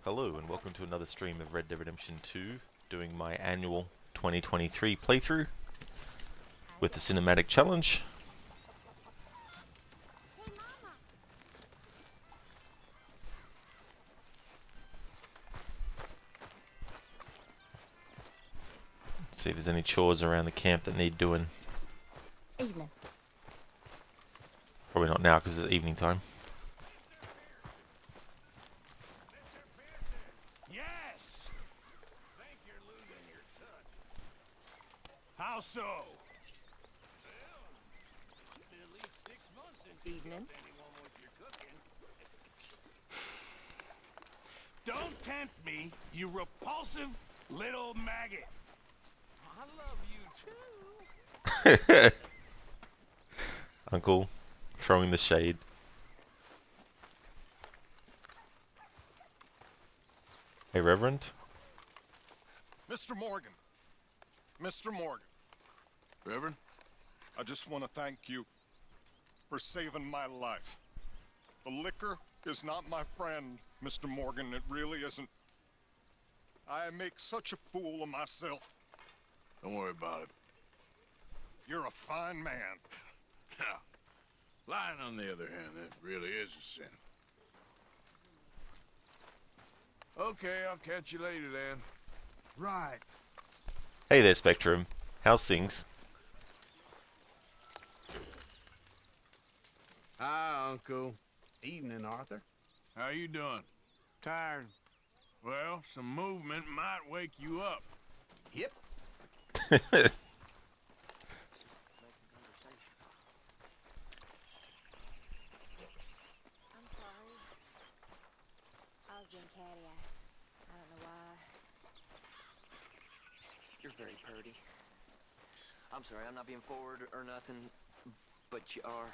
Hello and welcome to another stream of Red Dead Redemption 2, doing my annual 2023 playthrough with the Cinematic Challenge. Let's see if there's any chores around the camp that need doing. Evening. Probably not now because it's evening time. How so? Evening. Don't tempt me, you repulsive little maggot. I love you too. Uncle, throwing the shade. Hey, Reverend. Mr. Morgan. Mr. Morgan. Reverend, I just want to thank you for saving my life. The liquor is not my friend, Mr. Morgan. It really isn't. I make such a fool of myself. Don't worry about it. You're a fine man. Now, lying on the other hand, that really is a sin. Okay, I'll catch you later then. Right. Hey there, Spectrum. How's things? Hi, Uncle. Evening, Arthur. How you doing? Tired. Well, some movement might wake you up. Yep. I'm sorry. I was being catty. I don't know why. You're very purty. I'm sorry, I'm not being forward or nothing, but you are.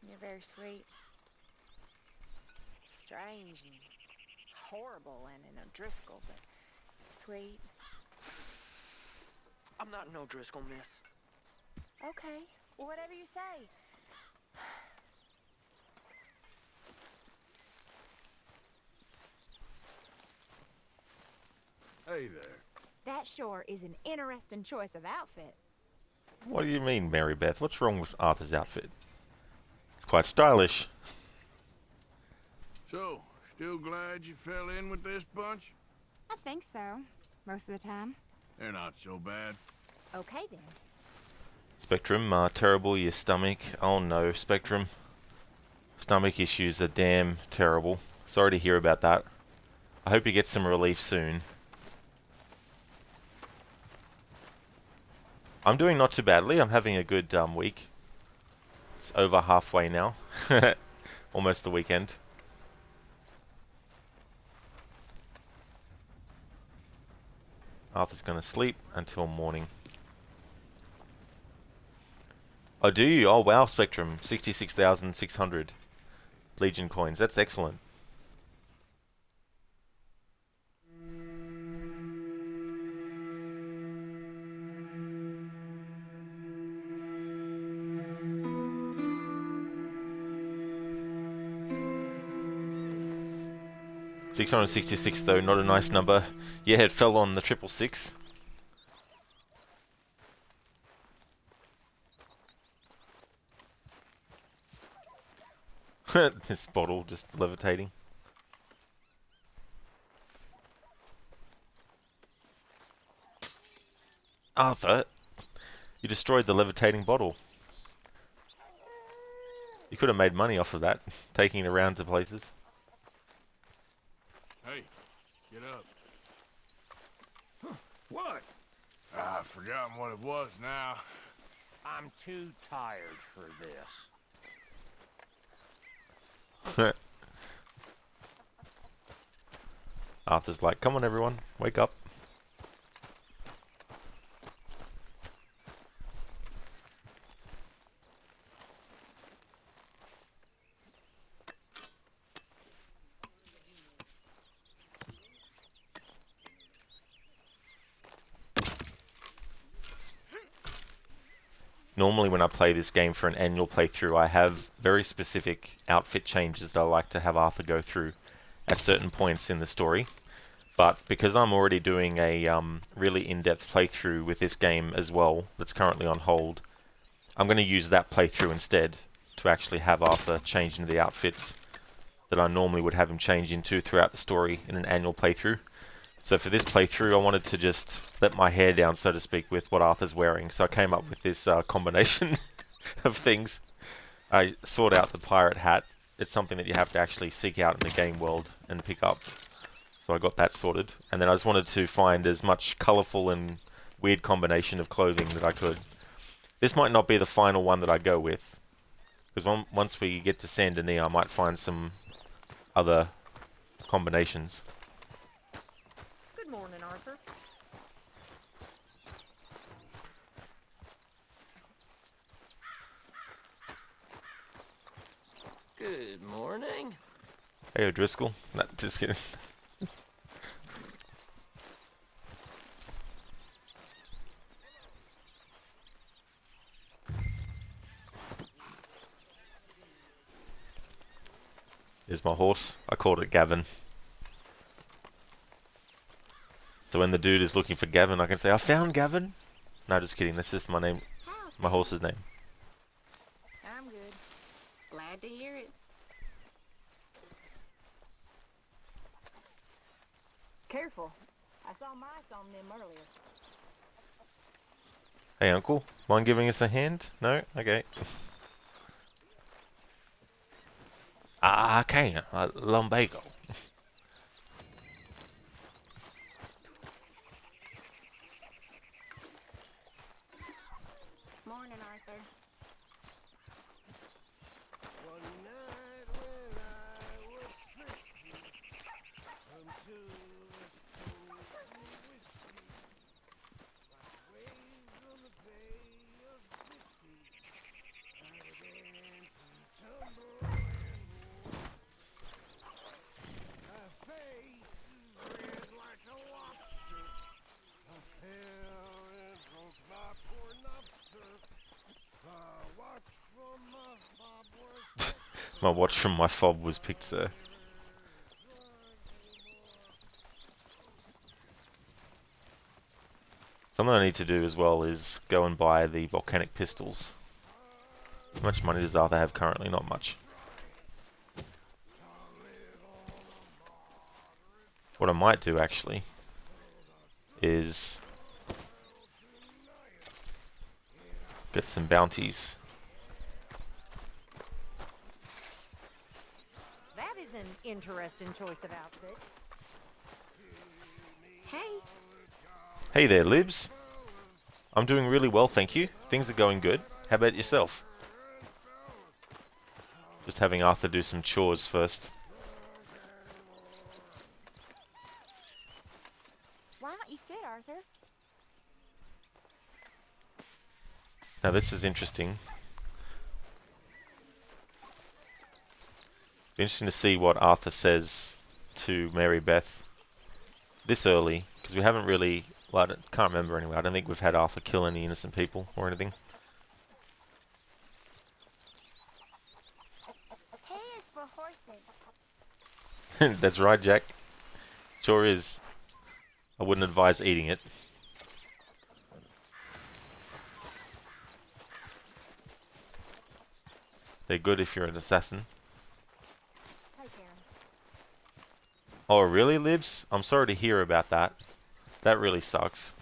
You're very sweet. Strange and horrible and an O'Driscoll, but sweet. I'm not an O'Driscoll, miss. Okay, well, whatever you say. Hey there. That sure is an interesting choice of outfit. What do you mean, Mary Beth? What's wrong with Arthur's outfit? It's quite stylish. So, still glad you fell in with this bunch? I think so, most of the time. They're not so bad. Okay then. Spectrum, terrible, your stomach. Oh no, Spectrum. Stomach issues are damn terrible. Sorry to hear about that. I hope you get some relief soon. I'm doing not too badly. I'm having a good week. It's over halfway now. Almost the weekend. Arthur's gonna sleep until morning. Oh, do you? Oh, wow, Spectrum. 66,600 Legion coins. That's excellent. $666 though, not a nice number. Yeah, it fell on the 666. This bottle just levitating. Arthur, you destroyed the levitating bottle. You could have made money off of that, taking it around to places. Hey, get up. What? I've forgotten what it was now. I'm too tired for this. Arthur's like, come on everyone, wake up. Normally when I play this game for an annual playthrough, I have very specific outfit changes that I like to have Arthur go through at certain points in the story. But because I'm already doing a really in-depth playthrough with this game as well, that's currently on hold, I'm going to use that playthrough instead to actually have Arthur change into the outfits that I normally would have him change into throughout the story in an annual playthrough. So for this playthrough, I wanted to just let my hair down, so to speak, with what Arthur's wearing. So I came up with this combination of things. I sought out the pirate hat. It's something that you have to actually seek out in the game world and pick up. So I got that sorted. And then I just wanted to find as much colourful and weird combination of clothing that I could. This might not be the final one that I go with, because once we get to Saint Denis, I might find some other combinations. Good morning, Arthur. Good morning. Hey, O'Driscoll. No, just kidding. Here's my horse. I called it Gavin. So when the dude is looking for Gavin, I can say, I found Gavin. No, just kidding. That's just my name. How's My horse's name. I'm good. Glad to hear it. Careful. I saw mice on them earlier. Hey, Uncle. Mind giving us a hand? No? Okay. Okay. Lumbago. Morning, Arthur. My watch from my fob was picked, sir. Something I need to do as well is go and buy the volcanic pistols. How much money does Arthur have currently? Not much. What I might do actually is get some bounties. That is an interesting choice of outfit. Hey. Hey there, Libs. I'm doing really well, thank you. Things are going good. How about yourself? Just having Arthur do some chores first. Why don't you sit, Arthur? Now this is interesting. Be interesting to see what Arthur says to Mary Beth this early, because we haven't really, well, I can't remember anyway. I don't think we've had Arthur kill any innocent people or anything. Hay is for horses. That's right, Jack. Sure is. I wouldn't advise eating it. They're good if you're an assassin. Hey, Karen. Oh, really, Libs? I'm sorry to hear about that. That really sucks.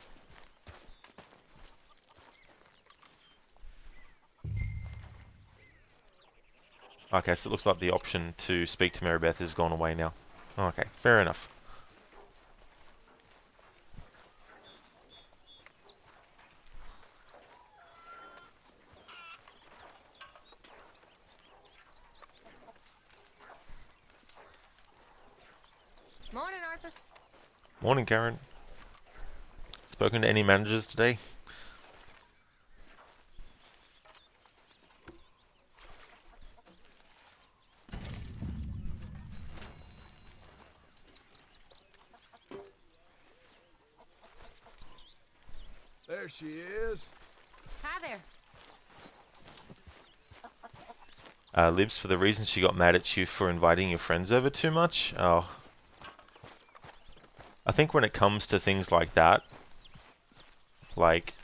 Okay, so it looks like the option to speak to Mary Beth has gone away now. Okay, fair enough. Morning, Arthur. Morning, Karen. Spoken to any managers today? There she is. Hi there. Libs, for the reason she got mad at you for inviting your friends over too much? Oh. I think when it comes to things like that, like,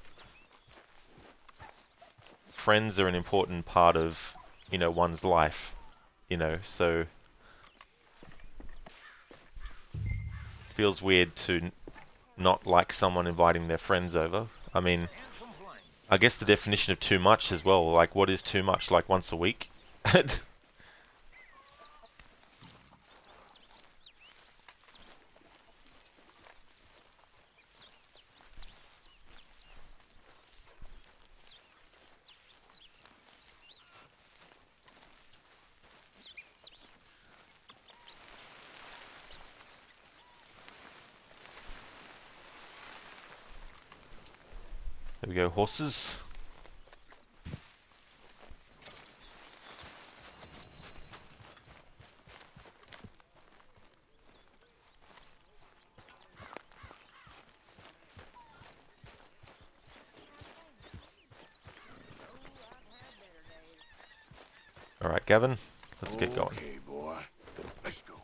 friends are an important part of, you know, one's life, you know, so feels weird to not like someone inviting their friends over. I mean, I guess the definition of too much as well, like, what is too much? Like, once a week? There we go, horses. Alright, Gavin, let's get going. Okay, boy. Let's go.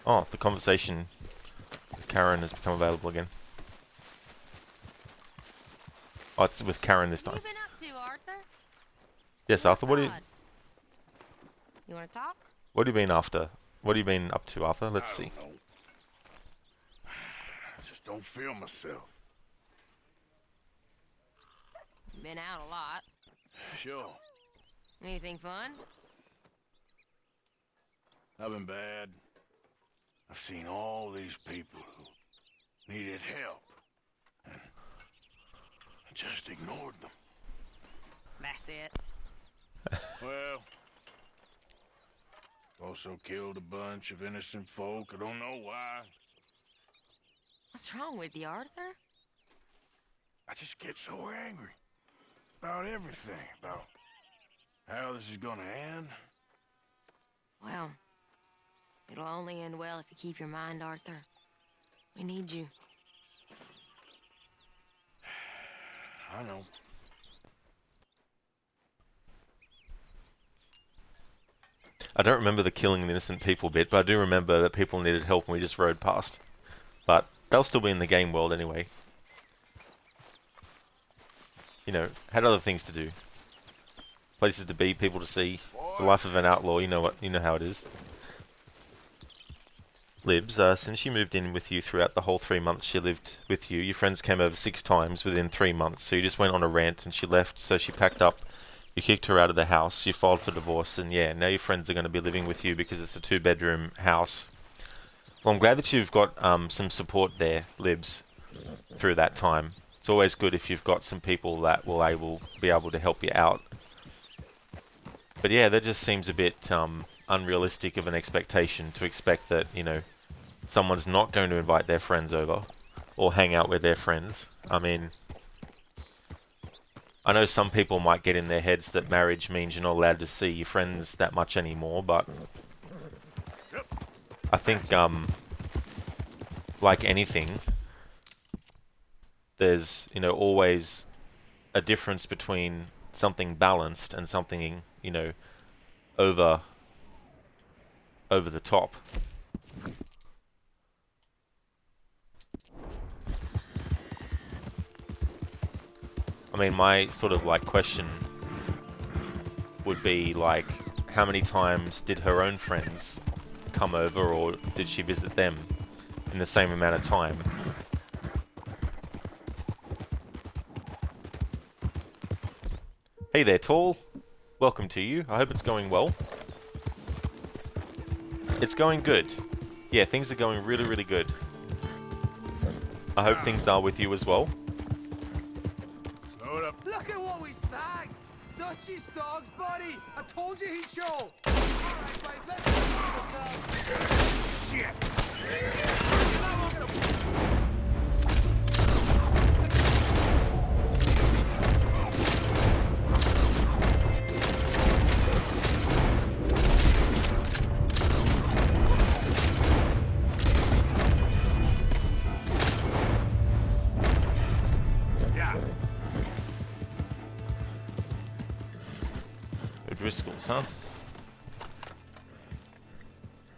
Oh, the conversation with Karen has become available again. Oh, it's with Karen this time. What have you been up to, Arthur? Yes, Arthur, what do you... You want to talk? What have you been after? What have you been up to, Arthur? Let's I see. don't know. I just don't feel myself. Been out a lot. Sure. Anything fun? I've been bad. I've seen all these people who needed help. And I just ignored them. That's it. Well, also killed a bunch of innocent folk. I don't know why. What's wrong with you, Arthur? I just get so angry about everything, about how this is gonna end. Well, it'll only end well if you keep your mind, Arthur. We need you. I know. I don't remember the killing the innocent people bit, but I do remember that people needed help and we just rode past. But they'll still be in the game world anyway. You know, had other things to do. Places to be, people to see. The life of an outlaw, you know how it is. Libs, since she moved in with you throughout the whole 3 months she lived with you, your friends came over 6 times within 3 months, so you just went on a rant and she left, so she packed up, you kicked her out of the house, you filed for divorce, and yeah, now your friends are going to be living with you because it's a 2-bedroom house. Well, I'm glad that you've got some support there, Libs, through that time. It's always good if you've got some people that will be able to help you out. But yeah, that just seems a bit unrealistic of an expectation to expect that, someone's not going to invite their friends over or hang out with their friends. I mean, I know some people might get in their heads that marriage means you're not allowed to see your friends that much anymore, but I think, like anything, there's, always a difference between something balanced and something, over the top. I mean, my sort of like question would be like, how many times did her own friends come over, or did she visit them in the same amount of time? Hey there, Tall. Welcome to you. I hope it's going well. It's going good. Yeah, things are going really, really good. I hope things are with you as well. Slow it up. Look at what we snagged! Dutchie's dogs, buddy! I told you he'd show! Alright, guys, let's go. Shit! Driscoll's, huh?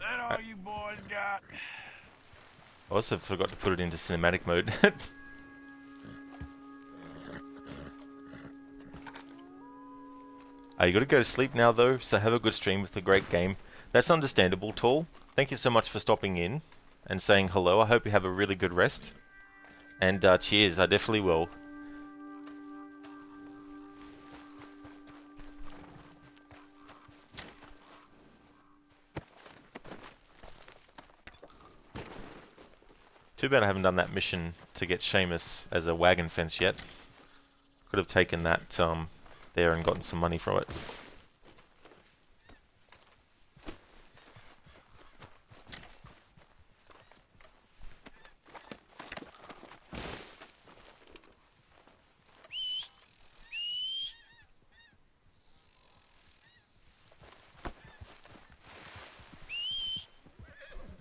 That all you boys got? I also forgot to put it into cinematic mode. You gotta go to sleep now though, so have a good stream with the great game. That's understandable, Tall. Thank you so much for stopping in and saying hello. I hope you have a really good rest. And cheers, I definitely will. Too bad I haven't done that mission to get Seamus as a wagon fence yet. Could have taken that there and gotten some money from it.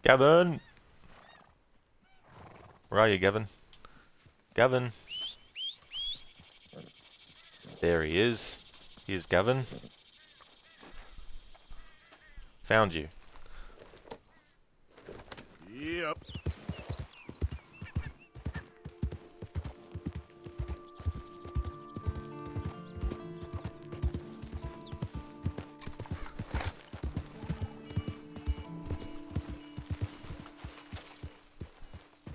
Gavin! Where are you, Gavin? Gavin! There he is. Here's Gavin. Found you. Yep.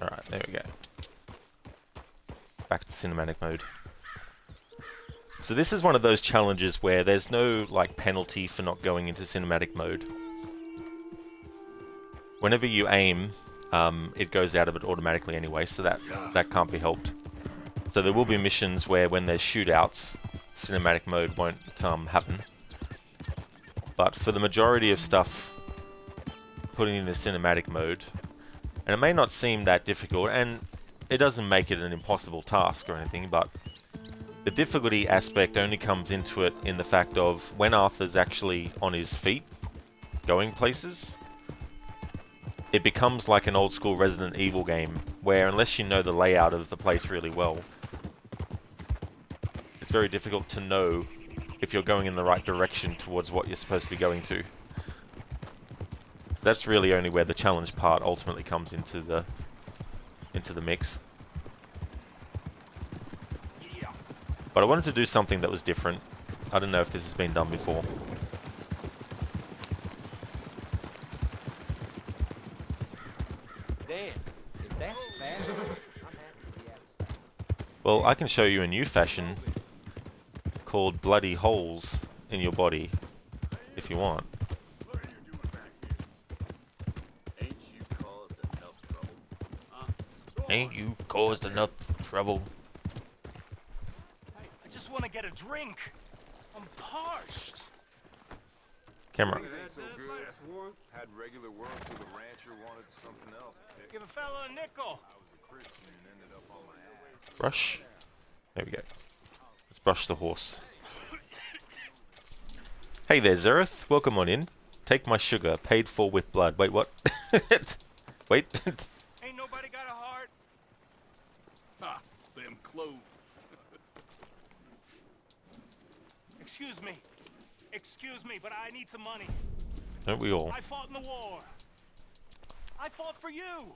Alright, there we go. Back to cinematic mode. So this is one of those challenges where there's no like penalty for not going into cinematic mode. Whenever you aim, it goes out of it automatically anyway, so that can't be helped. So there will be missions where when there's shootouts, cinematic mode won't happen. But for the majority of stuff, putting in the cinematic mode, and it may not seem that difficult, and it doesn't make it an impossible task or anything, but the difficulty aspect only comes into it in the fact of when Arthur's actually on his feet, going places, it becomes like an old school Resident Evil game, where unless you know the layout of the place really well, it's very difficult to know if you're going in the right direction towards what you're supposed to be going to. So that's really only where the challenge part ultimately comes into the mix. But I wanted to do something that was different. I don't know if this has been done before. Damn, if that's fast, I'm happy to be out of sight. Well, I can show you a new fashion called bloody holes in your body, if you want. Ain't you caused enough trouble? Ain't you caused enough trouble? I just want to get a drink. I'm parched. Camera. Things ain't so good. Had regular work till the rancher wanted something else. Give a fella a nickel. I was a Christian and ended up on my ass. Brush. There we go. Let's brush the horse. Hey there, Zereth. Welcome on in. Take my sugar, paid for with blood. Wait, what? Wait. Ain't nobody got a heart. Ha! Them clothes. Excuse me, but I need some money. Don't we all? I fought in the war. I fought for you.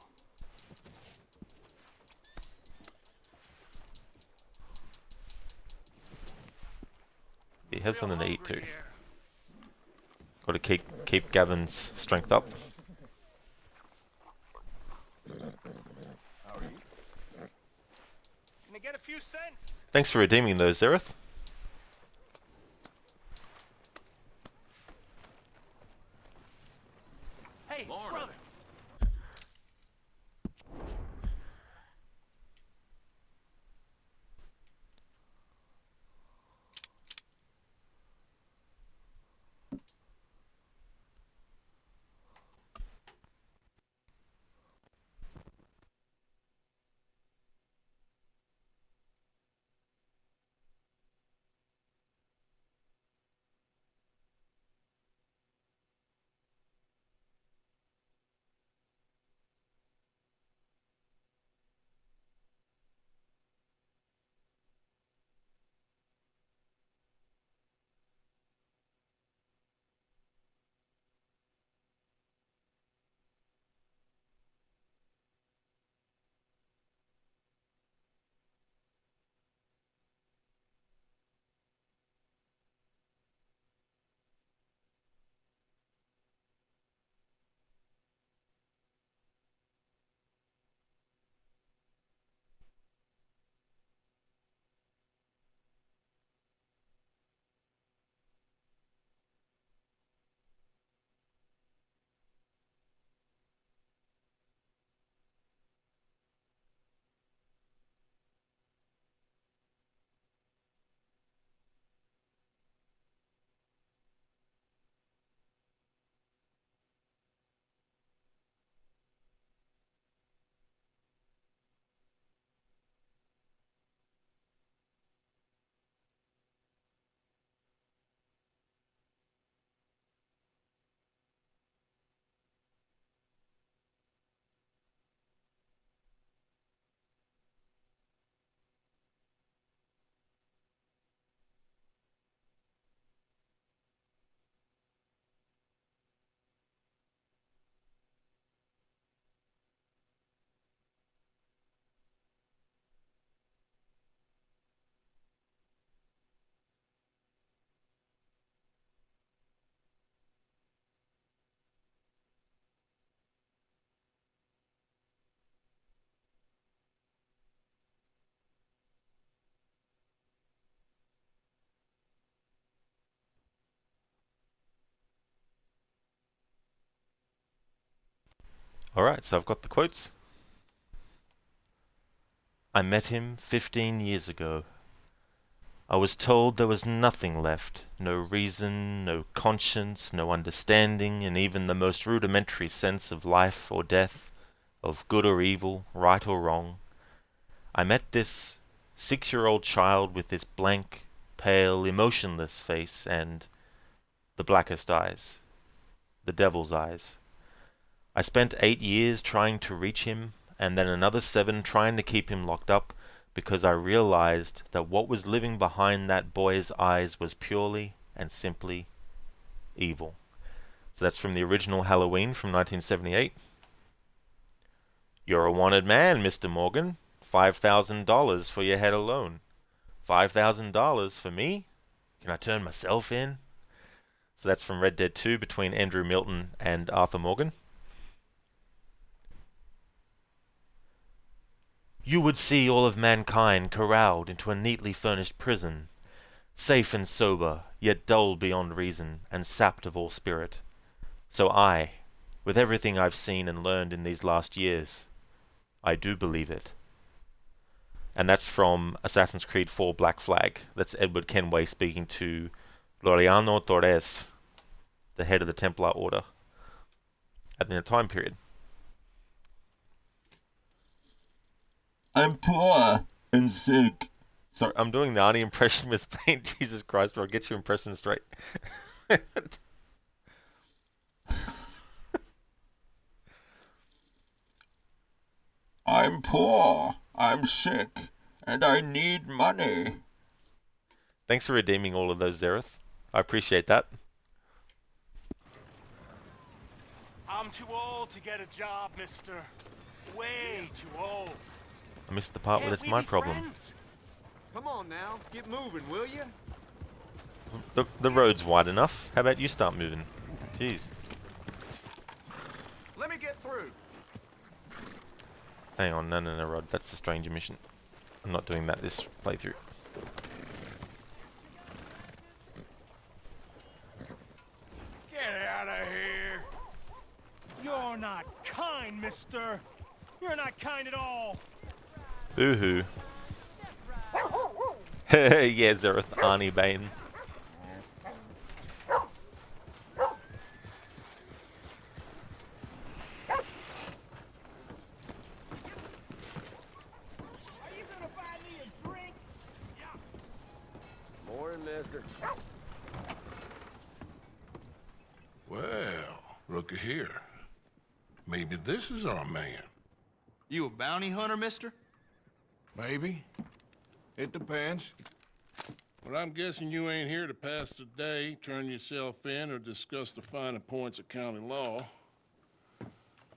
He has something to eat too. Hungry here. Got to keep Gavin's strength up. Can I get a few cents? Thanks for redeeming those, Zereth. Hey, Lorna. brother. Alright, so I've got the quotes. I met him 15 years ago. I was told there was nothing left, no reason, no conscience, no understanding, and even the most rudimentary sense of life or death, of good or evil, right or wrong. I met this 6-year-old child with this blank, pale, emotionless face and the blackest eyes, the devil's eyes. I spent 8 years trying to reach him, and then another 7 trying to keep him locked up, because I realized that what was living behind that boy's eyes was purely and simply evil. So that's from the original Halloween from 1978. You're a wanted man, Mr. Morgan. $5,000 for your head alone. $5,000 for me? Can I turn myself in? So that's from Red Dead 2 between Andrew Milton and Arthur Morgan. You would see all of mankind corralled into a neatly furnished prison, safe and sober, yet dull beyond reason, and sapped of all spirit. So I, with everything I've seen and learned in these last years, I do believe it. And that's from Assassin's Creed 4 Black Flag. That's Edward Kenway speaking to Laureano Torres. the head of the Templar Order at the time period. I'm poor and sick. Sorry, I'm doing the Arnie impression with paint. Jesus Christ, bro, get your impression straight. I'm poor, I'm sick, and I need money. Thanks for redeeming all of those, Zereth. I appreciate that. I'm too old to get a job, mister. Way too old. I missed the part where that's my problem. Friends? Come on now, get moving, will you? The road's wide enough. How about you start moving? Jeez. Let me get through. Hang on, no, Rod. That's the stranger mission. I'm not doing that this playthrough. Get out of here. You're not kind, mister. You're not kind at all. Boo-hoo. Yeah, Zereth, Arnie Bane. Morning, mister. Well, looky here. Maybe this is our man. You a bounty hunter, mister? Maybe. It depends. But I'm guessing you ain't here to pass the day, turn yourself in, or discuss the finer points of county law.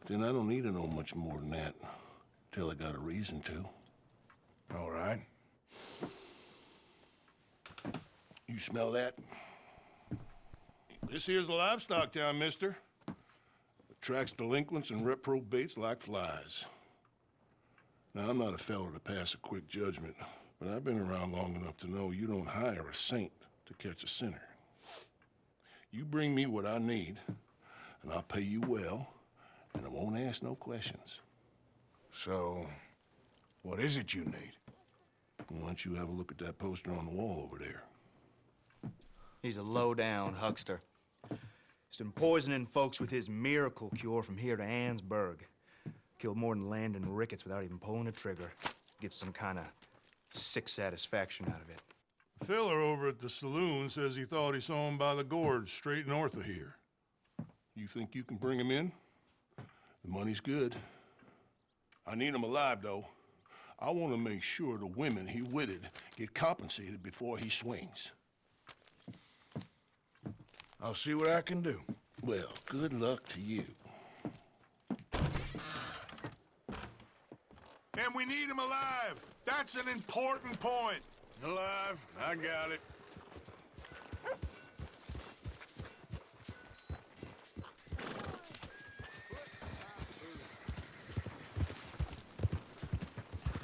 Then I don't need to know much more than that, till I got a reason to. All right. You smell that? This here's a livestock town, mister. Attracts delinquents and reprobates like flies. Now, I'm not a fellow to pass a quick judgment, but I've been around long enough to know you don't hire a saint to catch a sinner. You bring me what I need, and I'll pay you well, and I won't ask no questions. So, what is it you need? Why don't you have a look at that poster on the wall over there? He's a low-down huckster. He's been poisoning folks with his miracle cure from here to Annesburg. Killed more than Landon Ricketts without even pulling a trigger. Gets some kind of sick satisfaction out of it. The fella over at the saloon says he thought he saw him by the gorge straight north of here. You think you can bring him in? The money's good. I need him alive, though. I want to make sure the women he witted get compensated before he swings. I'll see what I can do. Well, good luck to you. And we need him alive. That's an important point. Alive, I got it.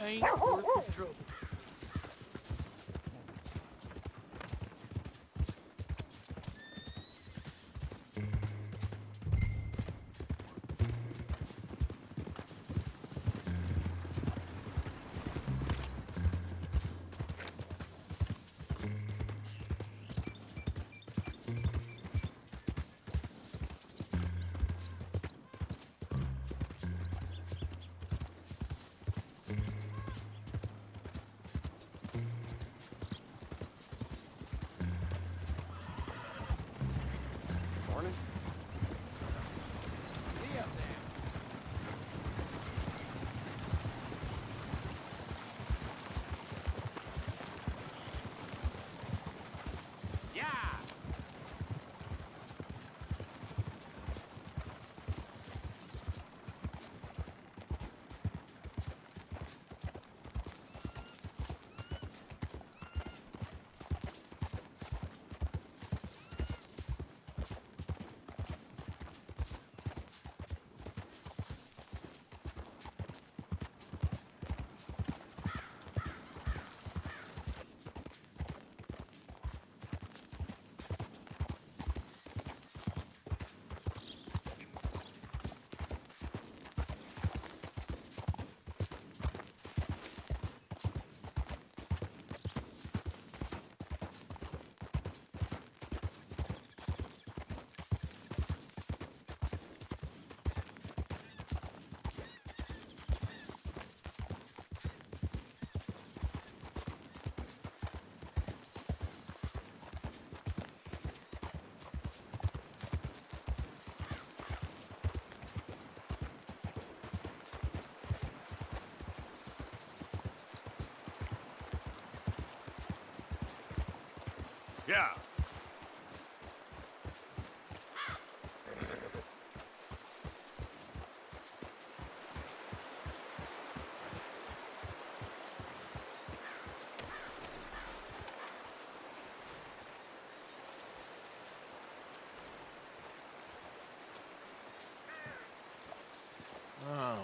Ain't worth the trouble. Yeah.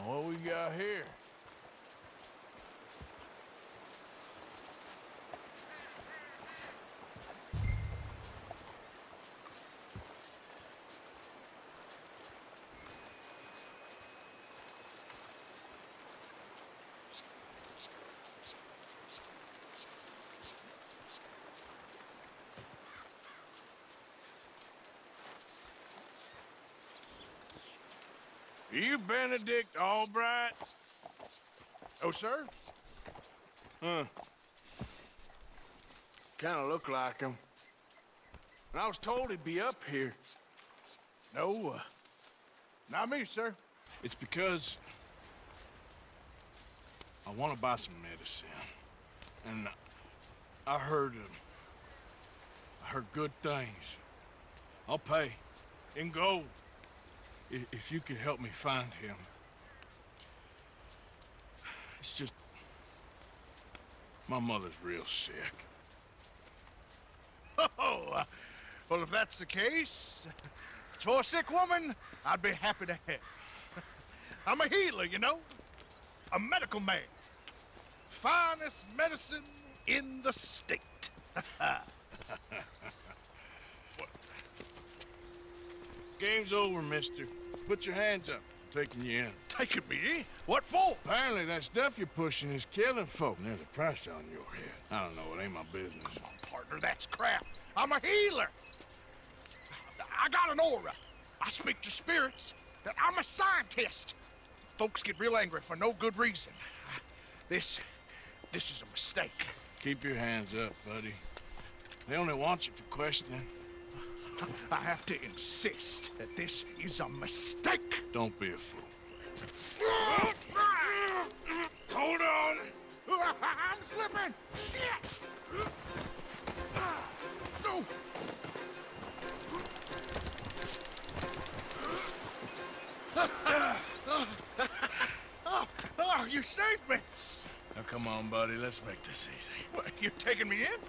What we got here? Are you Benedict Albright? Oh, sir? Huh. Kinda look like him. And I was told he'd be up here. No, not me, sir. It's because I want to buy some medicine. And I heard good things. I'll pay in gold if you could help me find him. It's just my mother's real sick. Oh, well, if that's the case, for a sick woman, I'd be happy to help. I'm a healer, you know? A medical man. Finest medicine in the state. Game's over, mister. Put your hands up. I'm taking you in. Taking me in? What for? Apparently that stuff you're pushing is killing folk. And there's a price on your head. I don't know, it ain't my business. Come on, partner, that's crap. I'm a healer. I got an aura. I speak to spirits. I'm a scientist. Folks get real angry for no good reason. This is a mistake. Keep your hands up, buddy. They only want you for questioning. I have to insist that this is a mistake. Don't be a fool. Hold on! I'm slipping! Shit! No! Oh, you saved me! Now come on, buddy, let's make this easy. What, you taking me in?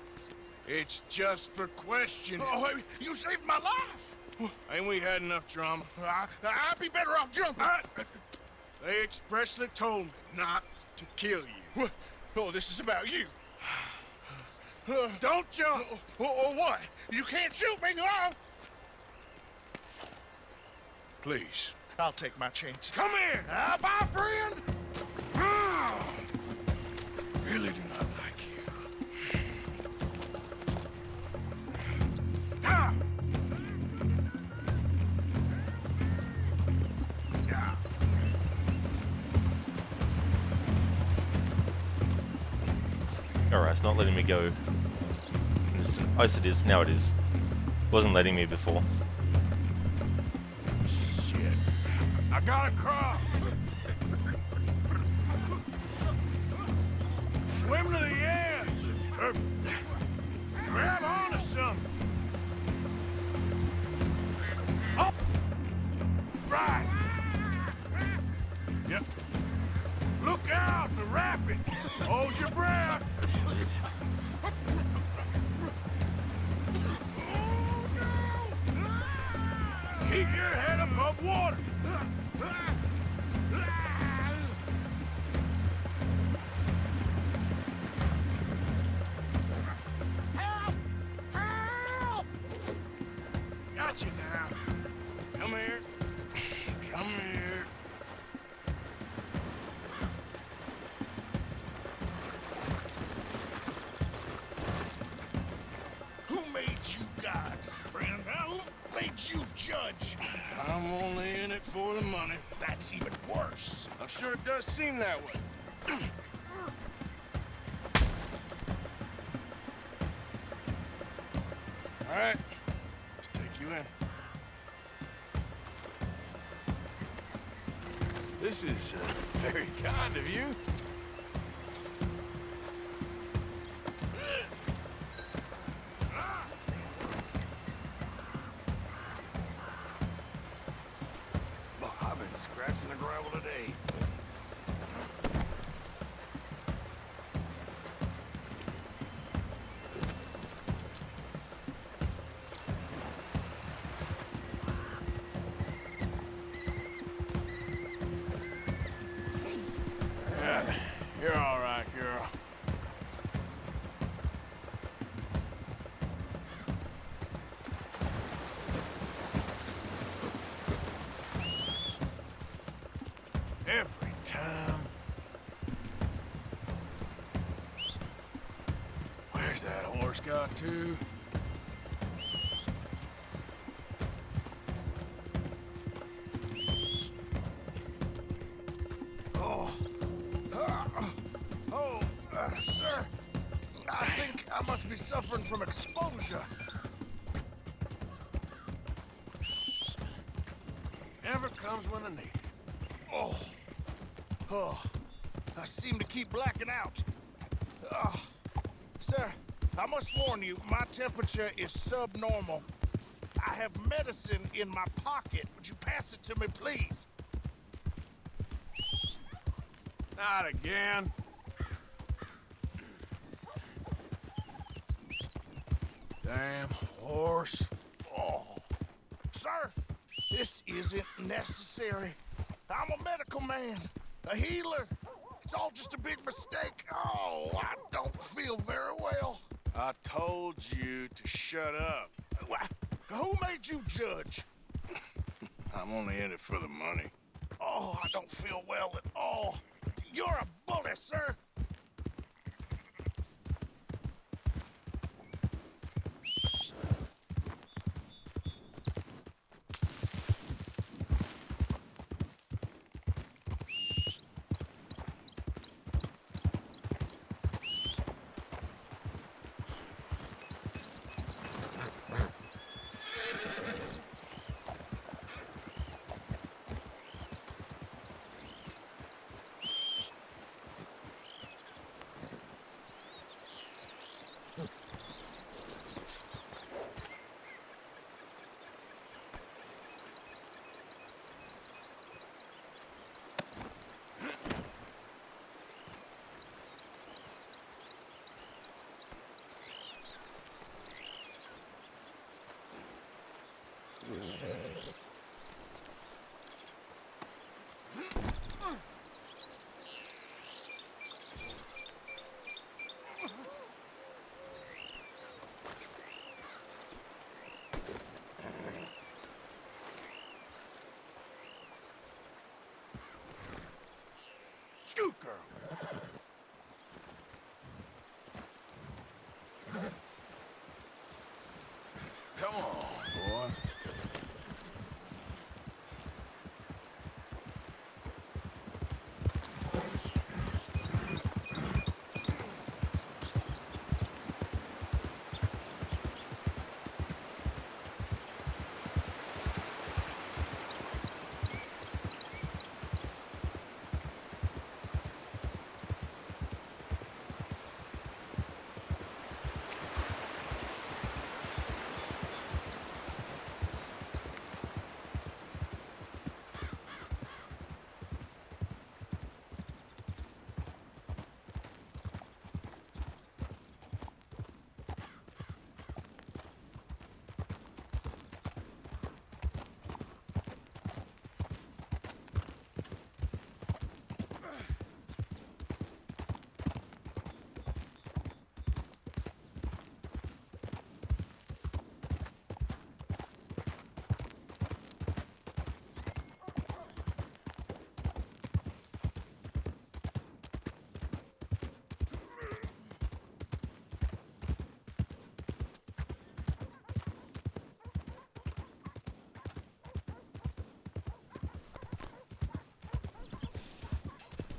It's just for questioning. Oh, you saved my life! Ain't we had enough drama? I'd be better off jumping. They expressly told me not to kill you. Oh, this is about you. Don't jump! What? You can't shoot me, no! Please. I'll take my chance. Come here! Bye, friend! Really do not like you. Alright, it's not letting me go. Yes, it is. Now it is. Wasn't letting me before. Shit. I gotta cross. Swim to the edge. Or grab onto something. Up. Right. Yep. Look out, the rapids. Hold your breath. Keep your head above water. Help! Help! Got you now. Come here. Come here. Who made you God, friend? Who made you judge? I'm only in it for the money. That's even worse. I'm sure it does seem that way. All right, let's take you in. This is very kind of you. travel today. Yeah, you're all right, girl. Every time. Where's that horse got to? Sir, I think I must be suffering from exposure. Never comes when I need it. Oh, I seem to keep blacking out. Sir, I must warn you, my temperature is subnormal. I have medicine in my pocket. Would you pass it to me, please? Not again. Damn horse. Oh. Sir, this isn't necessary. I'm a medical man, a healer. It's all just a big mistake. Oh, I don't feel very well. I told you to shut up. Who made you judge? I'm only in it for the money. Oh, I don't feel well at all. You're a bully, sir. Scoot, girl. Come on, boy.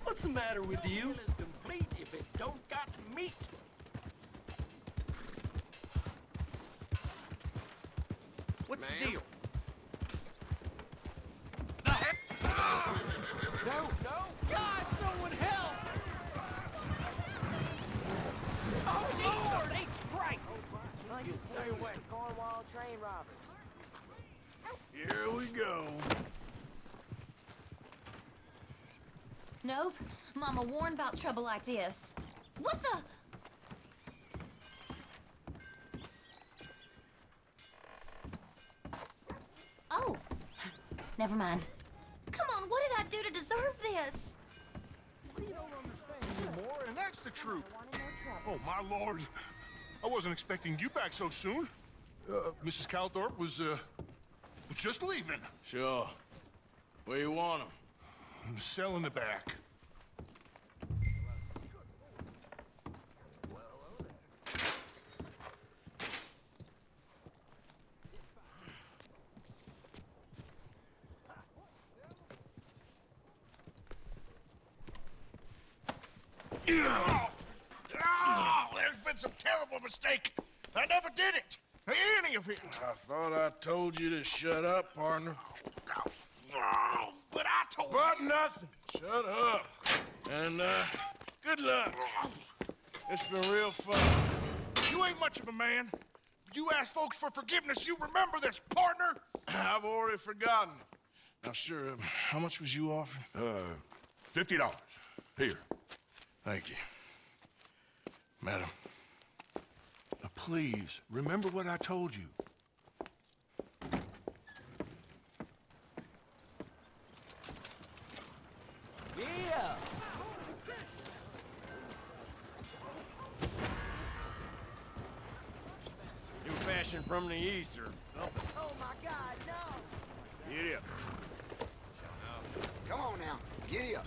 What's the matter with you? Is complete if it don't got meat. What's the deal? The heck? No, no! God, someone help! Oh, Lord! H. Christ! Stay away. Cornwall train robbers. Here we go. Nope. Mama warned about trouble like this. What the? Oh. Never mind. Come on, what did I do to deserve this? We don't understand you more, and that's the truth. Oh, my lord. I wasn't expecting you back so soon. Mrs. Calthorpe was just leaving. Sure. Where you want him? In the cell in the back. There's been some terrible mistake. I never did it. Any of it. I thought I told you to shut up, partner. But I told But you. nothing. Shut up. And, good luck. It's been real fun. You ain't much of a man. You ask folks for forgiveness, you remember this, partner. I've already forgotten. Now, sure, how much was you offering? $50. Here. Thank you. Madam. Please, remember what I told you. Yeah! New fashion from the east or something. Oh my God, no! Giddy up. Come on now, giddy up.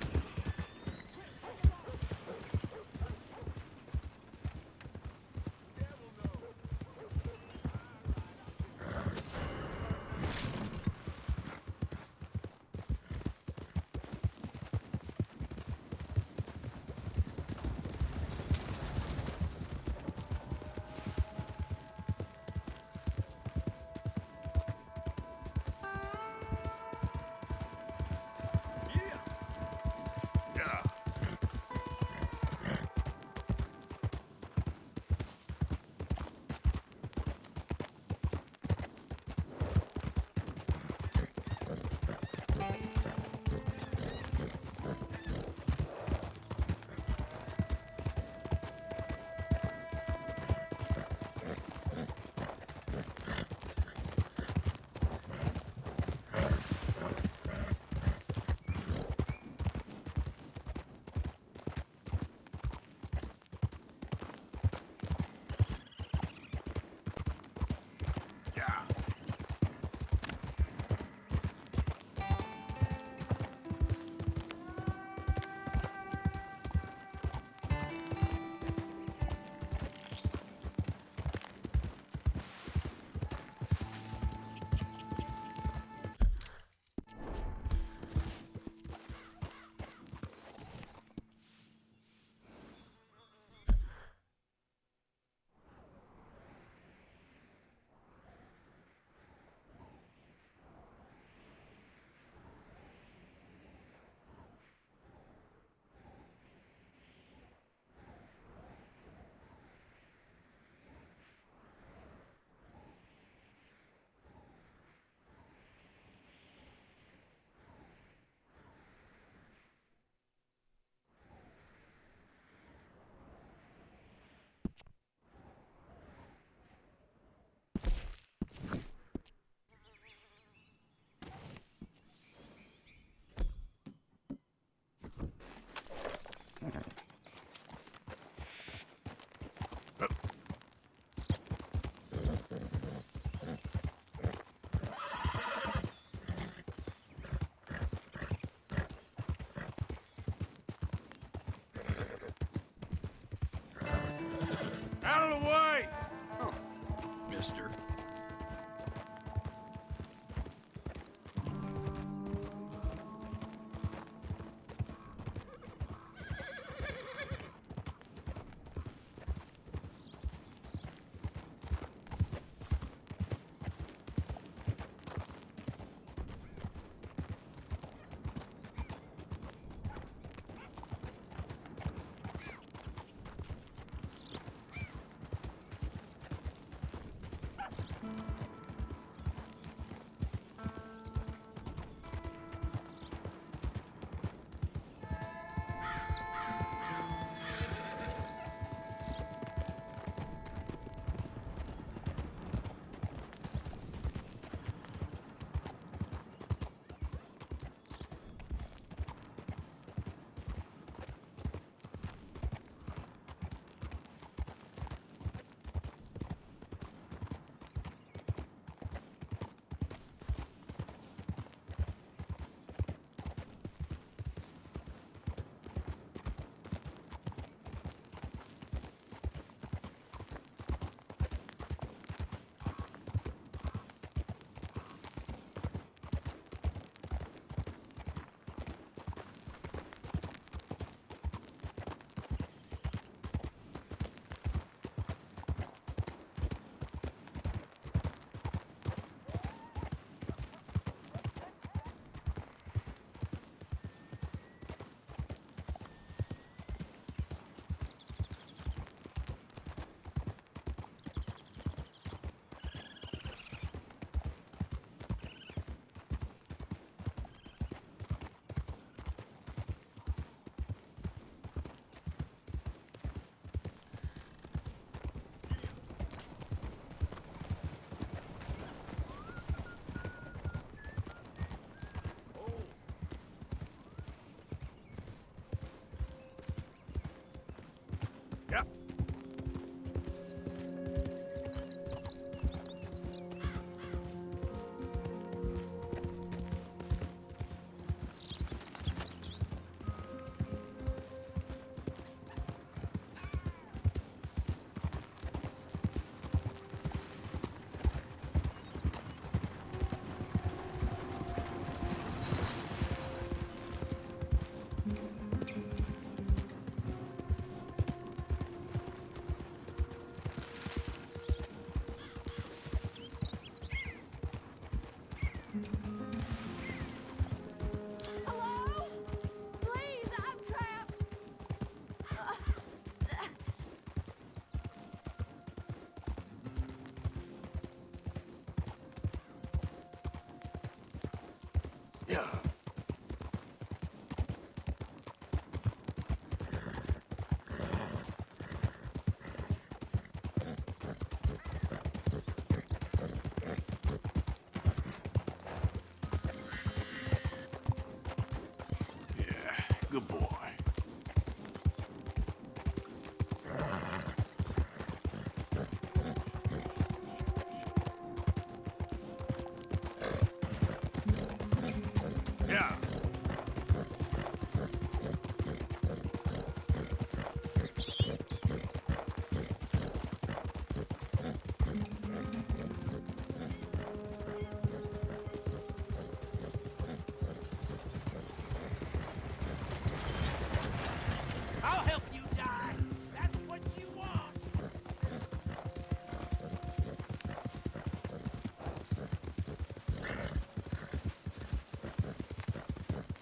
Yeah. Good boy. Yeah. I'll help you die. That's what you want.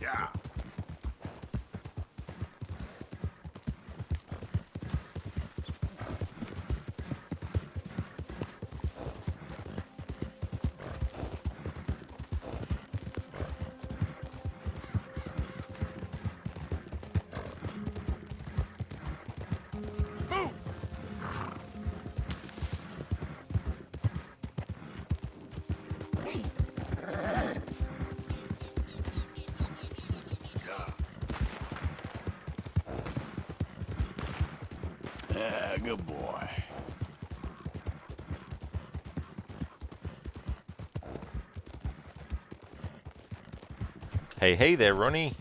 Yeah. Move! Yeah, good boy. Hey there, Ronnie.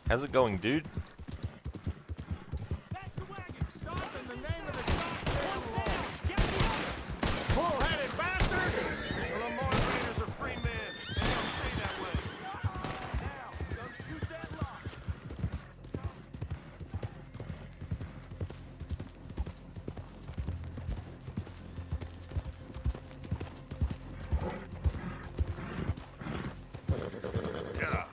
How's it going, dude? That's the wagon. Stop in the name of the goddamn law. Get me. Bull-headed bastards! Well, the moderators are free men, and they'll stay that way. Now, don't shoot that lock. Yeah.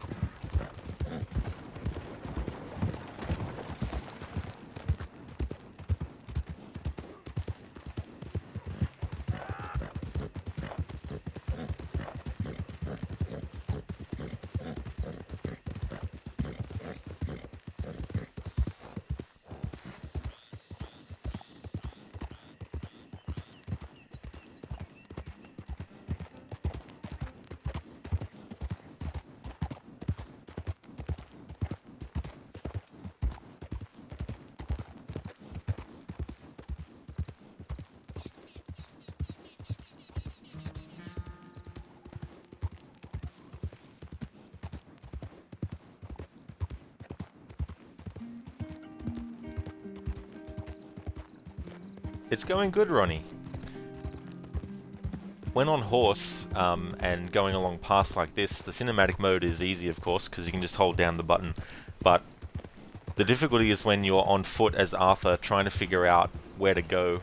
It's going good, Ronnie. When on horse and going along paths like this, the cinematic mode is easy, of course, because you can just hold down the button. But the difficulty is when you're on foot as Arthur, trying to figure out where to go,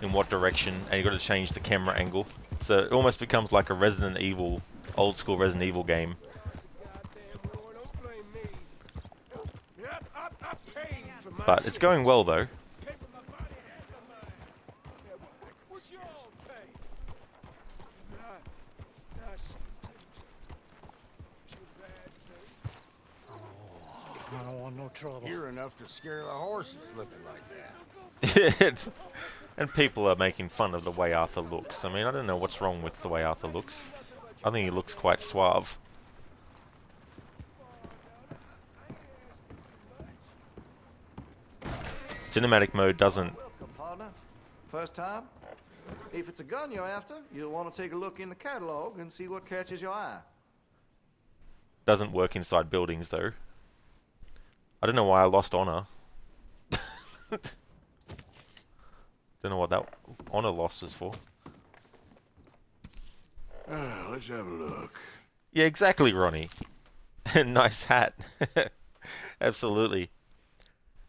in what direction, and you've got to change the camera angle. So it almost becomes like a Resident Evil, old school Resident Evil game. But it's going well, though. I don't want no trouble. You're enough to scare the horses looking like that. And people are making fun of the way Arthur looks. I mean, I don't know what's wrong with the way Arthur looks. I think he looks quite suave. Cinematic mode doesn't... Welcome, partner. First time? If it's a gun you're after, you'll want to take a look in the catalog and see what catches your eye. doesn't work inside buildings, though. I don't know why I lost honor. Don't know what that honor loss was for. Let's have a look. Yeah, exactly, Ronnie. Nice hat. Absolutely.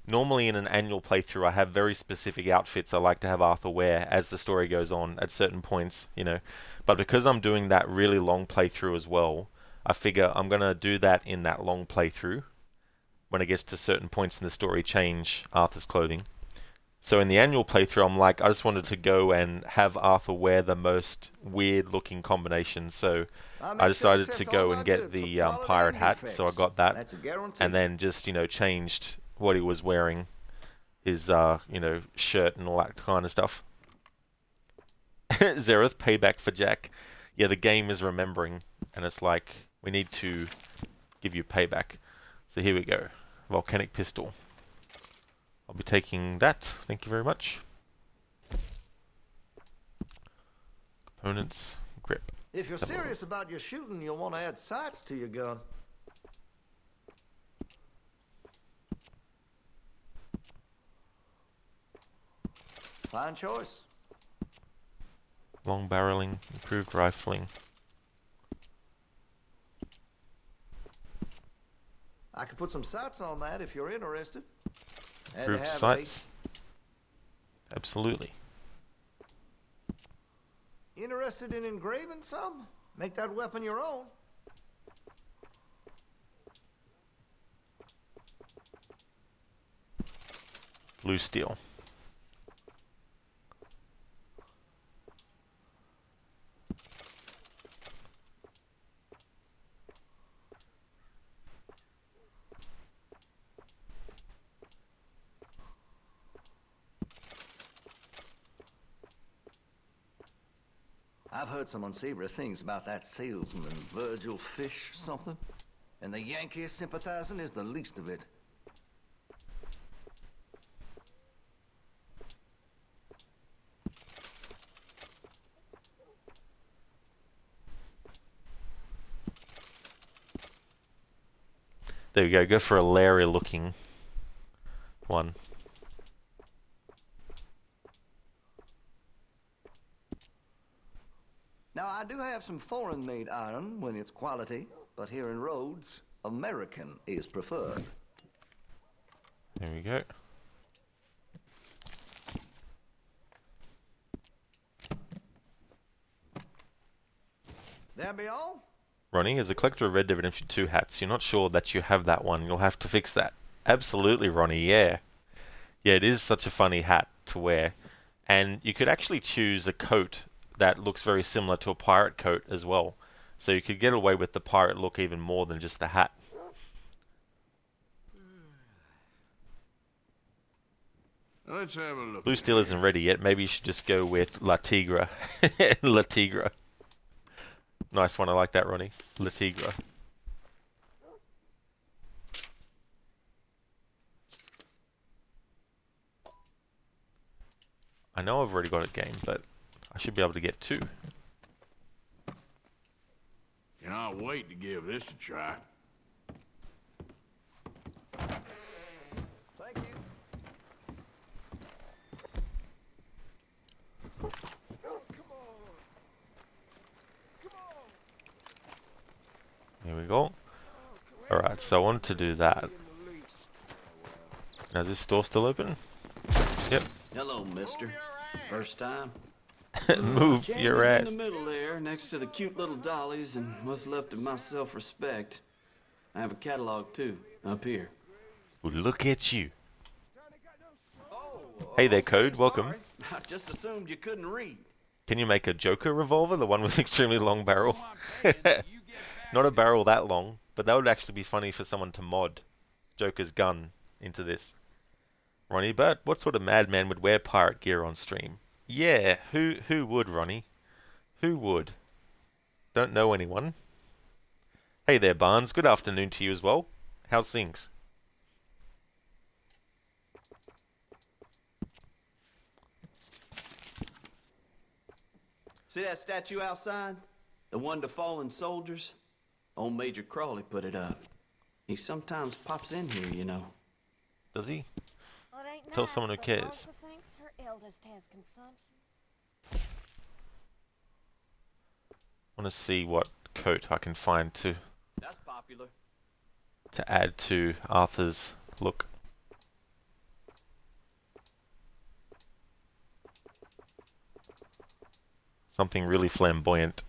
Normally in an annual playthrough, I have very specific outfits I like to have Arthur wear as the story goes on at certain points, you know. But because I'm doing that really long playthrough as well, I figure I'm going to do that in that long playthrough. When it gets to certain points in the story, change Arthur's clothing. So in the annual playthrough, I'm like, I just wanted to go and have Arthur wear the most weird-looking combination. So I decided to go and get the pirate hat. So I got that, and then just changed what he was wearing, his shirt and all that kind of stuff. Zereth, payback for Jack. Yeah, the game is remembering, and it's like we need to give you payback. So here we go, volcanic pistol. I'll be taking that. Thank you very much. Components, grip. If you're serious about your shooting, you'll want to add sights to your gun. Fine choice. Long barreling, improved rifling. I could put some sights on that if you're interested. Improved sights. Absolutely. Interested in engraving some? Make that weapon your own. Blue steel. I've heard some unsavory things about that salesman, Virgil Fish or something. And the Yankee sympathizing is the least of it. There we go. Go for a Larry looking one. Now, I do have some foreign-made iron when it's quality, but here in Rhodes, American is preferred. There we go. That be all? Ronnie, as a collector of Red Dead Redemption 2 hats, you're not sure that you have that one. You'll have to fix that. Absolutely, Ronnie, yeah. Yeah, it is such a funny hat to wear. And you could actually choose a coat that looks very similar to a pirate coat as well. So you could get away with the pirate look even more than just the hat. Let's have a look. Blue Steel isn't ready yet. Maybe you should just go with La Tigra. La Tigra. Nice one, I like that, Ronnie. La Tigra. I know I've already got a game, but I should be able to get two. Cannot wait to give this a try. Thank you. There we go. Alright, so I wanted to do that. Now, is this store still open? Yep. Hello, mister. First time? Move your ass. In the middle there, next to the cute little dollies and what's left of my self-respect. I have a catalog, too, up here. Well, look at you. Hey there, Code. Welcome. I just assumed you couldn't read. Can you make a Joker revolver? The one with extremely long barrel? Not a barrel that long, but that would actually be funny for someone to mod Joker's gun into this. Ronnie, but what sort of madman would wear pirate gear on stream? Yeah, who would, Ronnie? Who would? Don't know anyone. Hey there, Barnes. Good afternoon to you as well. How's things? See that statue outside? The one to fallen soldiers? Old Major Crawley put it up. He sometimes pops in here, you know. Does he? Well, it ain't Tell nice, someone who but cares. Martha thinks her eldest has consumption. I want to see what coat I can find That's popular. to add to Arthur's look. Something really flamboyant.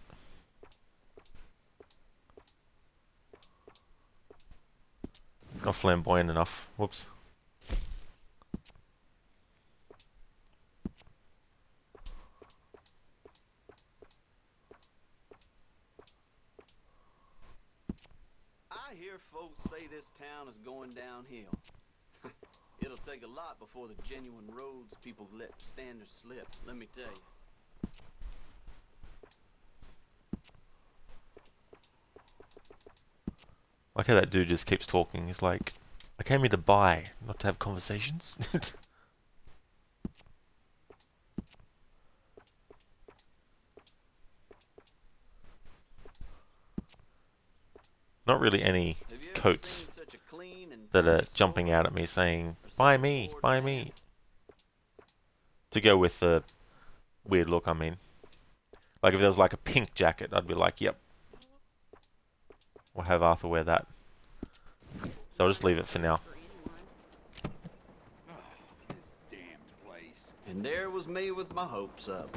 Not flamboyant enough. Whoops. hear folks say this town is going downhill. It'll take a lot before the genuine Rhodes people let standards slip, let me tell you. Like how that dude just keeps talking. He's like, I came here to buy, not to have conversations. Not really any coats that are jumping out at me saying, buy me, buy me. To go with the weird look, I mean. Like if there was like a pink jacket, I'd be like, yep. We'll have Arthur wear that. So I'll just leave it for now. And there was me with my hopes up.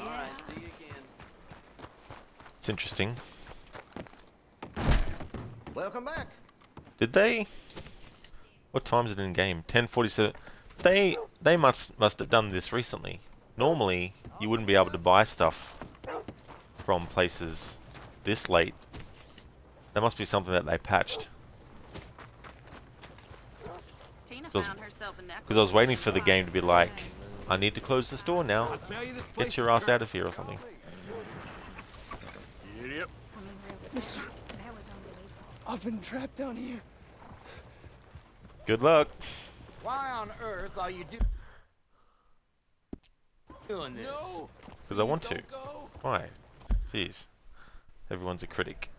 Alright, see you again. It's interesting. Welcome back. Did they? What time is it in game? 10:47. They must have done this recently. Normally, you wouldn't be able to buy stuff from places this late. That must be something that they patched. Because I was waiting for the game to be like, I need to close the store now. Get your ass out of here or something. Idiot. I've been trapped down here. Good luck. Why on earth are you doing this? No. Because I want to. Why? Jeez. Everyone's a critic.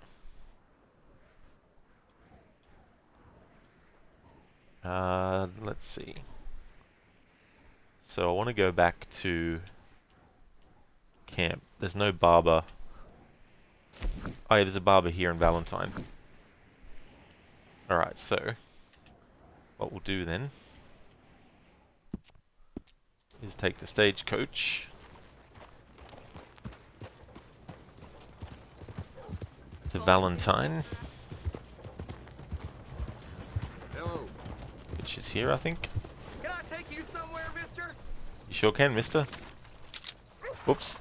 Let's see. So I want to go back to camp. There's no barber. Oh yeah, there's a barber here in Valentine. Alright, so what we'll do then is take the stagecoach to Valentine. Hello. Which is here, I think. Can I take you somewhere, mister? You sure can, mister. Whoops.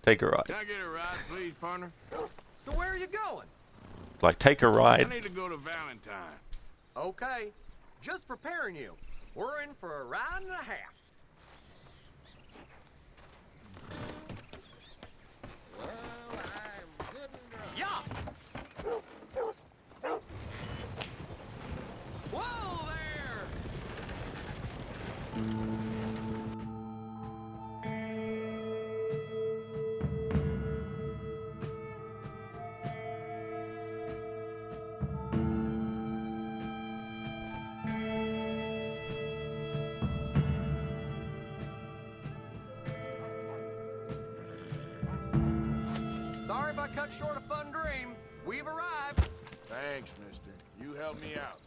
Take a ride. Can I get a ride, please, partner? So where are you going? Like, take a ride. I need to go to Valentine. Okay. Just preparing you. We're in for a ride and a half. Well, I'm good and drunk. Yeah! Whoa there! Sorry if I cut short a fun dream. We've arrived. Thanks, mister. You helped me out.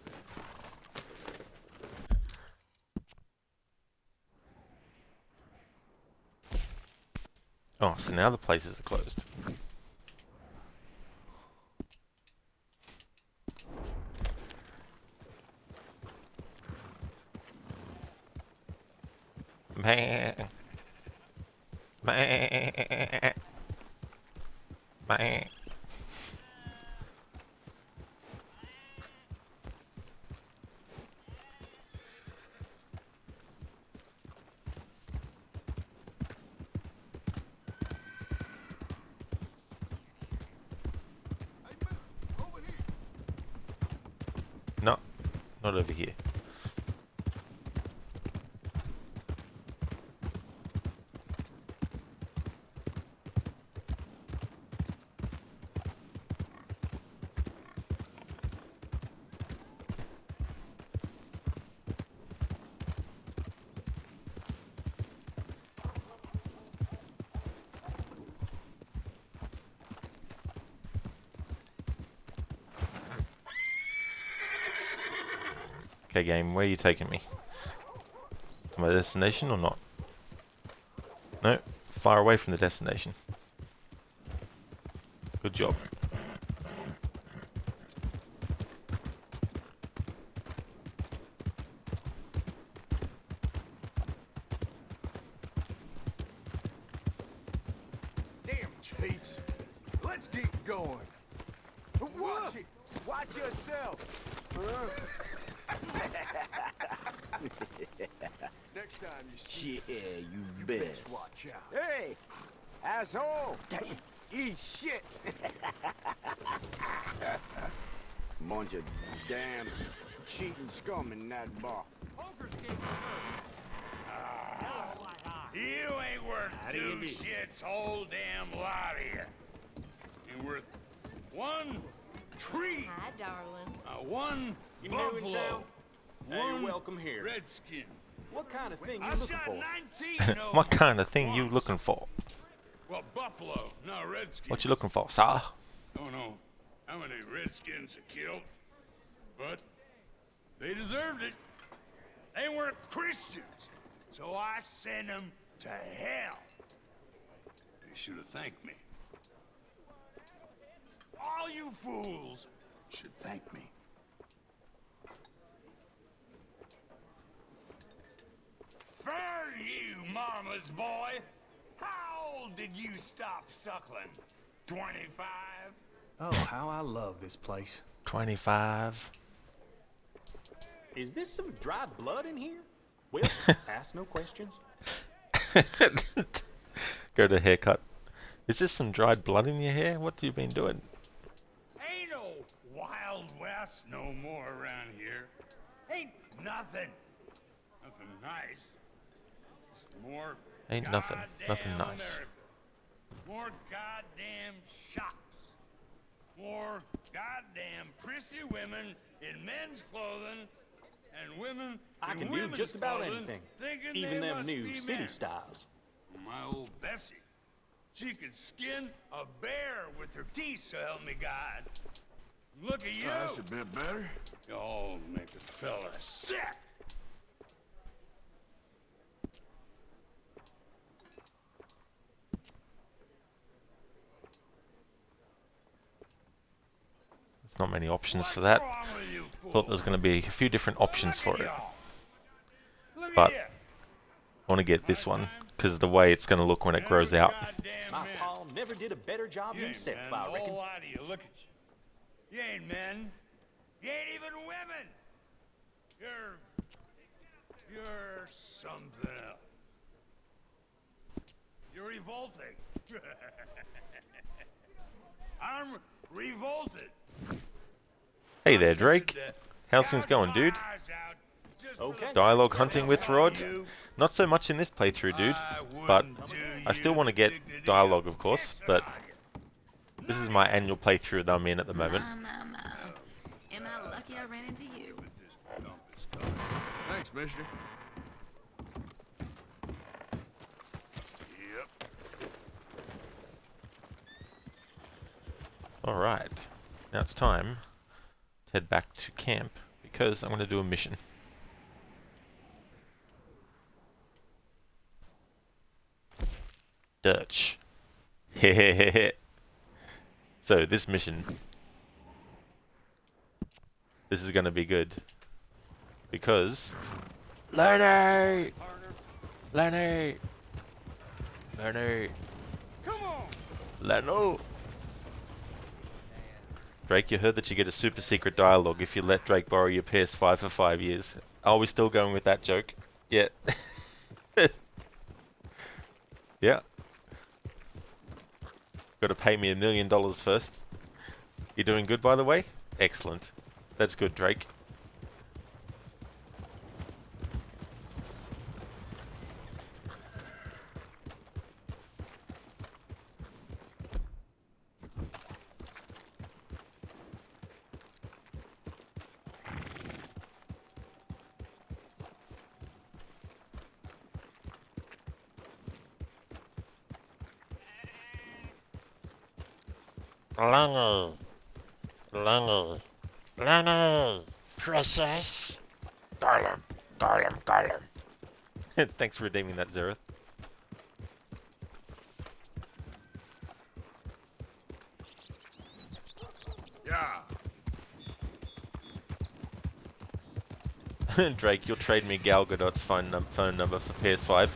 Oh, so now the places are closed. Man. Man. Man. No, not over here. Okay, game, where are you taking me? To my destination or not? No, far away from the destination. Good job. Damn cheats. Let's get going. Watch it. Watch yourself. Next time you see Yeah, you bet. watch out. Hey, asshole! Eat shit! Bunch of damn cheating scum in that bar. You ain't worth two shits, whole damn lot of you. Ain't worth one tree, Hi, darling. one You new in buffalo, town? Hey, you're one welcome here. redskin. What kind of thing I you looking shot for? 19 no What kind of thing you looking for? Well, buffalo, not redskin. What you looking for, sir? Don't know how many redskins are killed, but they deserved it. They weren't Christians, so I sent them to hell. They should have thanked me. All you fools should thank me. For you, mama's boy, how old did you stop suckling? 25? Oh, how I love this place. 25. Is this some dried blood in here? Will, ask no questions. Go to haircut. Is this some dried blood in your hair? What have you been doing? Ain't no Wild West no more around here. Ain't nothing. Nothing nice. Just more Ain't nothing goddamn nice. America. More goddamn shops. More goddamn prissy women in men's clothing and women I in can do women's just about clothing, anything, thinking even they them must new be city men. styles. My old Bessie, she could skin a bear with her teeth, so help me God. Look at you. That's a bit better. Y'all make a fella sick. There's not many options for that. What's wrong with you, fool? Thought there was going to be a few different options for it. Look But at you. I want to get this one because of the way it's going to look when it grows out. My pa never did a better job You ain't himself, men, I the reckon. whole lot of you. Look at you. You ain't men. You ain't even women. You're something else. You're revolting. I'm revolted. Hey there, Drake. How's things going, dude? Okay. Dialogue hunting with Rod? Not so much in this playthrough, dude. But I still want to get dialogue, of course. But this is my annual playthrough that I'm in at the moment. Am I lucky I ran into you? Thanks, mister. Yep. Alright. Now it's time to head back to camp because I'm going to do a mission. Dutch. So this mission, this is going to be good because Lenny, Lenny, Come on. Leno. Drake, you heard that you get a super secret dialogue if you let Drake borrow your PS5 for 5 years. Are we still going with that joke? Yeah. Yeah. Got to pay me $1 million first. You doing good, by the way? Excellent. That's good, Drake. Lenny. Lenny. Lenny. Princess. Garlem. Garlem. Garlem. Thanks for redeeming that, Zereth. Yeah. Drake, you'll trade me Gal Gadot's phone number for PS5.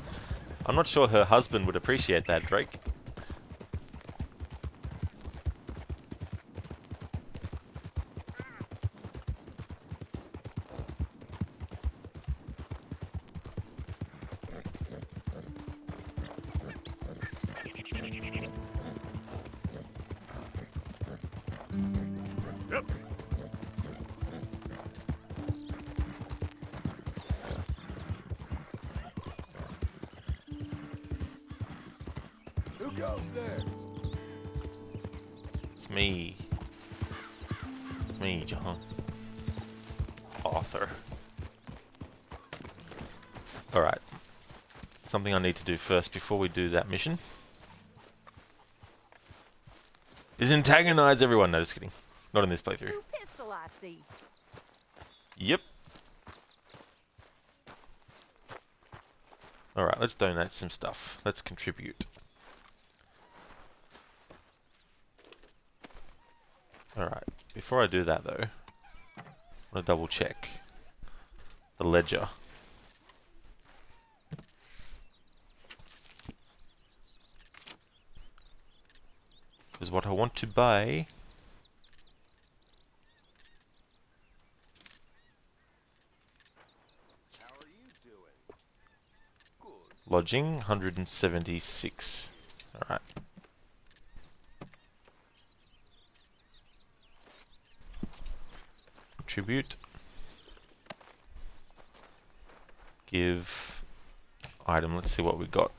I'm not sure her husband would appreciate that, Drake. ghost there? It's me. It's me, John. Arthur. Alright. Something I need to do first before we do that mission is antagonize everyone. No, just kidding. Not in this playthrough. New pistol, I see. Yep. Alright, let's donate some stuff. Let's contribute. Alright, before I do that though, I want to double check the ledger. Because what I want to buy lodging 176. Alright. Contribute. Give item. Let's see what we got.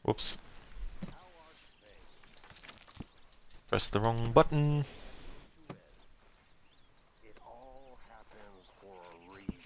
Whoops. Press the wrong button. It all happens for a reason.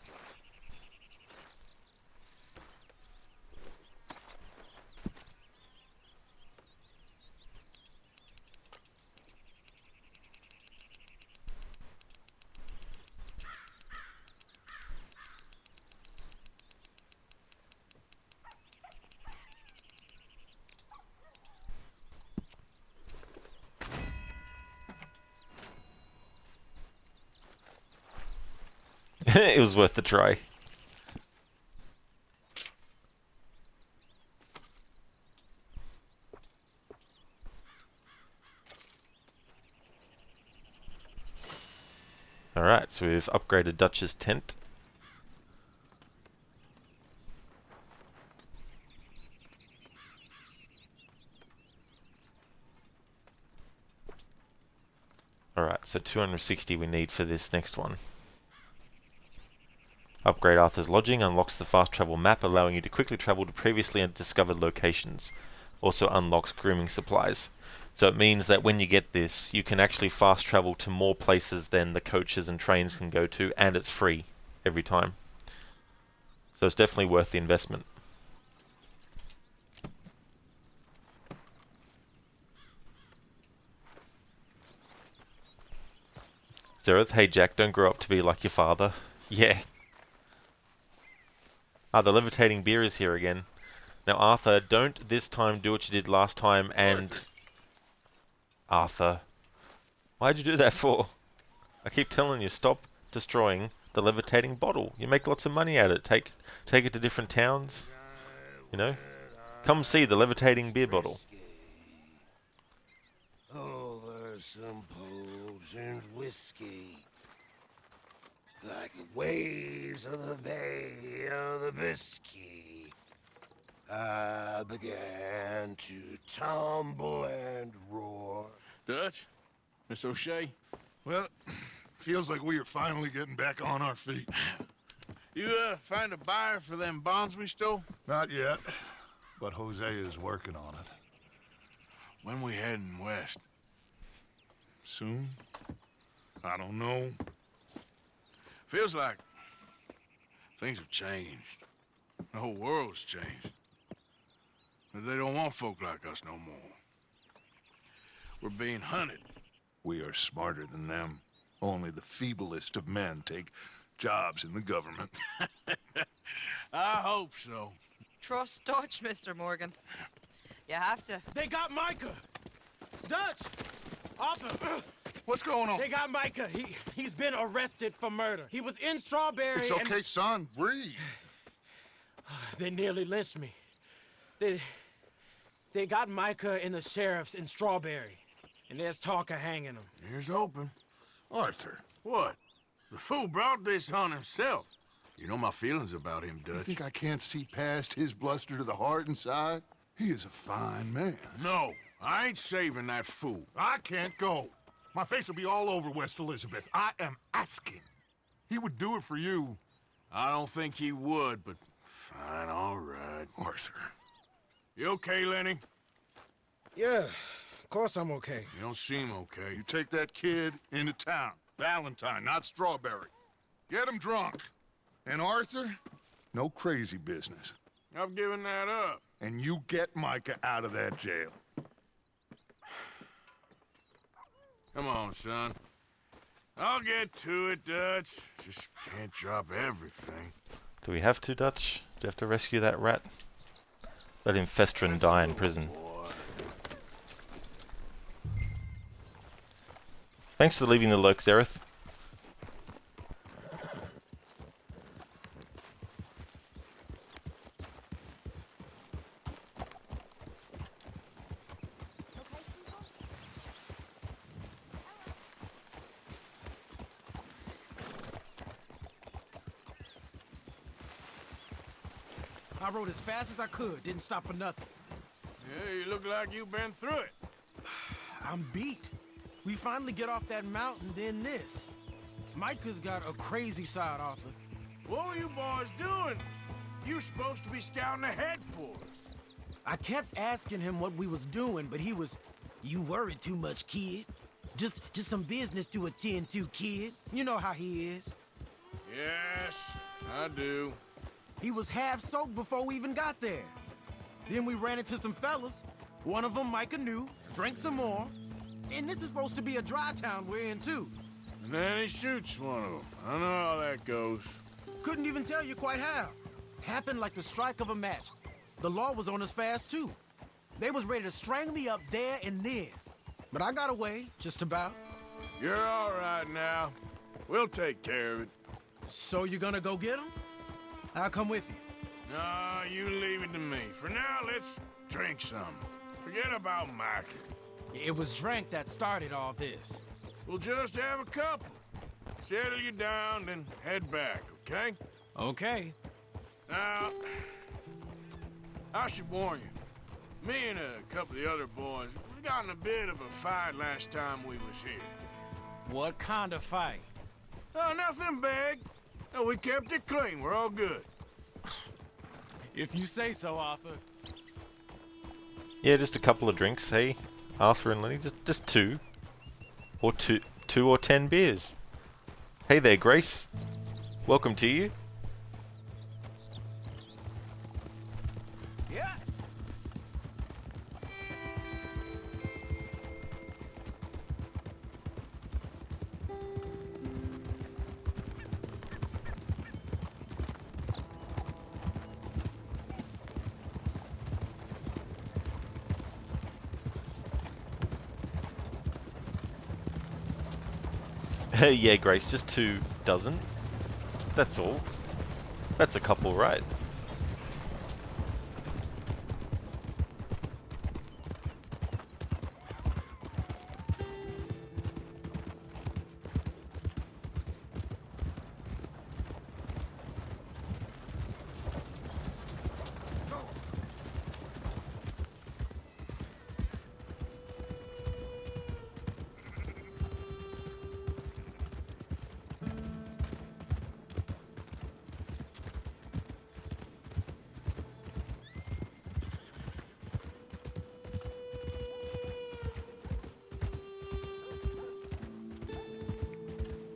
It was worth the try. Alright, so we've upgraded Dutch's tent. Alright, so 260 we need for this next one. Upgrade Arthur's lodging unlocks the fast travel map, allowing you to quickly travel to previously undiscovered locations. Also unlocks grooming supplies. So it means that when you get this, you can actually fast travel to more places than the coaches and trains can go to, and it's free every time. So it's definitely worth the investment. Zereth, hey Jack, don't grow up to be like your father. Yeah. Ah, the levitating beer is here again. Now, Arthur, don't this time do what you did last time and... Arthur. Why'd you do that for? I keep telling you, stop destroying the levitating bottle. You make lots of money at it. Take it to different towns. You know? Come see the levitating beer bottle. Over some potent whiskey. Like the waves of the Bay of the Biscay, I began to tumble and roar. Dutch? Miss O'Shea? Well, feels like we are finally getting back on our feet. You, find a buyer for them bonds we stole? Not yet, but Jose is working on it. When we heading west? Soon? I don't know. Feels like things have changed. The whole world's changed. But they don't want folk like us no more. We're being hunted. We are smarter than them. Only the feeblest of men take jobs in the government. I hope so. Trust Dutch, Mr. Morgan. You have to. They got Micah! Dutch! Arthur! What's going on? They got Micah. He's been arrested for murder. He was in Strawberry. It's okay, son. Breathe. They nearly lynched me. They got Micah and the sheriffs in Strawberry. And there's talk of hanging him. Here's hoping. Arthur. What? The fool brought this on himself. You know my feelings about him, Dutch. You think I can't see past his bluster to the heart inside? He is a fine man. No, I ain't saving that fool. I can't go. My face will be all over West Elizabeth. I am asking. He would do it for you. I don't think he would, but fine, all right. Arthur. You okay, Lenny? Yeah, of course I'm okay. You don't seem okay. You take that kid into town. Valentine, not Strawberry. Get him drunk. And Arthur, no crazy business. I've given that up. And you get Micah out of that jail. Come on, son. I'll get to it, Dutch. Just can't drop everything. Do we have to, Dutch? Do we have to rescue that rat? Let him fester and die in prison. Thanks for leaving the lurk, Zareth. I rode as fast as I could, didn't stop for nothing. Yeah, you look like you've been through it. I'm beat. We finally get off that mountain, then this. Micah's got a crazy side, Arthur. What were you boys doing? You were supposed to be scouting ahead for us. I kept asking him what we was doing, but he was, "You worry too much, kid. Just some business to attend to, kid. You know how he is." Yes, I do. He was half soaked before we even got there. Then we ran into some fellas. One of them Micah knew, drank some more. And this is supposed to be a dry town we're in, too. And then he shoots one of them. I know how that goes. Couldn't even tell you quite how. Happened like the strike of a match. The law was on us fast, too. They was ready to strangle me up there and then. But I got away, just about. You're all right now. We'll take care of it. So you gonna go get him? I'll come with you. No, you leave it to me. For now, let's drink some. Forget about Micah. It was drink that started all this. We'll just have a couple. Settle you down, then head back, okay? Okay. Now, I should warn you. Me and a couple of the other boys, we got in a bit of a fight last time we was here. What kind of fight? Oh, nothing big. No, we kept it clean. We're all good. If you say so, Arthur. Yeah, just a couple of drinks, hey? Arthur and Lenny, just two. Or two or 10 beers. Hey there, Grace. Welcome to you. Yeah. Yeah, Grace, just 2 dozen. That's all. That's a couple, right?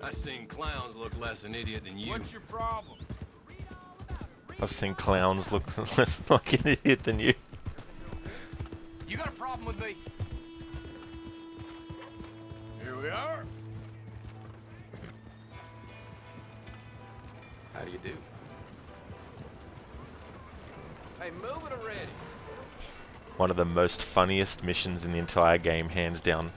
I've seen clowns look less an idiot than you. What's your problem? I've seen clowns look less like an idiot than you. You got a problem with me? Here we are. How do you do? Hey, move it already. One of the most funniest missions in the entire game, hands down.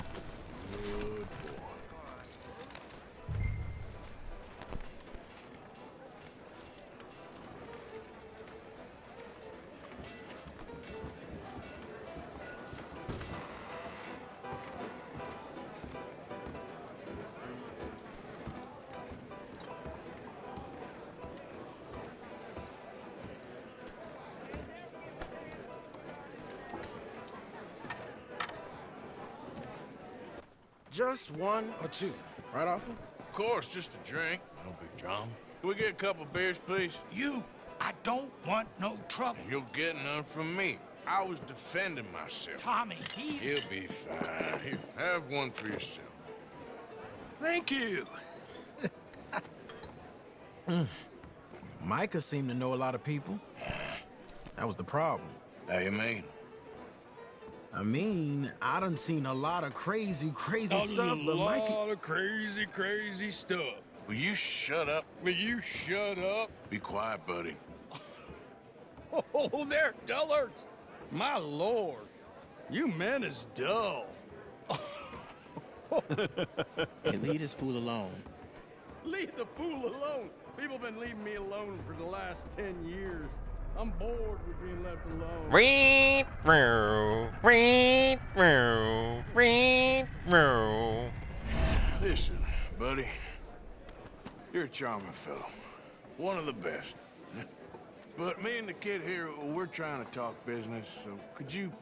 Just one or two, right, Arthur? Of course, just a drink. No big drama. Can we get a couple beers, please? I don't want no trouble. You'll get none from me. I was defending myself. Tommy, he's... He'll be fine. Here, have one for yourself. Thank you. Micah seemed to know a lot of people. That was the problem. How you mean? I mean, I done seen a lot of crazy stuff, but Micah... A lot of crazy stuff. Will you shut up? Will you shut up? Be quiet, buddy. Oh, they're dullards. My lord. You men is dull. Hey, leave this fool alone. Leave the fool alone. People been leaving me alone for the last 10 years. I'm bored with being left alone. Listen, buddy. You're a charming fellow. One of the best. But me and the kid here, we're trying to talk business, so could you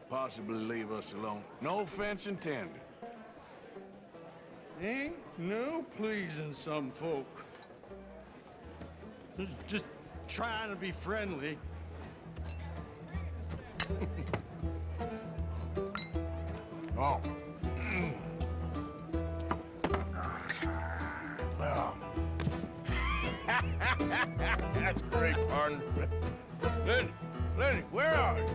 possibly leave us alone? No offense intended. Ain't no pleasing some folk. Just trying to be friendly. Oh. Oh. That's great, partner. Lenny, where are you?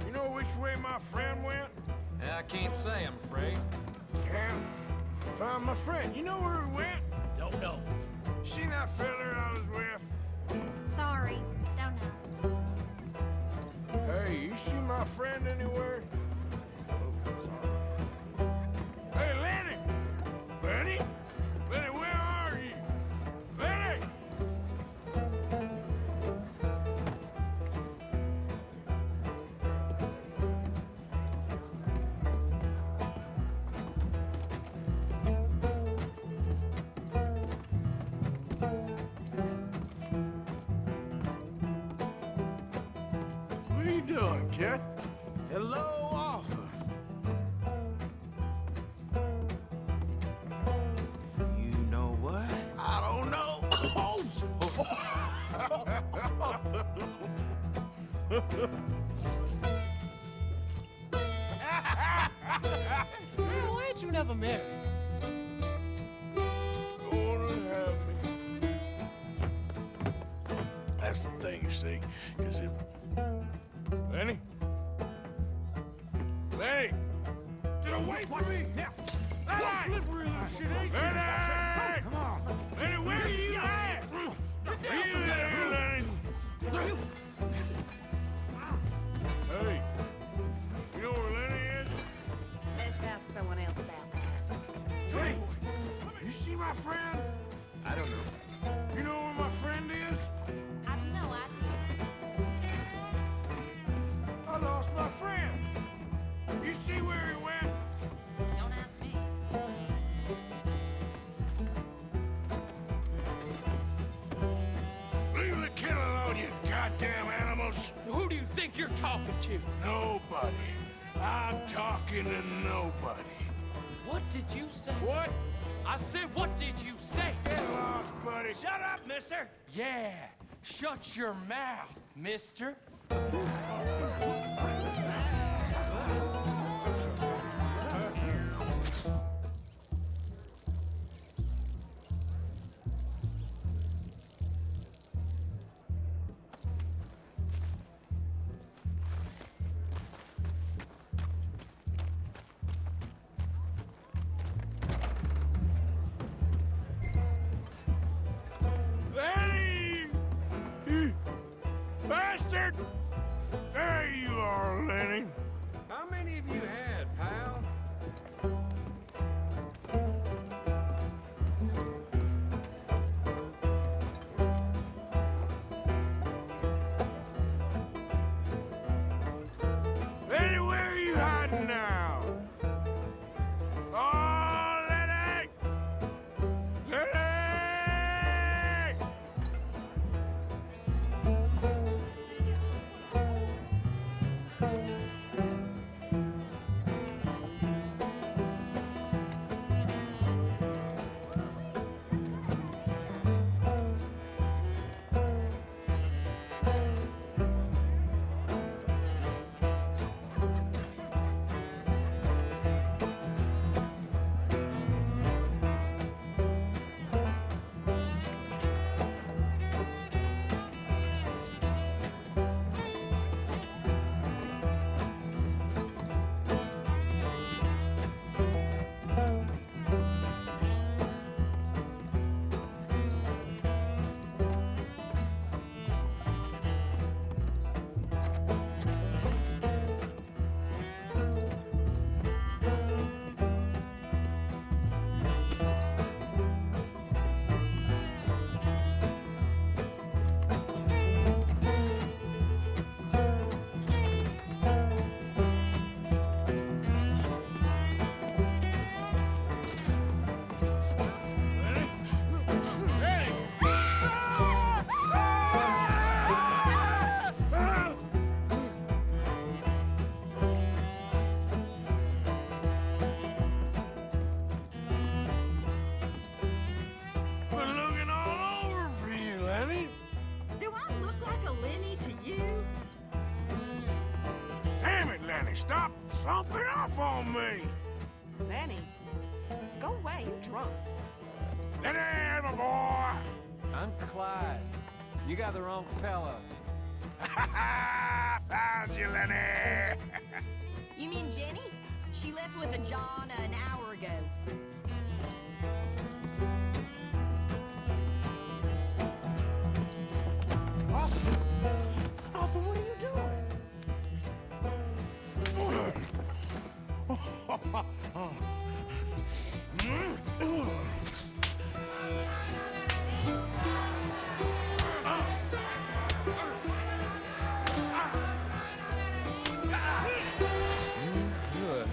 You know which way my friend went? I can't say, I'm afraid. Can't find my friend. You know where he went? Don't know. Seen that feller I was with? Sorry, don't know. Hey, you see my friend anywhere? Hey, Lenny! Lenny? Lenny, where are you? Lenny! What are you doing, kid? Hello, Arthur. You know what? I don't know. Why ain't you never married? That's the thing, you see, because it... Lenny? Lenny! Get away from me! Now! Lenny! Lenny! Come on! Lenny, where are you at? Are you there, Lenny? Hey, you know where Lenny is? Best ask someone else about that. Hey, you see my friend? I don't know. You know where my friend is? I've no idea. I lost my friend. You see where he went? Don't ask me. Leave the kid alone, you goddamn animals. Who do you think you're talking to? Nobody. I'm talking to nobody. What did you say? What? I said, what did you say? Get lost, buddy. Shut up, mister. Yeah, shut your mouth, mister. stop slumping off on me! Lenny, go away, you're drunk. Lenny, my boy! I'm Clyde. You got the wrong fella. Found you, Lenny! You mean Jenny? She left with a John an hour ago. Arthur, what are you doing?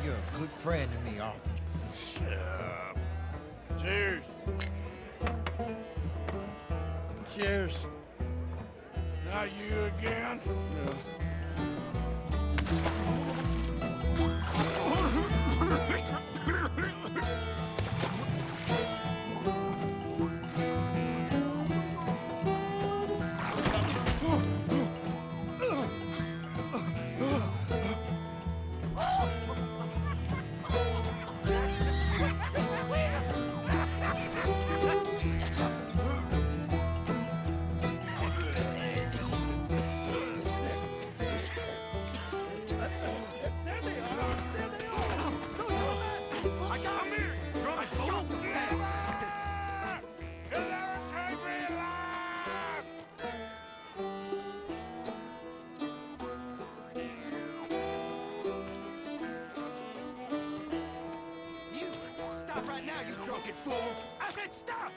You're a good friend to me, Arthur. Shut up. Cheers. Cheers. Not you again? Stop right now, you drunken fool! I said stop!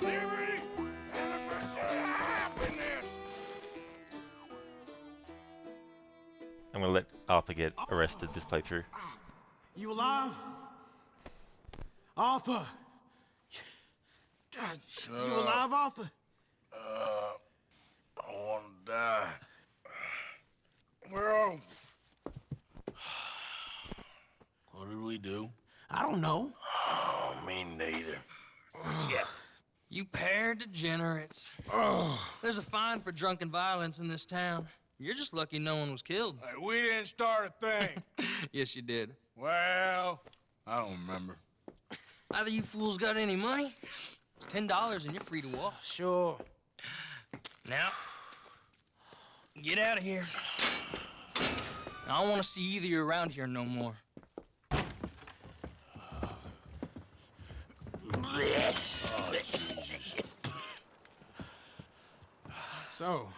Liberty and the pursuit of happiness! I'm gonna let Arthur get arrested this playthrough. You alive? Arthur! Shut You up. alive, Arthur? I want to die. Well, what did we do? I don't know. Oh, me neither. Yeah. You pair degenerates. There's a fine for drunken violence in this town. You're just lucky no one was killed. Hey, we didn't start a thing. Yes, you did. Well, I don't remember. Either you fools got any money? It's $10 and you're free to walk. Sure. Now, get out of here. I don't want to see either of you around here no more. So,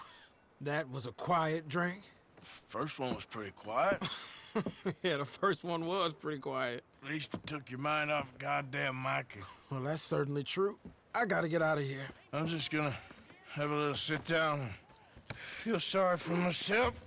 that was a quiet drink? First one was pretty quiet. Yeah, the first one was pretty quiet. At least it took your mind off goddamn Mikey. Well, that's certainly true. I gotta get out of here. I'm just gonna have a little sit down and feel sorry for myself.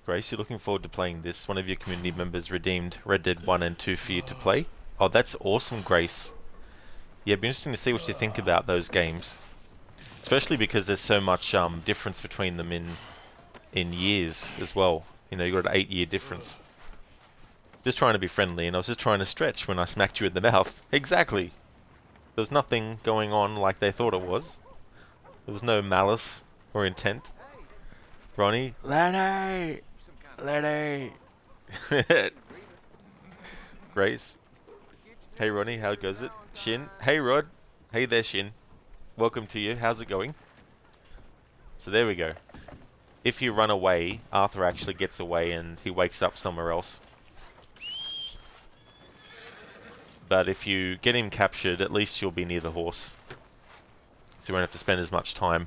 Grace, you're looking forward to playing this. One of your community members redeemed Red Dead 1 and 2 for you to play. Oh, that's awesome, Grace. Yeah, it'd be interesting to see what you think about those games. Especially because there's so much difference between them in years as well. You know, you got an 8-year difference. Just trying to be friendly, and I was just trying to stretch when I smacked you in the mouth. Exactly. There was nothing going on like they thought it was. There was no malice or intent. Ronnie? Lenny! Lenny! Grace? Hey Ronnie, how goes it? Shin? Hey Rod? Hey there Shin. Welcome to you. How's it going? So there we go. If you run away, Arthur actually gets away and he wakes up somewhere else. But if you get him captured, at least you'll be near the horse. So you won't have to spend as much time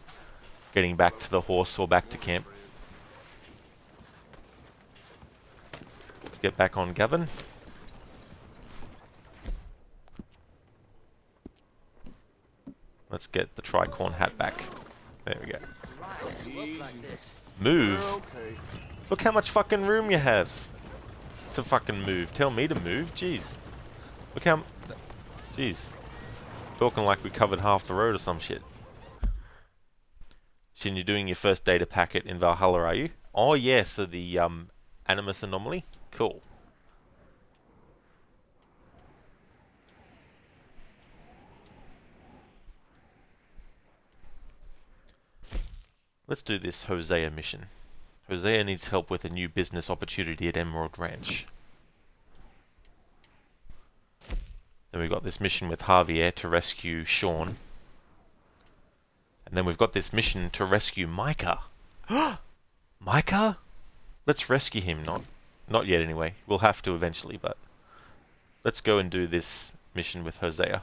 getting back to the horse or back to camp. get back on Gavin. Let's get the tricorn hat back. There we go. Move? Look how much fucking room you have to fucking move. Tell me to move? Jeez. Look how... Jeez. Talking like we covered half the road or some shit. Shin, you're doing your first data packet in Valhalla, are you? Oh yeah, so the Animus anomaly? Cool. Let's do this Hosea mission. Hosea needs help with a new business opportunity at Emerald Ranch. Then we've got this mission with Javier to rescue Sean. And then we've got this mission to rescue Micah. Micah? Let's rescue him, not yet anyway. We'll have to eventually, but let's go and do this mission with Hosea.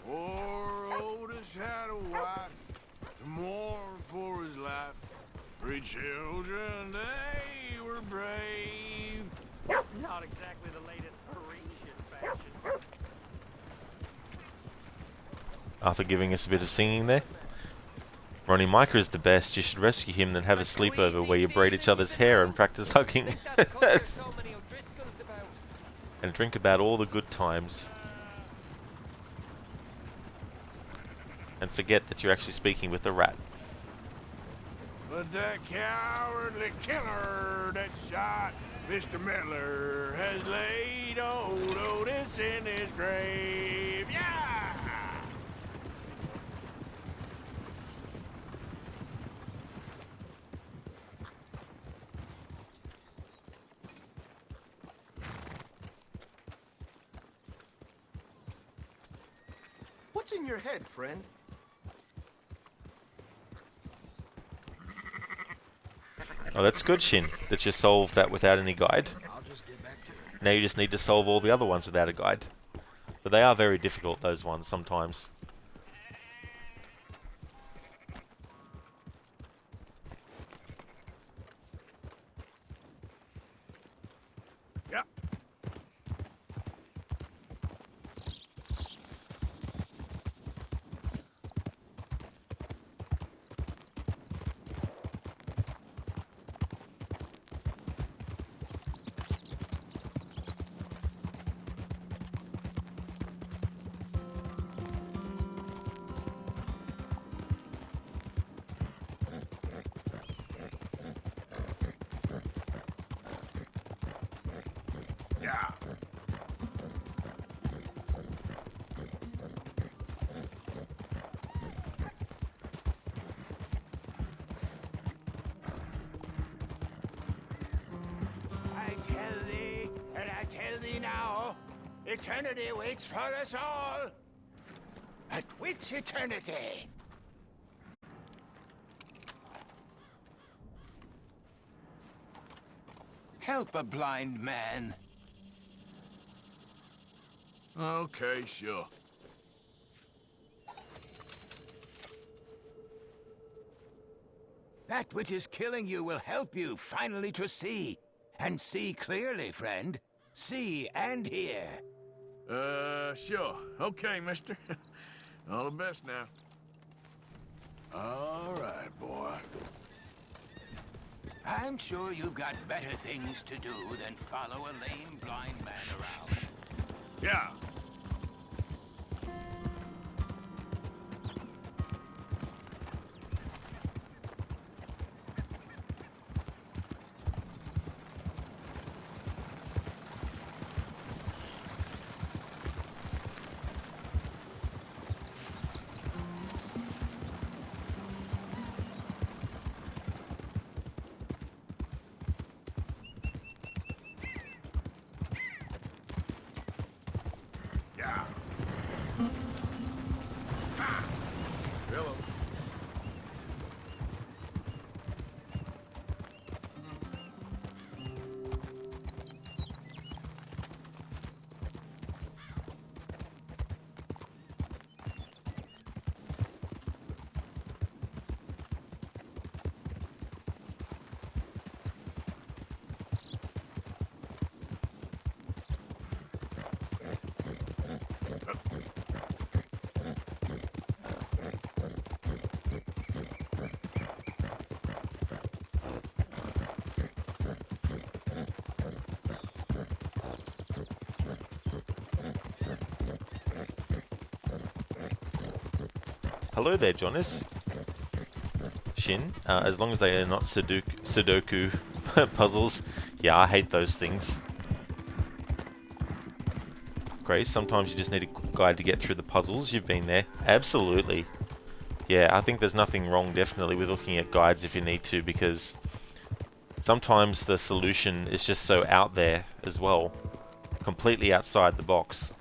Poor Otis had a wife to mourn for his life. 3 children, they were brave. Not exactly the latest Parisian fashion. Arthur giving us a bit of singing there. Ronnie, Micah is the best. You should rescue him, then have a sleepover where you braid each other's hair and practice hugging. And drink about all the good times. And forget that you're actually speaking with a rat. But that cowardly killer that shot Mr. Miller has laid old Otis in his grave. Yeah! What's in your head, friend? Oh, that's good, Shin, that you solved that without any guide. Now you just need to solve all the other ones without a guide. But they are very difficult, those ones, sometimes. Yep. Yeah. I tell thee, and I tell thee now, eternity waits for us all. But which eternity? Help a blind man. Okay, sure. That which is killing you will help you finally to see. And see clearly, friend. See and hear. Sure. Okay, mister. All the best now. All right, boy. I'm sure you've got better things to do than follow a lame blind man around. Yeah. Yeah. Ha! Hello. Hello there, Jonas. Shin. As long as they are not Sudoku puzzles. Yeah, I hate those things. Grace, sometimes you just need a guide to get through the puzzles. You've been there. Absolutely. Yeah, I think there's nothing wrong, definitely, with looking at guides if you need to, because sometimes the solution is just so out there as well. Completely outside the box.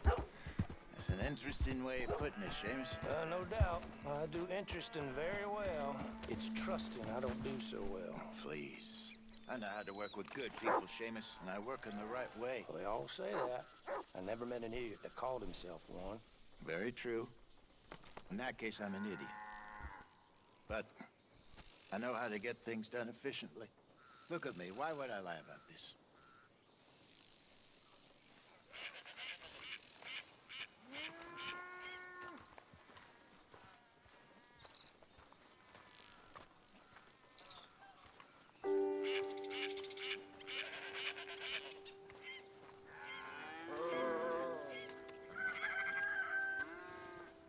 That's an interesting way of putting it, Seamus. No doubt. I do interesting very well. It's trusting I don't do so well. Please. I know how to work with good people, Seamus, and I work in the right way. Well, they all say that. I never met an idiot that called himself one. Very true. In that case, I'm an idiot. But I know how to get things done efficiently. Look at me. Why would I lie about this?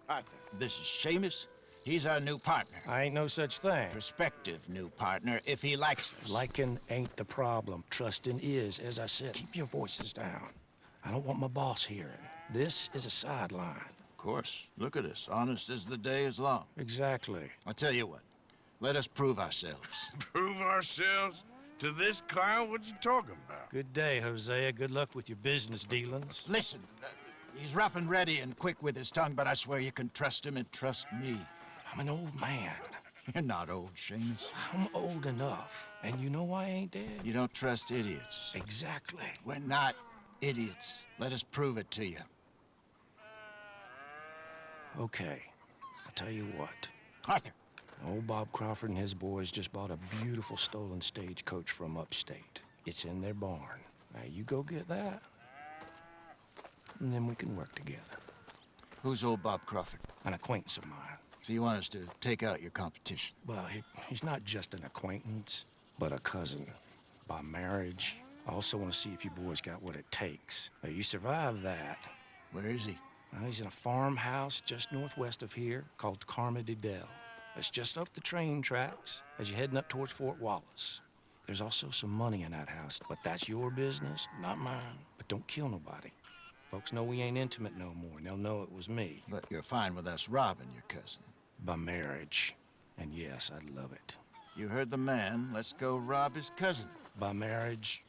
Arthur, this is Seamus. He's our new partner. I ain't no such thing. Prospective new partner, if he likes us. Liking ain't the problem. Trusting is. As I said, keep your voices down. I don't want my boss hearing. This is a sideline. Of course. Look at us. Honest as the day is long. Exactly. I'll tell you what. Let us prove ourselves. Prove ourselves? To this clown? What you talking about? Good day, Hosea. Good luck with your business dealings. Listen, he's rough and ready and quick with his tongue, but I swear you can trust him and trust me. I'm an old man. You're not old, Seamus. I'm old enough. And you know I ain't dead. You don't trust idiots. Exactly. We're not idiots. Let us prove it to you. Okay. I'll tell you what. Arthur. Old Bob Crawford and his boys just bought a beautiful stolen stagecoach from upstate. It's in their barn. Now you go get that, and then we can work together. Who's old Bob Crawford? An acquaintance of mine. So you want us to take out your competition? Well, he's not just an acquaintance, but a cousin. By marriage. I also want to see if you boys got what it takes. Now, you survive that. Where is he? Well, he's in a farmhouse just northwest of here called Carmody Dell. It's just up the train tracks as you're heading up towards Fort Wallace. There's also some money in that house, but that's your business, not mine. But don't kill nobody. Folks know we ain't intimate no more, and they'll know it was me. But you're fine with us robbing your cousin. By marriage. And yes, I'd love it. You heard the man. Let's go rob his cousin. By marriage.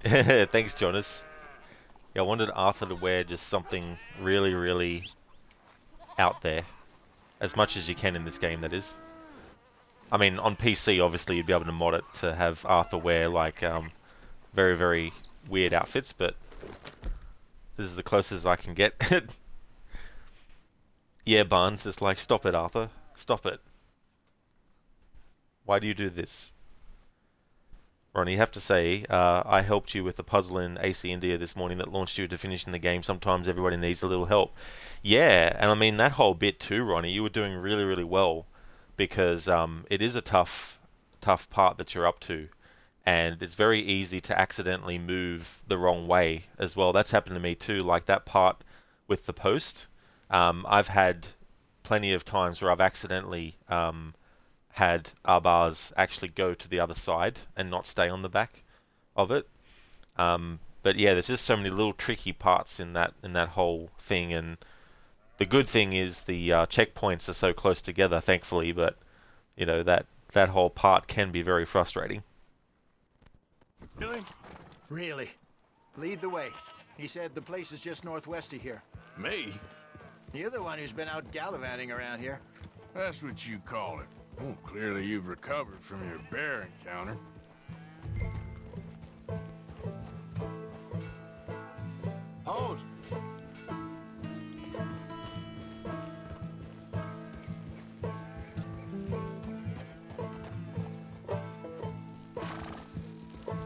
Thanks, Jonas. Yeah, I wanted Arthur to wear just something really, really out there. As much as you can in this game, that is. I mean, on PC, obviously, you'd be able to mod it to have Arthur wear, like, very, very weird outfits, but this is the closest I can get. Yeah, Barnes, it's like, stop it, Arthur. Stop it. Why do you do this? Ronnie, you have to say, I helped you with the puzzle in AC India this morning that launched you to finishing the game. Sometimes everybody needs a little help. Yeah, and I mean, that whole bit too, Ronnie, you were doing really, really well because it is a tough part that you're up to. And it's very easy to accidentally move the wrong way as well. That's happened to me too, like that part with the post. I've had plenty of times where I've accidentally had Arbaz actually go to the other side and not stay on the back of it. But yeah, there's just so many little tricky parts in that whole thing. And the good thing is the checkpoints are so close together, thankfully. But you know that whole part can be very frustrating. Really? Really? Lead the way. He said the place is just northwest of here. Me? You're the one who's been out gallivanting around here. That's what you call it. Oh, clearly you've recovered from your bear encounter. Hold!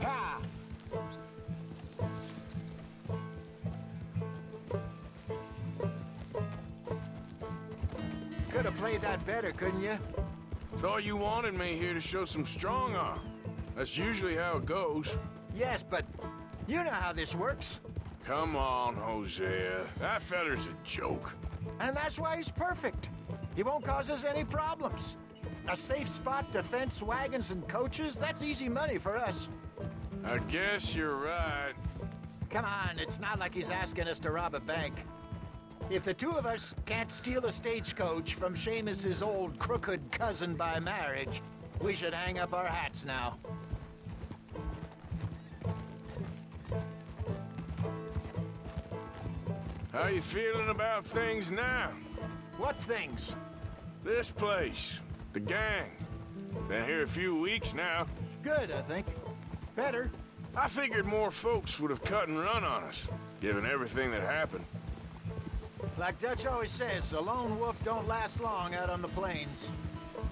Ha! Could have played that better, couldn't you? Thought you wanted me here to show some strong arm. That's usually how it goes. Yes, but you know how this works. Come on, Hosea. That feller's a joke. And that's why he's perfect. He won't cause us any problems. A safe spot to fence wagons and coaches, that's easy money for us. I guess you're right. Come on, it's not like he's asking us to rob a bank. If the two of us can't steal a stagecoach from Seamus's old crooked cousin by marriage, we should hang up our hats now. How you feeling about things now? What things? This place. The gang. Been here a few weeks now. Good, I think. Better. I figured more folks would have cut and run on us, given everything that happened. Like Dutch always says, a lone wolf don't last long out on the plains.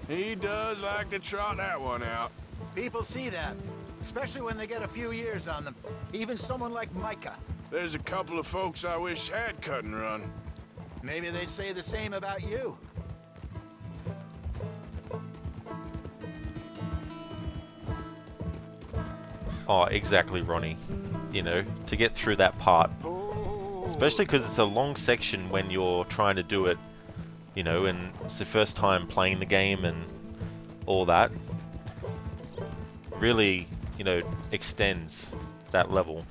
He does like to trot that one out. People see that, especially when they get a few years on them. Even someone like Micah. There's a couple of folks I wish had cut and run. Maybe they'd say the same about you. Oh, exactly, Ronnie. You know, to get through that part. Especially because it's a long section when you're trying to do it, you know, and it's the first time playing the game and all that. Really, you know, extends that level.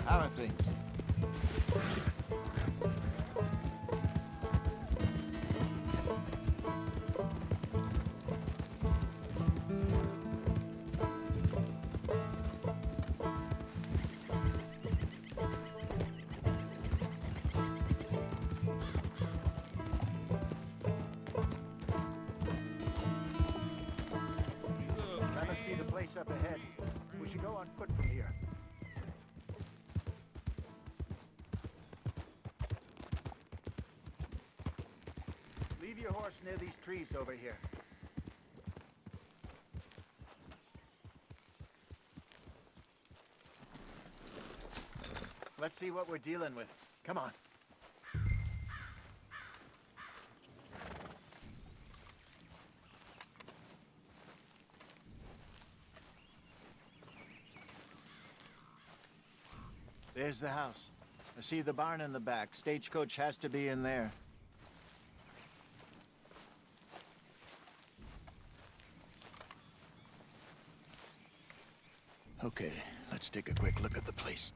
How are things? That must be the place up ahead. We should go on foot from here. Leave your horse near these trees over here. Let's see what we're dealing with. Come on. There's the house. I see the barn in the back. Stagecoach has to be in there. Okay, let's take a quick look at the place.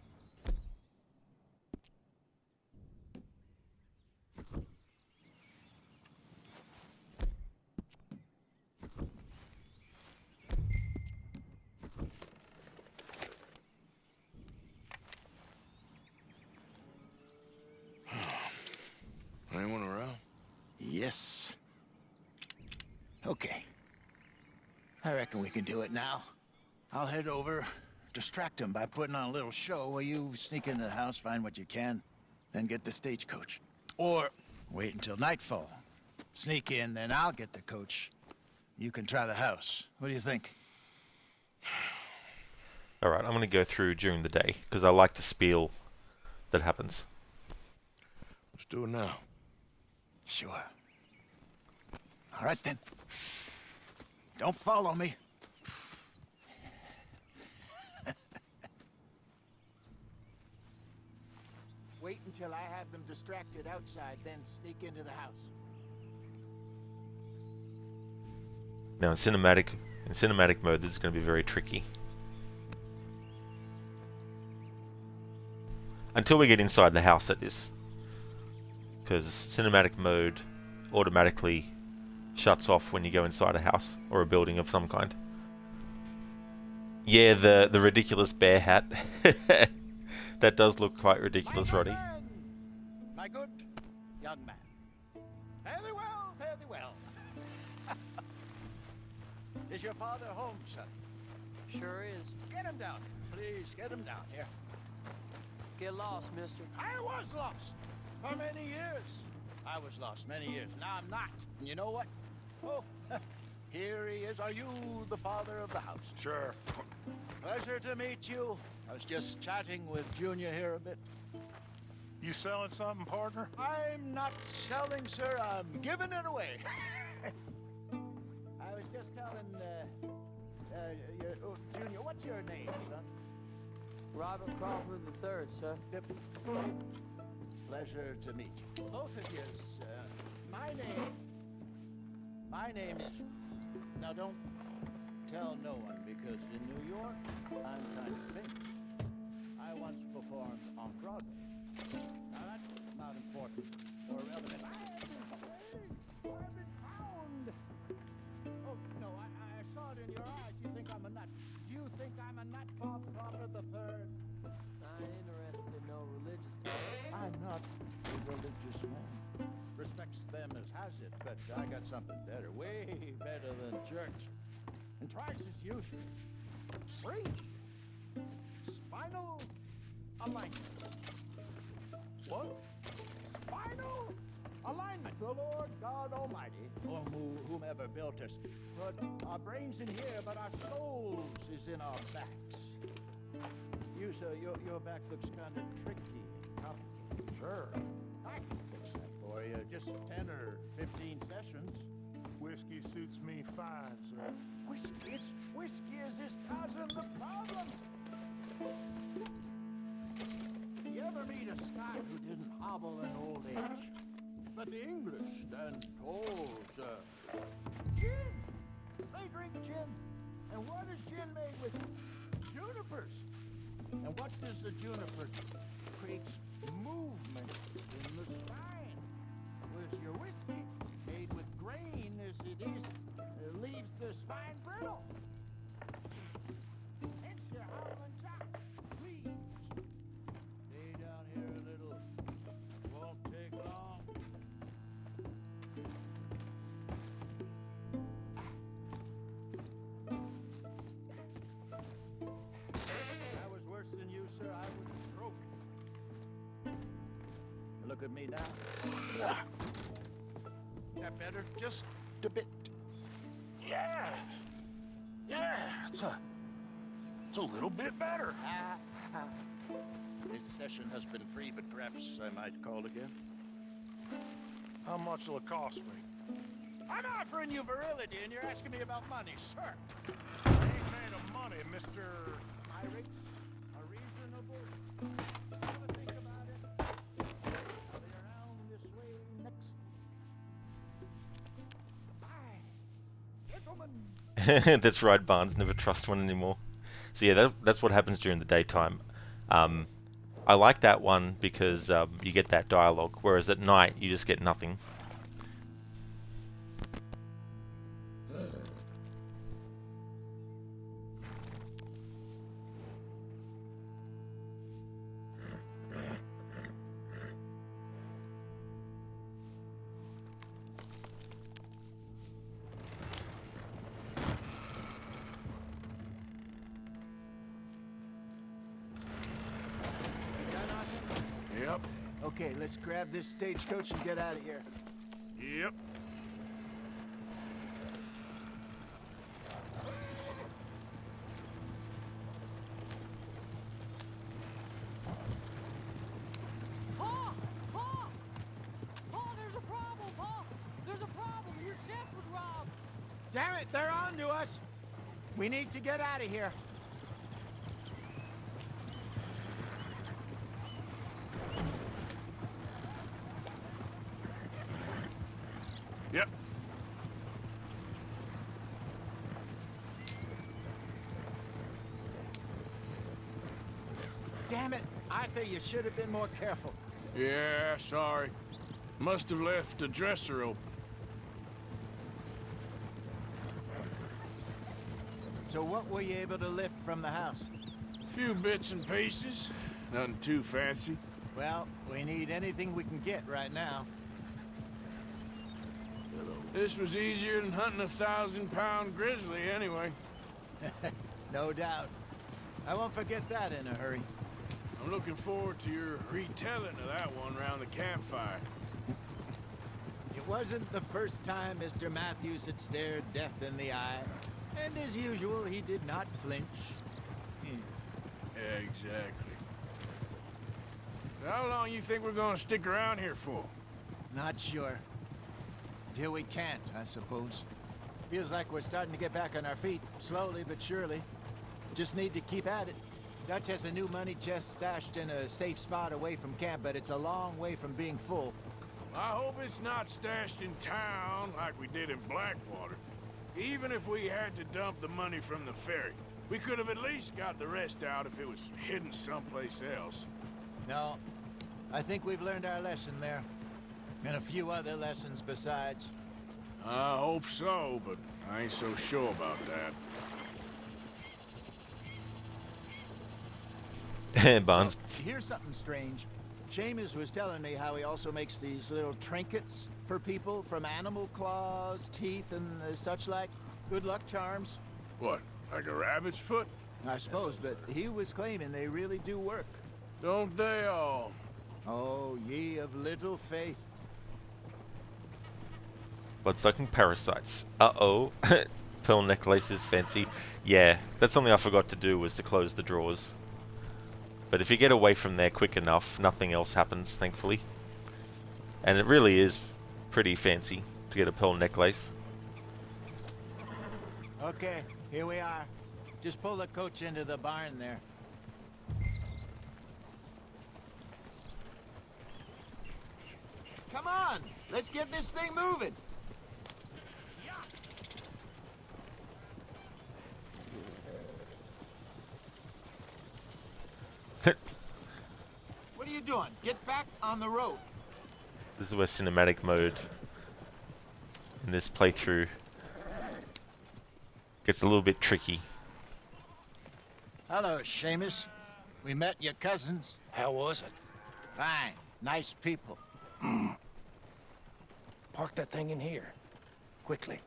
Anyone around? Yes. reckon we can do it now? I'll head over, distract him by putting on a little show while you sneak into the house, find what you can, then get the stagecoach. Or wait until nightfall. Sneak in, then I'll get the coach. You can try the house. What do you think? Alright, I'm going to go through during the day, because I like the spiel that happens. Let's do it now. Sure. All right, then. Don't follow me. Wait until I have them distracted outside, then sneak into the house. Now in cinematic mode, this is going to be very tricky. Until we get inside the house, that is. Because cinematic mode automatically shuts off when you go inside a house or a building of some kind. Yeah, the ridiculous bear hat. That does look quite ridiculous, Roddy. My good young man. Fare thee well, fare thee well. Is your father home, son? Sure is. Get him down here. Please, get him down here. Get lost, mister. I was lost for many years. I was lost many years. Now I'm not. And you know what? Oh, here he is. Are you the father of the house? Sure. Pleasure to meet you. I was just chatting with Junior here a bit. You selling something, partner? I'm not selling, sir. I'm giving it away. I was just telling, Junior, what's your name, son? Robert Crawford III, sir. Pleasure to meet you. Both of you. My name is... Now, don't tell no one, because in New York, I'm kind of famous. I once performed on Broadway. Now, that's not important or relevant. I've been found! Oh, no, I saw it in your eyes. You think I'm a nut. Do you think I'm a nut, Bob Crawford III? I ain't interested in no religious talk. I'm not a religious man. Respects them as has it, but I got something better, way better than church. And twice as useful. Preach. Spinal alignment. What? Spinal alignment. The Lord God Almighty, or whomever built us, put our brains in here, but our souls is in our backs. You, sir, your back looks kind of tricky and complicated. Sure. I can fix that for you. Just 10 or 15 sessions. Whiskey suits me fine, sir. Whiskey is his cousin, the problem. You ever meet a Scot who didn't hobble in old age? But the English stand tall, sir. Gin! They drink gin. And what is gin made with? Junipers. And what does the juniper? Creates movement in the spine. Whereas your whiskey, made with grain as it is, leaves the spine brittle. Hence your howling shock. Please, stay down here a little. Won't take long. If I was worse than you, sir, I would stroke. Look at me now. That better? Just a bit. Yeah, it's a little bit better. This session has been free, but perhaps I might call again. How much will it cost me? I'm offering you virility, and you're asking me about money, sir. I ain't made of money, Mr. My rates are reasonable. Have a think about it. I'll be around this way next week. Bye, gentlemen. That's right, Barnes. Never trust one anymore. So yeah, that's what happens during the daytime. I like that one because you get that dialogue, whereas at night you just get nothing. Okay, let's grab this stagecoach and get out of here. Yep. Pa! Pa! Pa, there's a problem, Pa! There's a problem. Your chest was robbed. Damn it, they're on to us. We need to get out of here. Yep. Damn it, Arthur, you should have been more careful. Yeah, sorry. Must have left the dresser open. So what were you able to lift from the house? Few bits and pieces. Nothing too fancy. Well, we need anything we can get right now. This was easier than hunting a 1,000-pound grizzly anyway. No doubt. I won't forget that in a hurry. I'm looking forward to your retelling of that one around the campfire. It wasn't the first time Mr. Matthews had stared death in the eye. And as usual, he did not flinch. Exactly. How long you think we're gonna stick around here for? Not sure. Till we can't, I suppose. Feels like we're starting to get back on our feet, slowly but surely. Just need to keep at it. Dutch has a new money chest stashed in a safe spot away from camp, but it's a long way from being full. I hope it's not stashed in town like we did in Blackwater. Even if we had to dump the money from the ferry, we could have at least got the rest out if it was hidden someplace else. No, I think we've learned our lesson there. And a few other lessons besides. I hope so, but I ain't so sure about that. Barnes. So, here's something strange. Seamus was telling me how he also makes these little trinkets for people from animal claws, teeth, and such like. Good luck charms. What, like a rabbit's foot? I suppose, but he was claiming they really do work. Don't they all? Oh, ye of little faith. Blood-sucking parasites. Uh-oh. Pearl necklace is fancy. Yeah, that's something I forgot to do, was to close the drawers. But if you get away from there quick enough, nothing else happens, thankfully. And it really is pretty fancy to get a pearl necklace. Okay, here we are. Just pull the coach into the barn there. Come on, let's get this thing moving. What are you doing? Get back on the road. This is where cinematic mode in this playthrough gets a little bit tricky. Hello, Seamus. We met your cousins. How was it? Fine. Nice people. Park that thing in here. Quickly.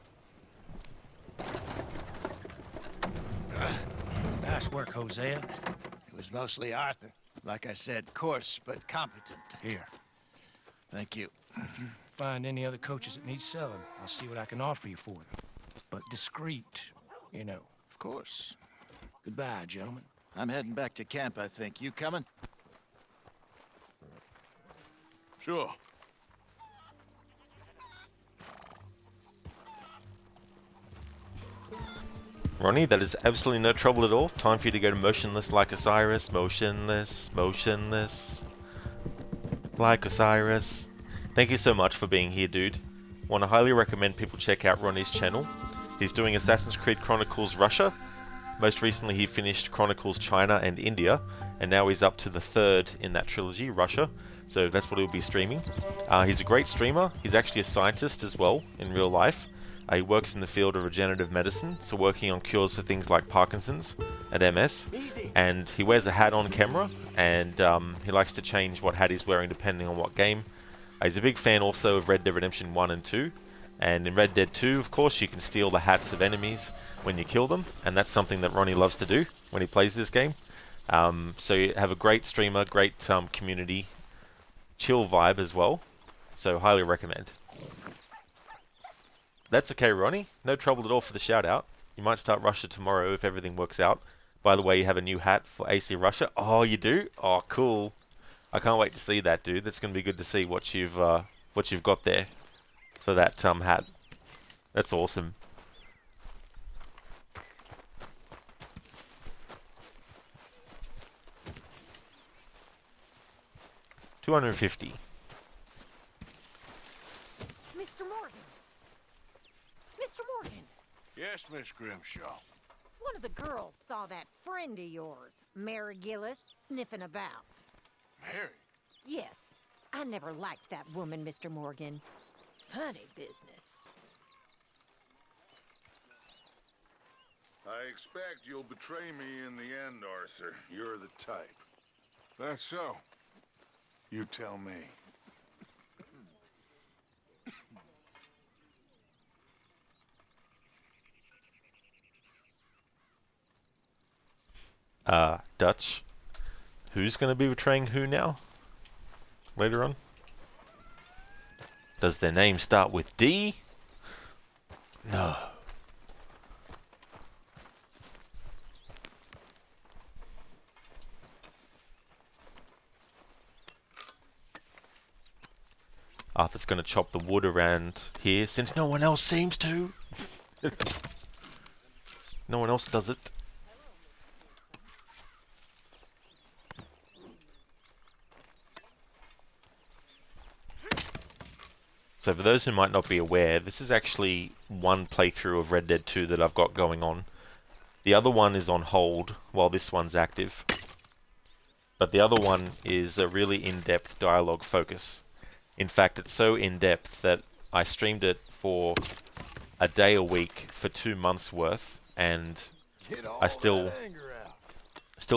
Nice work, Hosea. It was mostly Arthur. Like I said, coarse but competent. Here. Thank you. If you find any other coaches that need selling, I'll see what I can offer you for them. But discreet, you know. Of course. Goodbye, gentlemen. I'm heading back to camp, I think. You coming? Sure. Ronnie, that is absolutely no trouble at all. Time for you to go to motionless like Osiris. Motionless, motionless like Osiris. Thank you so much for being here, dude. Want to highly recommend people check out Ronnie's channel. He's doing Assassin's Creed Chronicles Russia. Most recently he finished Chronicles China and India, and now he's up to the third in that trilogy, Russia. So that's what he'll be streaming. He's a great streamer. He's actually a scientist as well in real life. He works in the field of regenerative medicine, so working on cures for things like Parkinson's and MS. And he wears a hat on camera, and he likes to change what hat he's wearing depending on what game. He's a big fan also of Red Dead Redemption 1 and 2. And in Red Dead 2, of course, you can steal the hats of enemies when you kill them, and that's something that Ronnie loves to do when he plays this game. So you have a great streamer, great community, chill vibe as well. So highly recommend. That's okay, Ronnie. No trouble at all for the shout out. You might start Russia tomorrow if everything works out. By the way, you have a new hat for AC Russia. Oh, you do? Oh, cool. I can't wait to see that, dude. That's going to be good to see what you've got there for that hat. That's awesome. $250. Mr. Morgan. Mr. Morgan. Yes, Miss Grimshaw. One of the girls saw that friend of yours, Mary Gillis, sniffing about. Mary? Yes. I never liked that woman, Mr. Morgan. Funny business. I expect you'll betray me in the end, Arthur. You're the type. That's so. You tell me. Dutch. Who's going to be betraying who now? Later on? Does their name start with D? No. Arthur's going to chop the wood around here since no one else seems to. No one else does it. So for those who might not be aware, this is actually one playthrough of Red Dead 2 that I've got going on. The other one is on hold while this one's active. But the other one is a really in-depth dialogue focus. In fact, it's so in-depth that I streamed it for a day a week for 2 months worth, and I still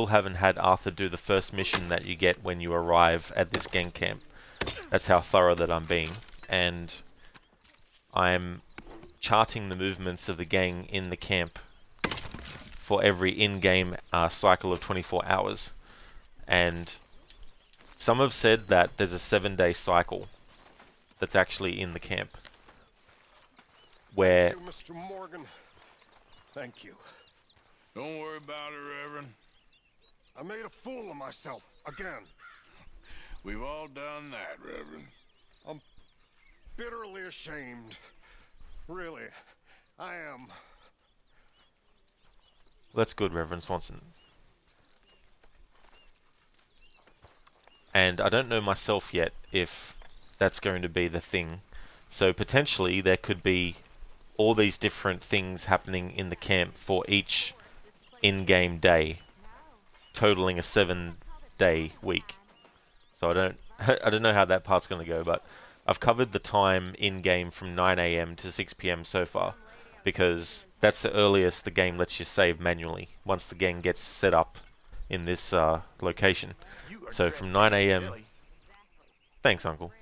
haven't had Arthur do the first mission that you get when you arrive at this gang camp. That's how thorough that I'm being. And I'm charting the movements of the gang in the camp for every in-game cycle of 24 hours. And some have said that there's a 7-day cycle that's actually in the camp. Where... Thank you, Mr. Morgan. Thank you. Don't worry about it, Reverend. I made a fool of myself again. We've all done that, Reverend. I'm bitterly ashamed. Really, I am. That's good, Reverend Swanson. And I don't know myself yet if that's going to be the thing. So potentially there could be all these different things happening in the camp for each in-game day, totaling a 7-day week. So I don't know how that part's going to go, but I've covered the time in-game from 9 AM to 6 PM so far, because that's the earliest the game lets you save manually, once the game gets set up in this location. So from 9 AM... Thanks, Uncle.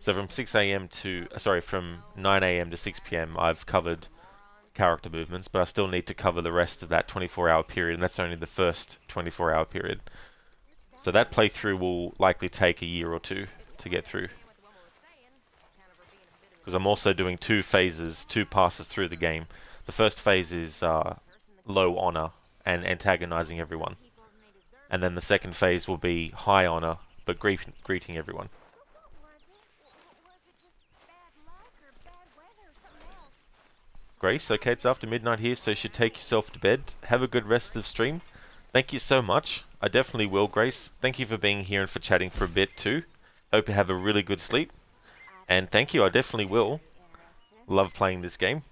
So from 6 AM to... from 9 AM to 6 PM, I've covered character movements, but I still need to cover the rest of that 24-hour period, and that's only the first 24-hour period. So that playthrough will likely take a year or two to get through. Because I'm also doing 2 phases, 2 passes through the game. The first phase is low honor and antagonizing everyone. And then the second phase will be high honor, but greeting everyone. Grace, okay, it's after midnight here, so you should take yourself to bed. Have a good rest of stream. Thank you so much. I definitely will, Grace. Thank you for being here and for chatting for a bit too. Hope you have a really good sleep. And thank you, I definitely will. Love playing this game.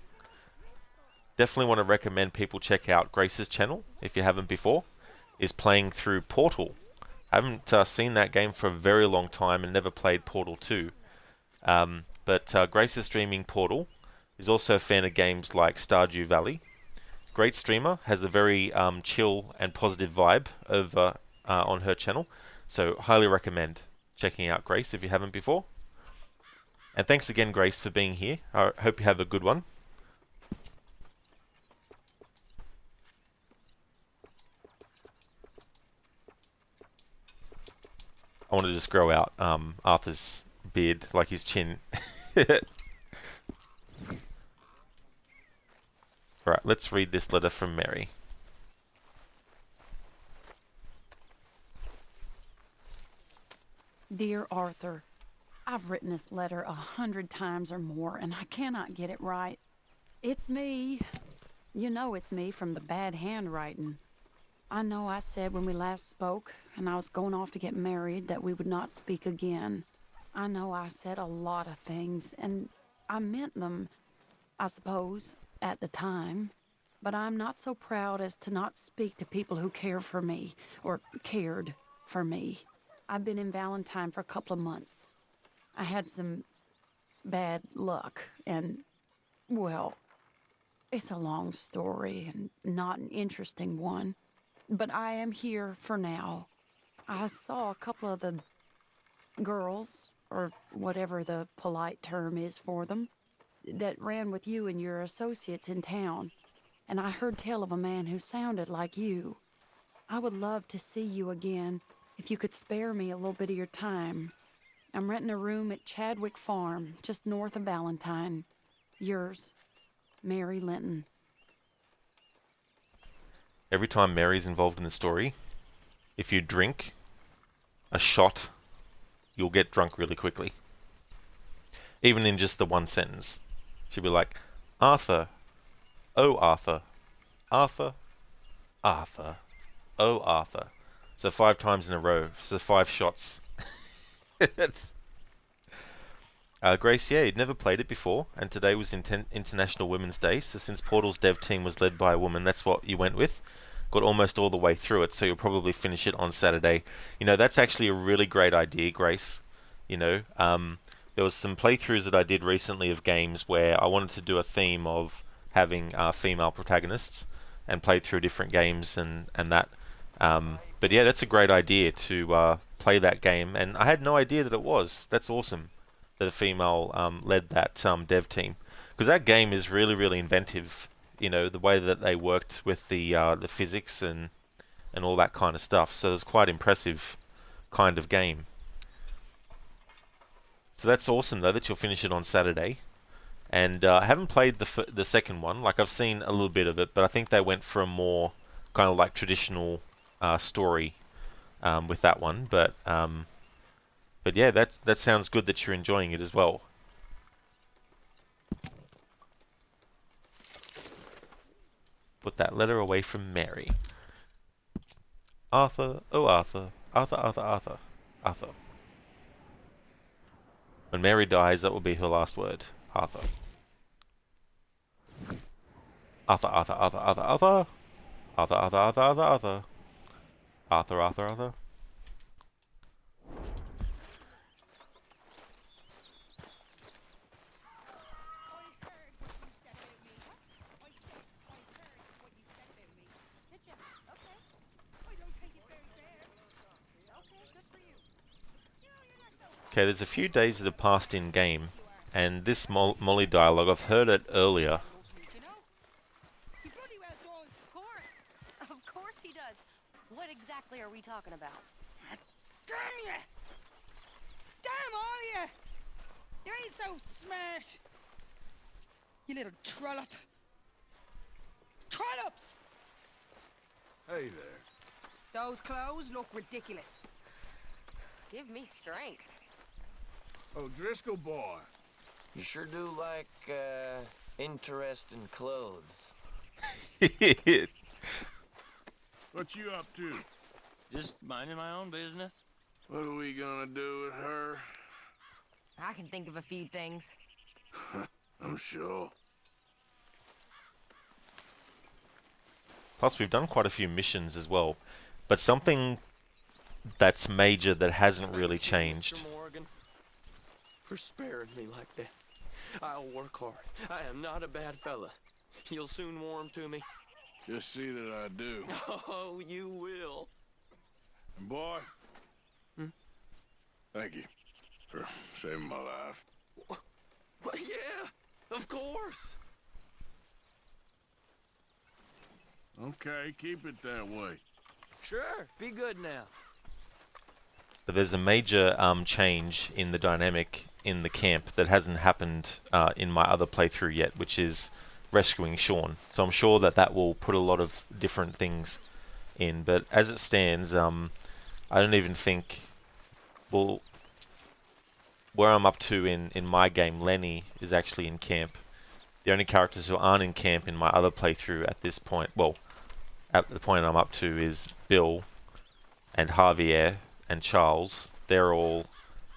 Definitely want to recommend people check out Grace's channel, if you haven't before. Is playing through Portal. I haven't seen that game for a very long time and never played Portal 2. But Grace is streaming Portal. Is also a fan of games like Stardew Valley. Great streamer, has a very chill and positive vibe of on her channel. So highly recommend checking out Grace if you haven't before. And thanks again, Grace, for being here. I hope you have a good one. I want to just grow out Arthur's beard, like his chin. Alright, let's read this letter from Mary. Dear Arthur, I've written this letter 100 times or more, and I cannot get it right. It's me. You know it's me from the bad handwriting. I know I said when we last spoke, and I was going off to get married, that we would not speak again. I know I said a lot of things, and I meant them, I suppose, at the time. But I'm not so proud as to not speak to people who care for me, or cared for me. I've been in Valentine for a couple of months. I had some bad luck, and, well, it's a long story and not an interesting one. But I am here for now. I saw a couple of the girls, or whatever the polite term is for them, that ran with you and your associates in town. And I heard tell of a man who sounded like you. I would love to see you again, if you could spare me a little bit of your time. I'm renting a room at Chadwick Farm, just north of Valentine. Yours, Mary Linton. Every time Mary's involved in the story, if you drink a shot, you'll get drunk really quickly. Even in just the one sentence. She'll be like, Arthur, oh Arthur, Arthur, Arthur, oh Arthur. So 5 times in a row. So 5 shots. Grace, yeah, you'd never played it before, and today was International Women's Day, so since Portal's dev team was led by a woman, that's what you went with. Got almost all the way through it, so you'll probably finish it on Saturday. You know, that's actually a really great idea, Grace. You know, there was some playthroughs that I did recently of games where I wanted to do a theme of having female protagonists and played through different games and that. But yeah, that's a great idea to play that game, and I had no idea that it was. That's awesome that a female led that dev team, because that game is really, really inventive. You know, the way that they worked with the physics and all that kind of stuff. So it's quite impressive kind of game. So that's awesome though that you'll finish it on Saturday. And I haven't played the second one. Like, I've seen a little bit of it, but I think they went for a more kind of like traditional story with that one. But yeah, that sounds good that you're enjoying it as well. Put that letter away from Mary. Arthur, oh Arthur, Arthur, Arthur, Arthur, Arthur. When Mary dies, that will be her last word. Arthur. Arthur, Arthur, Arthur, Arthur, Arthur. Arthur, Arthur, Arthur, Arthur, Arthur. Arthur, Arthur, Arthur. Okay, there's a few days that have passed in game, and this Molly dialogue, I've heard it earlier. Of course he does. What exactly are we talking about? Damn you! Damn all you! You ain't so smart! You little trollop! Trollops! Hey there. Those clothes look ridiculous. Give me strength. Oh, Driscoll boy. You sure do like, interesting clothes. What you up to? Just minding my own business. What are we gonna do with her? I can think of a few things. I'm sure. Plus, we've done quite a few missions as well, but something that's major that hasn't really changed. Mr. Morgan, for sparing me like that. I'll work hard. I am not a bad fella. You'll soon warm to me. Just see that I do. Oh, you will. And boy, thank you for saving my life. Well, yeah, of course. Okay, keep it that way. Sure, be good now. but there's a major change in the dynamic in the camp that hasn't happened in my other playthrough yet, which is rescuing Sean. So I'm sure that that will put a lot of different things in, but as it stands, I don't even think, well, where I'm up to in my game, Lenny is actually in camp. The only characters who aren't in camp in my other playthrough at this point, well, at the point I'm up to, is Bill and Javier and Charles. They're all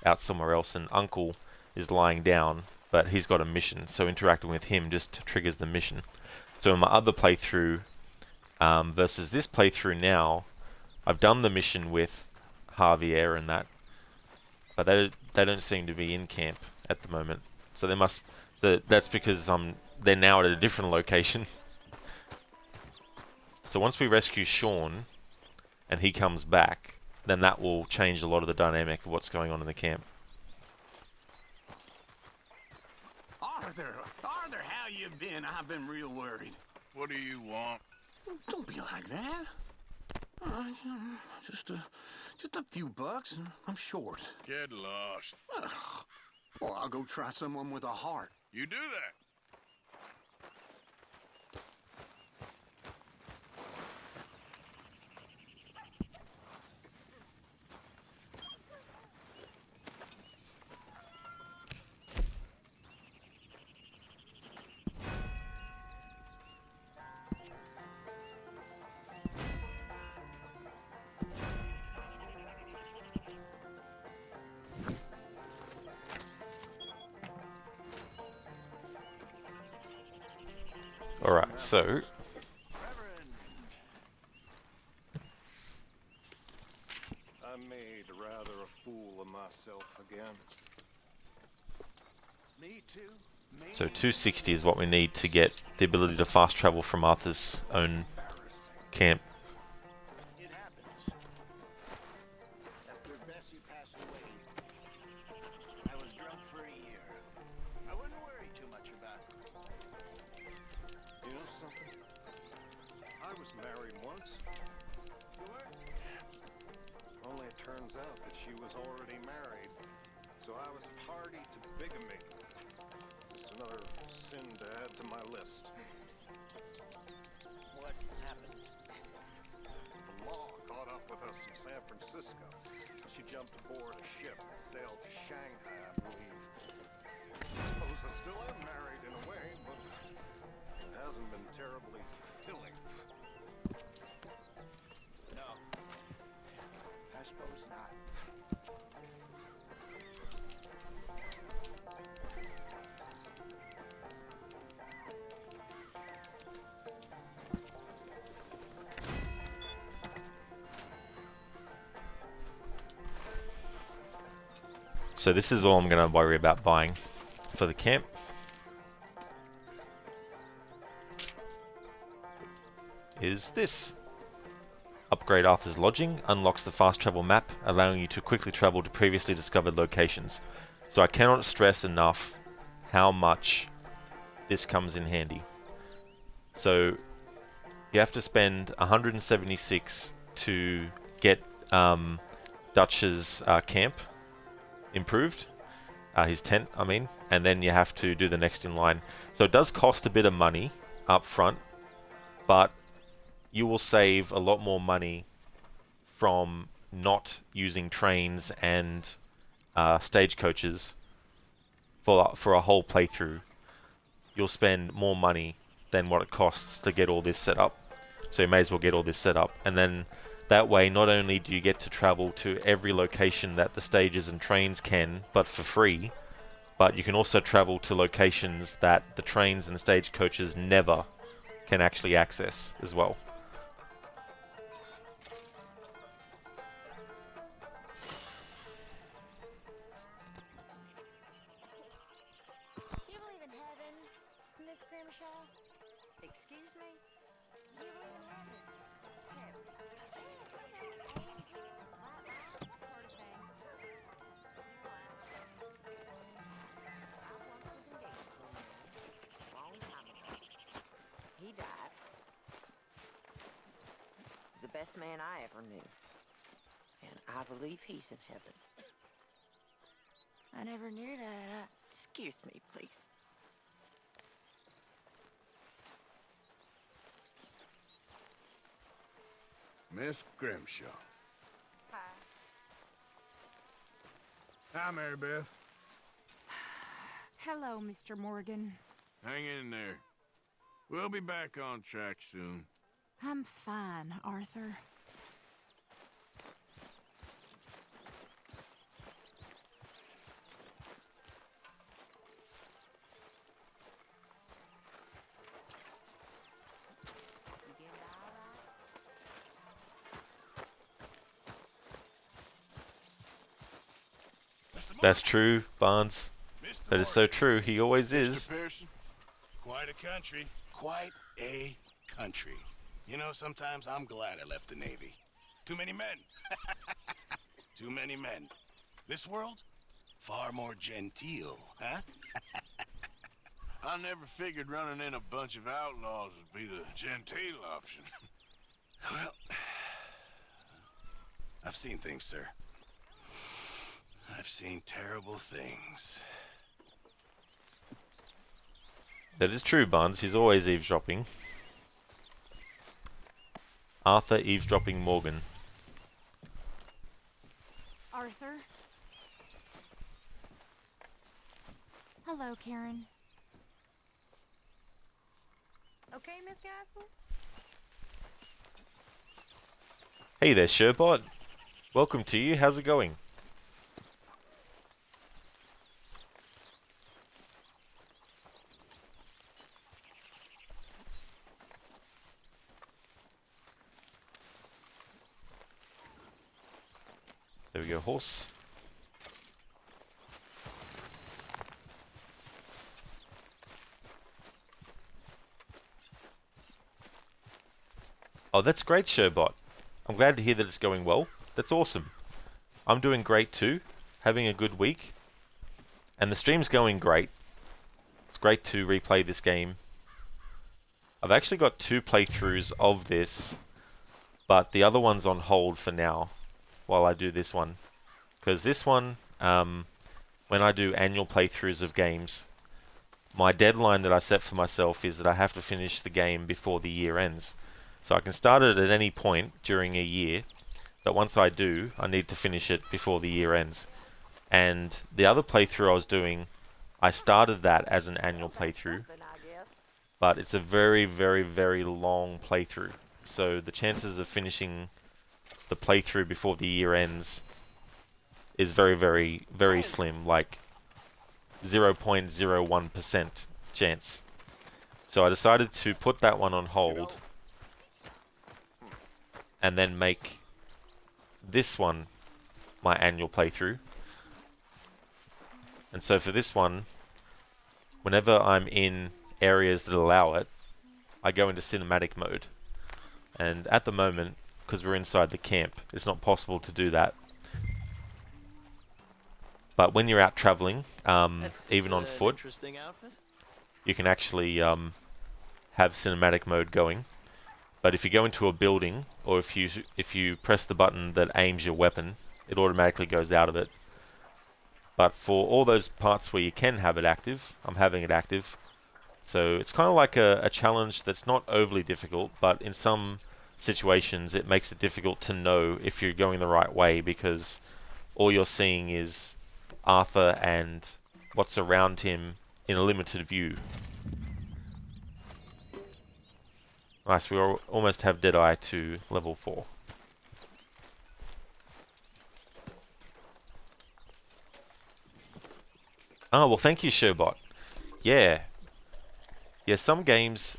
out somewhere else, and Uncle is lying down, but he's got a mission, so interacting with him just triggers the mission. So in my other playthrough versus this playthrough now, I've done the mission with Javier and that, but they don't seem to be in camp at the moment. So they must. So that's because they're now at a different location. So once we rescue Sean, and he comes back, then that will change a lot of the dynamic of what's going on in the camp. Arthur, how you been? I've been real worried. What do you want? Don't be like that. Just a few bucks. I'm short. Get lost. Well, I'll go try someone with a heart. You do that. Alright, so I made rather a fool of myself again. Me too. So 260 is what we need to get the ability to fast travel from Arthur's own camp. After Bessie passed away, I was drunk for a year. I wouldn't worry too much about it. You know something? I was married once. You were? Only it turns out that she was already married. So I was party to bigamy. Just another sin to add to my list. What happened? The law caught up with us in San Francisco. She jumped aboard a ship and sailed to Shanghai, I believe. I suppose I still am married in a way, but it hasn't been terribly fulfilling. No. I suppose not. So this is all I'm going to worry about buying for the camp. Is this. Upgrade Arthur's lodging, unlocks the fast travel map, allowing you to quickly travel to previously discovered locations. So I cannot stress enough how much this comes in handy. So you have to spend 176 to get Dutch's camp improved, his tent, I mean, and then you have to do the next in line. So it does cost a bit of money up front, but you will save a lot more money from not using trains and stagecoaches for a whole playthrough. You'll spend more money than what it costs to get all this set up. So you may as well get all this set up, and then that way not only do you get to travel to every location that the stages and trains can, but for free, but you can also travel to locations that the trains and stagecoaches never can actually access as well. Do you believe in heaven, Miss Grimshaw? Excuse me? Do you believe in heaven? Heaven. He died. He's the best man I ever knew. And I believe he's in heaven. I never knew that. Excuse me, please. Miss Grimshaw. Hi. Hi, Mary Beth. Hello, Mr. Morgan. Hang in there. We'll be back on track soon. I'm fine, Arthur. That's true, Barnes. That is so true. He always is. Mr. Pearson, quite a country. Quite a country. You know, sometimes I'm glad I left the Navy. Too many men. Too many men. This world, far more genteel, huh? I never figured running in a bunch of outlaws would be the genteel option. Well, I've seen things, sir. I've seen terrible things. That is true, Barnes. He's always eavesdropping. Arthur eavesdropping Morgan. Arthur? Hello, Karen. Okay, Miss Gaskell? Hey there, Sherbot. Welcome to you. How's it going? There we go, horse. Oh, that's great, Sherbot. I'm glad to hear that it's going well. That's awesome. I'm doing great too, having a good week. And the stream's going great. It's great to replay this game. I've actually got 2 playthroughs of this, but the other one's on hold for now while I do this one. Because this one, when I do annual playthroughs of games, my deadline that I set for myself is that I have to finish the game before the year ends. So I can start it at any point during a year, but once I do, I need to finish it before the year ends. And the other playthrough I was doing, I started that as an annual playthrough, but it's a very, very, very long playthrough. So the chances of finishing the playthrough before the year ends is very, very, very slim, like 0.01% chance. So I decided to put that one on hold and then make this one my annual playthrough. And so for this one, whenever I'm in areas that allow it, I go into cinematic mode. And at the moment, because we're inside the camp, it's not possible to do that. But when you're out traveling, even on foot, you can actually have cinematic mode going. But if you go into a building, or if you press the button that aims your weapon, it automatically goes out of it. But for all those parts where you can have it active, I'm having it active. So it's kind of like a challenge that's not overly difficult, but in some situations it makes it difficult to know if you're going the right way, because all you're seeing is Arthur and what's around him in a limited view. Nice, we almost have Deadeye to level 4. Oh, well, thank you, Sherbot. Yeah. Yeah, some games,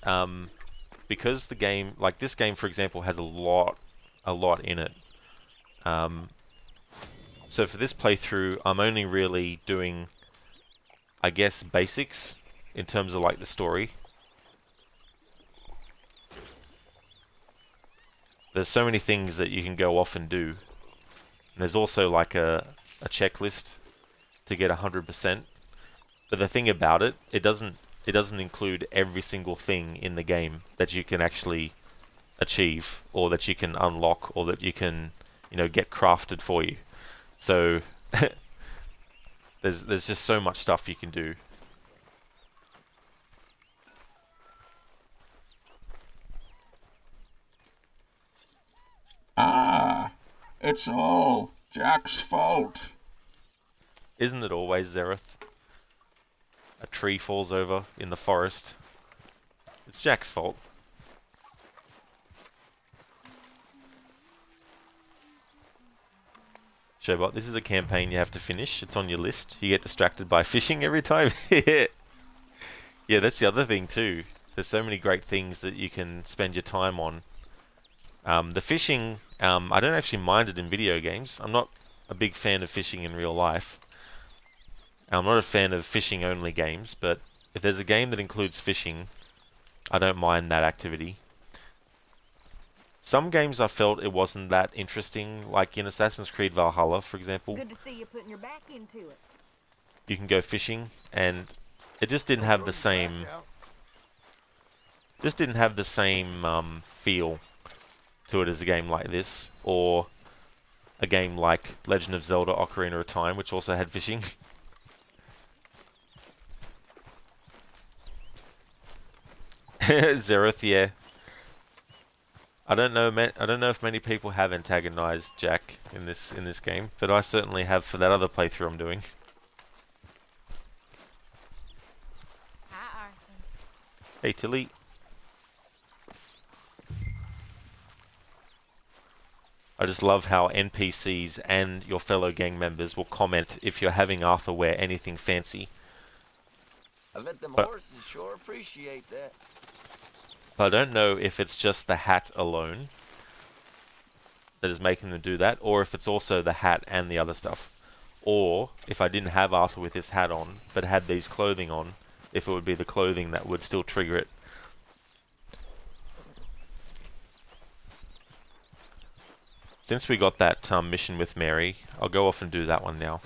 because the game, like this game, for example, has a lot in it. So for this playthrough, I'm only really doing, I guess, basics in terms of like the story. There's so many things that you can go off and do. And there's also like a checklist to get 100%. But the thing about it, it doesn't include every single thing in the game that you can actually achieve, or that you can unlock, or that you can get crafted for you. So there's just so much stuff you can do. It's all Jack's fault. Isn't it always, Zereth? A tree falls over in the forest. It's Jack's fault. Showbot, this is a campaign you have to finish. It's on your list. You get distracted by fishing every time. Yeah, that's the other thing too. There's so many great things that you can spend your time on. The fishing, I don't actually mind it in video games. I'm not a big fan of fishing in real life. I'm not a fan of fishing-only games, but if there's a game that includes fishing, I don't mind that activity. Some games I felt it wasn't that interesting, like in Assassin's Creed Valhalla, for example. Good to see you putting your back into it. You can go fishing, and it just didn't have the same... feel to it as a game like this, or a game like Legend of Zelda Ocarina of Time, which also had fishing. Zereth, yeah. I don't know if many people have antagonized Jack in this game, but I certainly have for that other playthrough I'm doing. Hi, Arthur. Hey, Tilly. I just love how NPCs and your fellow gang members will comment if you're having Arthur wear anything fancy. I bet them But- horses sure appreciate that. I don't know if it's just the hat alone that is making them do that, or if it's also the hat and the other stuff. Or if I didn't have Arthur with his hat on, but had these clothing on, if it would be the clothing that would still trigger it. Since we got that mission with Mary, I'll go off and do that one now.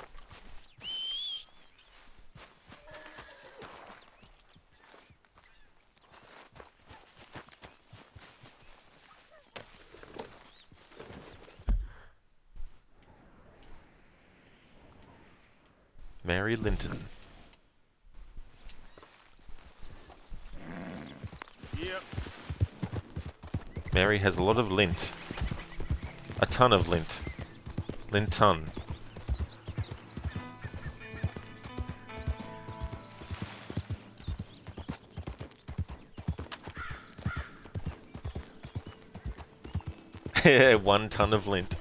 Mary Linton. Yep. Mary has a lot of lint. A ton of lint. Linton. Yeah, 1 ton of lint.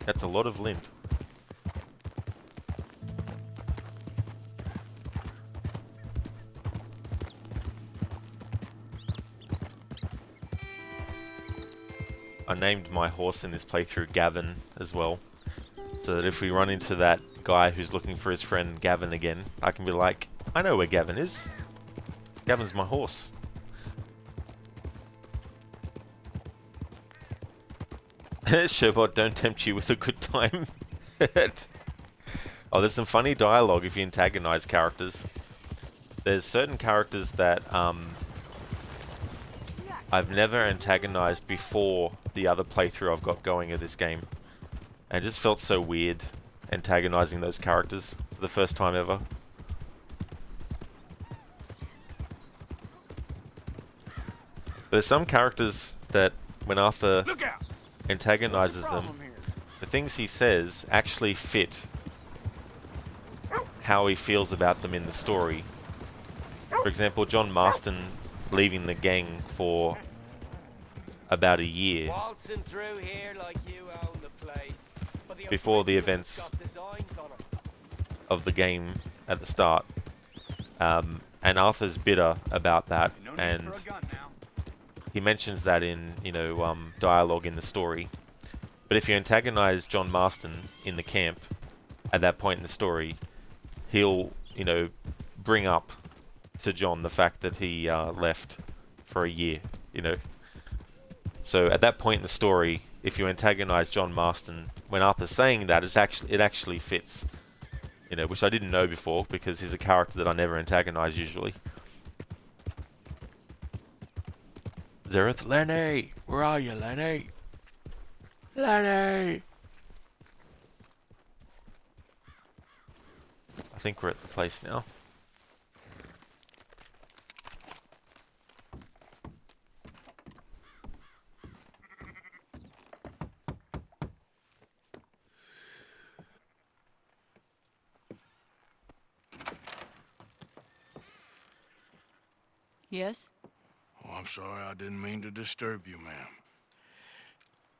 That's a lot of lint. I named my horse in this playthrough Gavin as well, so that if we run into that guy who's looking for his friend Gavin again, I can be like, I know where Gavin is. Gavin's my horse. Showbot, don't tempt you with a good time. Oh, there's some funny dialogue if you antagonize characters. There's certain characters that I've never antagonized before the other playthrough I've got going of this game. And it just felt so weird antagonizing those characters for the first time ever. There's some characters that when Arthur antagonizes them, the things he says actually fit how he feels about them in the story. For example, John Marston leaving the gang for about a year Waltzing through here like you own the place. But the before the original's events got designs on 'em. of the game at the start. And Arthur's bitter about that, and he mentions that in, dialogue in the story. But if you antagonize John Marston in the camp at that point in the story, he'll, bring up to John the fact that he left for a year, So at that point in the story, if you antagonize John Marston, when Arthur's saying that, it actually fits. Which I didn't know before, because he's a character that I never antagonize usually. Zereth, Lenny! Where are you, Lenny? Lenny! I think we're at the place now. Yes? Oh, I'm sorry, I didn't mean to disturb you, ma'am.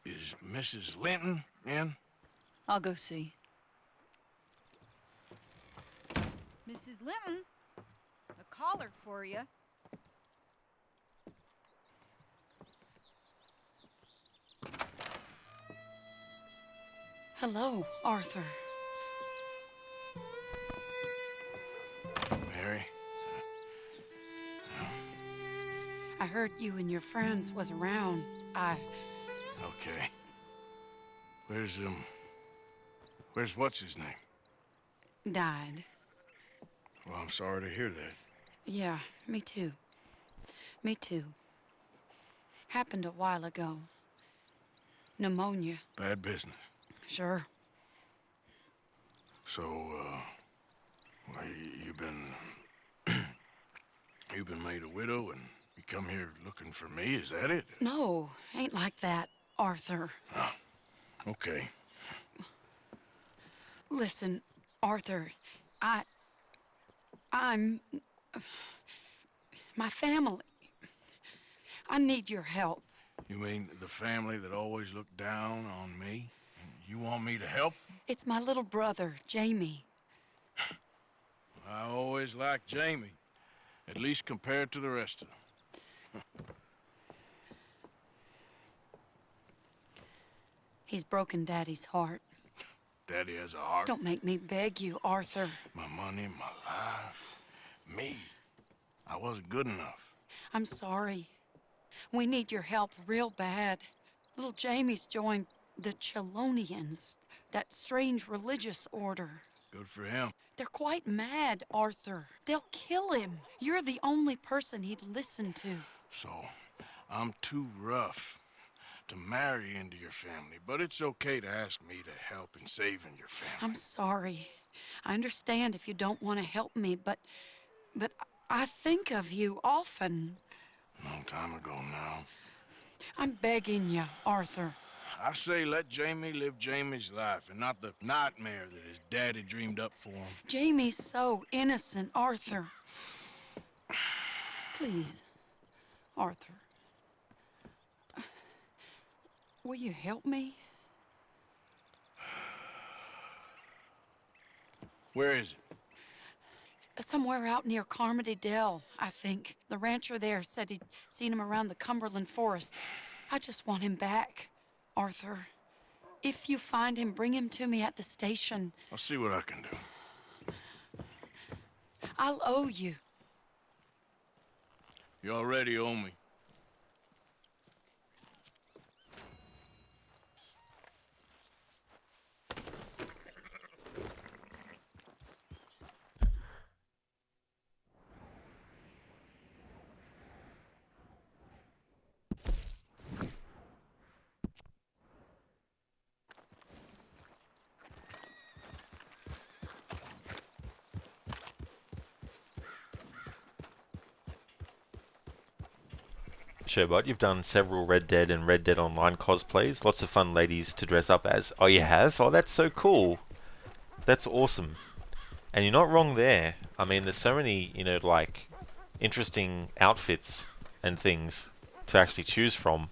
Is Mrs. Linton in? I'll go see. Mrs. Linton, a caller for you. Hello, Arthur. Mary? I heard you and your friends was around. Okay. Where's what's his name? Died. Well, I'm sorry to hear that. Yeah, me too. Me too. Happened a while ago. Pneumonia. Bad business. Sure. So, well, you've been made a widow and you come here looking for me, is that it? No, ain't like that, Arthur. Oh, okay. Listen, Arthur, I'm... my family. I need your help. You mean the family that always looked down on me? And you want me to help them? It's my little brother, Jamie. I always liked Jamie, at least compared to the rest of them. He's broken Daddy's heart. Daddy has a heart. Don't make me beg you, Arthur. My money, my life, me. I wasn't good enough. I'm sorry. We need your help real bad. Little Jamie's joined the Chelonians, that strange religious order. Good for him. They're quite mad, Arthur. They'll kill him. You're the only person he'd listen to. So, I'm too rough to marry into your family, but it's okay to ask me to help in saving your family. I'm sorry. I understand if you don't want to help me, but I think of you often. Long time ago now. I'm begging you, Arthur. I say let Jamie live Jamie's life and not the nightmare that his daddy dreamed up for him. Jamie's so innocent, Arthur. Please, Arthur. Will you help me? Where is it? Somewhere out near Carmody Dell, I think. The rancher there said he'd seen him around the Cumberland Forest. I just want him back, Arthur. If you find him, bring him to me at the station. I'll see what I can do. I'll owe you. You already owe me. Sherbot, you've done several Red Dead and Red Dead Online cosplays. Lots of fun ladies to dress up as. Oh, you have? Oh, that's so cool. That's awesome. And you're not wrong there. I mean, there's so many, like, interesting outfits and things to actually choose from.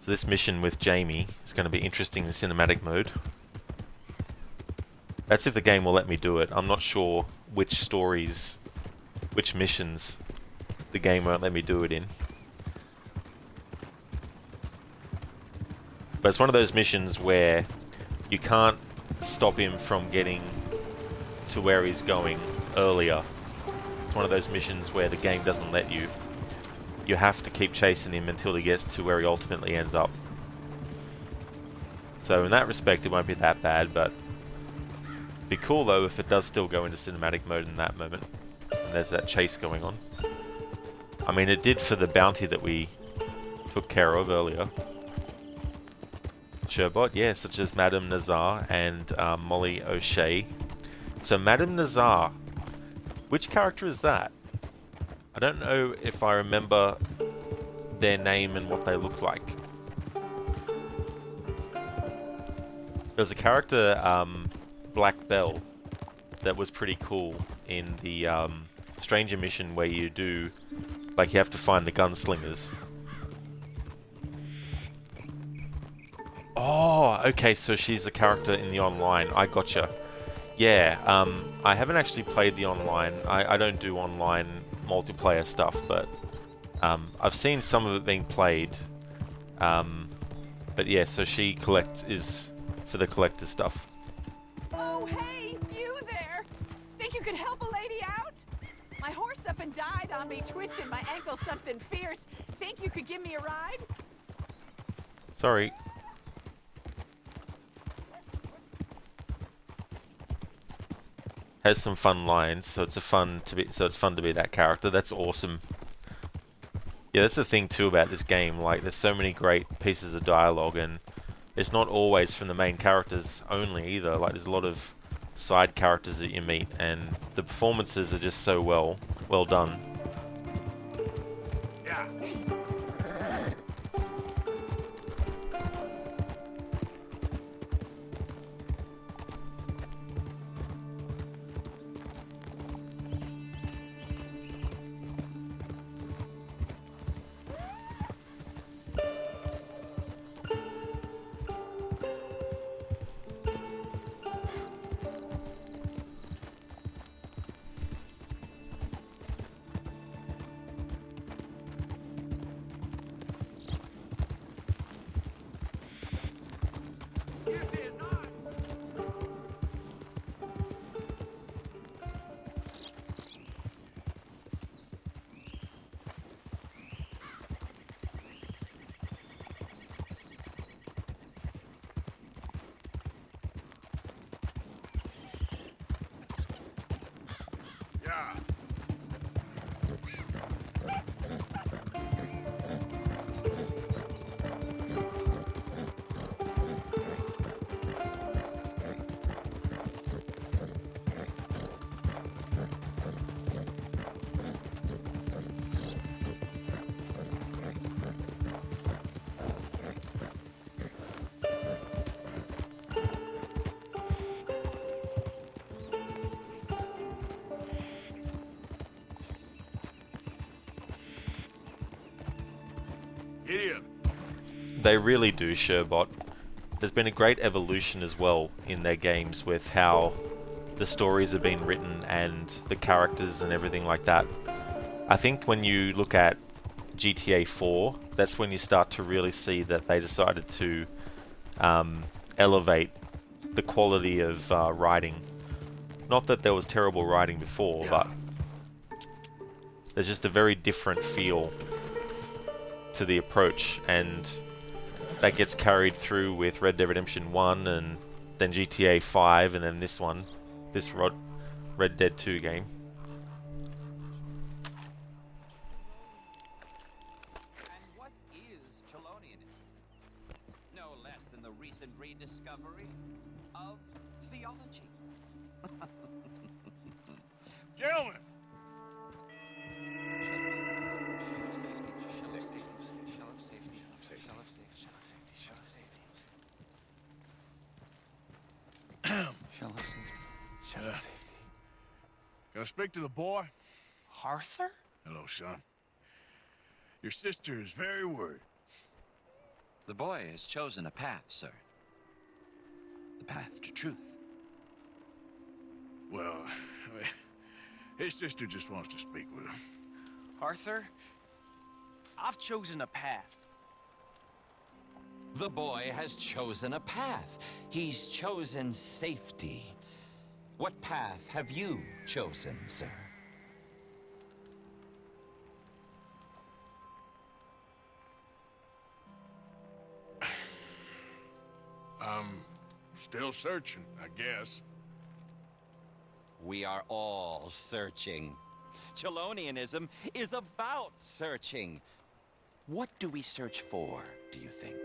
This mission with Jamie is going to be interesting in cinematic mode. That's if the game will let me do it. I'm not sure which stories, which missions the game won't let me do it in. But it's one of those missions where you can't stop him from getting to where he's going earlier. It's one of those missions where the game doesn't let you. you have to keep chasing him until he gets to where he ultimately ends up. So in that respect, it won't be that bad, but it'd be cool though if it does still go into cinematic mode in that moment, and there's that chase going on. I mean, it did for the bounty that we took care of earlier. Sherbot, yeah, such as Madame Nazar and Molly O'Shea. So Madame Nazar, which character is that? I don't know if I remember their name and what they looked like. There was a character, Black Bell, that was pretty cool in the Stranger mission where you do, like, you have to find the gunslingers. Oh, okay, so she's a character in the online. I gotcha. Yeah, I haven't actually played the online. I don't do online multiplayer stuff, but I've seen some of it being played. But yeah, so she is for the collector stuff. Oh, hey, you there! Think you could help a lady out? My horse up and died on me, twisted my ankle something fierce. Think you could give me a ride? Sorry. Has some fun lines, so it's fun to be that character. That's awesome. Yeah, that's the thing too about this game. Like, there's so many great pieces of dialogue, and it's not always from the main characters only either. Like, there's a lot of side characters that you meet, and the performances are just so well done. Yeah. Idiot. They really do, Sherbot. There's been a great evolution as well in their games with how the stories have been written and the characters and everything like that. I think when you look at GTA 4, that's when you start to really see that they decided to elevate the quality of writing. Not that there was terrible writing before, but there's just a very different feel to the approach, and that gets carried through with Red Dead Redemption 1 and then GTA 5 and then this one, this Red Dead 2 game. And what is Chelonianism? No less than the recent rediscovery of theology. Gentlemen! Shell of safety. Shell of safety. Can I speak to the boy? Arthur? Hello, son. Your sister is very worried. The boy has chosen a path, sir. The path to truth. Well, his sister just wants to speak with him. Arthur, I've chosen a path. The boy has chosen a path. He's chosen safety. What path have you chosen, sir? Still searching, I guess. We are all searching. Chelonianism is about searching. What do we search for, do you think?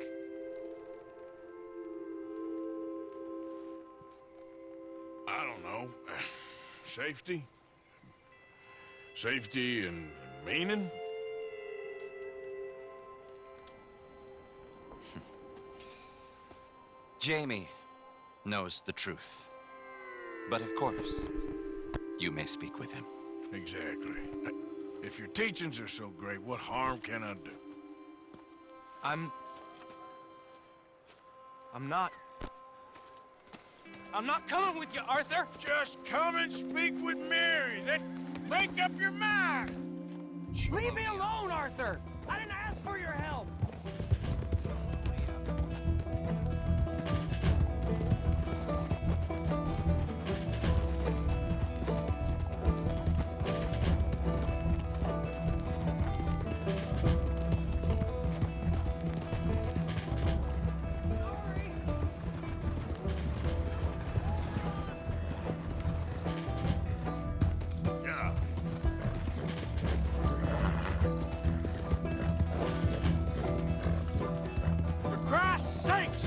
I don't know. Safety? Safety and meaning? Jamie knows the truth. But of course, you may speak with him. Exactly. If your teachings are so great, what harm can I do? I'm not coming with you, Arthur! Just come and speak with Mary, then make up your mind! Leave me alone, Arthur! I didn't ask for your help!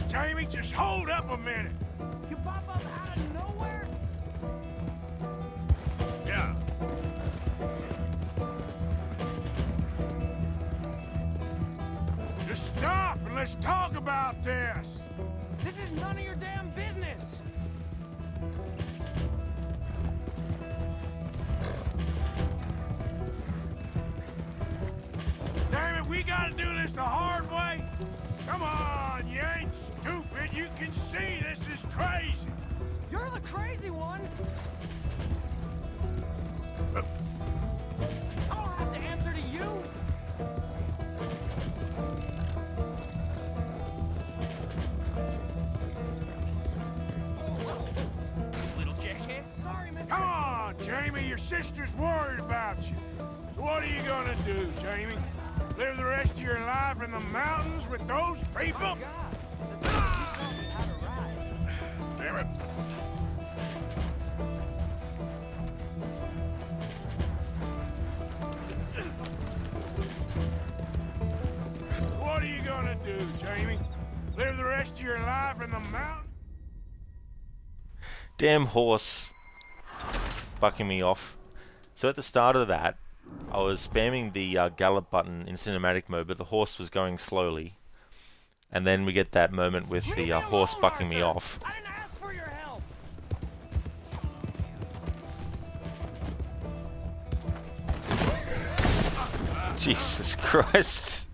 Jamie, just hold up a minute. You pop up out of nowhere? Yeah. Just stop and let's talk about this. This is none of your damn business. Damn it, we gotta do this the hard way. Come on, you ain't stupid. You can see this is crazy. You're the crazy one. I don't have to answer to you. Little jackhead. Sorry, mister. Come on, Jamie. Your sister's worried about you. So what are you gonna do, Jamie? Live the rest of your life in the mountains with those people? Damn it. What are you gonna do, Jamie? Live the rest of your life in the mountains? Damn horse bucking me off. So at the start of that, I was spamming the gallop button in cinematic mode, but the horse was going slowly. And then we get that moment with the horse bucking me off. I didn't ask for your help. Jesus Christ.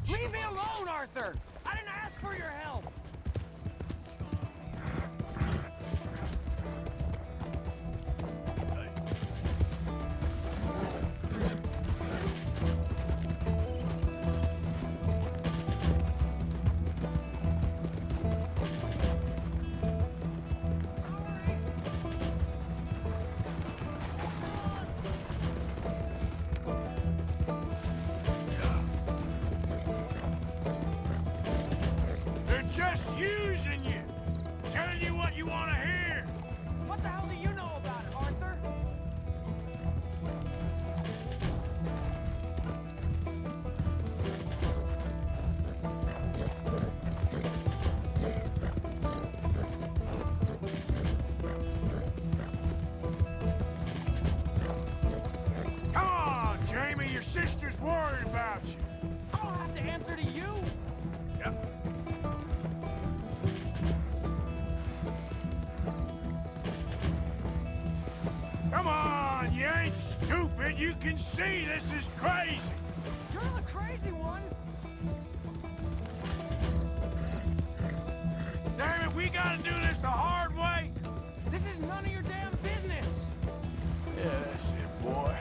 Leave me alone, Arthur! I didn't ask for your help! Just using you. Telling you what you want to hear. What the hell do you know about it, Arthur? Come on, Jamie. Your sister's worried about you. I don't have to answer to you. Yep. Come on, you ain't stupid. You can see this is crazy. You're the crazy one. Damn it, we gotta do this the hard way. This is none of your damn business. Yeah, that's it, boy.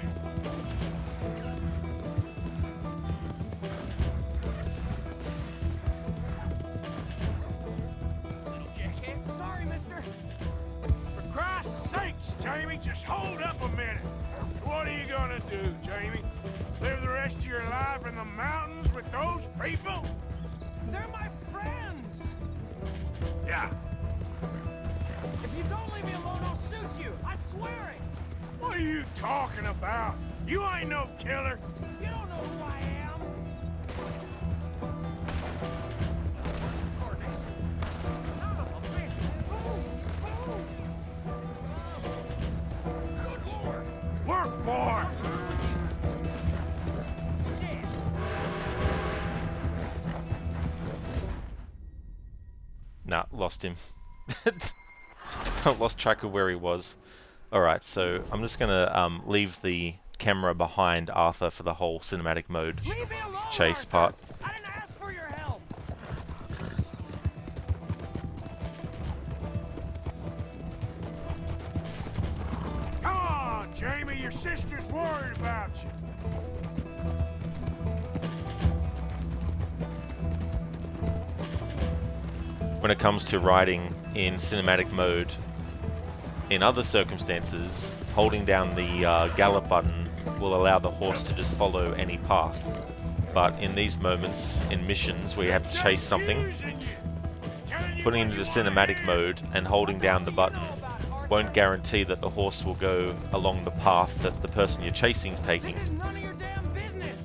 Little jackhead. Sorry, mister. For Christ's sakes, Jamie, just hold up a minute. What are you gonna do, Jamie? Live the rest of your life in the mountains with those people? They're my friends! Yeah. If you don't leave me alone, I'll shoot you! I swear it! What are you talking about? You ain't no killer. You don't know who I am! Work, boy! Nah, lost him. I lost track of where he was. Alright, so I'm just gonna leave the camera behind Arthur for the whole cinematic mode chase part. I didn't ask for your help! Come on, Jamie, your sister's worried about you. When it comes to riding in cinematic mode, in other circumstances, holding down the gallop button will allow the horse to just follow any path. But in these moments, in missions where you have to chase something, putting it into cinematic mode and holding down the button won't guarantee that the horse will go along the path that the person you're chasing is taking. This is none of your damn business!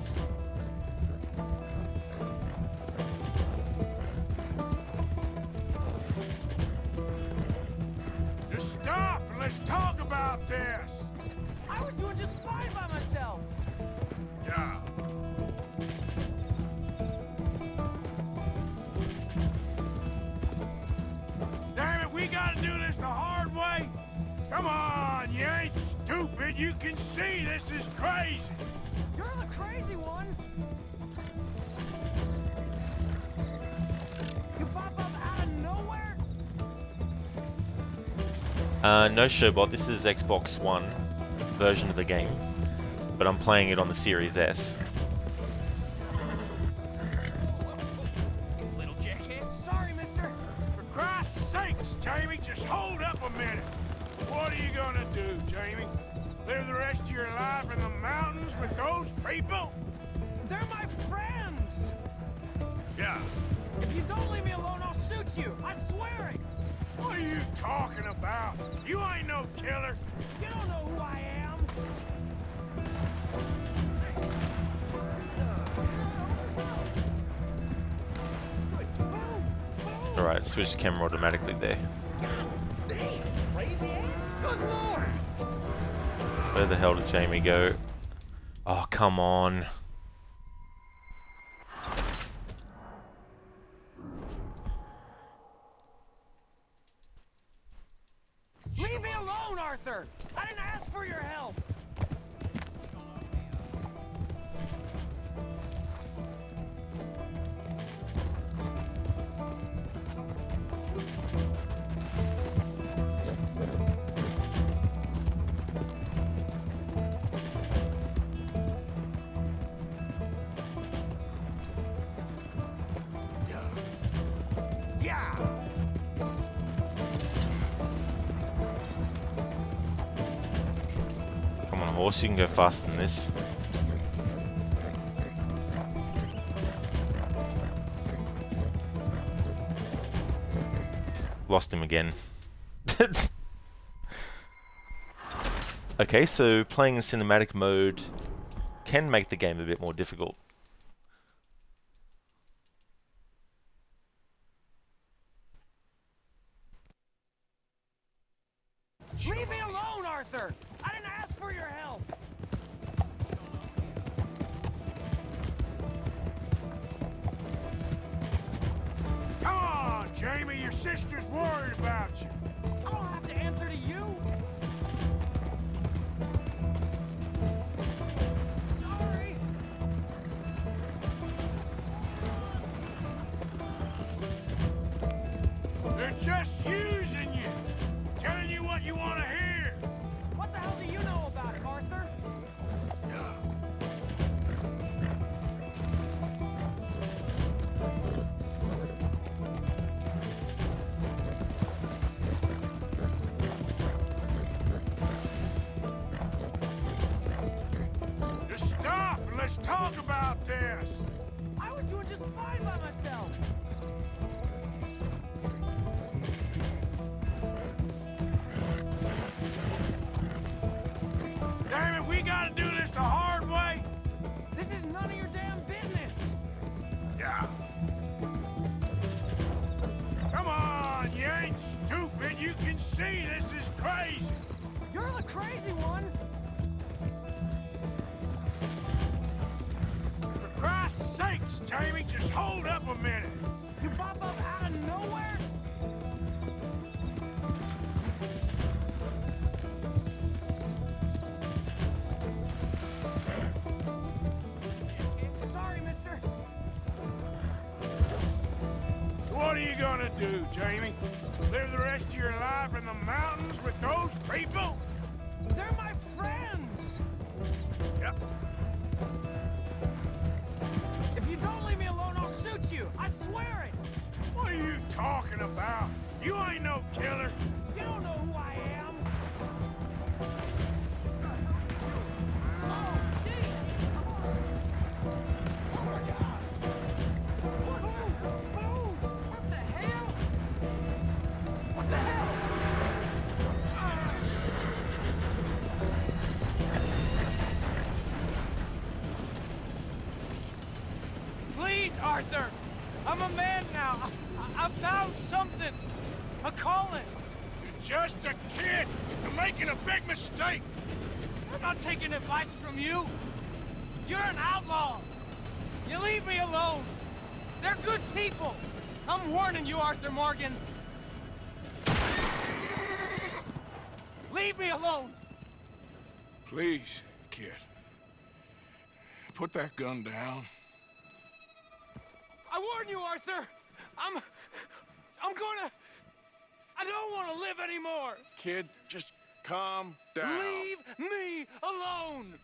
Just stop and let's talk about this. I was doing just fine by myself! Yeah. Damn it, we gotta do this the hard way. Come on, you ain't stupid. You can see this is crazy. You're the crazy one! You pop up out of nowhere? No, Showbot, this is Xbox One version of the game, but I'm playing it on the Series S. Little jackhead. Sorry, mister. For Christ's sakes, Jamie, just hold up a minute. What are you gonna do, Jamie? Live the rest of your life in the mountains with those people? They're my friends! Yeah. If you don't leave me alone, I'll shoot you! I swear it! What are you talking about? You ain't no killer. You don't know who I am! Alright, switch camera automatically there. Damn, crazy ass! Good lord! Where the hell did Jamie go? Oh, come on. Leave me alone, Arthur! I didn't ask for your help! Yeah. Come on, horse, you can go faster than this. Lost him again. Okay, so playing in cinematic mode can make the game a bit more difficult. Leave me alone, Arthur! I didn't ask for your help! Come on, Jamie, your sister's worried about you. I don't have to answer to you! Sorry! They're just using you. Telling you what you want to hear. What the hell do you know about it, Arthur? let's talk about this. I was doing just fine by myself. Damn it, we gotta do this the hard way. This is none of your damn business. Yeah. Come on, you ain't stupid. You can see this is crazy. You're the crazy one. For Christ's sakes, Jamie, just hold up a minute. You pop up out of nowhere? Sorry, mister. What are you gonna do, Jamie? Live the rest of your life in the mountains with those people? They're my friends. Yep. If you don't leave me alone, I'll shoot you. I swear it. What are you talking about? You ain't no killer. You don't know who I am. Oh, geez. Oh, my God. Who? What the hell? What the hell? Please, Arthur. I'm a man now. I found something. A calling. You're just a kid. You're making a big mistake. I'm not taking advice from you. You're an outlaw. You leave me alone. They're good people. I'm warning you, Arthur Morgan. Leave me alone. Please, kid. Put that gun down. I warn you, Arthur. I don't want to live anymore. Kid, just calm down. Leave me alone.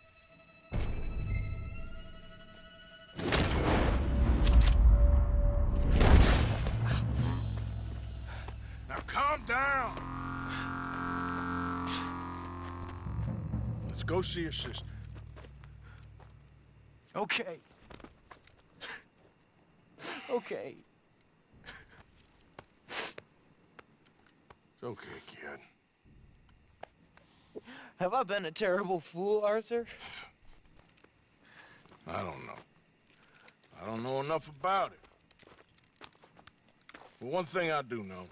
Now calm down. Let's go see your sister. Okay. Okay. It's okay, kid. Have I been a terrible fool, Arthur? I don't know. I don't know enough about it. But one thing I do know.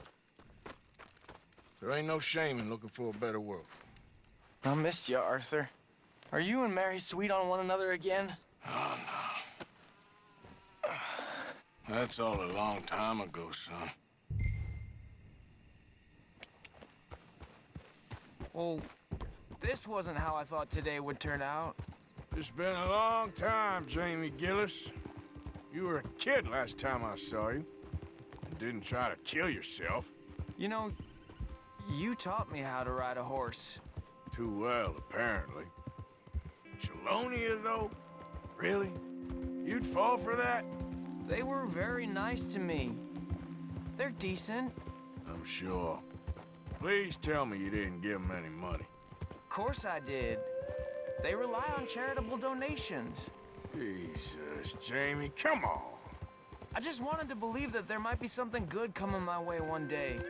There ain't no shame in looking for a better world. I missed you, Arthur. Are you and Mary sweet on one another again? Oh, no. That's all a long time ago, son. Well, this wasn't how I thought today would turn out. It's been a long time, Jamie Gillis. You were a kid last time I saw you. And didn't try to kill yourself. You know, you taught me how to ride a horse. Too well, apparently. Chelonia, though? Really? You'd fall for that? They were very nice to me. They're decent. I'm sure. Please tell me you didn't give them any money. Of course I did. They rely on charitable donations. Jesus, Jamie, come on. I just wanted to believe that there might be something good coming my way one day.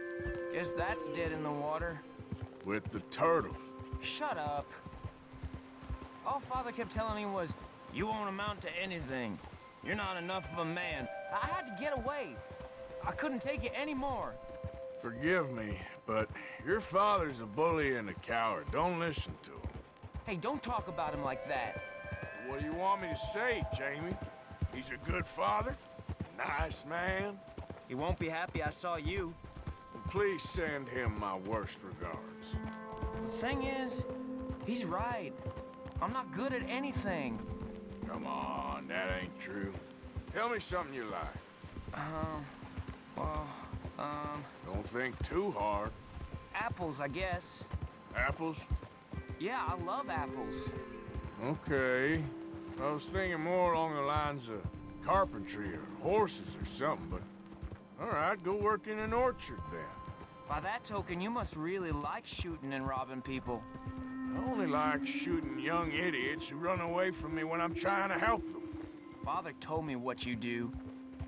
Guess that's dead in the water. With the turtles. Shut up. All Father kept telling me was, you won't amount to anything. You're not enough of a man. I had to get away. I couldn't take it anymore. Forgive me, but your father's a bully and a coward. Don't listen to him. Hey, don't talk about him like that. What do you want me to say, Jamie? He's a good father? Nice man? He won't be happy I saw you. Well, please send him my worst regards. The thing is, he's right. I'm not good at anything. Come on, that ain't true. Tell me something you like. Don't think too hard. Apples, I guess. Apples? Yeah, I love apples. Okay. I was thinking more along the lines of carpentry or horses or something, but... All right, go work in an orchard then. By that token, you must really like shooting and robbing people. I only like shooting young idiots who run away from me when I'm trying to help them. Father told me what you do.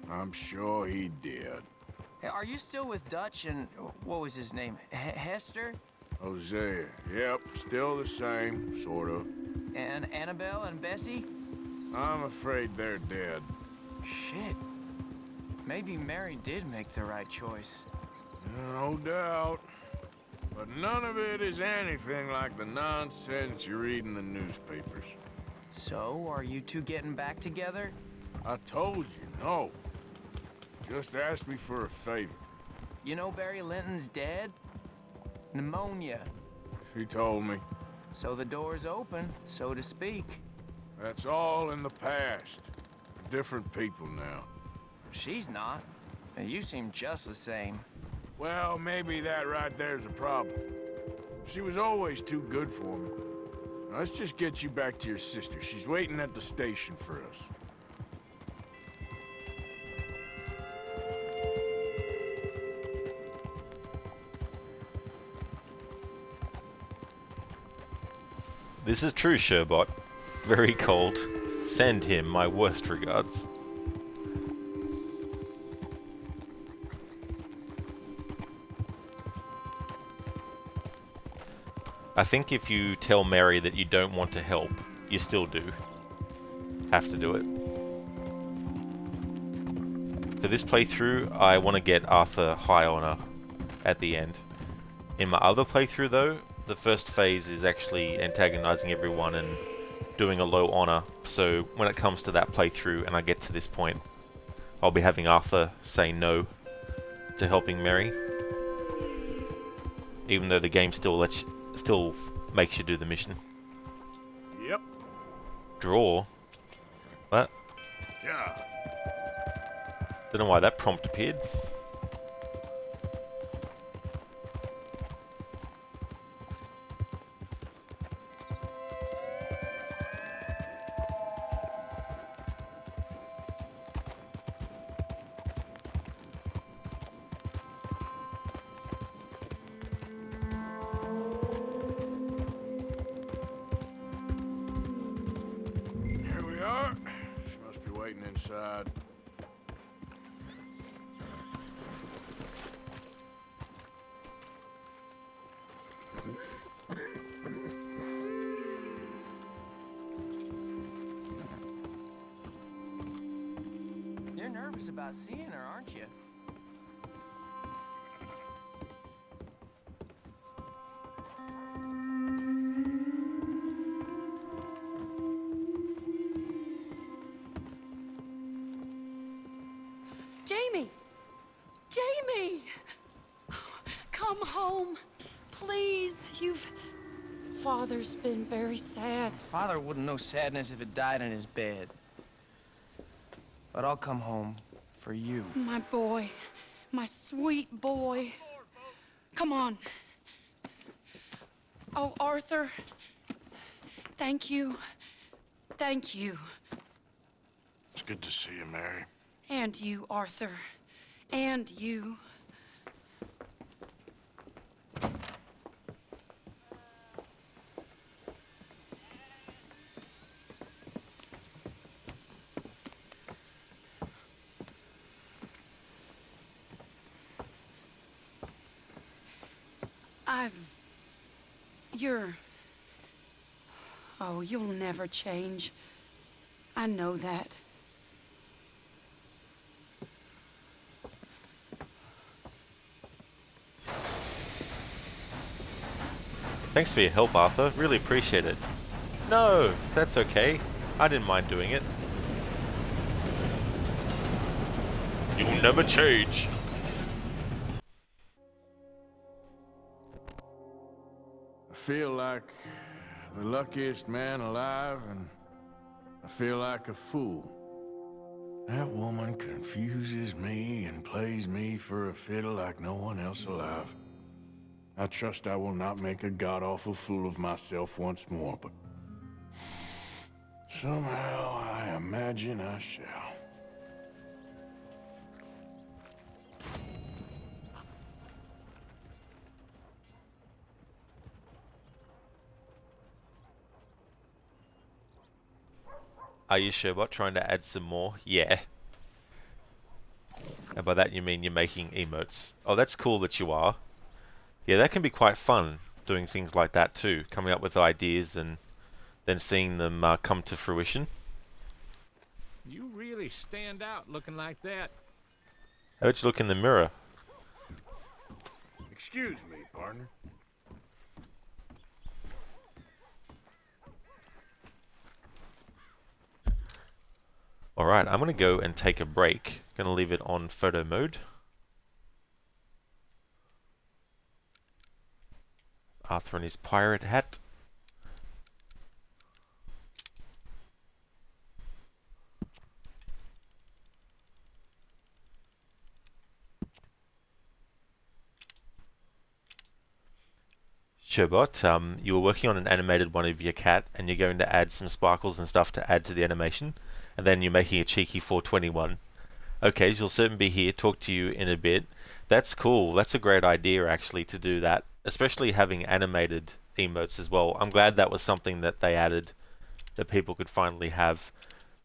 I'm sure he did. Hey, are you still with Dutch and what was his name? Hester? Hosea. Yep, still the same, sort of. And Annabelle and Bessie? I'm afraid they're dead. Shit. Maybe Mary did make the right choice. No doubt. But none of it is anything like the nonsense you read in the newspapers. So, are you two getting back together? I told you, no. Just ask me for a favor. You know Barry Linton's dead? Pneumonia. She told me. So the door's open, so to speak. That's all in the past. We're different people now. She's not. You seem just the same. Well, maybe that right there's a problem. She was always too good for me. Now, let's just get you back to your sister. She's waiting at the station for us. This is true, Sherbot. Very cold. Send him my worst regards. I think if you tell Mary that you don't want to help, you still do. Have to do it. For this playthrough, I want to get Arthur high honor at the end. In my other playthrough though, the first phase is actually antagonizing everyone and doing a low honor, so when it comes to that playthrough and I get to this point, I'll be having Arthur say no to helping Mary. Even though the game still makes you do the mission. Yep. Draw? What? Yeah. Don't know why that prompt appeared. Here we are. She must be waiting inside. You're nervous about seeing her, aren't you? Jamie! Jamie! Come home. Please, Father's been very sad. Father wouldn't know sadness if it died in his bed. But I'll come home for you. My boy. My sweet boy. Come on. Oh, Arthur. Thank you. Thank you. It's good to see you, Mary. And you, Arthur. And you. Oh, you'll never change. I know that. Thanks for your help, Arthur. Really appreciate it. No, that's okay. I didn't mind doing it. You'll never change. I feel like the luckiest man alive, and I feel like a fool. That woman confuses me and plays me for a fiddle like no one else alive. I trust I will not make a god-awful fool of myself once more, but somehow I imagine I shall. Are you Sherbot trying to add some more? Yeah. And by that you mean you're making emotes. Oh, that's cool that you are. Yeah, that can be quite fun, doing things like that too. Coming up with ideas and then seeing them come to fruition. You really stand out looking like that. How about you look in the mirror? Excuse me, partner. Alright, I'm going to go and take a break. Going to leave it on photo mode. Arthur and his pirate hat. Sherbot, you were working on an animated one of your cat, and you're going to add some sparkles and stuff to add to the animation, and then you're making a cheeky 421. Okay, so you'll certainly be here, talk to you in a bit. That's cool, that's a great idea actually to do that, especially having animated emotes as well. I'm glad that was something that they added that people could finally have.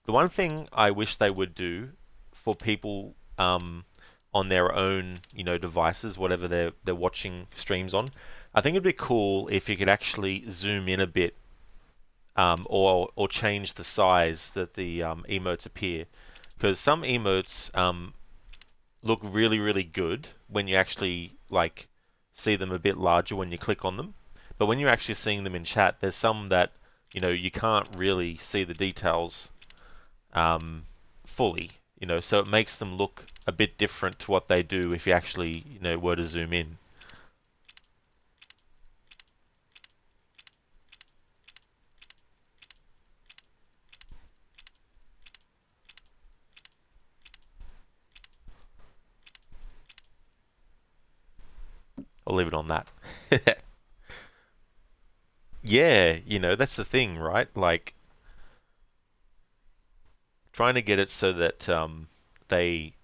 The one thing I wish they would do for people on their own, devices, whatever they're watching streams on, I think it'd be cool if you could actually zoom in a bit, or change the size that the emotes appear, because some emotes look really, really good when you actually see them a bit larger when you click on them. But when you're actually seeing them in chat, there's some that you can't really see the details fully. So it makes them look a bit different to what they do if you actually were to zoom in. I'll leave it on that. Yeah, that's the thing, right? Like, trying to get it so that they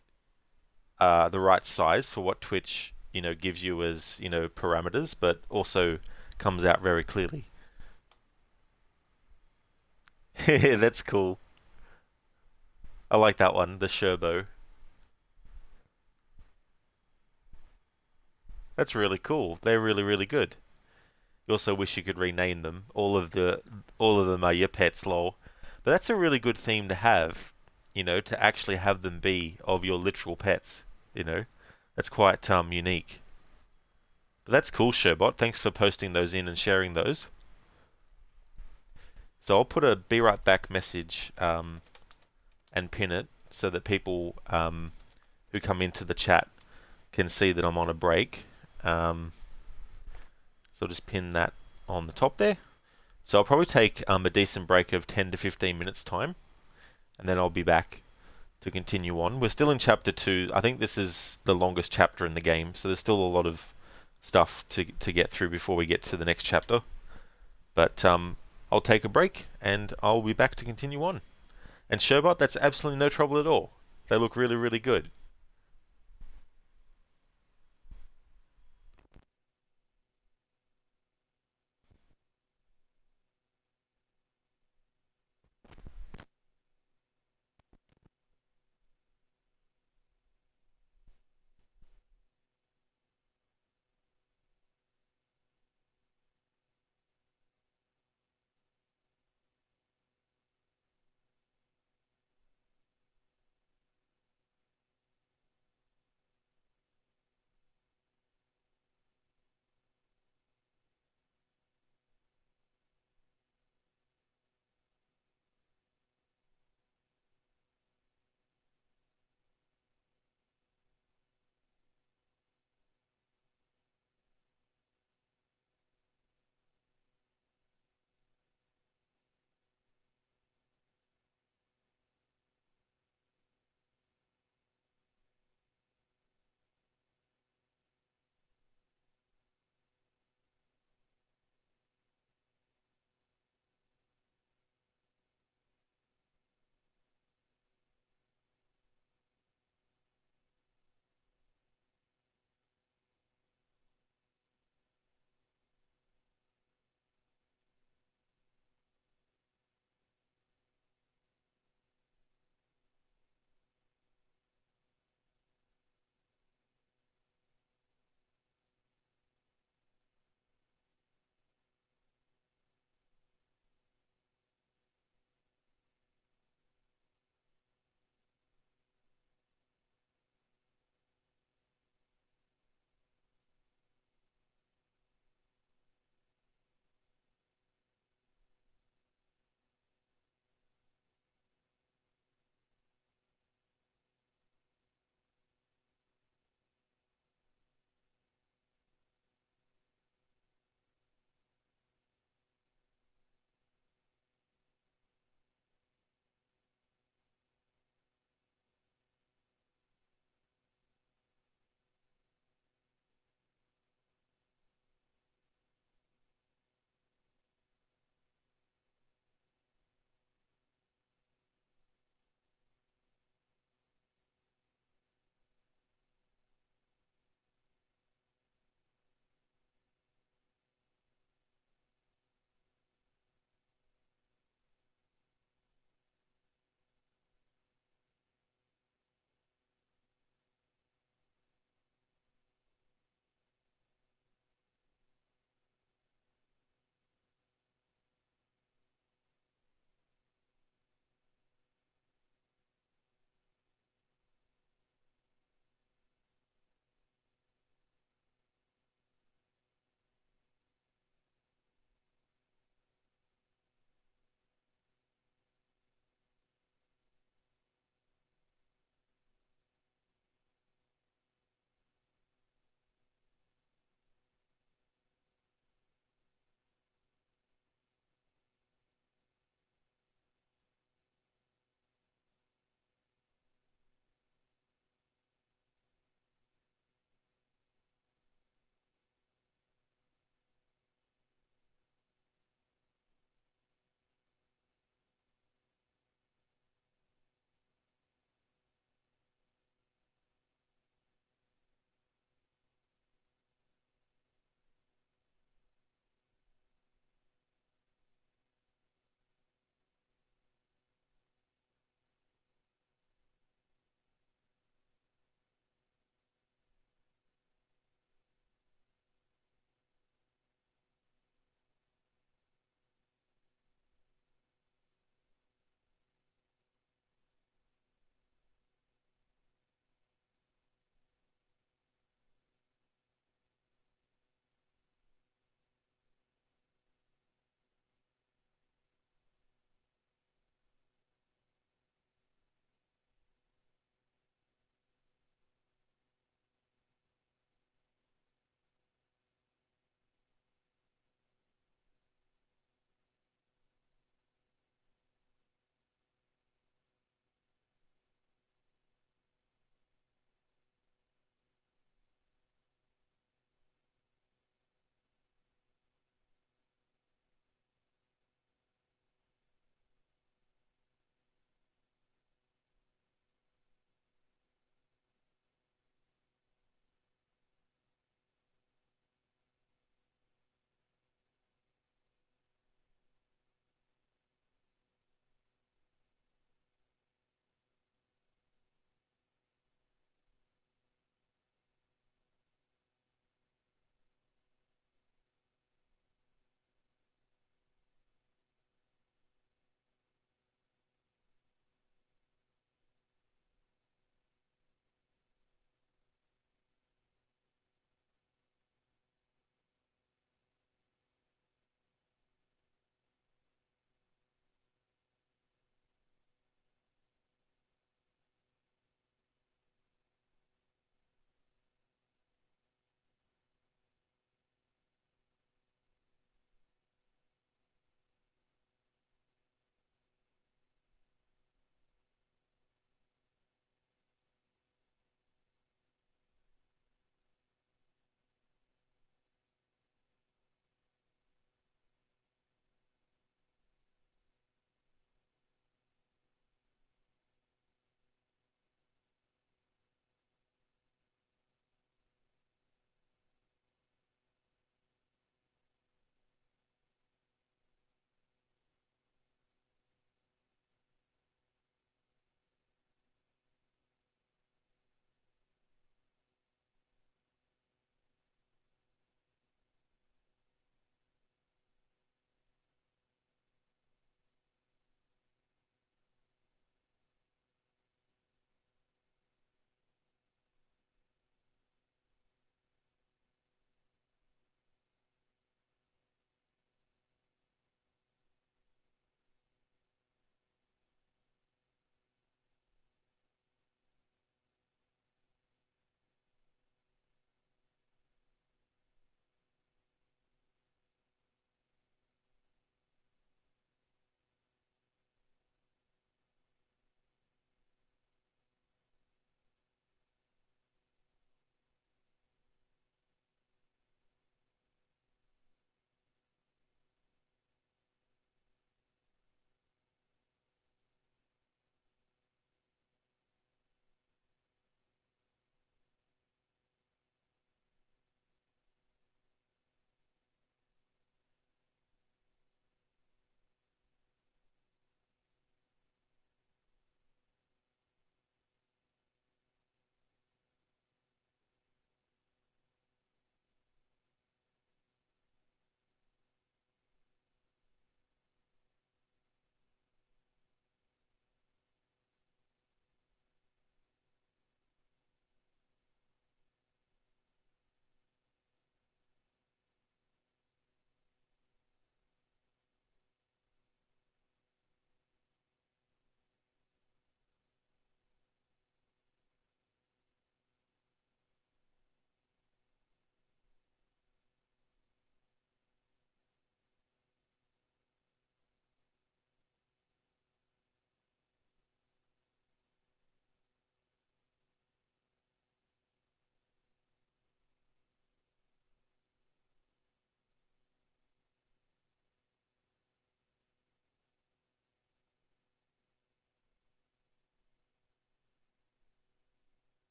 are the right size for what Twitch, gives you as, parameters, but also comes out very clearly. That's cool. I like that one, the Sherbo. That's really cool. They're really, really good. You also wish you could rename them. All of them are your pets, lol. But that's a really good theme to have, to actually have them be of your literal pets, That's quite unique. But that's cool, Sherbot. Thanks for posting those in and sharing those. So I'll put a be right back message and pin it so that people who come into the chat can see that I'm on a break. So I'll just pin that on the top there. So I'll probably take a decent break of 10 to 15 minutes time, and then I'll be back to continue on. We're still in chapter 2. I think this is the longest chapter in the game, so there's still a lot of stuff to get through before we get to the next chapter. But I'll take a break, and I'll be back to continue on. And Sherbot, that's absolutely no trouble at all. They look really, really good.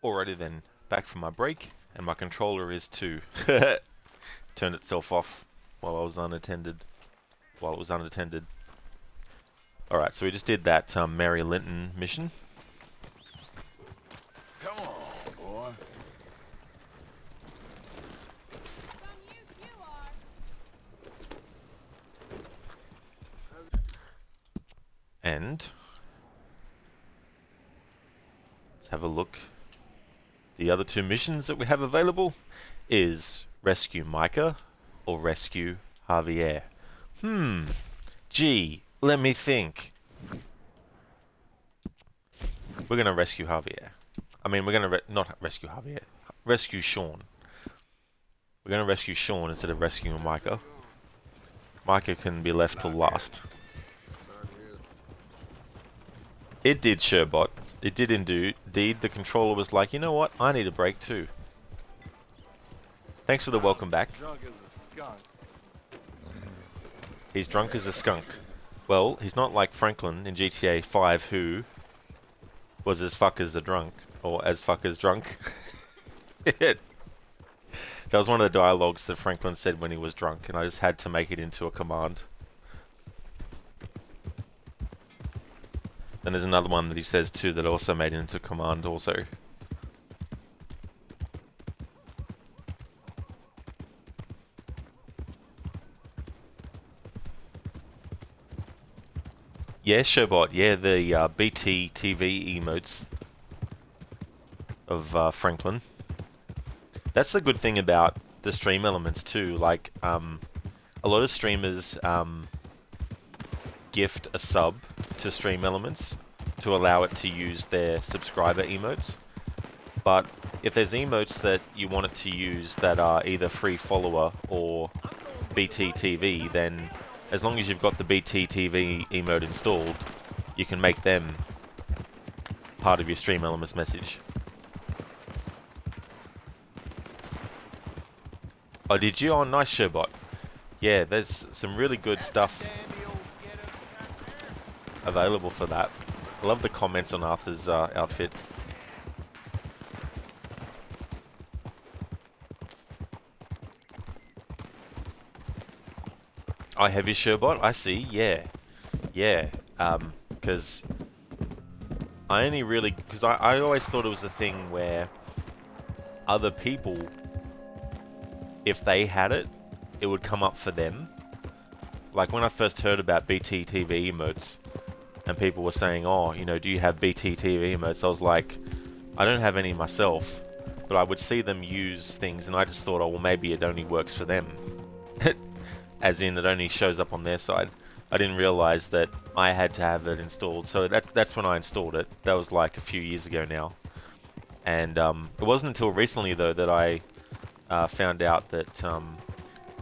Alrighty then, back from my break, and my controller is too. Turned itself off while I was unattended. While it was unattended. Alright, so we just did that Mary Linton mission. Come on, boy. And let's have a look. The other two missions that we have available is Rescue Micah or Rescue Javier. Gee, let me think. We're gonna rescue Javier. I mean, we're gonna not rescue Javier. Rescue Sean. We're gonna rescue Sean instead of rescuing Micah. Micah can be left till last. It did, Sherbot. It did indeed. The controller was like, you know what? I need a break too. Thanks for the welcome back. He's drunk as a skunk. Well, he's not like Franklin in GTA 5 who was as fuck as a drunk. Or as fuck as drunk. That was one of the dialogues that Franklin said when he was drunk, and I just had to make it into a command. Then there's another one that he says too that also made it into a command also. Yeah, Showbot. Yeah, the BT TV emotes of Franklin. That's the good thing about the stream elements too. Like, a lot of streamers gift a sub to stream elements to allow it to use their subscriber emotes. But if there's emotes that you want it to use that are either free follower or BT TV, then as long as you've got the BT TV emote installed, you can make them part of your stream elements message. Oh, did you? Oh, nice, Sherbot. Yeah, there's some really good stuff available for that. I love the comments on Arthur's outfit. I have your Sherbot? I see, yeah. Yeah, because I only really... Because I always thought it was a thing where other people, if they had it, it would come up for them. Like when I first heard about BT TV emotes, and people were saying, oh, you know, do you have BT TV emotes? I was like, I don't have any myself, but I would see them use things, and I just thought, oh, well, maybe it only works for them. As in, it only shows up on their side. I didn't realize that I had to have it installed, so that's when I installed it. That was like a few years ago now. And it wasn't until recently, though, that I found out that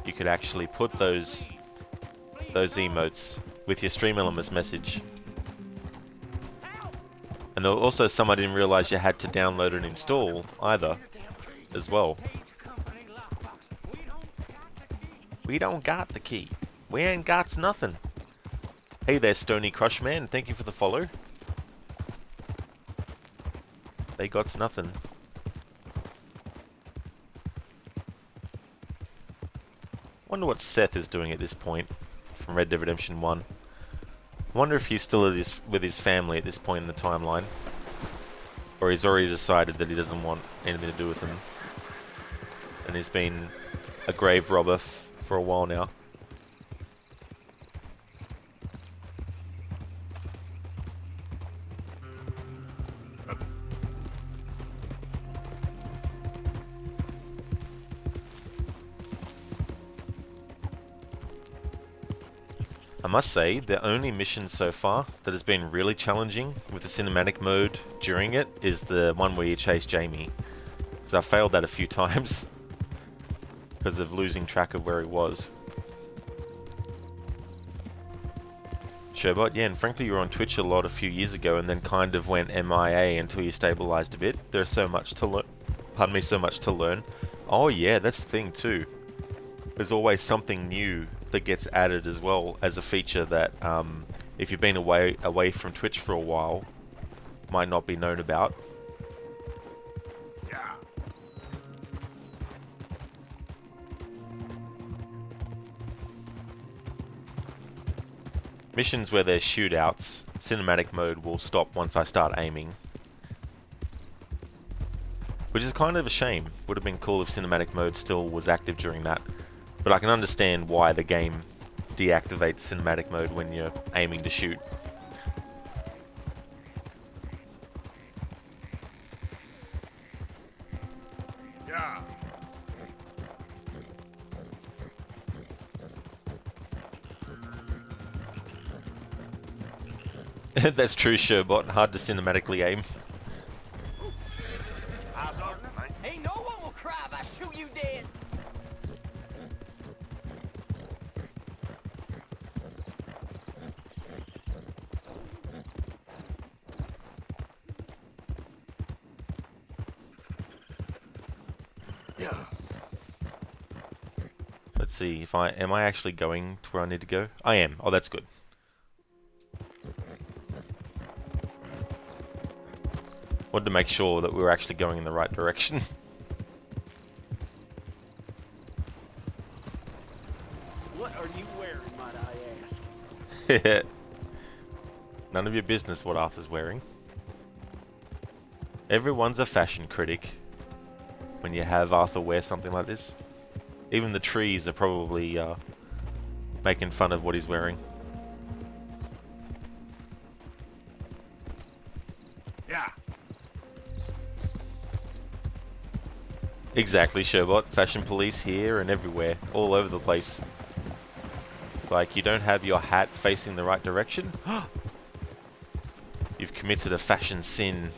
you could actually put those emotes with your stream elements message. And there were also some I didn't realize you had to download and install either, as well. We don't got the key. We ain't got nothing. Hey there, Stony Crushman. Thank you for the follow. They got nothing. Wonder what Seth is doing at this point from Red Dead Redemption 1. Wonder if he's still with his family at this point in the timeline. Or he's already decided that he doesn't want anything to do with them. And he's been a grave robber for a while now. I must say, the only mission so far that has been really challenging with the cinematic mode during it is the one where you chase Jamie. Because I failed that a few times because of losing track of where he was. Sherbot, yeah, and frankly you were on Twitch a lot a few years ago and then kind of went MIA until you stabilized a bit. There's so much to learn. Pardon me, so much to learn. Oh yeah, that's the thing too. There's always something new that gets added as well as a feature that if you've been away from Twitch for a while might not be known about. missions where there's shootouts, cinematic mode will stop once I start aiming. Which is kind of a shame. Would have been cool if cinematic mode still was active during that. But I can understand why the game deactivates cinematic mode when you're aiming to shoot. Yeah. That's true, Sherbot. Hard to cinematically aim. Eyes on them, mate. Hey, no one will cry if I shoot you dead. Yeah. Let's see if am I actually going to where I need to go? I am. Oh, that's good. Wanted to make sure that we were actually going in the right direction. What are you wearing, might I ask? None of your business what Arthur's wearing. Everyone's a fashion critic when you have Arthur wear something like this. Even the trees are probably making fun of what he's wearing. Yeah. Exactly, Sherbot. Fashion police here and everywhere, all over the place. It's like you don't have your hat facing the right direction. You've committed a fashion sin.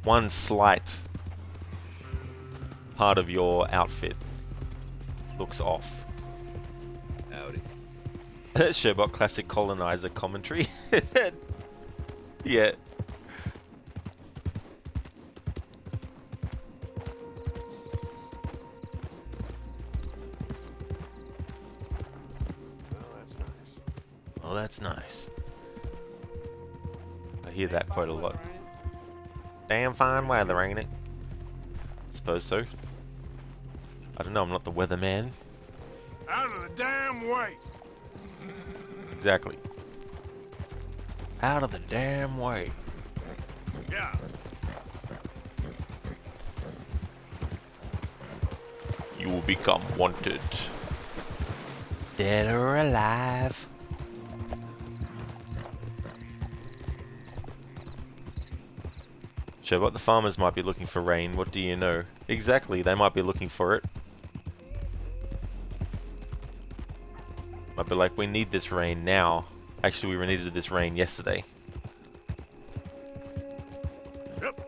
One slight part of your outfit looks off. Howdy. Sherbot classic colonizer commentary. Yeah. Oh, that's nice. I hear that quite a lot. Damn fine weather, ain't it? Suppose so. I don't know, I'm not the weatherman. Out of the damn way. Exactly. Out of the damn way. Yeah. You will become wanted. Dead or alive. Sherbot, the farmers might be looking for rain. What do you know? Exactly, they might be looking for it. Might be like, we need this rain now. Actually, we needed this rain yesterday. Yep.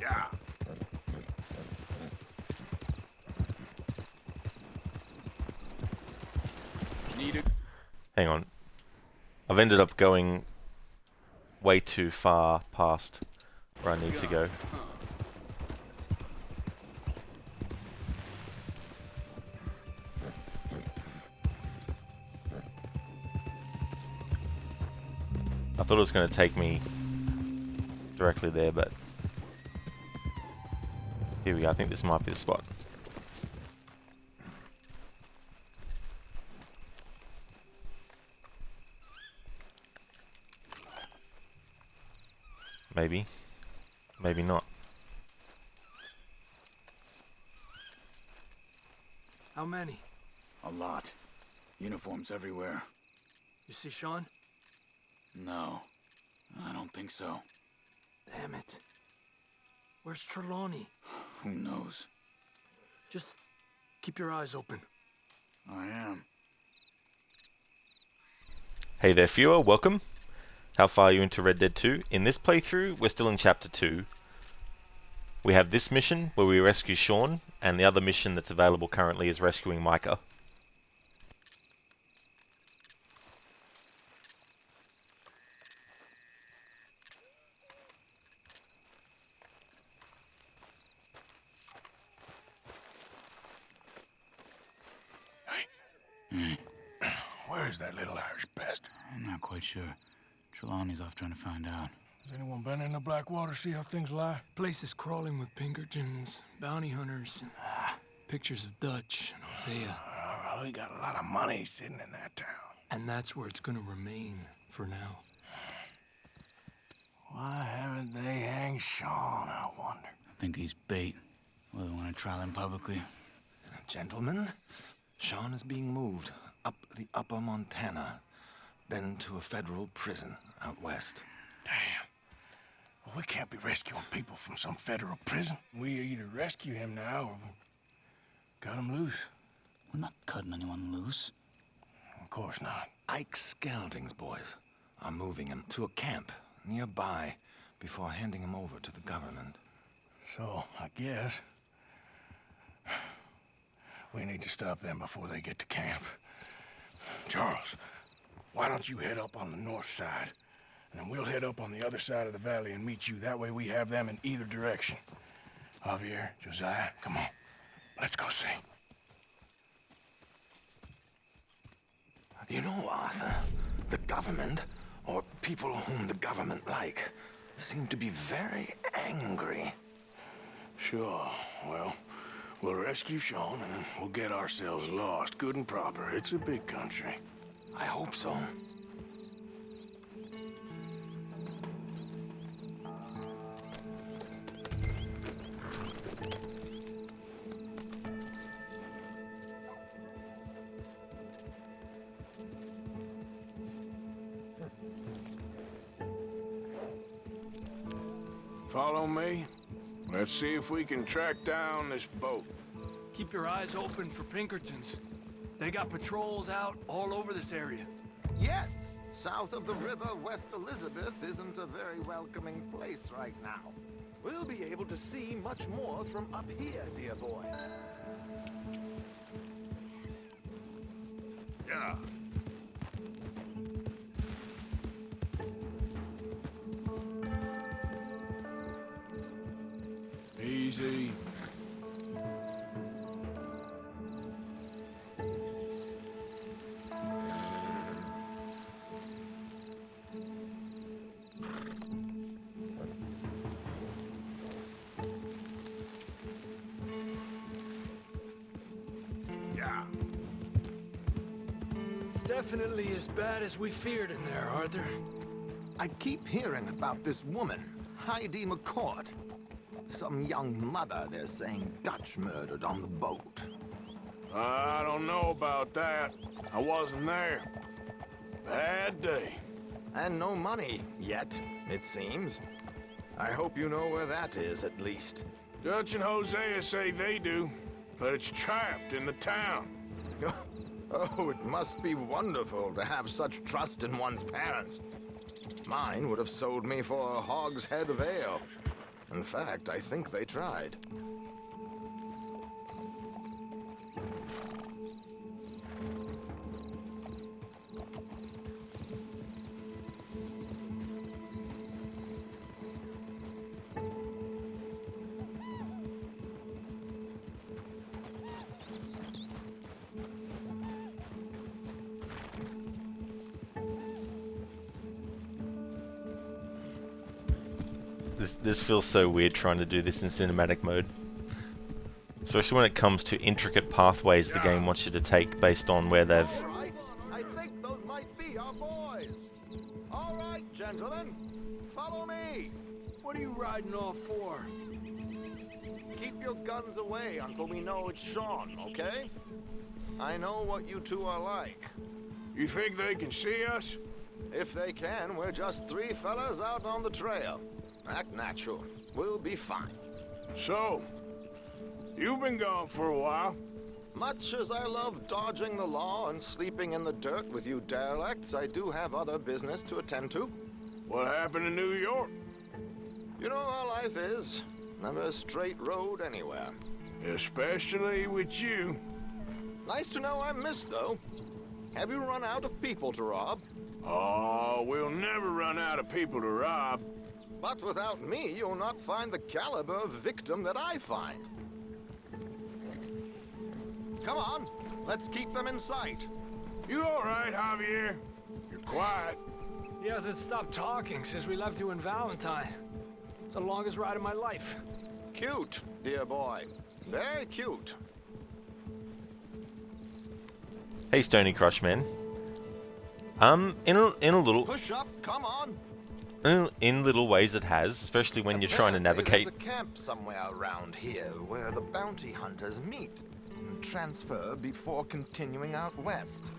Yeah. Hang on. I've ended up going way too far past where I need to go. I thought it was going to take me directly there, but here we go. I think this might be the spot. Maybe. Maybe not. How many? A lot. Uniforms everywhere. You see Sean? No, I don't think so. Damn it. Where's Trelawney? Who knows? Just keep your eyes open. I am. Hey there, viewer. Welcome. How far are you into Red Dead 2? In this playthrough, we're still in Chapter 2. We have this mission where we rescue Sean and the other mission that's available currently is rescuing Micah. Where is that little Irish bastard? I'm not quite sure. Trelawney's off trying to find out. Has anyone been in the Blackwater, see how things lie? Place is crawling with Pinkertons, bounty hunters, pictures of Dutch and Hosea. Well, we got a lot of money sitting in that town. And that's where it's gonna remain for now. Why haven't they hanged Sean, I wonder? I think he's bait. Well, they want to trial him publicly. Gentlemen, Sean is being moved up the upper Montana, then to a federal prison out west. Damn. Well, we can't be rescuing people from some federal prison. We either rescue him now or cut him loose. We're not cutting anyone loose. Of course not. Ike Skelding's boys are moving him to a camp nearby before handing him over to the government. So, I guess we need to stop them before they get to camp. Charles, why don't you head up on the north side, and then we'll head up on the other side of the valley and meet you. That way we have them in either direction. Javier, Josiah, come on. Let's go see. You know, Arthur, the government, or people whom the government like, seem to be very angry. Sure. Well, we'll rescue Sean, and then we'll get ourselves lost, good and proper. It's a big country. I hope so. Follow me. Let's see if we can track down this boat. Keep your eyes open for Pinkertons. They got patrols out all over this area. Yes, south of the river, West Elizabeth isn't a very welcoming place right now. We'll be able to see much more from up here, dear boy. Yeah. Easy. Yeah. It's definitely as bad as we feared in there, Arthur. I keep hearing about this woman, Heidi McCourt. Some young mother, they're saying, Dutch murdered on the boat. I don't know about that. I wasn't there. Bad day. And no money yet, it seems. I hope you know where that is, at least. Dutch and Hosea say they do, but it's trapped in the town. Oh, it must be wonderful to have such trust in one's parents. Mine would have sold me for a hogshead of ale. In fact, I think they tried. This feels so weird trying to do this in cinematic mode. Especially when it comes to intricate pathways the game wants you to take based on where they've... Right. I think those might be our boys. All right, gentlemen, follow me. What are you riding off for? Keep your guns away until we know it's Sean, okay? I know what you two are like. You think they can see us? If they can, we're just three fellas out on the trail. Act natural. We'll be fine. So, you've been gone for a while. Much as I love dodging the law and sleeping in the dirt with you derelicts, I do have other business to attend to. What happened in New York? You know how life is. Never a straight road anywhere. Especially with you. Nice to know I'm missed, though. Have you run out of people to rob? Oh, we'll never run out of people to rob. But without me, you'll not find the caliber of victim that I find. Come on, let's keep them in sight. You all right, Javier? You're quiet. He hasn't stopped talking since we left you in Valentine. It's the longest ride of my life. Cute, dear boy. Very cute. Hey, Stony Crushman. In a little Push up, come on. in little ways it has, especially when you're trying to navigate. There's a camp somewhere around here where the bounty hunters meet and transfer before continuing out west.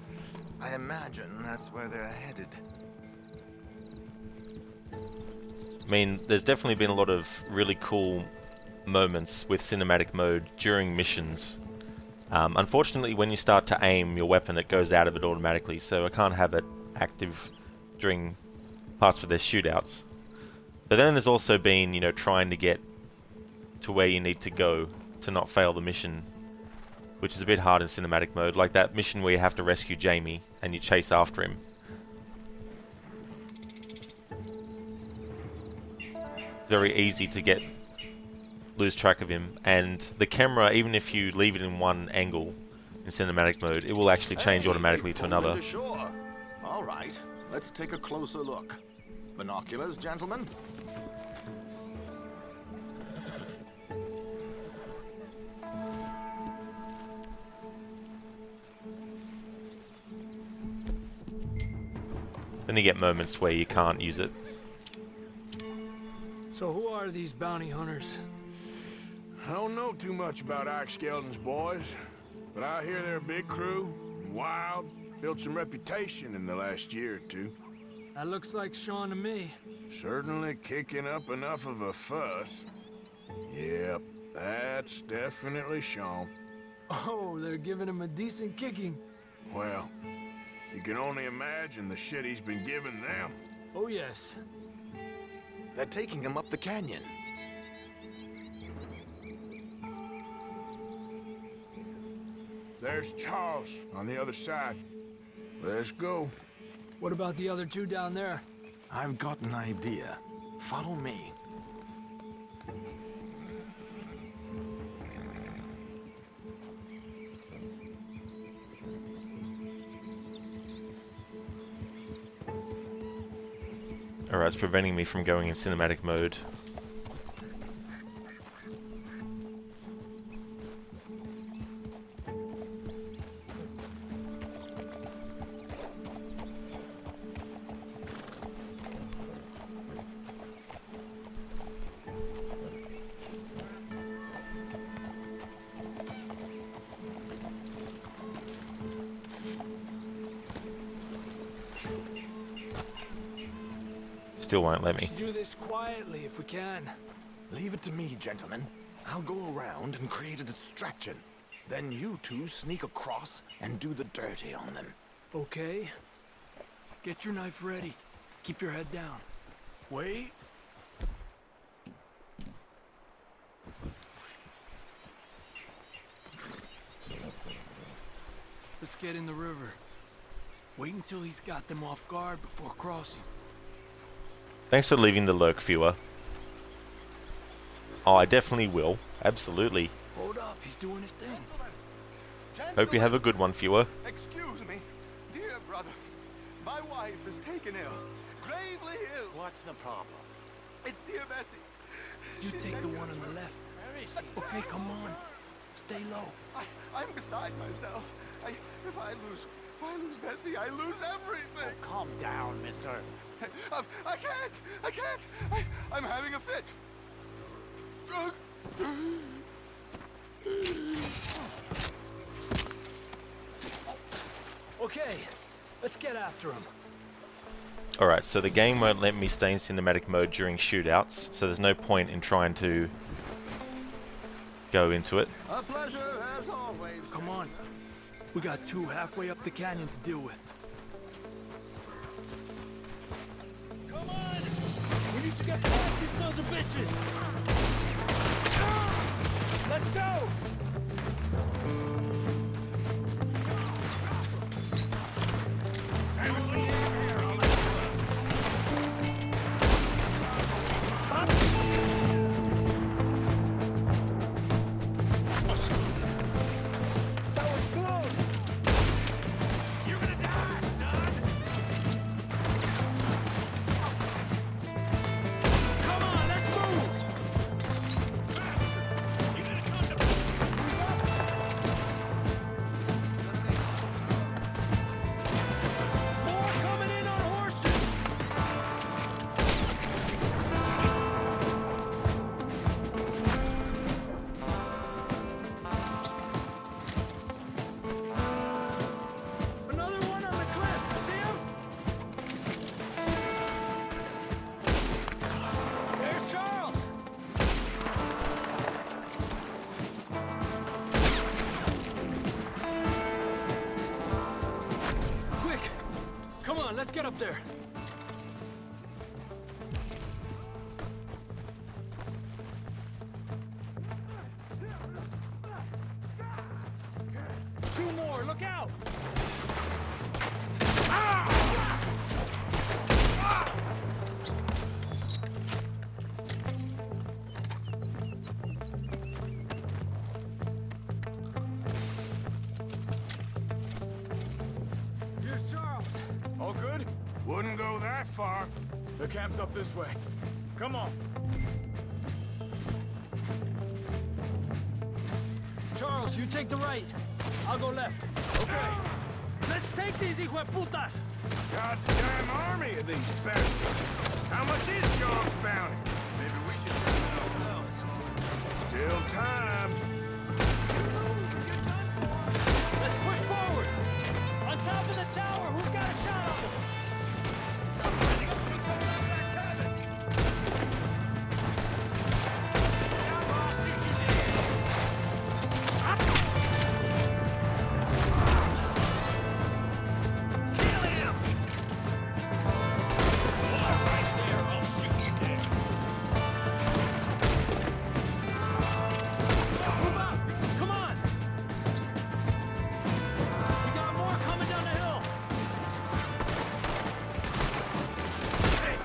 I imagine that's where they're headed. I mean, there's definitely been a lot of really cool moments with cinematic mode during missions. Unfortunately, when you start to aim your weapon, it goes out of it automatically, so I can't have it active during parts where there's shootouts. But then there's also been, you know, trying to get to where you need to go to not fail the mission, which is a bit hard in cinematic mode, like that mission where you have to rescue Jamie and you chase after him. It's very easy to lose track of him, and the camera, even if you leave it in one angle in cinematic mode, it will actually change automatically to another. All right, let's take a closer look. Binoculars, gentlemen. Then you get moments where you can't use it. So who are these bounty hunters? I don't know too much about Ike Skeldon's boys, but I hear they're a big crew, wild, built some reputation in the last year or two. That looks like Sean to me. Certainly kicking up enough of a fuss. Yep, that's definitely Sean. Oh, they're giving him a decent kicking. Well, you can only imagine the shit he's been giving them. Oh, yes. They're taking him up the canyon. There's Charles on the other side. Let's go. What about the other two down there? I've got an idea. Follow me. Alright, it's preventing me from going in cinematic mode. Still won't let me. Let's do this quietly if we can. Leave it to me, gentlemen. I'll go around and create a distraction. Then you two sneak across and do the dirty on them. Okay. Get your knife ready. Keep your head down. Wait. Let's get in the river. Wait until he's got them off guard before crossing. Thanks for leaving the lurk, viewer. Oh, I definitely will. Absolutely. Hold up, he's doing his thing. Hope you have a good one, viewer. Excuse me, dear brothers. My wife is taken ill, gravely ill. What's the problem? It's dear Bessie. You take the one on the left. Where is she? Okay, come on. Stay low. I'm beside myself. If I lose Bessie, I lose everything. Oh, calm down, mister. I can't. I'm having a fit. Okay, let's get after him. Alright, so the game won't let me stay in cinematic mode during shootouts, so there's no point in trying to go into it. A pleasure as always. Come on. We got two halfway up the canyon to deal with. Come on! We need to get past these sons of bitches! Let's go! Let's get up there. Two more, look out! Here's Charles. All good? Wouldn't go that far. The camp's up this way. Come on. Charles, you take the right. I'll go left. Okay. Let's take these hijueputas! Goddamn army of these bastards. How much is Sean's bounty? Maybe we should try it ourselves. Still time. Let's push forward! On top of the tower, who's got a shot on them? Somebody shoot them out of that cabin! Kill him! Right there, I'll shoot you dead. Move out! Come on! We got more coming down the hill! Hey,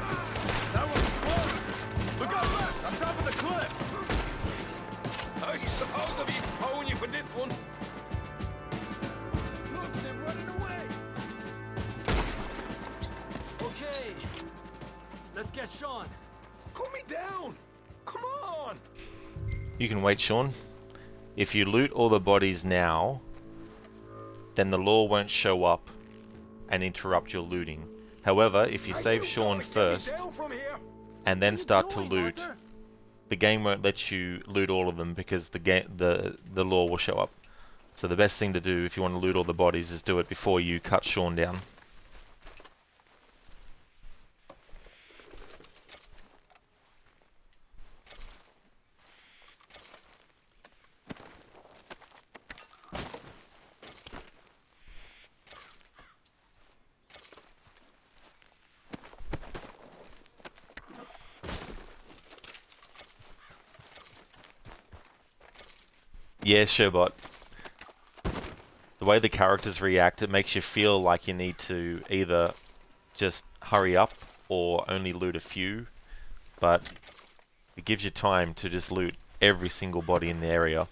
that one's close. Look out left, on top of the cliff. I suppose I'll be owing you for this one. Look, they're running away! Okay. Let's get Sean. Cool me down. Come on. You can wait, Sean. If you loot all the bodies now, then the law won't show up and interrupt your looting. However, if you save Sean first and then start to loot, the game won't let you loot all of them because the law will show up. So the best thing to do if you want to loot all the bodies is do it before you cut Sean down. Yeah, Sherbot. The way the characters react, it makes you feel like you need to either just hurry up or only loot a few, but it gives you time to just loot every single body in the area.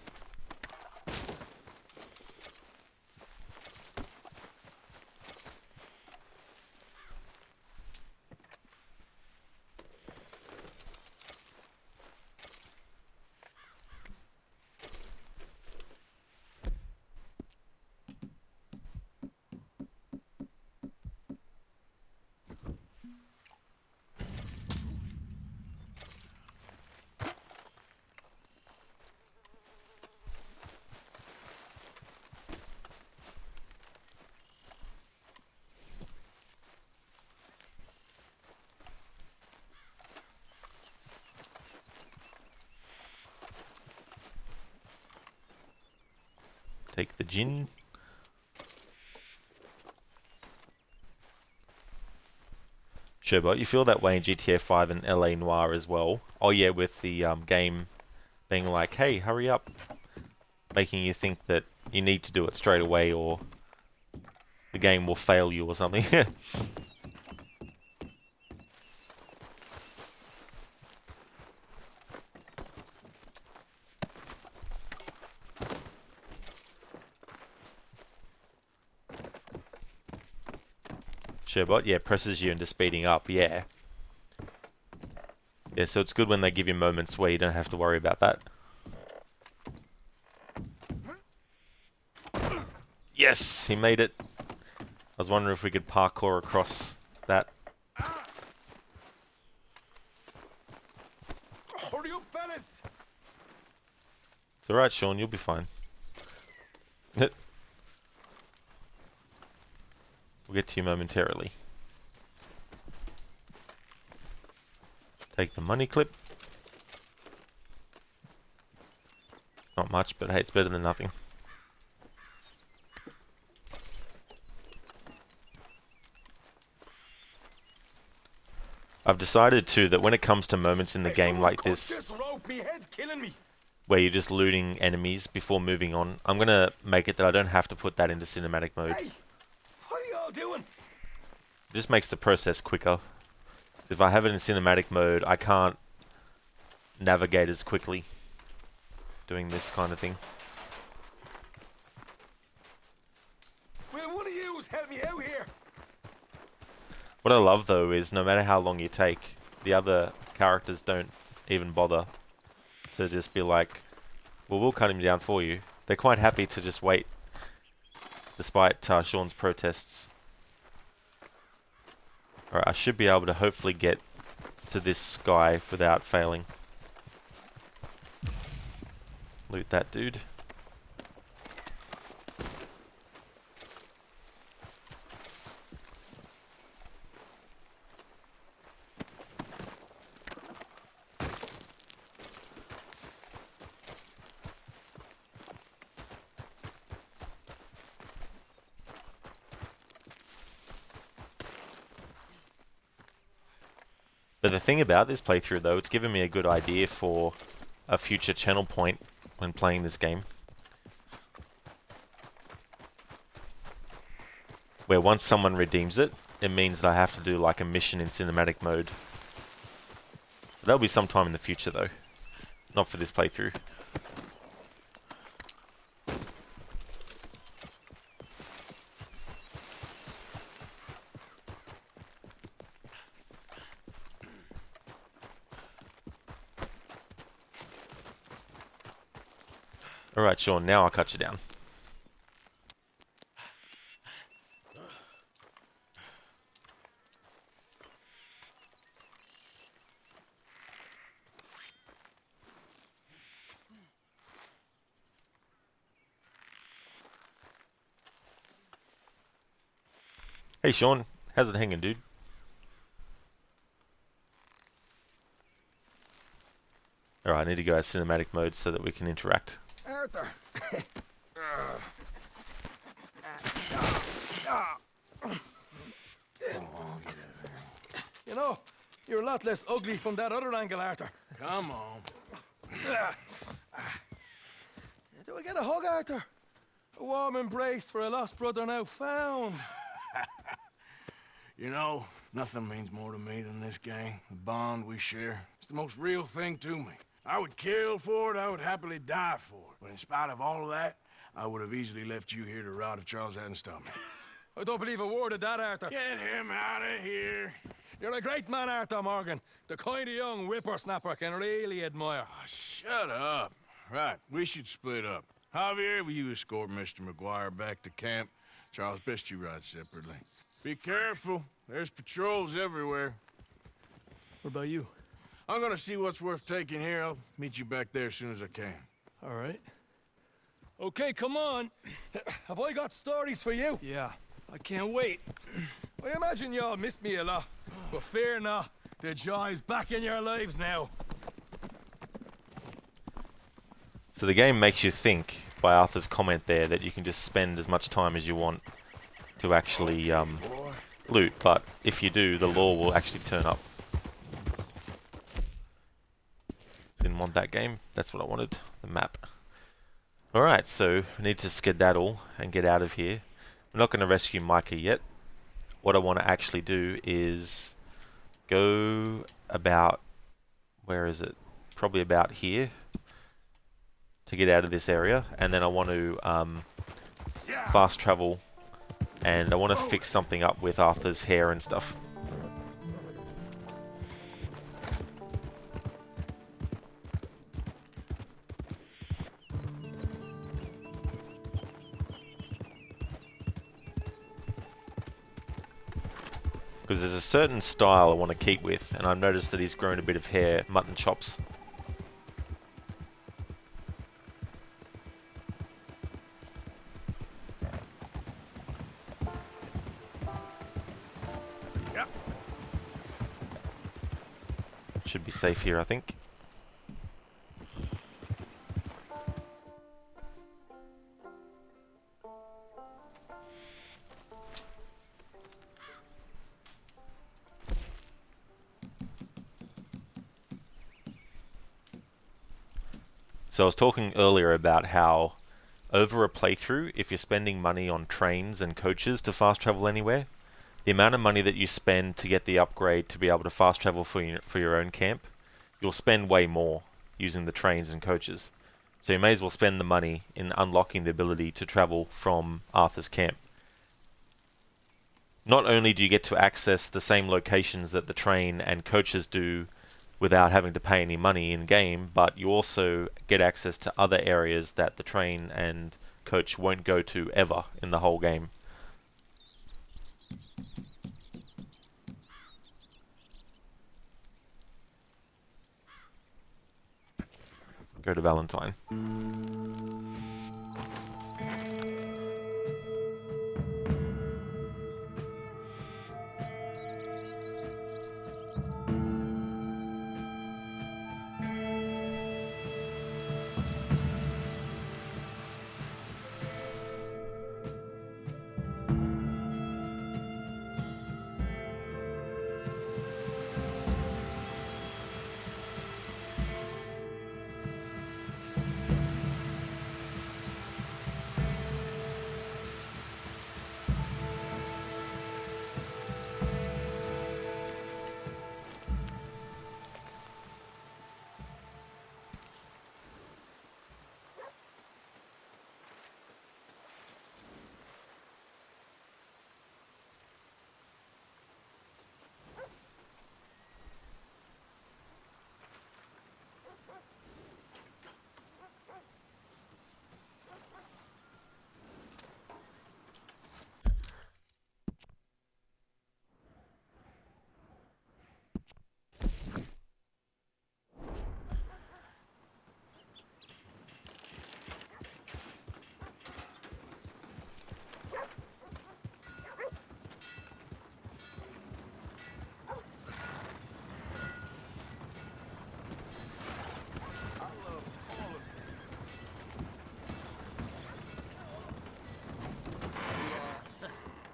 Take the gin. Sherbot, you feel that way in GTA 5 and LA Noire as well. Oh yeah, with the game being like, hey, hurry up, making you think that you need to do it straight away or the game will fail you or something. Sherbot, yeah, presses you into speeding up, yeah. Yeah, so it's good when they give you moments where you don't have to worry about that. Yes, he made it. I was wondering if we could parkour across that. Hurry up, fellas! It's alright, Sean, you'll be fine. We'll get to you momentarily. Take the money clip. It's not much, but hey, it's better than nothing. I've decided too that when it comes to moments in the game like this, where you're just looting enemies before moving on, I'm gonna make it that I don't have to put that into cinematic mode. Hey, what are you all doing? It just makes the process quicker. If I have it in cinematic mode, I can't navigate as quickly doing this kind of thing. Will one of you help me out here? What I love though is no matter how long you take, the other characters don't even bother to just be like, well, we'll cut him down for you. They're quite happy to just wait, despite Sean's protests. Alright, I should be able to hopefully get to this guy without failing. Loot that dude. But the thing about this playthrough though, it's given me a good idea for a future channel point when playing this game. Where once someone redeems it, it means that I have to do like a mission in cinematic mode. That'll be sometime in the future though. Not for this playthrough. Alright, Sean, now I'll cut you down. Hey Sean, how's it hanging, dude? Alright, I need to go out of cinematic mode so that we can interact. Arthur. You know, you're a lot less ugly from that other angle, Arthur. Come on. Do I get a hug, Arthur? A warm embrace for a lost brother now found. You know, nothing means more to me than this gang, the bond we share. It's the most real thing to me. I would kill for it, I would happily die for it. But in spite of all of that, I would have easily left you here to rot if Charles hadn't stopped me. I don't believe a word of that, Arthur. Get him out of here. You're a great man, Arthur Morgan. The kind of young whippersnapper I can really admire. Oh, shut up. Right, we should split up. Javier, will you escort Mr. McGuire back to camp? Charles, best you ride separately. Be careful. There's patrols everywhere. What about you? I'm gonna see what's worth taking here. I'll meet you back there as soon as I can. All right. Okay, come on. Have I got stories for you? Yeah, I can't wait. I imagine y'all missed me a lot, but fear not. The joy's back in your lives now. So the game makes you think, by Arthur's comment there, that you can just spend as much time as you want to actually loot, but if you do, the law will actually turn up. Didn't want that game. That's what I wanted. The map. Alright, so we need to skedaddle and get out of here. We're not going to rescue Micah yet. What I want to actually do is go about... Where is it? Probably about here. To get out of this area. And then I want to fast travel. And I want to fix something up with Arthur's hair and stuff. Because there's a certain style I want to keep with, and I've noticed that he's grown a bit of hair, mutton chops. Yep. Should be safe here, I think. So I was talking earlier about how over a playthrough, if you're spending money on trains and coaches to fast travel anywhere, the amount of money that you spend to get the upgrade to be able to fast travel for your own camp, you'll spend way more using the trains and coaches. So you may as well spend the money in unlocking the ability to travel from Arthur's camp. Not only do you get to access the same locations that the train and coaches do without having to pay any money in-game, but you also get access to other areas that the train and coach won't go to ever in the whole game. Go to Valentine.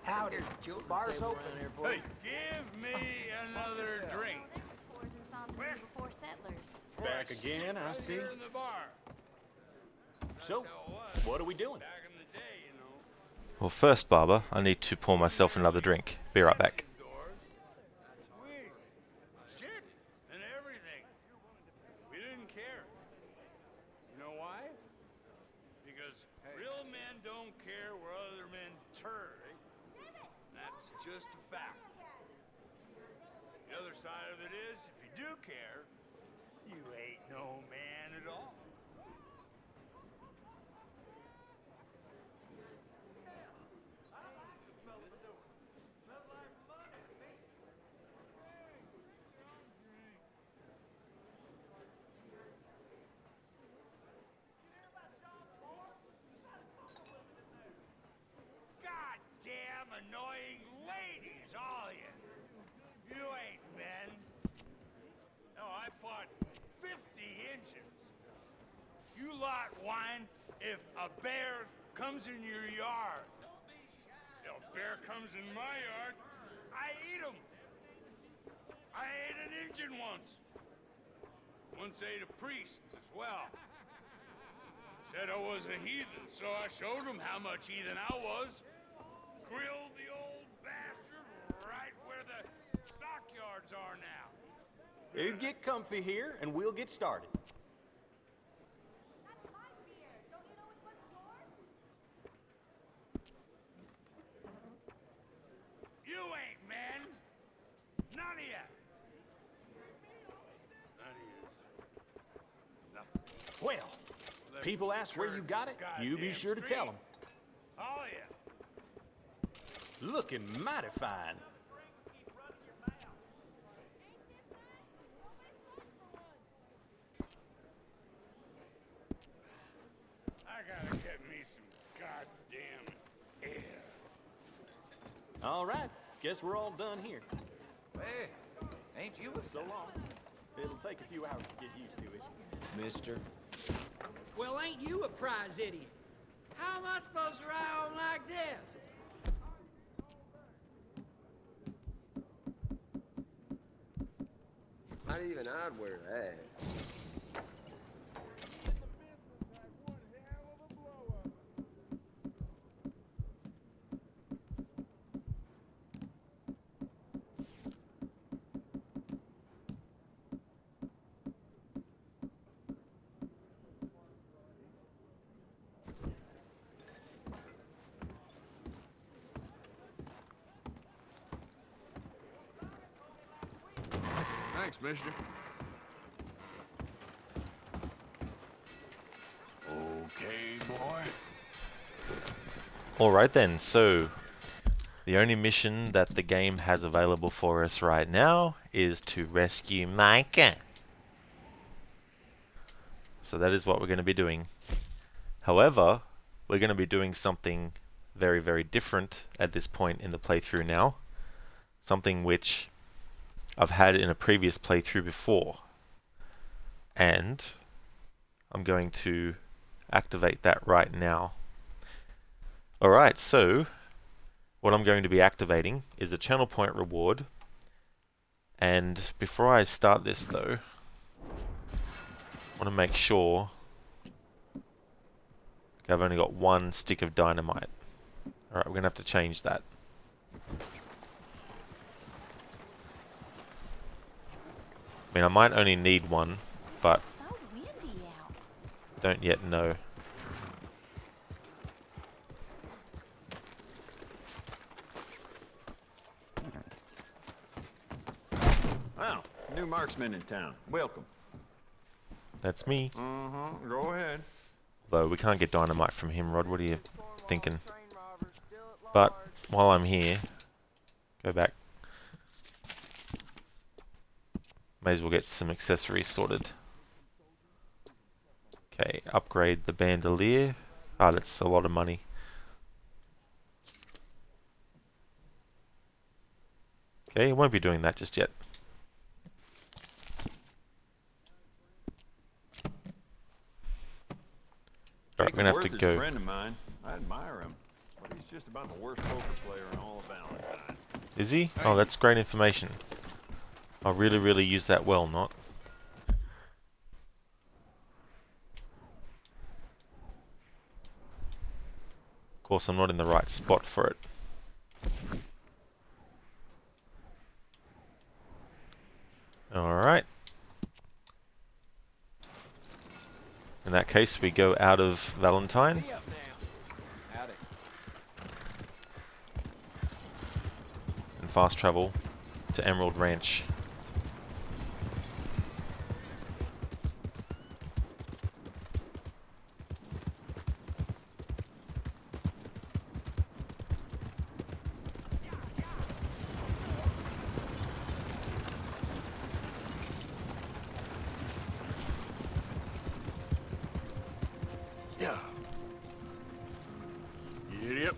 Howdy. Bar's open. Hey, give me another drink. Back again, I see. Here in the bar. So, what are we doing? Well, first, Barber, I need to pour myself another drink. Be right back. Sweet. Shit. And everything. We didn't care. You know why? Because real men don't care where other men turn. That's just a fact. The other side of it is, if you do care, you ain't no man at all. Goddamn annoying ladies, all of you. You ain't men. No, I fought 50 Injuns. You lot whine if a bear comes in your yard. If a bear comes in my yard, I eat him. I ate an Injun once. Once ate a priest as well. Said I was a heathen, so I showed him how much heathen I was. Grilled the old bastard right where the stockyards are now. You get comfy here, and we'll get started. You ain't, man. None of you. None of you. Nothing. Well, people ask where you got it, you be sure to tell them. Oh, yeah. Looking mighty fine. I gotta get me some goddamn air. All right, guess we're all done here. Hey, ain't you a... So long. It'll take a few hours to get used to it. Mister? Well, ain't you a prize idiot? How am I supposed to ride on like this? Not even I'd wear that. Thanks, mister. Okay, boy. Alright then, so the only mission that the game has available for us right now is to rescue Micah. So that is what we're going to be doing. However, we're going to be doing something very, very different at this point in the playthrough now. Something which I've had in a previous playthrough before. And I'm going to activate that right now. Alright, so what I'm going to be activating is a channel point reward. And before I start this though, I want to make sure I've only got one stick of dynamite. Alright, we're going to have to change that. I mean, I might only need one, but don't yet know. Wow, new marksman in town. Welcome. That's me. Go ahead. Though we can't get dynamite from him, Rod. What are you thinking? But while I'm here, go back. May as well get some accessories sorted. Okay, upgrade the bandolier. Ah, that's a lot of money. Okay, I won't be doing that just yet. Alright, we're gonna have to go. A friend of mine. I admire him, but he's just about the worst poker player in all of Valentine. Is he? Oh, that's great information. I'll really, really use that well, not. Of course, I'm not in the right spot for it. Alright. In that case, we go out of Valentine. And fast travel to Emerald Ranch. Yeah. Yep.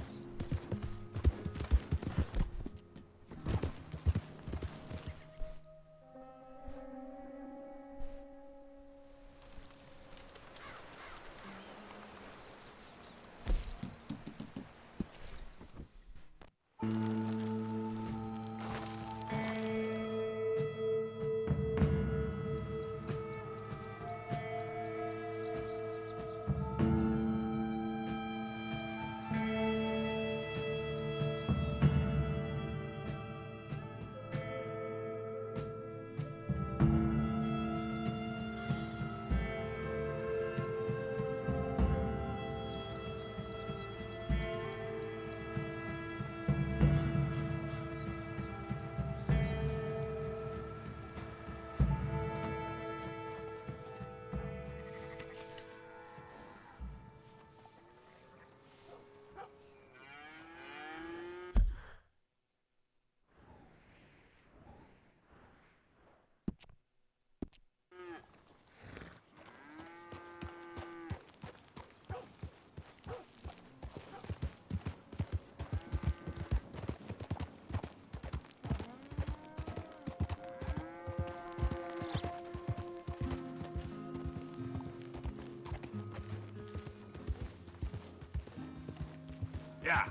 Yeah.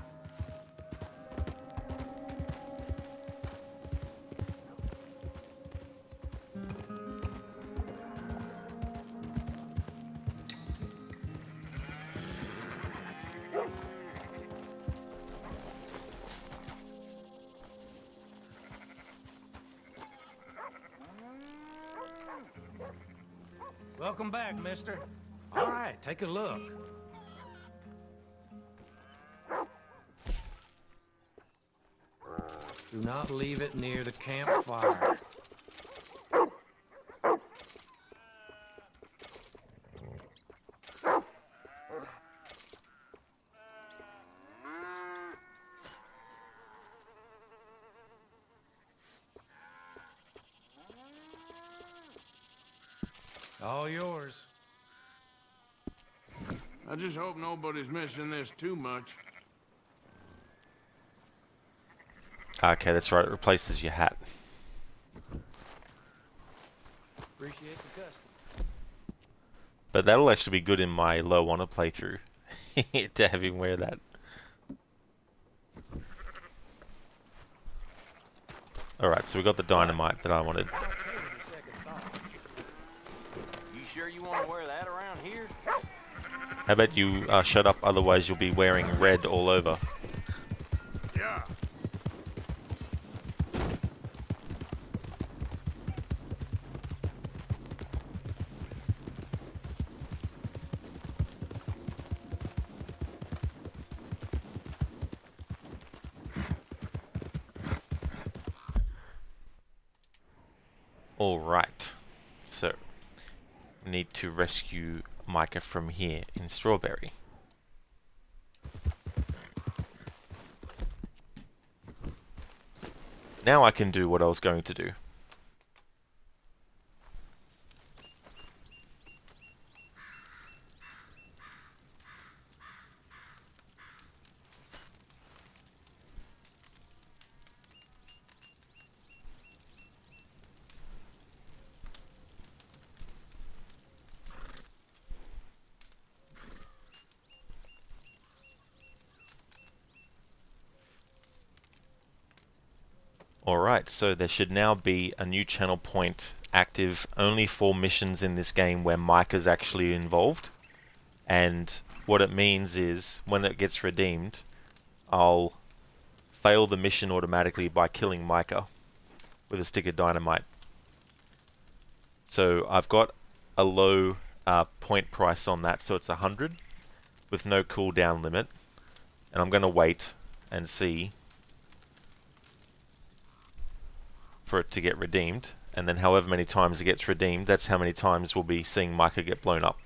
Welcome back, mister. All right, take a look. Do not leave it near the campfire. All yours. I just hope nobody's missing this too much. Okay, that's right. It replaces your hat. Appreciate the custom. But that'll actually be good in my low honor playthrough to have him wear that. Alright, so we got the dynamite that I wanted. You sure you want to wear that around here? How about you shut up, otherwise you'll be wearing red all over. Yeah. Alright, so we need to rescue Micah from here in Strawberry. Now I can do what I was going to do. Alright, so there should now be a new channel point active only for missions in this game where Micah's actually involved. And what it means is, when it gets redeemed, I'll fail the mission automatically by killing Micah with a stick of dynamite. So I've got a low point price on that, so it's 100 with no cooldown limit. And I'm going to wait and see for it to get redeemed, and then however many times it gets redeemed, that's how many times we'll be seeing Micah get blown up.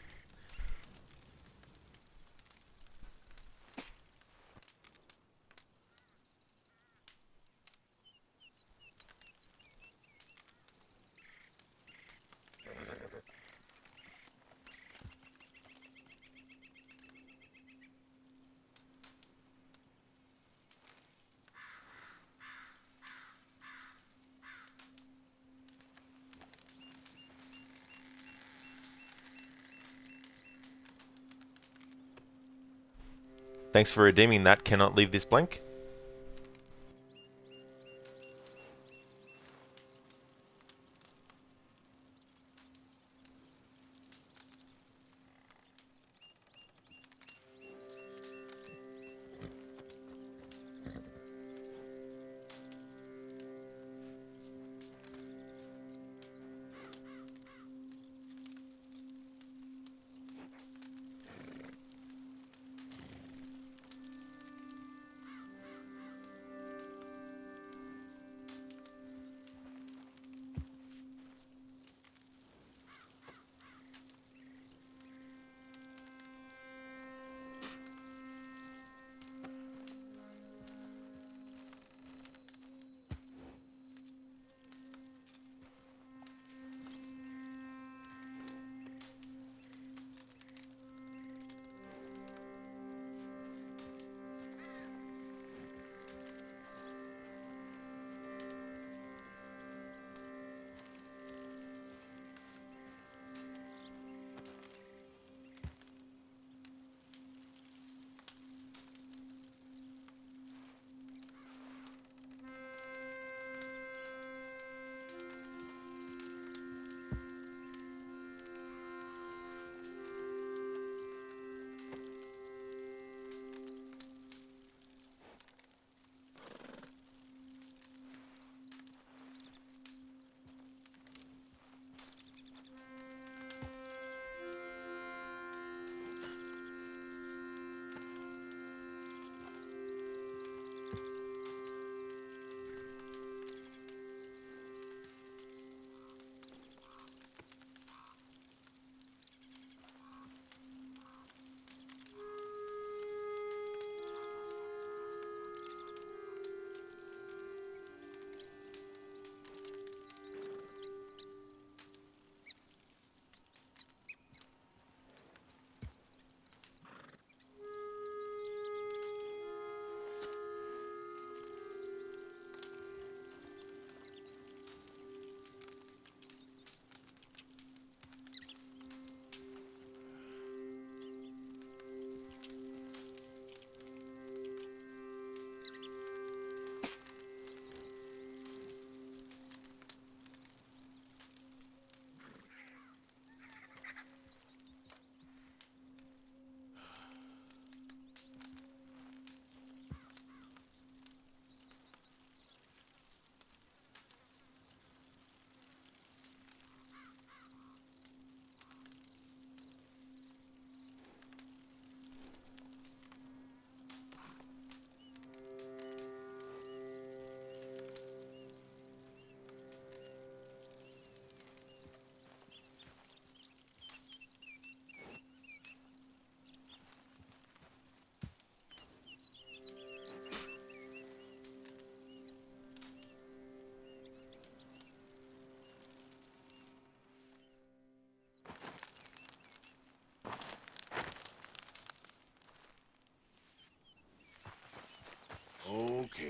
Thanks for redeeming that. Cannot leave this blank.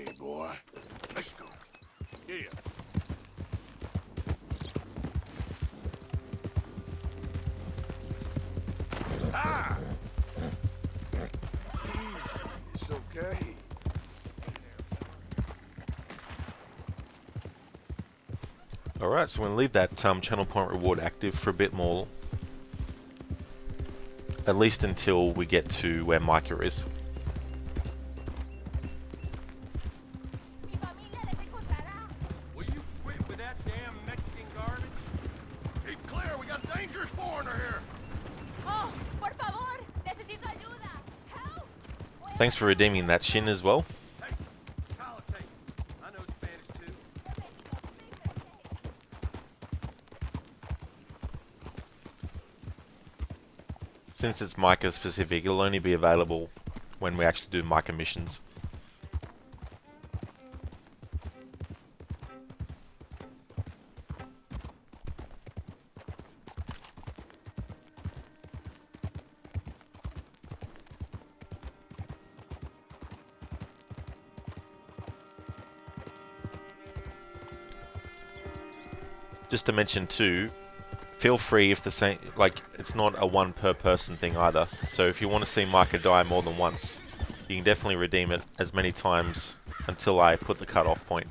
Okay, boy. Let's go. Here. Ah! Easy. It's okay. Alright, so we're going to leave that channel point reward active for a bit more. At least until we get to where Micah is. Will you quit with that damn Mexican garbage? Keep clear, we got a dangerous foreigner here. Oh, por favor, necesito ayuda. Help! Thanks for redeeming that shin as well. I know Spanish too. Since it's Micah specific, it'll only be available when we actually do Micah missions. Just to mention too, feel free if the same, like, it's not a one per person thing either. So if you want to see Micah die more than once, you can definitely redeem it as many times until I put the cutoff point.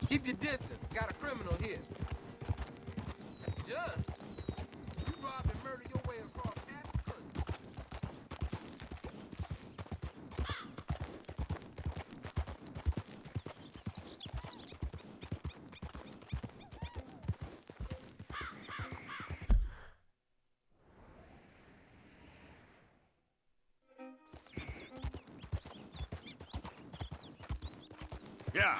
Keep your distance. Got a criminal here. Just? You robbed and murdered your way across Africa. Yeah.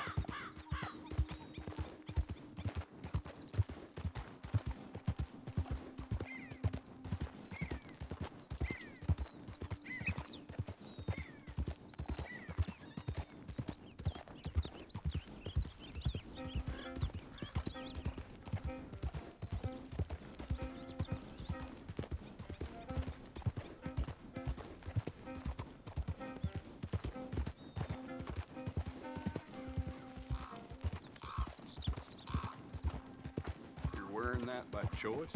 You're wearing that by choice?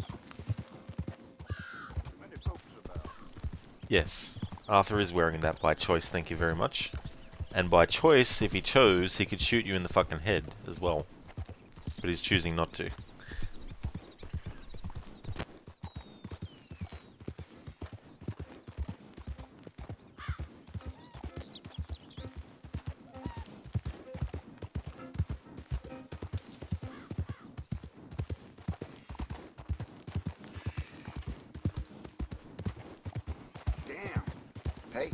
Many folks about Yes, Arthur is wearing that by choice, thank you very much. And by choice, if he chose, he could shoot you in the fucking head as well. But he's choosing not to. Damn. Hey.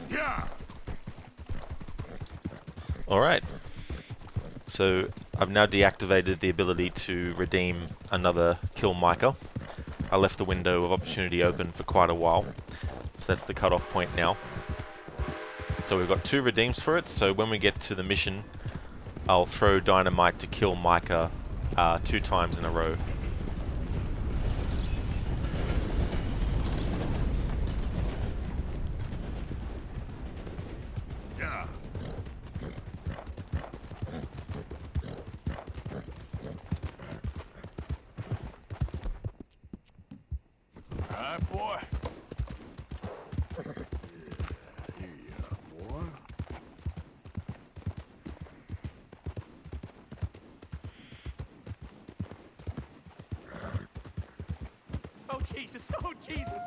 Yeah. Alright. So, I've now deactivated the ability to redeem another Kill Micah. I left the window of opportunity open for quite a while. So that's the cutoff point now. So we've got 2 redeems for it, so when we get to the mission, I'll throw dynamite to kill Micah 2 times in a row. Yeah. All right, boy. Here you are, boy. Oh, Jesus! Oh, Jesus!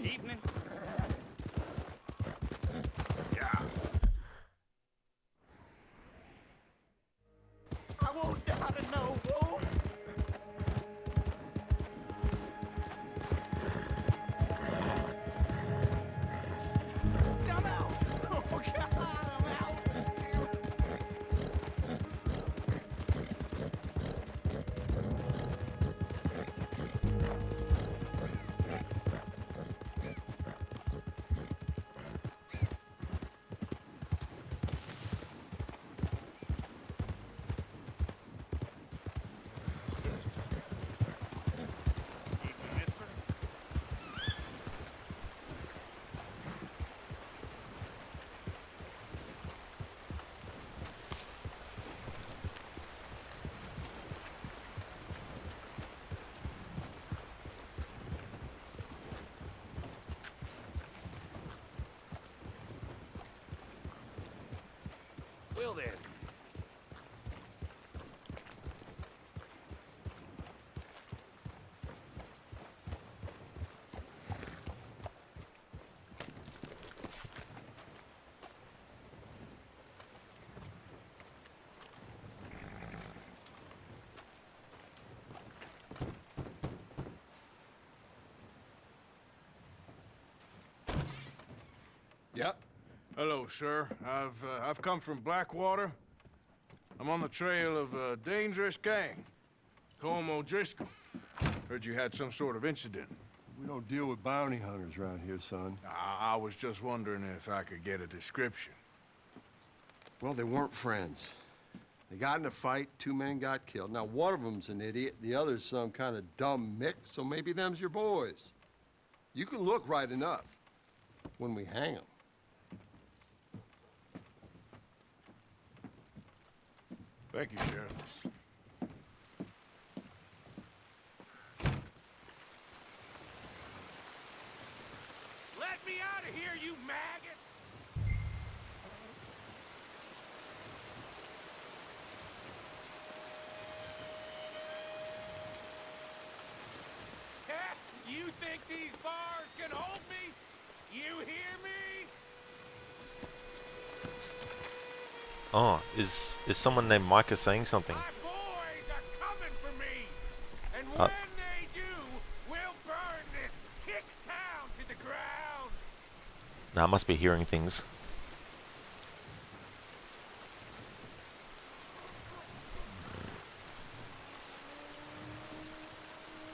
Evening. Yeah. I won't die to know, Wolf. I'm out. Oh, God, I'm out. Well then. Hello, sir. I've come from Blackwater. I'm on the trail of a dangerous gang. Colm O'Driscoll. Heard you had some sort of incident. We don't deal with bounty hunters around here, son. I was just wondering if I could get a description. Well, they weren't friends. They got in a fight, 2 men got killed. Now, one of them's an idiot, the other's some kind of dumb mick, so maybe them's your boys. You can look right enough when we hang them. Thank you, Sheriff. Let me out of here, you maggots! You think these bars can hold me? You hear me? Oh, is someone named Micah saying something? Boys are coming for me, and when they do, we'll burn this hick town to the ground. Nah, I must be hearing things.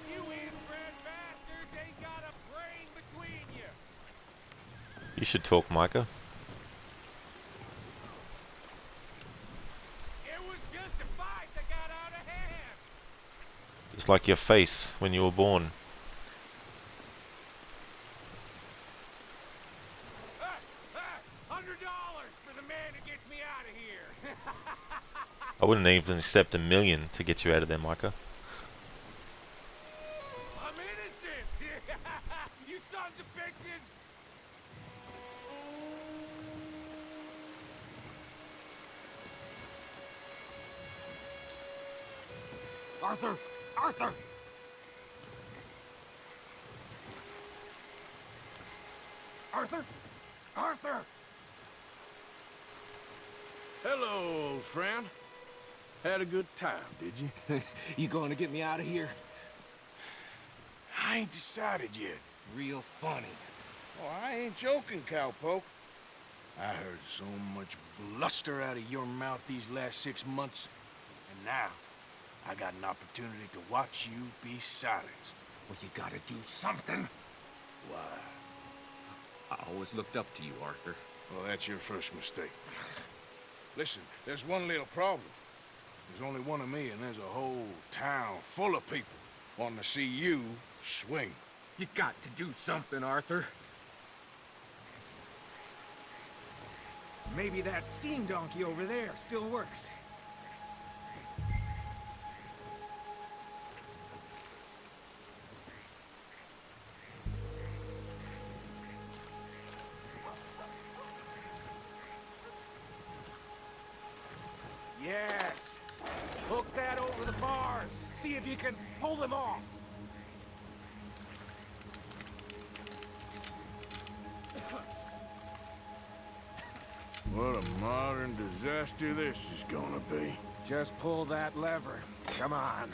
You inbred bastards ain't got a brain between you. You should talk, Micah. It's like your face when you were born. $100 for the man who gets me out of here. I wouldn't even accept $1 million to get you out of there, Micah. I'm innocent. You sons of bitches. Arthur! Arthur! Arthur! Arthur! Hello, old friend. Had a good time, did you? You going to get me out of here? I ain't decided yet. Real funny. Oh, I ain't joking, cowpoke. I heard so much bluster out of your mouth these last 6 months, and now I got an opportunity to watch you be silenced. Well, you gotta do something. Why? I always looked up to you, Arthur. Well, that's your first mistake. Listen, there's one little problem. There's only one of me, and there's a whole town full of people wanting to see you swing. You got to do something, Arthur. Maybe that steam donkey over there still works. Yes. Hook that over the bars. See if you can pull them off. What a modern disaster this is gonna be. Just pull that lever. Come on.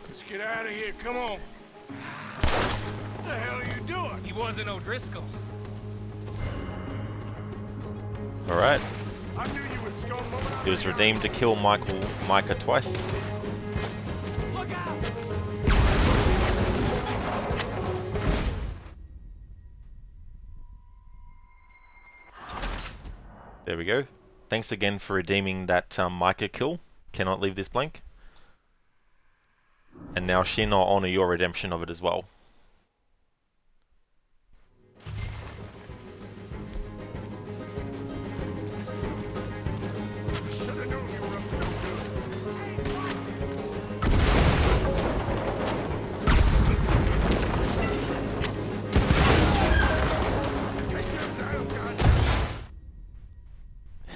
Let's get out of here, come on. What the hell are you doing? He wasn't O'Driscoll. Alright. I knew you would scum. He was redeemed to kill Micah twice. Look out! There we go. Thanks again for redeeming that Micah kill. Cannot leave this blank. And now Shin, I'll honor your redemption of it as well.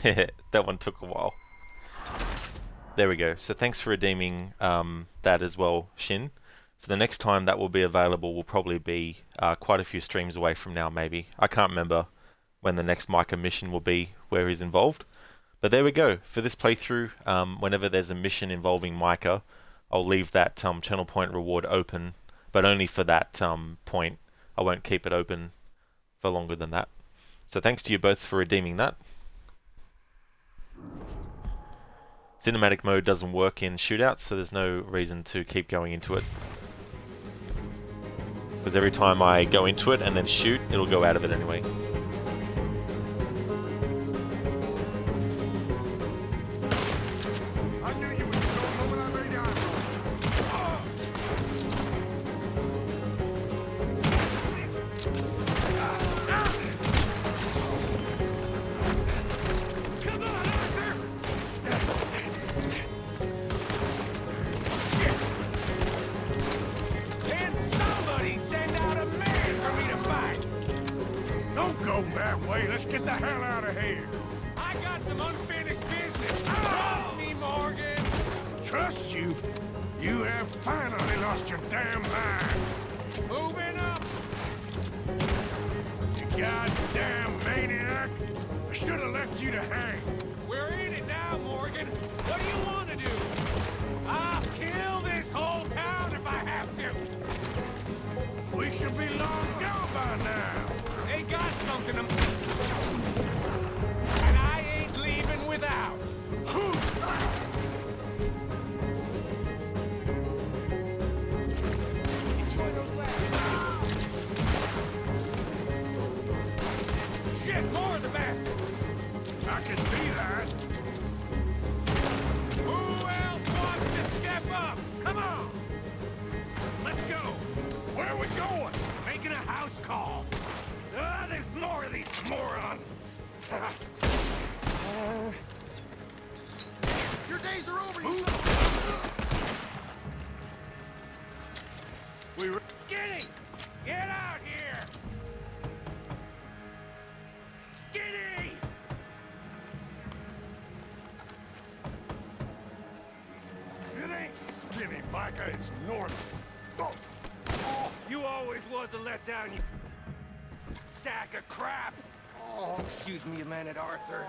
That one took a while. There we go. So thanks for redeeming that as well, Shin. So the next time that will be available will probably be quite a few streams away from now, maybe. I can't remember when the next Micah mission will be where he's involved. But there we go. For this playthrough, whenever there's a mission involving Micah, I'll leave that channel point reward open, but only for that point. I won't keep it open for longer than that. So thanks to you both for redeeming that. Cinematic mode doesn't work in shootouts, so there's no reason to keep going into it. Because every time I go into it and then shoot, it'll go out of it anyway. I knew you would show the moment I laid eyes Come on, Arthur! Can somebody send out a man for me to fight? Don't go that way. Let's get the hell out of here. I got some unfinished business. Trust me, Morgan. Trust you? You have finally lost your damn mind. Moving up. You goddamn maniac. I should have left you to hang. We're in it now, Morgan. What do you want to do? I'll kill this whole town if I have to. We should be long gone by now. They got something and I ain't leaving without. Enjoy those laughs. Shit, more of the bastards. I can see that. Who else wants to step up? Come on. Let's go. Where are we going? Making a house call. There's more of these morons. Your days are over, you Skinny! Get out here! Skinny! It ain't Skinny, Micah. It's North. Oh. You always was a letdown, you sack of crap! Oh. Excuse me a minute, Arthur.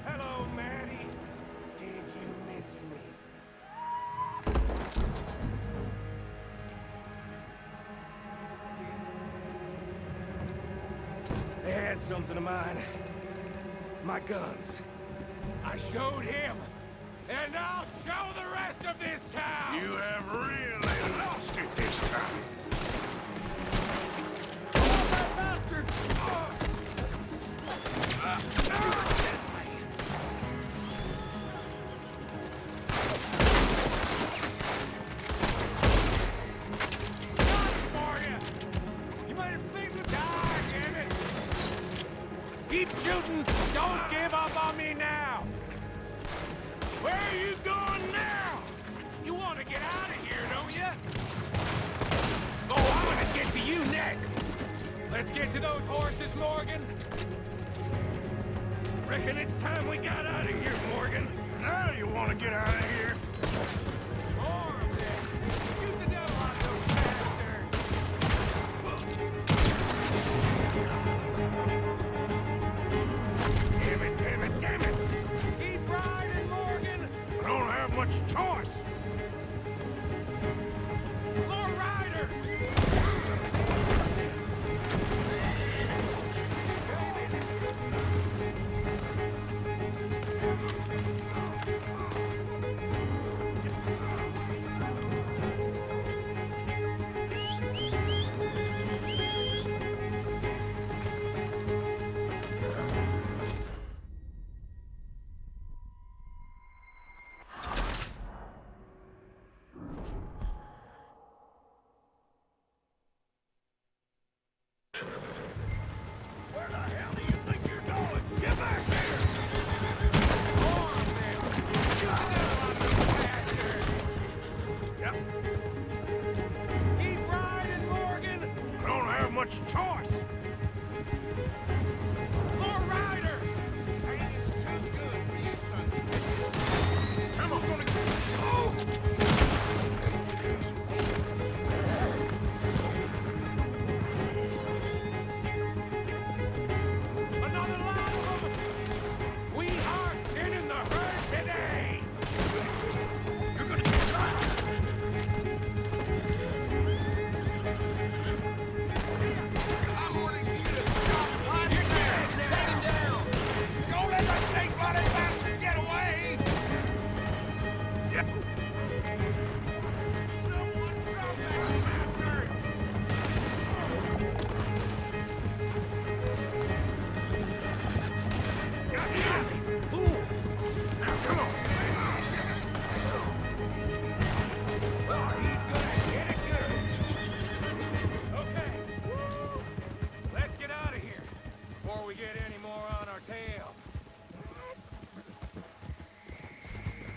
Hello, Maddie. Did you miss me? They had something of mine. My guns. I showed him. And I'll show the rest of this town! You have really lost it this time. Oh, that bastard! Got it for you! You made a big die, damn it! Keep shooting! Don't give up on me now! Where are you going now? You want to get out of here, don't you? Oh, I'm gonna get to you next. Let's get to those horses, Morgan. Reckon it's time we got out of here, Morgan. Now you want to get out of here? More of this. Shoot the devil out of those bastards. Damn it, damn it, damn it. Keep riding, Morgan. I don't have much choice. More riders.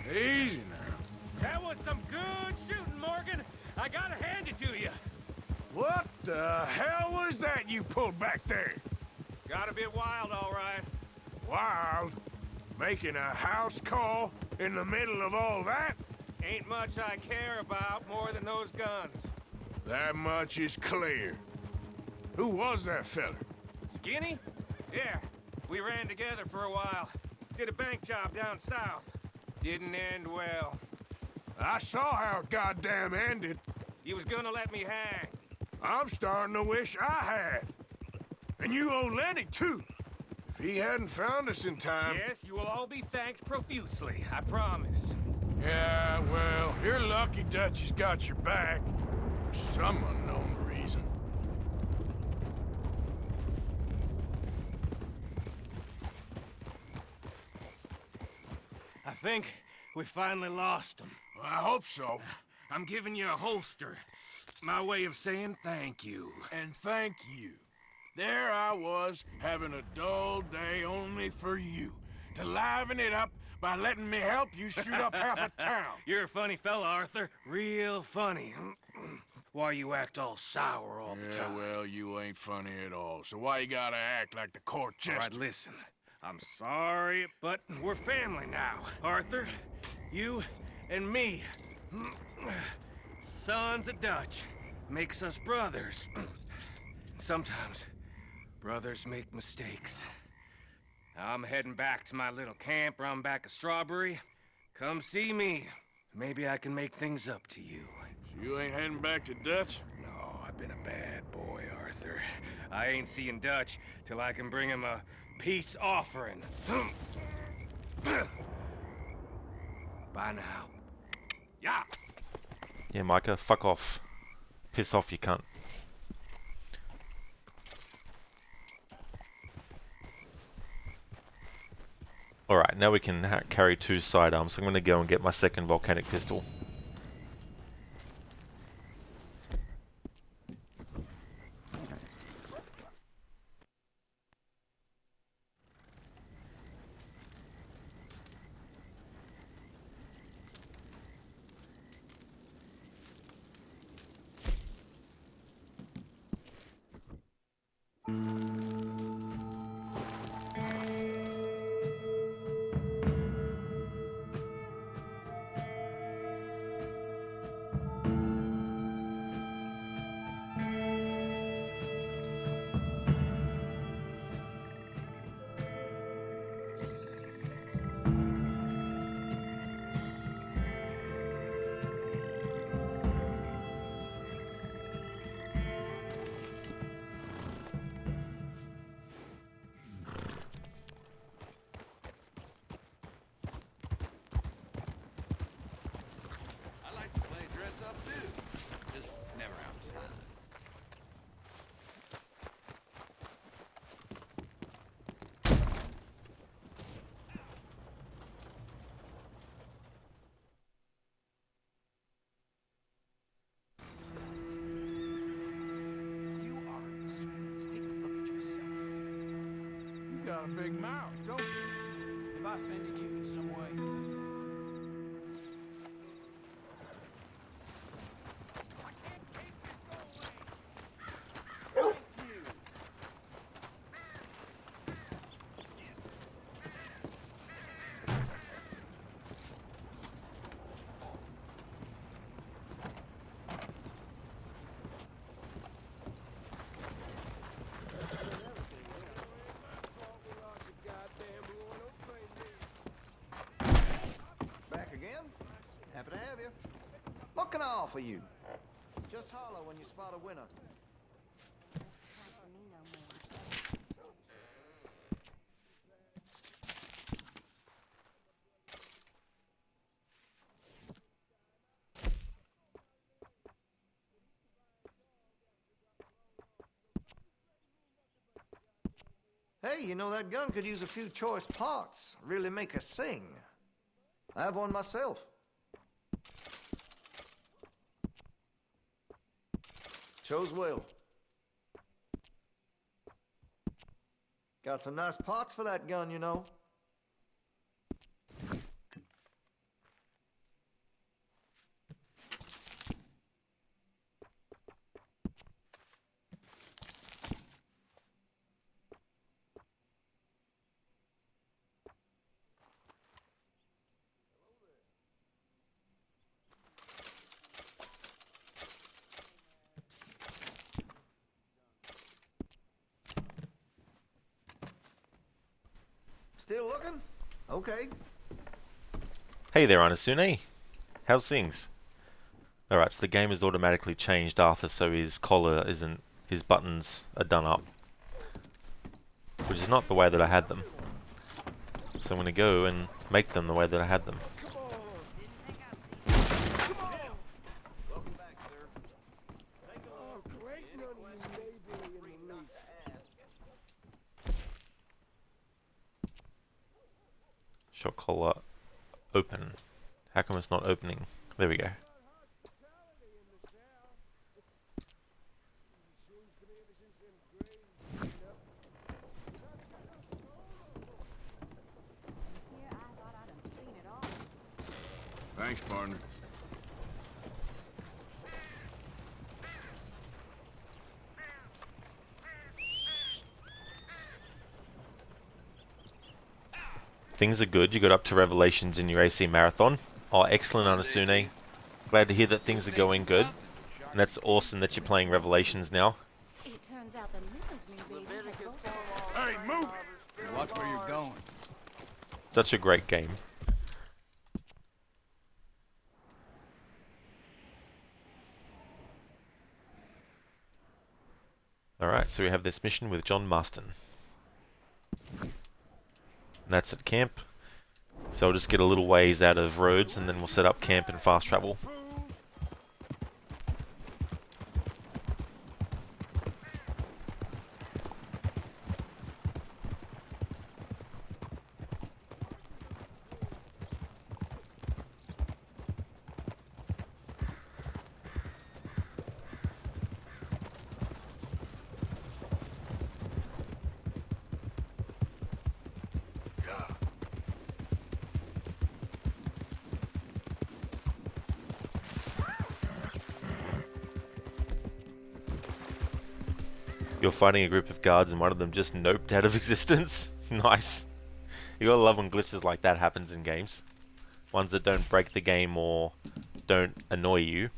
Easy now. That was some good shooting, Morgan. I gotta hand it to you. What the hell was that you pulled back there? Got a bit wild, all right. Wild? Making a house call in the middle of all that? Ain't much I care about more than those guns. That much is clear. Who was that feller? Skinny? Yeah, we ran together for a while. Did a bank job down south. Didn't end well. I saw how it goddamn ended. He was gonna let me hang. I'm starting to wish I had. And you owe Lenny, too. If he hadn't found us in time... Yes, you will all be thanked profusely, I promise. Yeah, well, you're lucky Dutch has got your back. For some unknown reason. I think we finally lost him. Well, I hope so. I'm giving you a holster. My way of saying thank you. And thank you. There I was, having a dull day only for you. To liven it up by letting me help you shoot up half a town. You're a funny fella, Arthur. Real funny. Why you act all sour all the time? Yeah, well, you ain't funny at all. So why you gotta act like the court jester? All right, listen. I'm sorry, but we're family now. Arthur, you and me. Sons of Dutch. Makes us brothers. Sometimes, brothers make mistakes. I'm heading back to my little camp around back of Strawberry. Come see me. Maybe I can make things up to you. So you ain't heading back to Dutch? No, I've been a bad boy, Arthur. I ain't seeing Dutch till I can bring him a peace offering. Bye now. Yeah. Yeah, Micah, fuck off. Piss off, you cunt. Alright, now we can carry 2 sidearms. I'm going to go and get my second volcanic pistol. Got a big mouth, don't you? Have I offended you in some way? Happy to have you. What can I offer you? Just holler when you spot a winner. Hey, you know, that gun could use a few choice parts. Really make her sing. I have one myself. Chose well. Got some nice parts for that gun, you know. Still looking? Okay. Hey there, Anasune. How's things? Alright, so the game has automatically changed Arthur so his collar isn't... his buttons are done up. Which is not the way that I had them. So I'm going to go and make them the way that I had them. Shock collar open. How come it's not opening? There we go. Thanks, partner. Things are good. You got up to Revelations in your AC Marathon. Oh, excellent, Anasune. Glad to hear that things are going good. And that's awesome that you're playing Revelations now. It turns out the new baby Hey, move it! Watch where you're going. Such a great game. Alright, so we have this mission with John Marston. And that's at camp. So I'll just get a little ways out of roads and then we'll set up camp and fast travel. You're fighting a group of guards and one of them just noped out of existence. Nice. You gotta love when glitches like that happens in games. Ones that don't break the game or don't annoy you.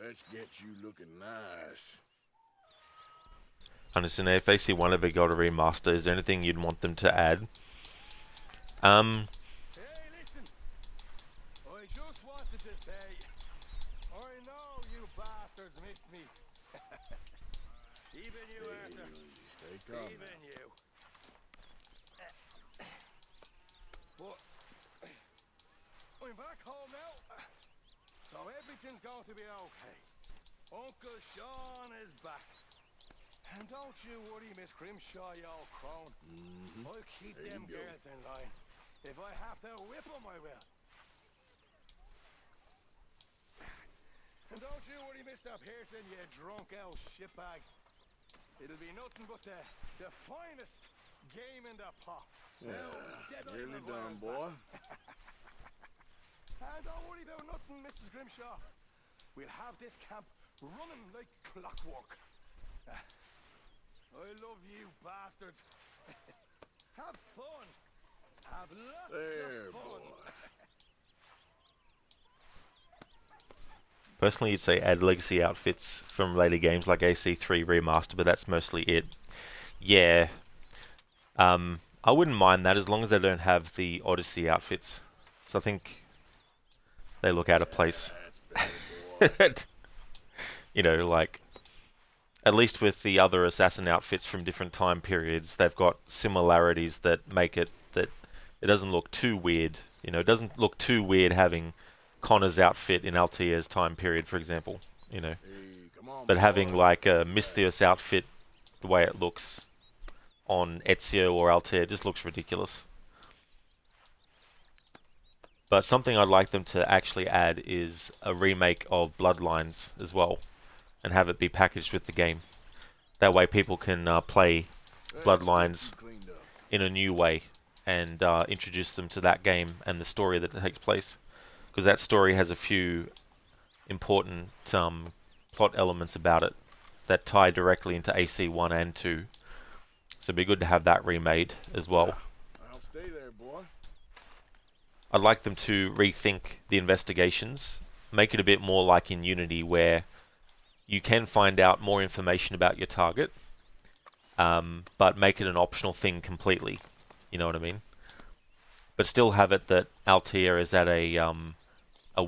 Let's get you looking nice. Understand if they see one of a Gotta Remaster, is there anything you'd want them to add? Hey, listen. I just wanted to say, I know you bastards missed me. Even you, Arthur. Stay calm. Even you. But I'm back home now, so everything's going to be okay. Uncle Sean is back. And don't you worry, Miss Grimshaw, you old crone. I'll keep them girls in line. If I have to whip them, I will. And don't you worry, Mr. Pearson, you drunk old shitbag. It'll be nothing but the finest game in the pot. Yeah, nearly done, boy. And don't worry about nothing, Mrs. Grimshaw. We'll have this camp running like clockwork. I love you, bastards. Have fun. Have lots There, of fun. boy. Personally, you'd say add legacy outfits from later games like AC3 Remaster, but that's mostly it. Yeah. I wouldn't mind that as long as they don't have the Odyssey outfits. So I think they look out of place. You know, like, at least with the other assassin outfits from different time periods, they've got similarities that make it that it doesn't look too weird. You know, it doesn't look too weird having Connor's outfit in Altier's time period, for example, you know. But having like a Misthios outfit, the way it looks on Ezio or Altair, just looks ridiculous. But something I'd like them to actually add is a remake of Bloodlines as well, and have it be packaged with the game. That way people can play Bloodlines in a new way and introduce them to that game and the story that takes place. Because that story has a few important plot elements about it that tie directly into AC1 and 2. So it'd be good to have that remade as well. I'll stay there, boy. I'd like them to rethink the investigations, make it a bit more like in Unity where you can find out more information about your target, but make it an optional thing completely. You know what I mean? But still have it that Altair is at a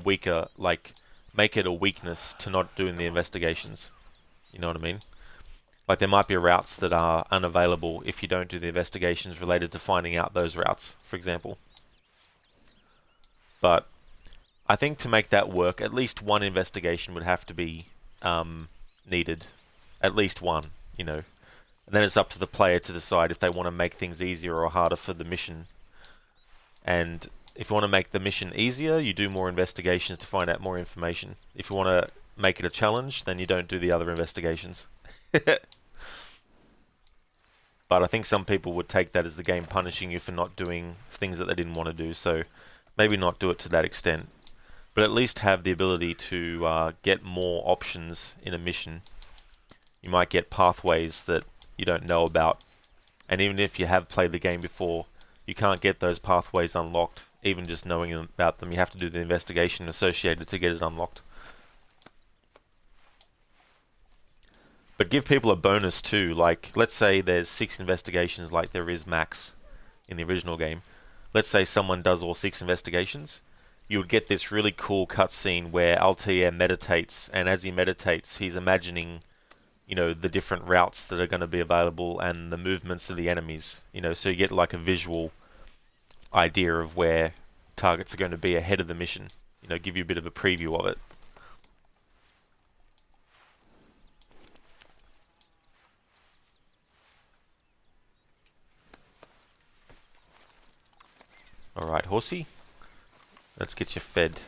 weaker, like, make it a weakness to not doing the investigations. You know what I mean? Like, there might be routes that are unavailable if you don't do the investigations related to finding out those routes, for example. But I think to make that work, at least one investigation would have to be needed. At least one, you know. And then it's up to the player to decide if they want to make things easier or harder for the mission. And if you want to make the mission easier, you do more investigations to find out more information. If you want to make it a challenge, then you don't do the other investigations. But I think some people would take that as the game punishing you for not doing things that they didn't want to do, so maybe not do it to that extent. But at least have the ability to get more options in a mission. You might get pathways that you don't know about, and even if you have played the game before, you can't get those pathways unlocked, even just knowing about them. You have to do the investigation associated to get it unlocked. But give people a bonus too, like, let's say there's 6 investigations like there is max in the original game. Let's say someone does all 6 investigations. You would get this really cool cutscene where Altair meditates, and as he meditates, he's imagining, you know, the different routes that are going to be available and the movements of the enemies, you know, so you get like a visual idea of where targets are going to be ahead of the mission, you know, give you a bit of a preview of it. Alright, horsey, let's get you fed.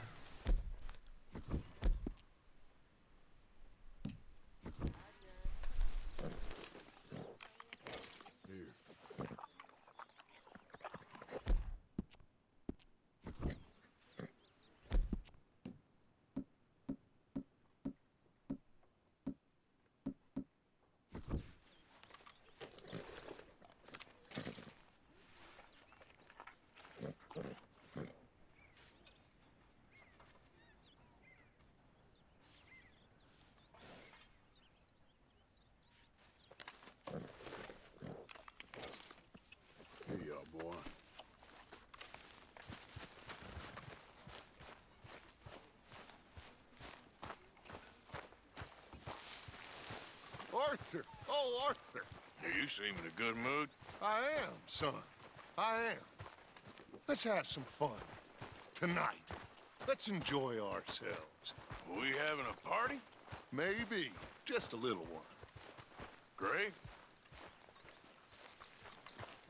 Here you are, boy. Arthur! Oh, Arthur! You seem in a good mood. I am, son. I am. Let's have some fun. Tonight. Let's enjoy ourselves. We having a party? Maybe. Just a little one. Great.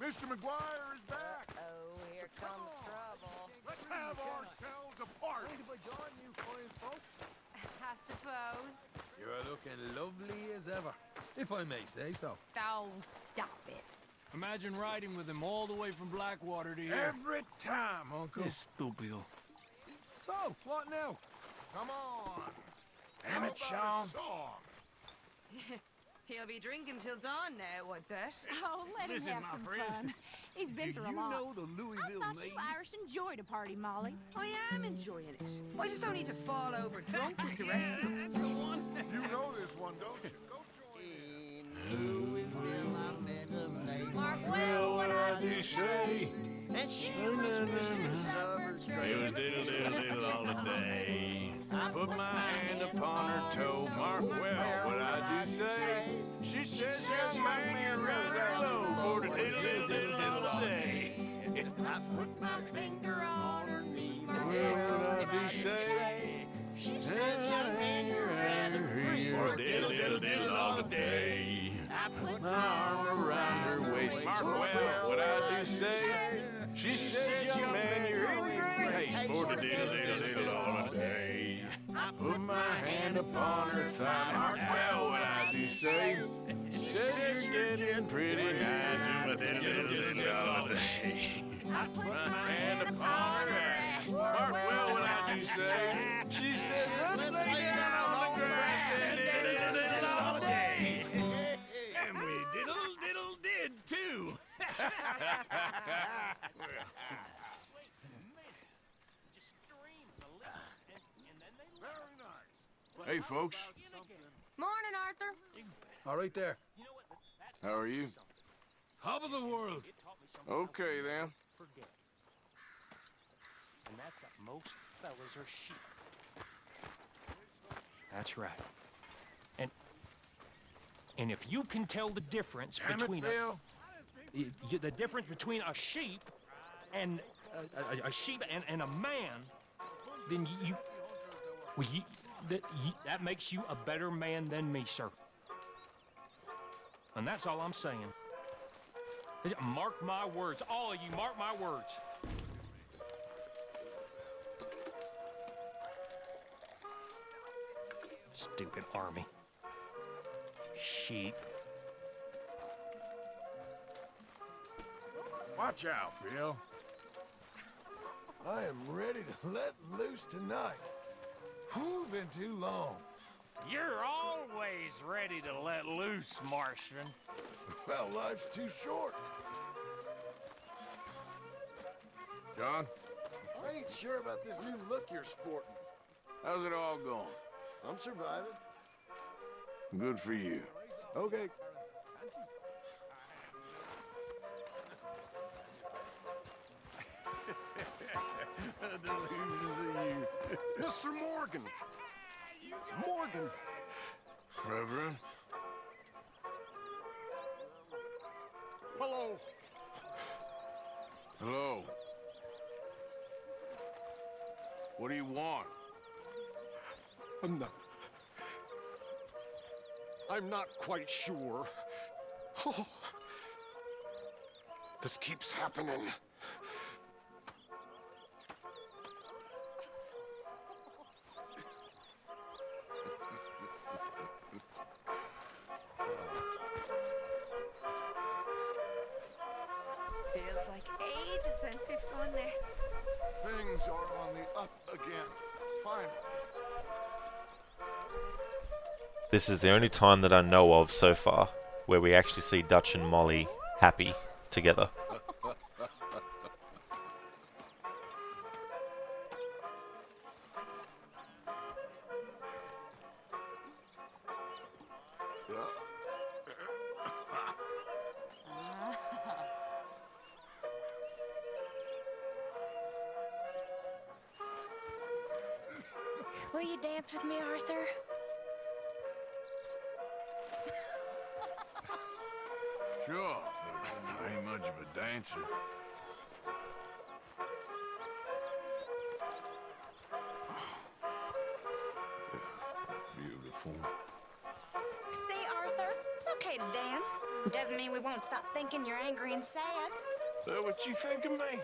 Mr. McGuire is back! Oh, here comes trouble. Let's have ourselves a party! I suppose. You're looking lovely as ever, if I may say so. Oh, stop it. Imagine riding with him all the way from Blackwater to here. Every time, Uncle. Estúpido. So, what now? Come on! Damn it, Sean. He'll be drinking till dawn now, I bet. Oh, let Listen, him have my some friend. fun. He's been through a lot. You know the Louisville I thought you maid? Irish enjoyed a party, Molly. I am enjoying it. I just don't need to fall over drunk with the rest of them. That's the one. You know this one, don't you? Go join in. Mark, well, what I do say. And she was mistress of her trade. It was diddle, diddle, diddle all the day. Put my hand upon her toe. Mark well what I do say. She says, young man, you're rather low for the diddle, diddle, diddle, diddle all day. I put my finger on her knee. what I do say. She says, young man, you're rather free. Diddle, diddle, diddle all the day. I put my arm around her waist. Mark well what I do say. She says, young man, you're in great haste. For the diddle, diddle, diddle all the day. I put my hand upon her thigh. Mark well what I do say. She says, you're getting pretty nice. To my diddle, diddle, diddle all the day. I put my hand upon her ass. Mark well what I do say. She says, let's lay down on the grass and diddle, diddle all day. And we diddle diddle did too. Hey, folks. Morning, Arthur. All right there. How are you? Top of the world. Okay, then. And that's that most fellas are sheep. That's right. And if you can tell the difference between the difference between a sheep and a sheep and a man, then that makes you a better man than me, sir. And that's all I'm saying. Mark my words, all of you, mark my words. Stupid army. Sheep. Watch out, Bill. I am ready to let loose tonight. Whew, been too long. You're always ready to let loose, Martian. Well, life's too short. John, I ain't sure about this new look you're sporting. how's it all going? I'm surviving. Good for you. Okay. Mr. Morgan! Morgan! Reverend? Hello. Hello. What do you want? I'm not quite sure. Oh, this keeps happening. Feels like ages since we've done this. Things are on the up again. Finally. This is the only time that I know of so far where we actually see Dutch and Molly happy together. Will you dance with me, Arthur? Sure, but I ain't much of a dancer. Beautiful. See, Arthur, it's okay to dance. Doesn't mean we won't stop thinking you're angry and sad. Is that what you think of me?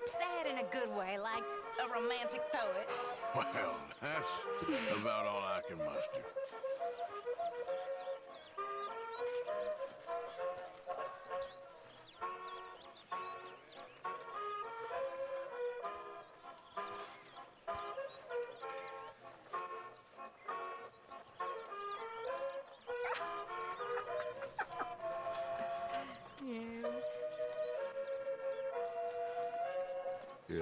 Sad in a good way, like a romantic poet. Well, that's about all I can muster. Yeah.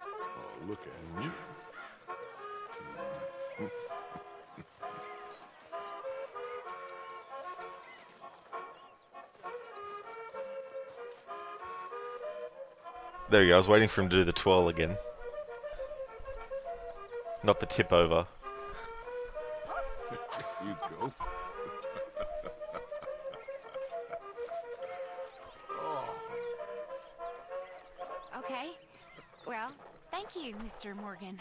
Oh, look at you. There you go, I was waiting for him to do the twirl again. Not the tip over. go. Okay. Well, thank you, Mr. Morgan.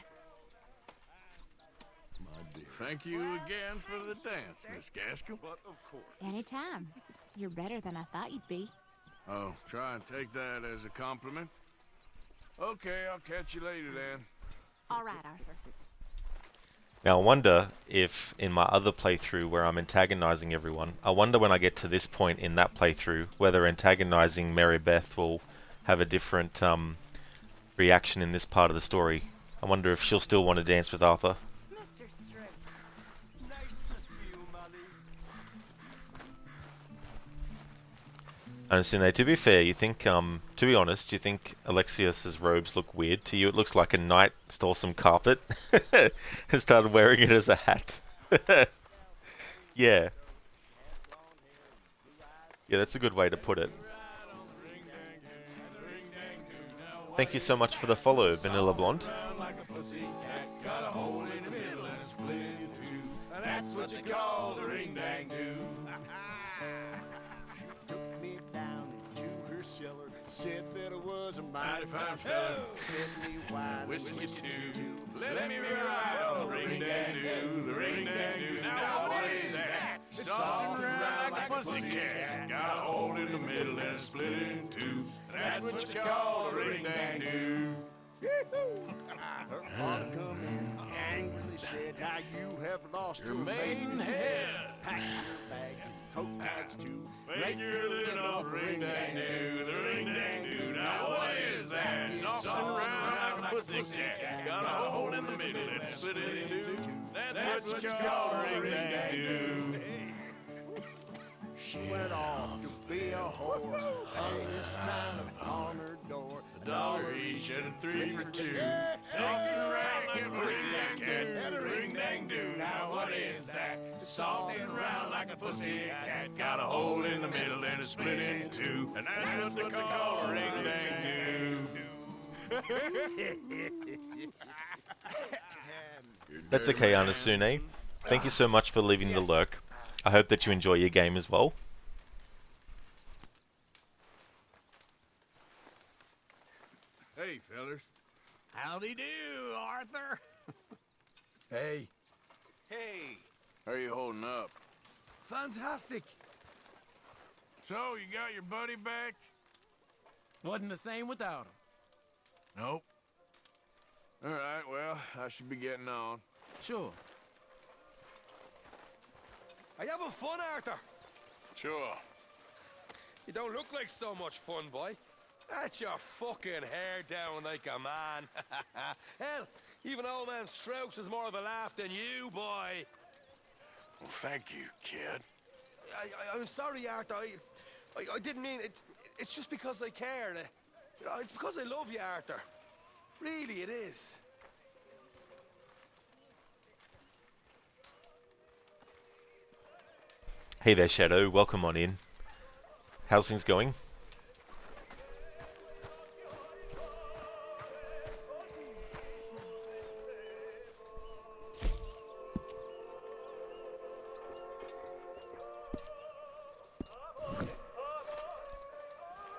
Thank you again for the dance, Miss Gaskell. But of course. Anytime. You're better than I thought you'd be. Oh, try and take that as a compliment. Okay, I'll catch you later then. All right, Arthur. Now I wonder if in my other playthrough where I'm antagonizing everyone, I wonder when I get to this point in that playthrough whether antagonizing Mary Beth will have a different reaction in this part of the story. I wonder if she'll still want to dance with Arthur. And Sune, to be fair, you think, to be honest, you think Alexios's robes look weird to you? It looks like a knight stole some carpet and started wearing it as a hat. Yeah. Yeah, that's a good way to put it. Thank you so much for the follow, Vanilla Blonde. That's what you call the ring-dang-do. Took me down into her cellar, said that I was a mighty fine fine fellow. fellow. Fed me wine, Whiskey too. Let Let me ride on the ring-dang-do, the ring-dang-do. Now what is that? It's soft and round like a pussycat. Got a hole in the middle and it's split in two. That's what you call a ring-dang-do. Her father come in, angrily said, "Now you have lost Your maidenhead. Pack your bags and coat bags too. Make your living off ring-dang-do, the ring-dang-do. Now what is that? Soft and round like a pussycat. Got a hole in the middle and it's split in two. That's what you call a ring-dang-do. She went off to be a whore, hung this sign upon her door. $1 each and 3 for 2. Soft and round like a pussycat. And a ring-dang-do. Now what is that? Soft and round like a pussycat. Got a hole in the middle and it's split in two. And that's what they call a ring-dang-do. That's okay, Anasune. Thank you so much for leaving the lurk. I hope that you enjoy your game as well. Hey, fellers. Howdy do, Arthur. Hey. Hey. How you holding up? Fantastic. So, you got your buddy back? Wasn't the same without him. Nope. All right, well, I should be getting on. Sure. Are you having fun, Arthur? Sure. You don't look like so much fun, boy. That's your fucking hair down like a man. Hell, even old man Strauss is more of a laugh than you, boy. Well, thank you, kid. I'm sorry, Arthur. I didn't mean it. It's just because I care. You know, it's because I love you, Arthur. Really, it is. Hey there, Shadow. Welcome on in. How's things going?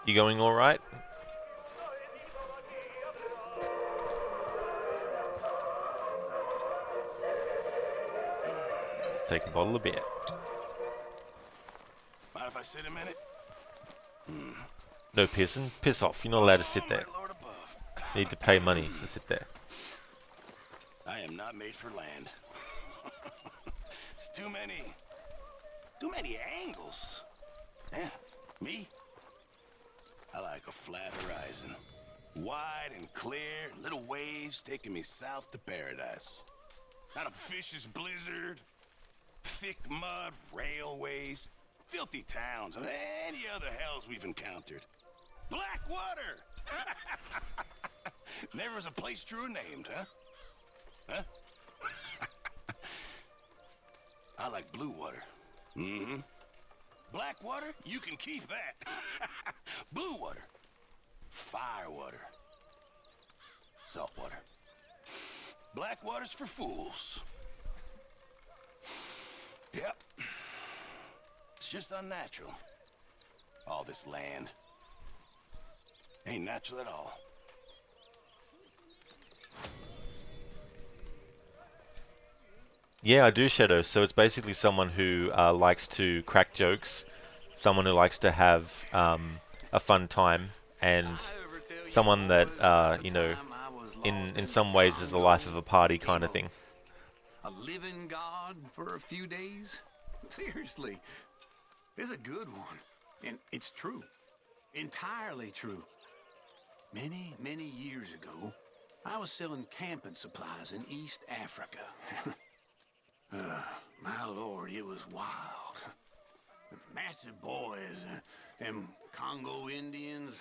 You going all right? Take a bottle of beer. Mind if I sit a minute? No pissing. Piss off. You're not allowed to sit there. Need to pay money to sit there. I am not made for land. It's too many angles. Yeah, me? I like a flat horizon. Wide and clear, little waves taking me south to paradise. Not a vicious blizzard, thick mud, railways, filthy towns, and any other hells we've encountered. Black water! Never was a place truer named, huh? Huh? I like blue water. Mm-hmm. Black water, you can keep that. Blue water, fire water, salt water. Black water's for fools. Yep. It's just unnatural. All this land. Ain't natural at all. Yeah, I do, Shadow. So it's basically someone who likes to crack jokes, someone who likes to have a fun time, and someone that, in some ways is the life of a party kind of thing. A living god for a few days? Seriously. It's a good one. And it's true. Entirely true. Many, many years ago, I was selling camping supplies in East Africa. My lord, it was wild. Massive boys, them Congo Indians,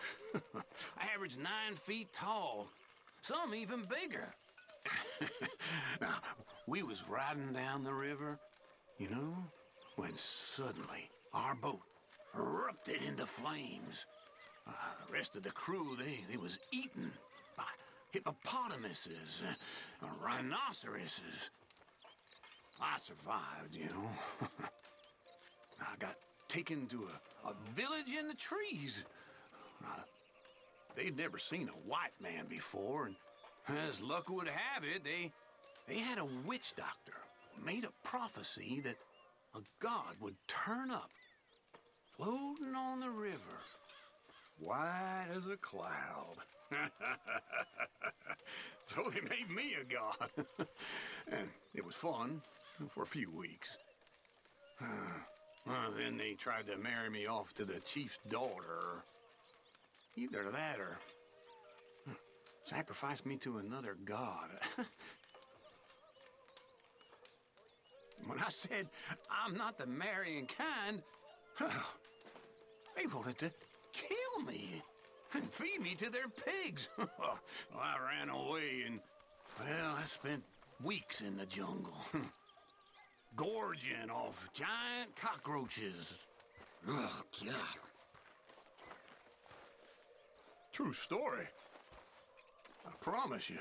average 9 feet tall, some even bigger. Now, we was riding down the river, when suddenly our boat erupted into flames. The rest of the crew, they was eaten by hippopotamuses, rhinoceroses. I survived, I got taken to a village in the trees. They'd never seen a white man before, and as luck would have it, they had a witch doctor made a prophecy that a god would turn up, floating on the river, white as a cloud. So they made me a god. And it was fun for a few weeks. Then they tried to marry me off to the chief's daughter. Either that or sacrifice me to another god. When I said I'm not the marrying kind, they wanted to kill me and feed me to their pigs. Well, I ran away and, I spent weeks in the jungle, gorging off giant cockroaches. Oh, God. True story. I promise you.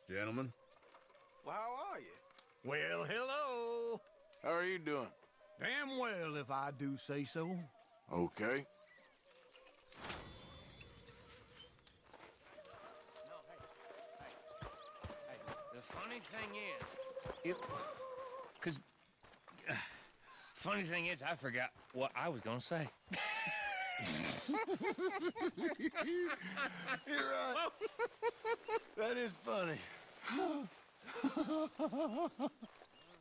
Gentlemen. Well, how are you? Well, hello. How are you doing? Damn well, if I do say so. Okay. The funny thing is, funny thing is, I forgot what I was gonna say. You're right. That is funny.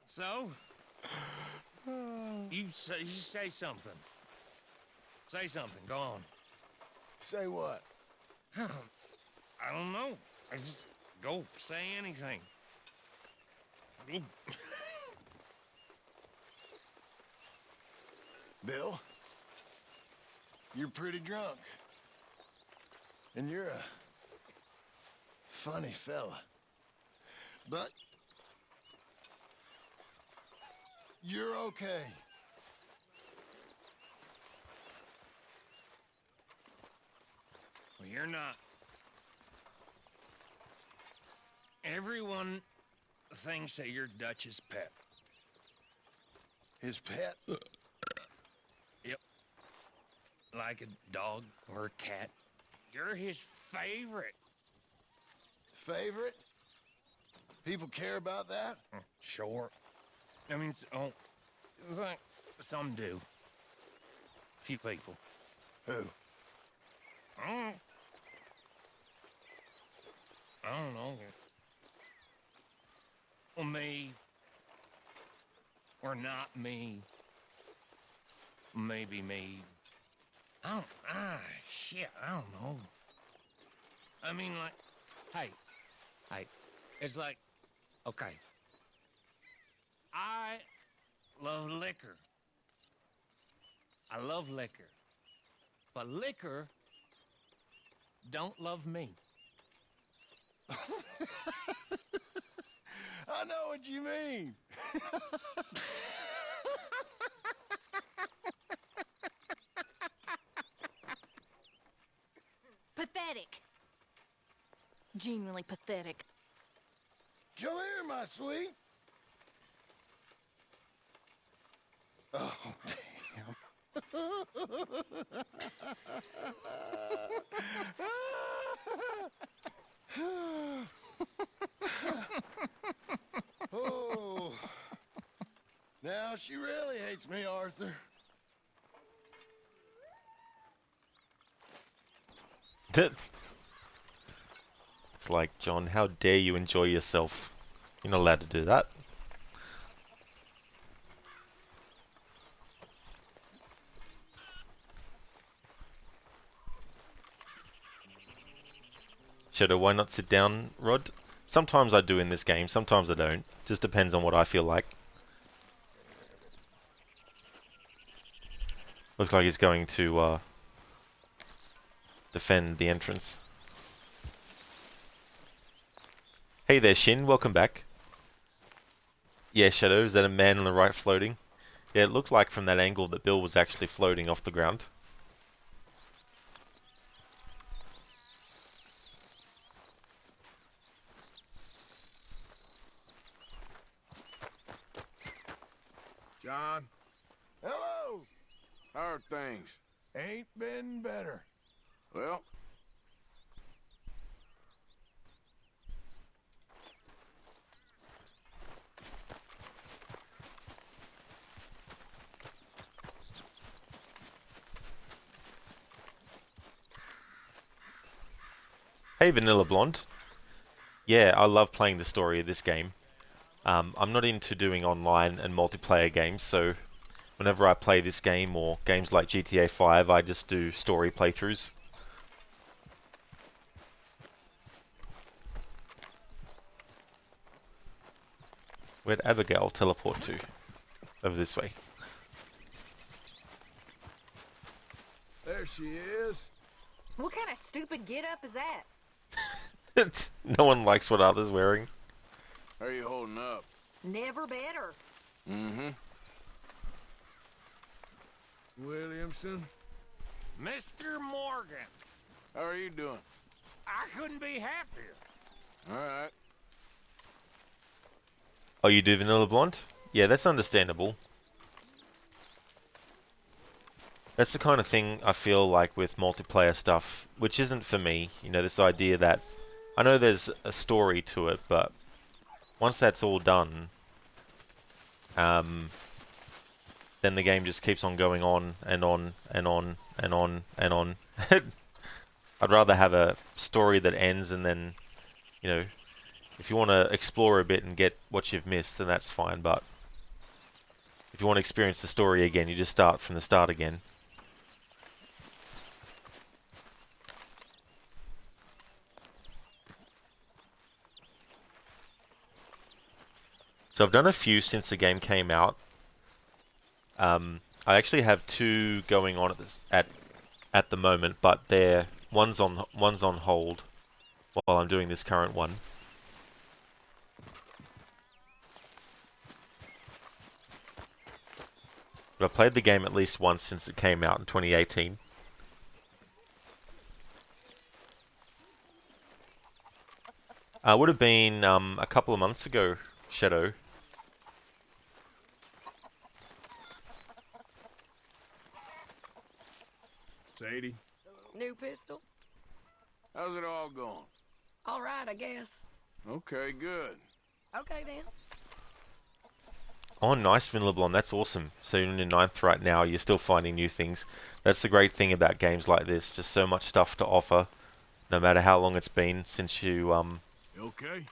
So, you say something. Say something. Go on. Say what? I don't know. I just go say anything. Bill, you're pretty drunk. And you're a funny fella. But you're okay. Well, you're not. Everyone thinks that you're Dutch's pet. His pet? Yep. Like a dog or a cat. You're his favorite. Favorite? People care about that? Sure. I mean, it's like some do. Few people. Who? I don't know. Well, me. Or not me. Maybe me. Shit, I don't know. I mean, like, hey, it's like, okay. I love liquor. I love liquor. But liquor don't love me. I know what you mean. Pathetic. Genuinely pathetic. Come here, my sweet. Oh, damn. Oh. Now she really hates me, Arthur. It's like, John, how dare you enjoy yourself? You're not allowed to do that. Shadow, why not sit down, Rod? Sometimes I do in this game, sometimes I don't. Just depends on what I feel like. Looks like he's going to defend the entrance. Hey there, Shin. Welcome back. Yeah, Shadow, is that a man on the right floating? Yeah, it looked like from that angle that Bill was actually floating off the ground. John? Hello! How are things? Ain't been better. Well... Hey, Vanilla Blonde. Yeah, I love playing the story of this game. I'm not into doing online and multiplayer games, so whenever I play this game or games like GTA 5, I just do story playthroughs. Where'd Abigail teleport to? Over this way. There she is. What kind of stupid get-up is that? No one likes what others wearing. How are you holding up? Never better. Mm-hmm. Williamson? Mr. Morgan. How are you doing? I couldn't be happier. All right. Oh, you do Vanilla Blonde? Yeah, that's understandable. That's the kind of thing I feel like with multiplayer stuff, which isn't for me. You know, this idea that I know there's a story to it, but once that's all done, then the game just keeps on going on and on and on and on and on. I'd rather have a story that ends and then, you know, if you want to explore a bit and get what you've missed, then that's fine. But if you want to experience the story again, you just start from the start again. So I've done a few since the game came out. I actually have 2 going on at the moment, but one's on hold while I'm doing this current one. But I've played the game at least once since it came out in 2018. Would have been a couple of months ago, Shadow. Sadie? New pistol? How's it all going? All right, I guess. Okay, good. Okay, then. Oh, nice, Vanilla Blonde. That's awesome. So you're in your 9th right now. You're still finding new things. That's the great thing about games like this. Just so much stuff to offer, no matter how long it's been since you You okay?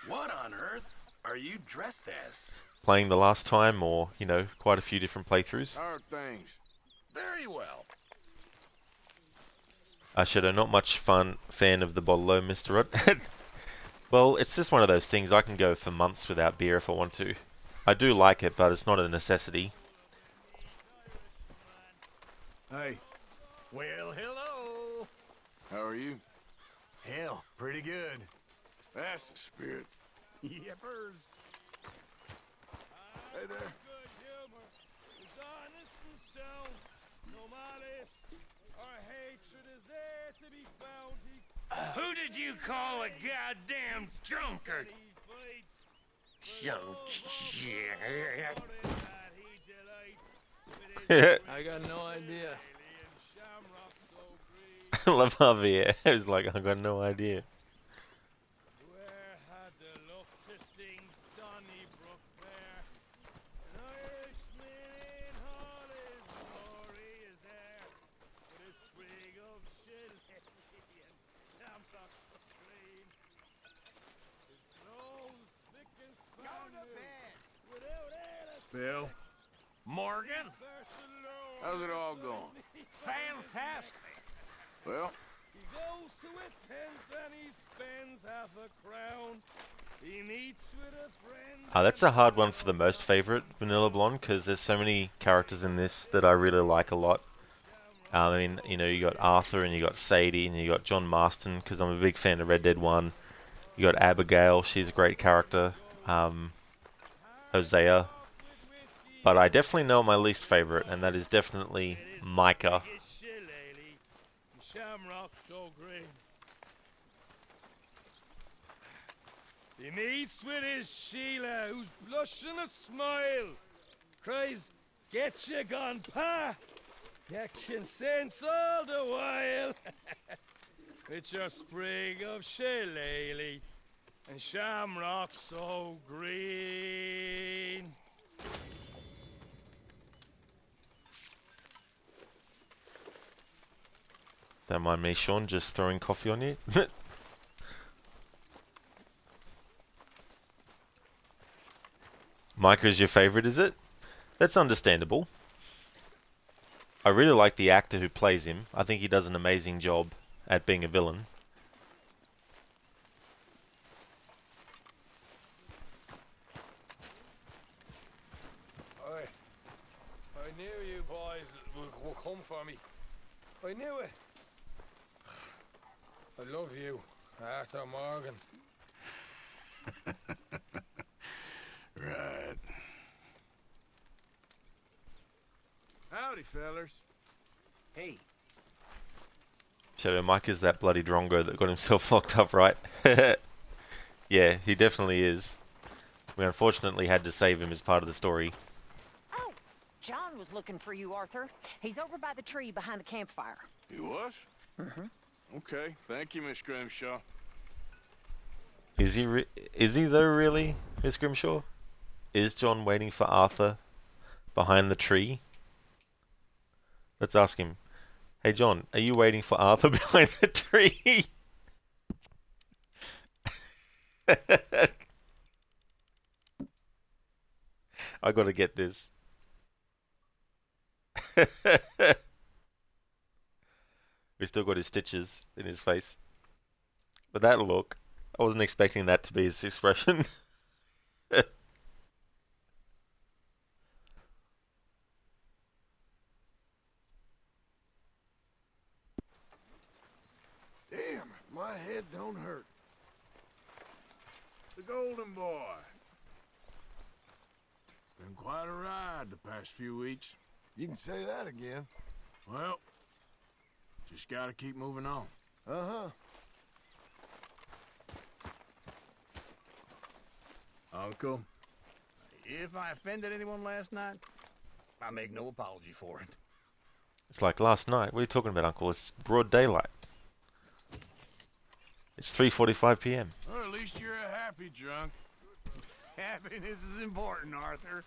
What on earth are you dressed as? playing the last time, or you know, quite a few different playthroughs. How are things? Very well. Shadow, not much fan of the Bottle-O, Mr. Rod. Well, it's just one of those things. I can go for months without beer if I want to. I do like it, but it's not a necessity. Hey. Well, hello. How are you? Hell, pretty good. That's the spirit. Yippers. Hey there. Who did you call a goddamn drunkard? Some shit. I got no idea. La Javier. I was like, I got no idea. Bill? Morgan? How's it all going? Fantastic. Well, He goes to a tent and he spends half a crown. He meets with a friend. That's a hard one for the most favorite Vanilla Blonde because there's so many characters in this that I really like a lot. I mean, you know, you got Arthur and you got Sadie and you got John Marston because I'm a big fan of Red Dead 1. You got Abigail, she's a great character. Hosea. But I definitely know my least favorite, and that is definitely Micah. Shamrock's so green. He meets with his Sheila, who's blushing a smile. Cries, get you gone, pa. You consents all the while. It's your sprig of shillelagh, and shamrock so green. Don't mind me, Sean, just throwing coffee on you. Micah is your favorite, is it? That's understandable. I really like the actor who plays him. I think he does an amazing job at being a villain. I knew you boys would come for me. I knew it. I love you, Arthur Morgan. Right. Howdy, fellers. Hey. Shadow Mike is that bloody drongo that got himself locked up, right? Yeah, he definitely is. We unfortunately had to save him as part of the story. Oh, John was looking for you, Arthur. He's over by the tree behind the campfire. He was? Mm-hmm. Okay, thank you, Miss Grimshaw. Is he though, really, Miss Grimshaw? Is John waiting for Arthur behind the tree? Let's ask him. Hey, John, are you waiting for Arthur behind the tree? I gotta get this. We still got his stitches in his face. But that look, I wasn't expecting that to be his expression. Damn, if my head don't hurt. The Golden Boy. Been quite a ride the past few weeks. You can say that again. Well, just gotta keep moving on. Uh-huh. Uncle, if I offended anyone last night, I make no apology for it. It's like last night. What are you talking about, Uncle? It's broad daylight. It's 3:45 p.m. Well, at least you're a happy drunk. Happiness is important, Arthur.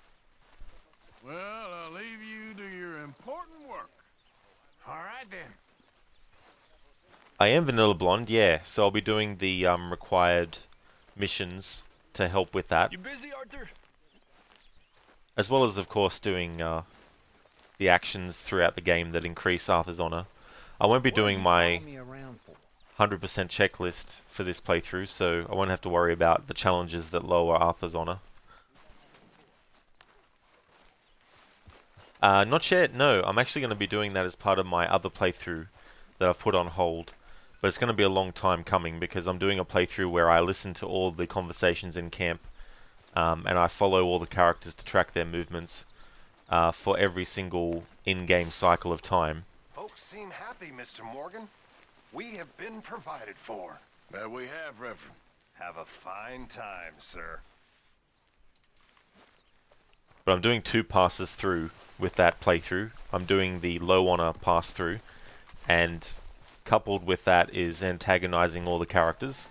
Well, I'll leave you to your important work. All right, then. I am Vanilla Blonde, yeah, so I'll be doing the required missions to help with that. You busy, Arthur? As well as, of course, doing the actions throughout the game that increase Arthur's honor. I won't be doing my 100% checklist for this playthrough, so I won't have to worry about the challenges that lower Arthur's honor. Not yet, no. I'm actually going to be doing that as part of my other playthrough that I've put on hold. But it's going to be a long time coming because I'm doing a playthrough where I listen to all the conversations in camp and I follow all the characters to track their movements for every single in-game cycle of time. Folks seem happy, Mr. Morgan. We have been provided for. That we have, Reverend. Have a fine time, sir. But I'm doing 2 passes through with that playthrough. I'm doing the low honor pass through, and coupled with that is antagonizing all the characters.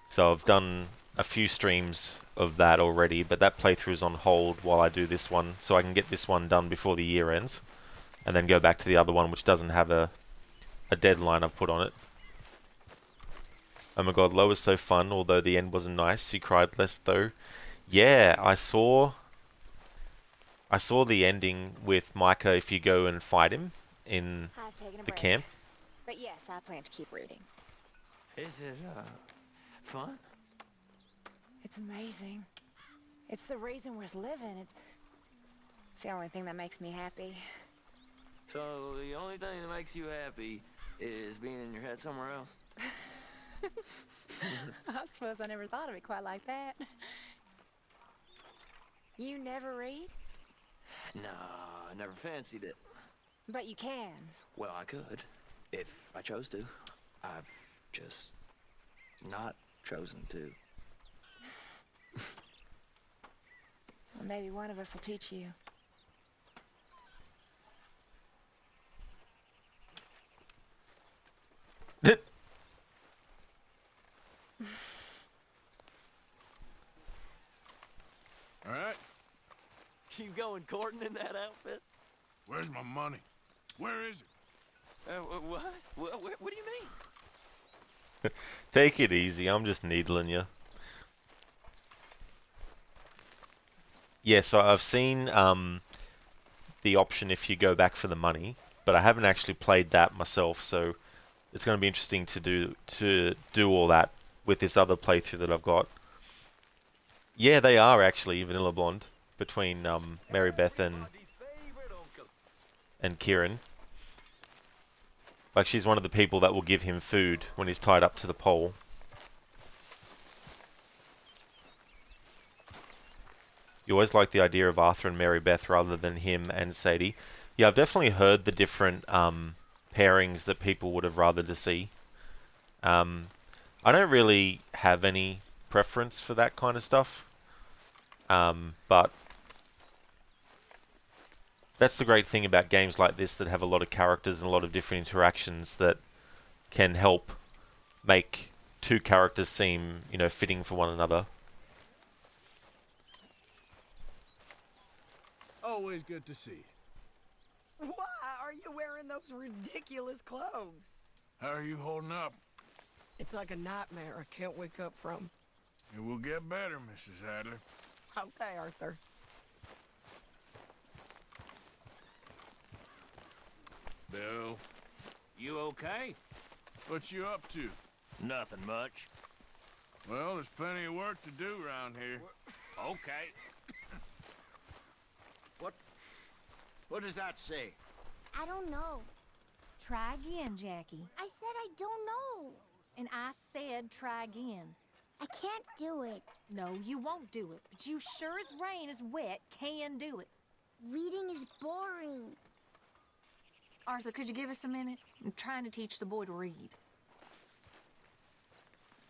So I've done a few streams of that already, but that playthrough is on hold while I do this one, so I can get this one done before the year ends, and then go back to the other one, which doesn't have a deadline I've put on it. Oh my god, Lo was so fun, although the end wasn't nice. You cried less though. Yeah, I saw the ending with Micah if you go and fight him in the camp. But yes, I plan to keep reading. Is it, fun? It's amazing. It's the reason worth living. It's the only thing that makes me happy. So the only thing that makes you happy is being in your head somewhere else? I suppose I never thought of it quite like that. You never read? No, I never fancied it. But you can. Well, I could, if I chose to. I've just not chosen to. Well, maybe one of us will teach you. All right. You going courting in that outfit? Where's my money? Where is it? What? What do you mean? Take it easy, I'm just needling you. Yeah, so I've seen the option if you go back for the money, but I haven't actually played that myself, so it's going to be interesting to do all that with this other playthrough that I've got. Yeah, they are actually Vanilla Blonde between Mary Beth and Kieran. Like, she's one of the people that will give him food when he's tied up to the pole. You always like the idea of Arthur and Mary Beth rather than him and Sadie. Yeah, I've definitely heard the different pairings that people would have rather to see. I don't really have any preference for that kind of stuff. But that's the great thing about games like this that have a lot of characters and a lot of different interactions that can help make 2 characters seem, you know, fitting for one another. Always good to see you. Why are you wearing those ridiculous clothes? How are you holding up? It's like a nightmare I can't wake up from. It will get better, Mrs. Adler. Okay, Arthur. Bill. You okay? What you up to? Nothing much. Well, there's plenty of work to do around here. Okay. What does that say? I don't know. Try again, Jackie. I said I don't know. And I said try again. I can't do it. No, you won't do it. But you sure as rain is wet can do it. Reading is boring. Arthur, could you give us a minute? I'm trying to teach the boy to read.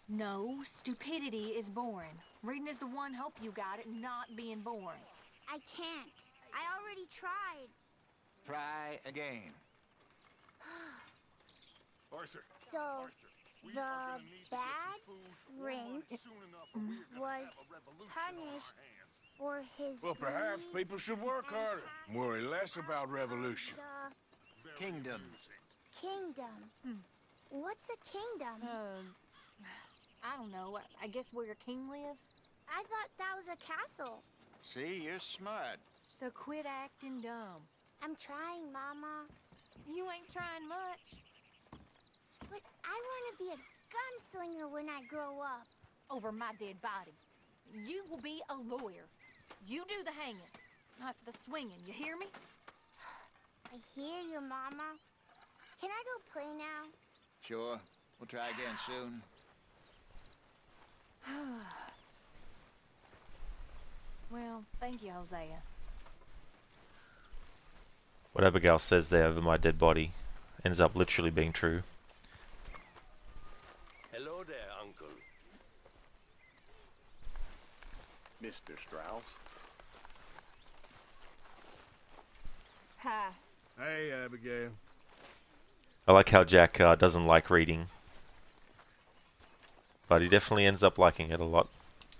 No, stupidity is boring. Reading is the one hope you got at not being boring. I can't. I already tried. Try again. Arthur. So, the bad Grinch was punished for his Well, perhaps people should work harder. Worry less about revolution. Kingdom. Kingdom. What's a kingdom? I don't know. I guess where a king lives? I thought that was a castle. See, you're smart. So quit acting dumb. I'm trying, Mama. You ain't trying much. But I want to be a gunslinger when I grow up. Over my dead body. You will be a lawyer. You do the hanging, not the swinging. You hear me? I hear you, Mama. Can I go play now? Sure. We'll try again soon. Well, thank you, Hosea. What Abigail says there over my dead body ends up literally being true. Mr. Strauss. Hi. Hey, Abigail. I like how Jack doesn't like reading, but he definitely ends up liking it a lot.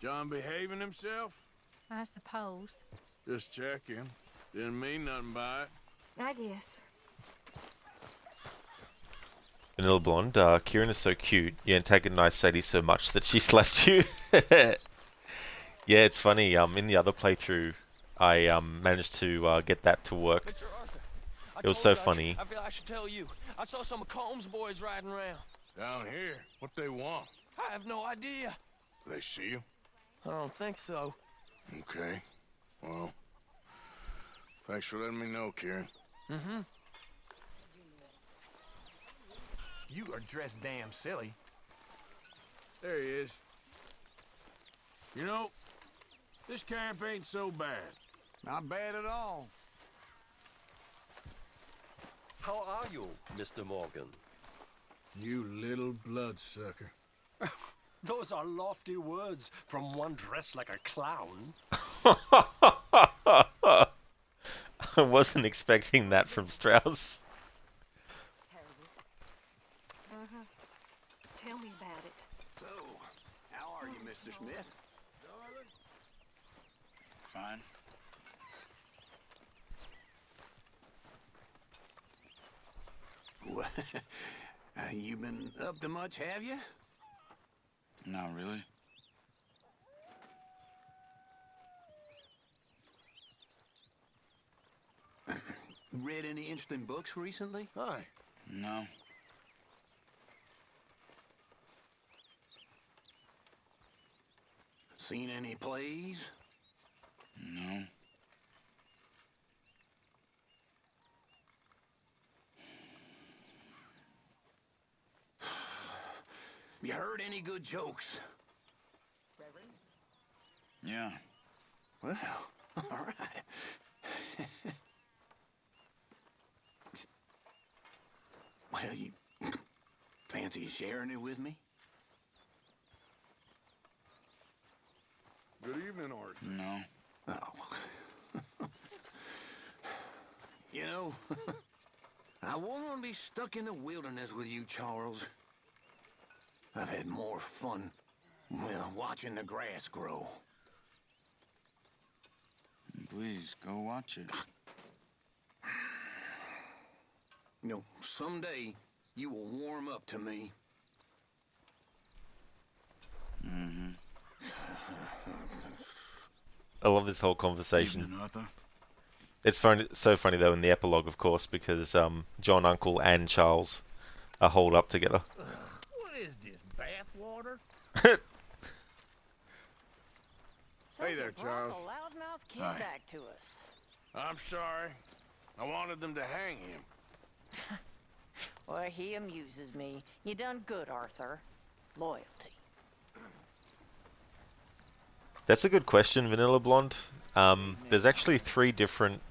John behaving himself? I suppose. Just checking. Didn't mean nothing by it. I guess. Vanilla Blonde, Kieran is so cute. You antagonize Sadie so much that she slapped you. Yeah, it's funny. In the other playthrough, I managed to get that to work. It was so funny. I feel I should tell you. I saw some of Combs' boys riding around. Down here? What they want? I have no idea. They see you? I don't think so. Okay. Well, thanks for letting me know, Kieran. Mm-hmm. You are dressed damn silly. There he is. You know, this camp ain't so bad. Not bad at all. How are you, Mr. Morgan? You little bloodsucker. Those are lofty words from one dressed like a clown. I wasn't expecting that from Strauss. Uh-huh. Tell me about it. So, how are you, Mr. Smith? Fine. You been up to much, have you? Not really. Read any interesting books recently? Hi. No. Seen any plays? No. You heard any good jokes? Yeah. Well, all right. Well, you fancy sharing it with me? Good evening, Arthur. No. Oh. You know, I wouldn't want to be stuck in the wilderness with you, Charles. I've had more fun, well, watching the grass grow. Please, go watch it. You know, someday you will warm up to me. Mm-hmm. I love this whole conversation. Evening, Arthur. It's funny, so funny though in the epilogue, of course, because John, Uncle, and Charles are holed up together. What is this, bath water? Hey there, Charles. A loudmouth kid Hi. back to us. I'm sorry. I wanted them to hang him. Well, he amuses me. You done good, Arthur. Loyalty. That's a good question, Vanilla Blonde. There's actually 3 different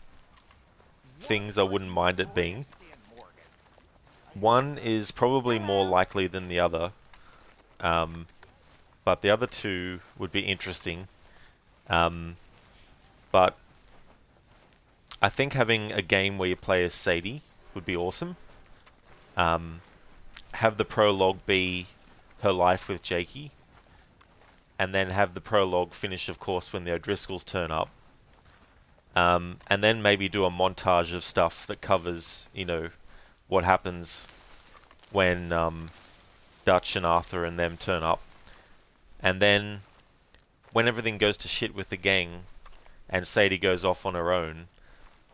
things I wouldn't mind it being. One is probably more likely than the other, but the other 2 would be interesting. But I think having a game where you play as Sadie would be awesome. Have the prologue be her life with Jakey, and then have the prologue finish, of course, when the O'Driscolls turn up. And then maybe do a montage of stuff that covers, you know, what happens when Dutch and Arthur and them turn up. And then, when everything goes to shit with the gang, and Sadie goes off on her own,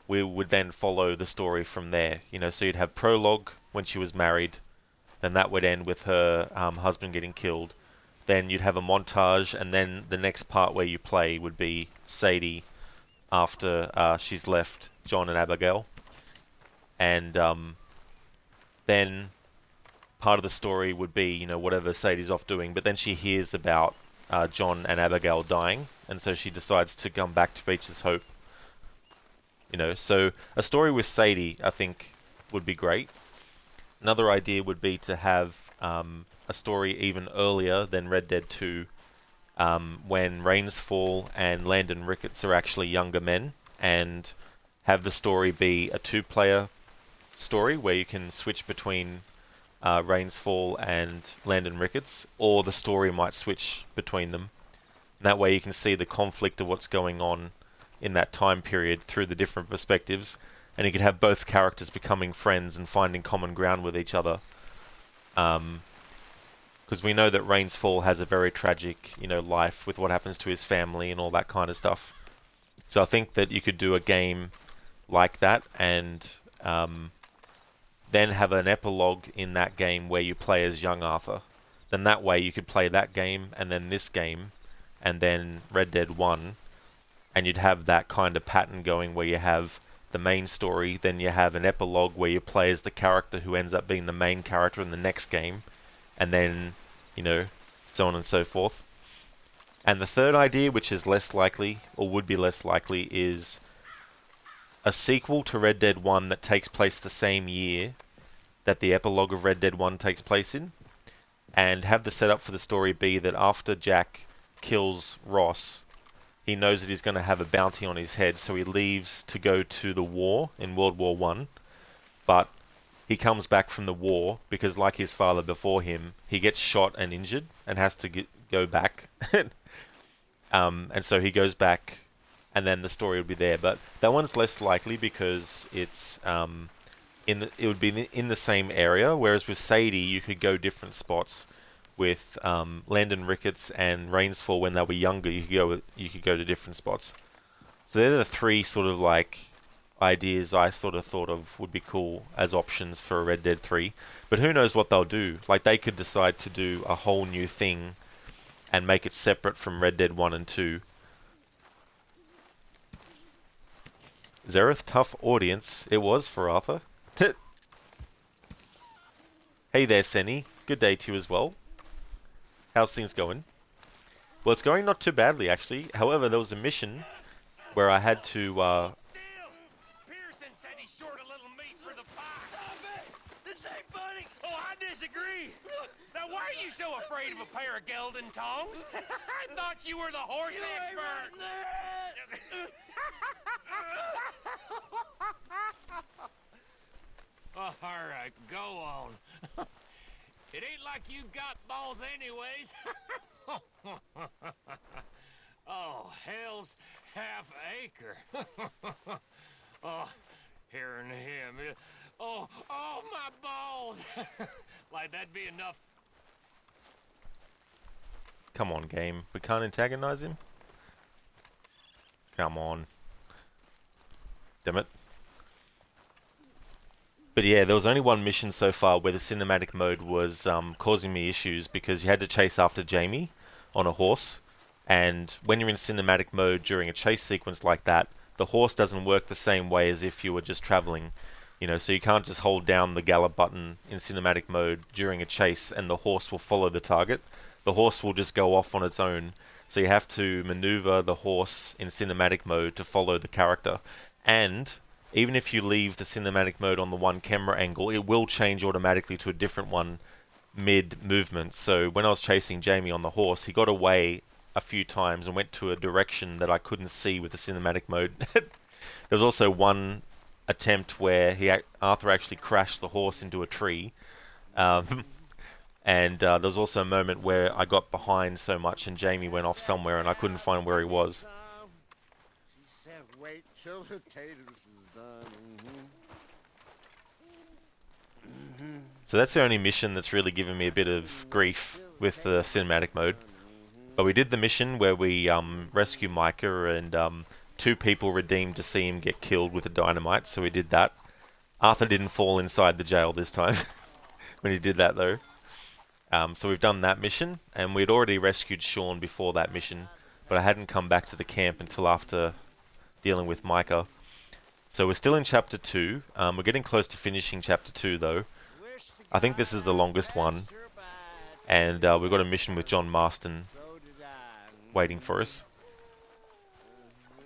we would then follow the story from there. You know, so you'd have prologue when she was married, then that would end with her husband getting killed. Then you'd have a montage, and then the next part where you play would be Sadie after she's left John and Abigail. And then part of the story would be, you know, whatever Sadie's off doing, but then she hears about John and Abigail dying, and so she decides to come back to Beach's Hope. You know, so a story with Sadie, I think, would be great. Another idea would be to have a story even earlier than Red Dead 2, when Rainsfall and Landon Ricketts are actually younger men, and have the story be a two-player story where you can switch between Rainsfall and Landon Ricketts, or the story might switch between them. And that way you can see the conflict of what's going on in that time period through the different perspectives, and you could have both characters becoming friends and finding common ground with each other. Because we know that Rainsfall has a very tragic, life with what happens to his family and all that kind of stuff. So I think that you could do a game like that, and then have an epilogue in that game where you play as young Arthur. Then that way you could play that game, and then this game, and then Red Dead 1, and you'd have that kind of pattern going where you have the main story, then you have an epilogue where you play as the character who ends up being the main character in the next game, and then, so on and so forth. And the third idea, which is less likely, or would be less likely, is a sequel to Red Dead 1 that takes place the same year that the epilogue of Red Dead 1 takes place in, and have the setup for the story be that after Jack kills Ross, he knows that he's going to have a bounty on his head, so he leaves to go to the war in World War I, but he comes back from the war because, like his father before him, he gets shot and injured and has to go back. And so he goes back, and then the story would be there. But that one's less likely because it's it would be in the same area, whereas with Sadie you could go different spots. With Landon Ricketts and Rainsfall, when they were younger, you could go to different spots. So they're the three sort of like ideas I sort of thought of would be cool as options for Red Dead 3. But who knows what they'll do? Like, they could decide to do a whole new thing and make it separate from Red Dead 1 and 2. Xerath, tough audience it was for Arthur. Hey there, Senny. Good day to you as well. How's things going? Well, it's going not too badly, actually. However, there was a mission where I had to, Pearson said he's short a little meat for the pie. Stop it! This ain't funny! Oh, I disagree! Now, why are you so afraid of a pair of gelding tongs? I thought you were the horse expert! Oh, all right, go on. It ain't like you got balls anyways. Oh, hell's half acre. Oh, hearing him. Oh, my balls. Like, that'd be enough. Come on, game. We can't antagonize him? Come on. Damn it. But yeah, there was only one mission so far where the cinematic mode was causing me issues because you had to chase after Jamie on a horse, and when you're in cinematic mode during a chase sequence like that, the horse doesn't work the same way as if you were just traveling. So you can't just hold down the gallop button in cinematic mode during a chase and the horse will follow the target. The horse will just go off on its own, so you have to maneuver the horse in cinematic mode to follow the character. And even if you leave the cinematic mode on the one camera angle, it will change automatically to a different one mid-movement. So when I was chasing Jamie on the horse, he got away a few times and went to a direction that I couldn't see with the cinematic mode. There was also one attempt where Arthur actually crashed the horse into a tree. And there was also a moment where I got behind so much and Jamie went off somewhere and I couldn't find where he was. She said wait till the taters is done. So that's the only mission that's really given me a bit of grief with the cinematic mode. But we did the mission where we rescue Micah and 2 people redeemed to see him get killed with a dynamite, so we did that. Arthur didn't fall inside the jail this time when he did that though. So we've done that mission, and we'd already rescued Sean before that mission, but I hadn't come back to the camp until after dealing with Micah. So we're still in Chapter 2. We're getting close to finishing Chapter 2 though. I think this is the longest one, and we've got a mission with John Marston waiting for us.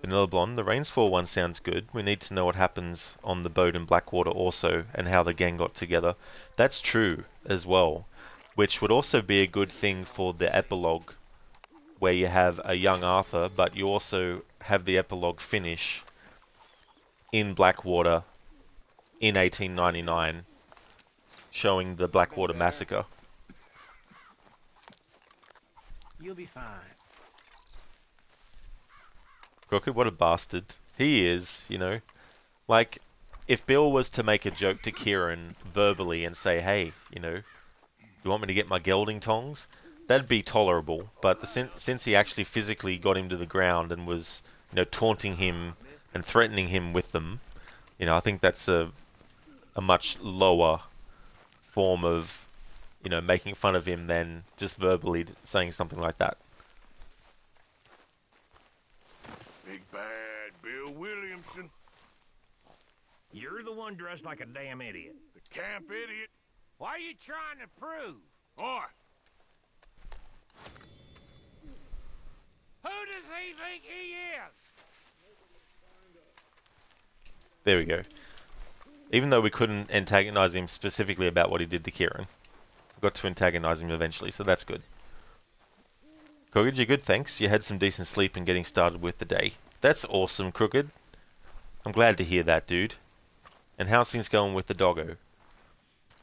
Vanilla Blonde, the Rainsfall one sounds good. We need to know what happens on the boat in Blackwater also, and how the gang got together. That's true as well, which would also be a good thing for the epilogue where you have a young Arthur, but you also have the epilogue finish in Blackwater in 1899, showing the Blackwater Massacre. You'll be fine. Crooked, what a bastard. He is, you know. Like, if Bill was to make a joke to Kieran verbally and say, hey, you know, you want me to get my gelding tongs? That'd be tolerable. But since he actually physically got him to the ground and was, you know, taunting him and threatening him with them, you know, I think that's a much lower form of, you know, making fun of him than just verbally saying something like that. Big bad Bill Williamson. You're the one dressed like a damn idiot. The camp idiot. What are you trying to prove? Or Who does he think he is? There we go. Even though we couldn't antagonize him specifically about what he did to Kieran, we got to antagonize him eventually, so that's good. Crooked, you're good, thanks. You had some decent sleep and getting started with the day. That's awesome, Crooked. I'm glad to hear that, dude. And how's things going with the doggo?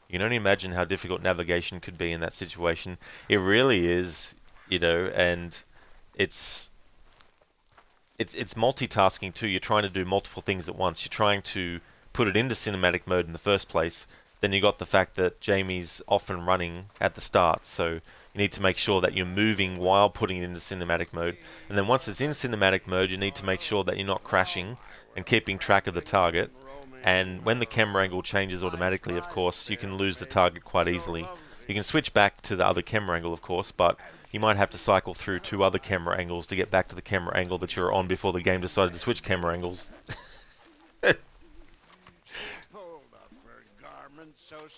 You can only imagine how difficult navigation could be in that situation. It really is, you know, and it's multitasking too. You're trying to do multiple things at once. You're trying to put it into cinematic mode in the first place. Then you got the fact that Jamie's often running at the start, so you need to make sure that you're moving while putting it into cinematic mode. And then once it's in cinematic mode, you need to make sure that you're not crashing and keeping track of the target. And when the camera angle changes automatically, of course, you can lose the target quite easily. You can switch back to the other camera angle, of course, but you might have to cycle through 2 other camera angles to get back to the camera angle that you're on before the game decided to switch camera angles.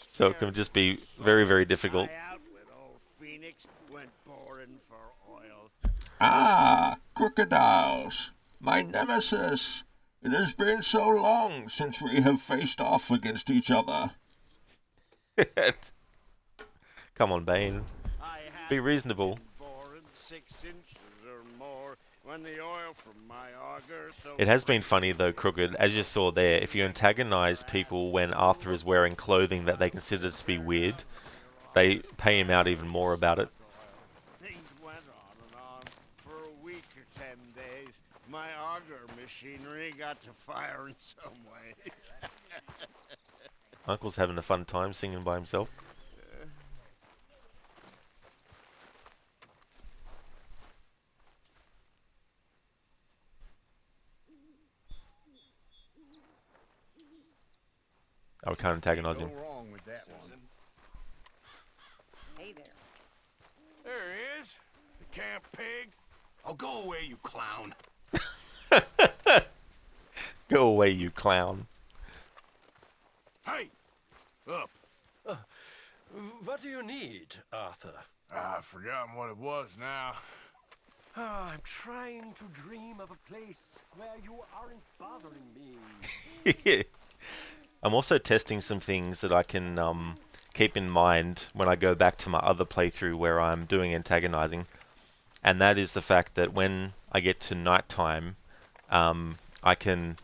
So it can just be very, very difficult. Ah, crocodiles, my nemesis. It has been so long since we have faced off against each other. Come on, Bane. Be reasonable. It has been funny though, Crooked, as you saw there, if you antagonize people when Arthur is wearing clothing that they consider to be weird, they pay him out even more about it. Things went on for a week or 10 days. My auger machinery got to fire in some ways. Uncle's having a fun time singing by himself. I can't antagonize him. Wrong with that one. Hey there. there he is, the camp pig. Oh, go away, you clown. Go away, you clown. Hey, up. What do you need, Arthur? I've forgotten what it was now. I'm trying to dream of a place where you aren't bothering me. I'm also testing some things that I can keep in mind when I go back to my other playthrough where I'm doing antagonizing. And that is the fact that when I get to nighttime, I can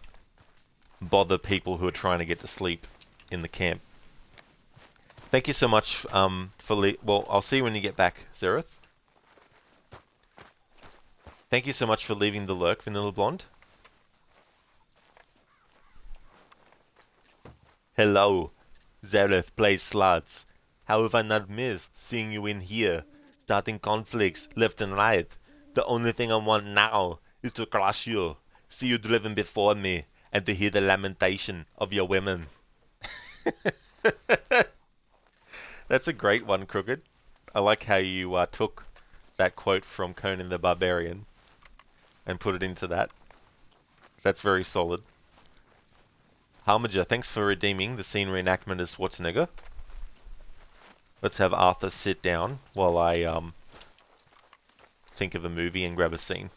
bother people who are trying to get to sleep in the camp. Thank you so much for... well, I'll see you when you get back, Zereth. Thank you so much for leaving the lurk, Vanilla Blonde. Hello, Zereth plays slots. How have I not missed seeing you in here, starting conflicts left and right? The only thing I want now is to crush you, see you driven before me, and to hear the lamentation of your women. That's a great one, Crooked. I like how you took that quote from Conan the Barbarian and put it into that. That's very solid. Harmager, thanks for redeeming the scene reenactment as Schwarzenegger. Let's have Arthur sit down while I think of a movie and grab a scene.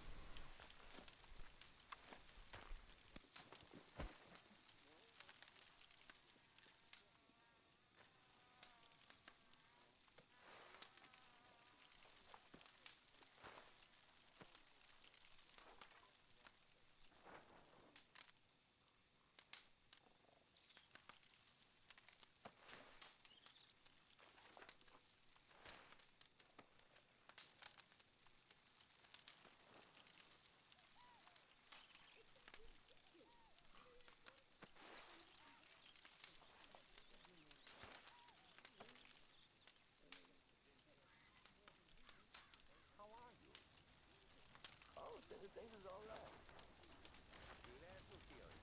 Things is all right. Feel Fast and Furious.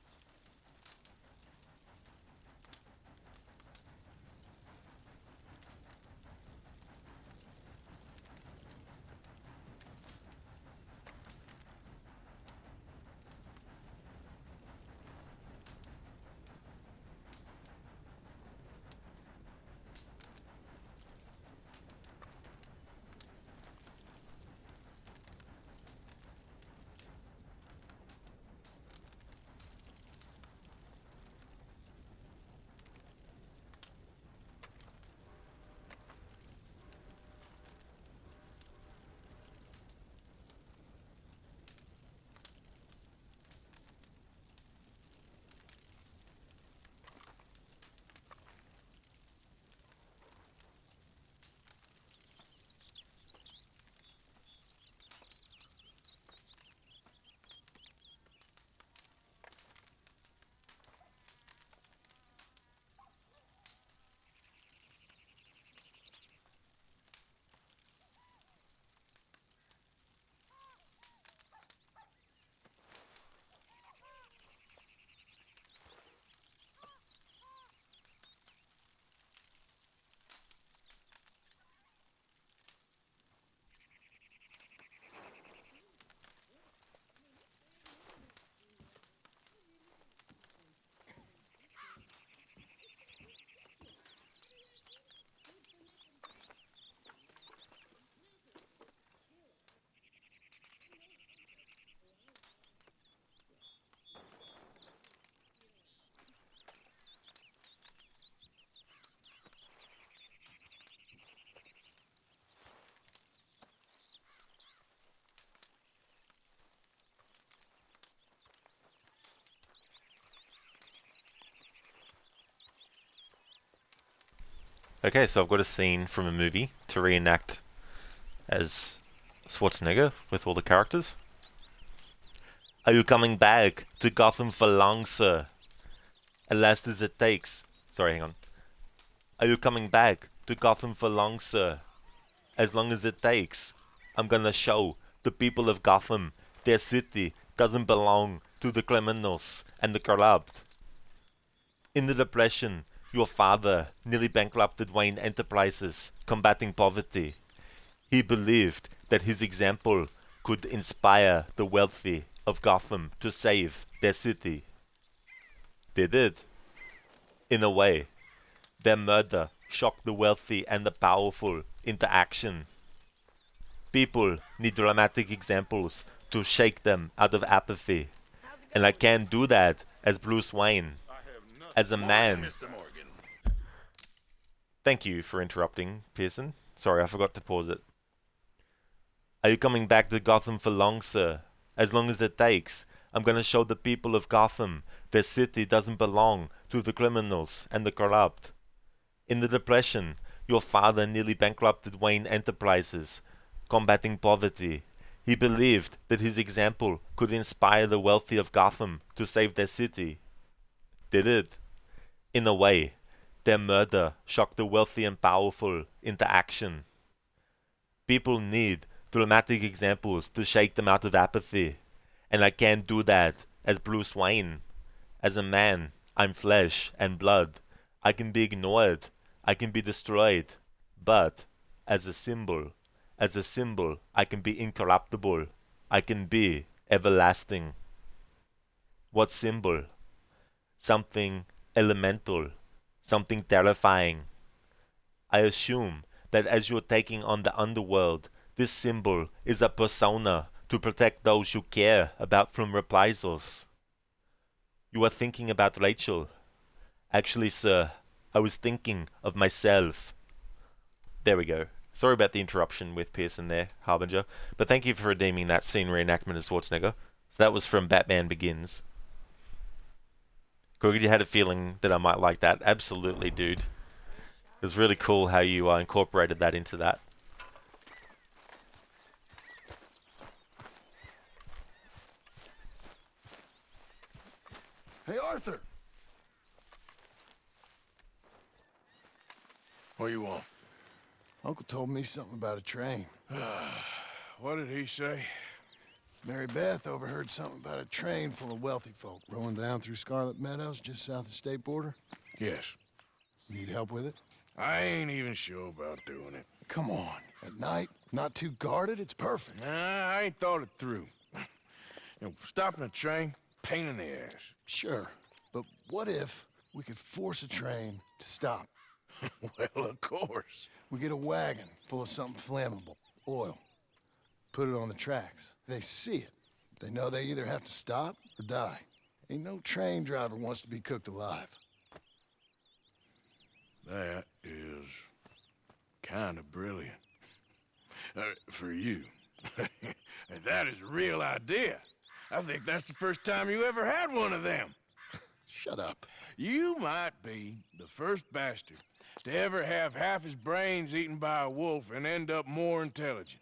Okay, so I've got a scene from a movie to reenact as Schwarzenegger with all the characters. Are you coming back to Gotham for long, sir? As last as it takes. Sorry, hang on. Are you coming back to Gotham for long, sir? As long as it takes. I'm gonna show the people of Gotham their city doesn't belong to the criminals and the corrupt. In the Depression, your father nearly bankrupted Wayne Enterprises, combating poverty. He believed that his example could inspire the wealthy of Gotham to save their city. They did. In a way, their murder shocked the wealthy and the powerful into action. People need dramatic examples to shake them out of apathy. And I can't do that as Bruce Wayne. As a man. Thank you for interrupting, Pearson. Sorry, I forgot to pause it. Are you coming back to Gotham for long, sir? As long as it takes. I'm going to show the people of Gotham their city doesn't belong to the criminals and the corrupt. In the Depression, your father nearly bankrupted Wayne Enterprises, combating poverty. He believed that his example could inspire the wealthy of Gotham to save their city. They did. In a way, their murder shocked the wealthy and powerful into action. People need dramatic examples to shake them out of apathy, and I can't do that as Bruce Wayne. As a man, I'm flesh and blood. I can be ignored, I can be destroyed, but as a symbol, I can be incorruptible. I can be everlasting. What symbol? Something elemental, something terrifying. I assume that as you're taking on the underworld, this symbol is a persona to protect those you care about from reprisals. You are thinking about Rachel. Actually, sir, I was thinking of myself. There we go. Sorry about the interruption with Pearson there, Harbinger, but thank you for redeeming that scene reenactment of Schwarzenegger. So that was from Batman Begins. Greg, you had a feeling that I might like that? Absolutely, dude. It was really cool how you incorporated that into that. Hey, Arthur! What do you want? Uncle told me something about a train. What did he say? Mary Beth overheard something about a train full of wealthy folk rolling down through Scarlet Meadows just south of the state border. Yes. Need help with it? I ain't even sure about doing it. Come on. At night, not too guarded, it's perfect. Nah, I ain't thought it through. You know, stopping a train, pain in the ass. Sure, but what if we could force a train to stop? Well, of course. We get a wagon full of something flammable, oil. Put it on the tracks. They see it. They know they either have to stop or die. Ain't no train driver wants to be cooked alive. That is kind of brilliant. For you. That is a real idea. I think that's the first time you ever had one of them. Shut up. You might be the first bastard to ever have half his brains eaten by a wolf and end up more intelligent.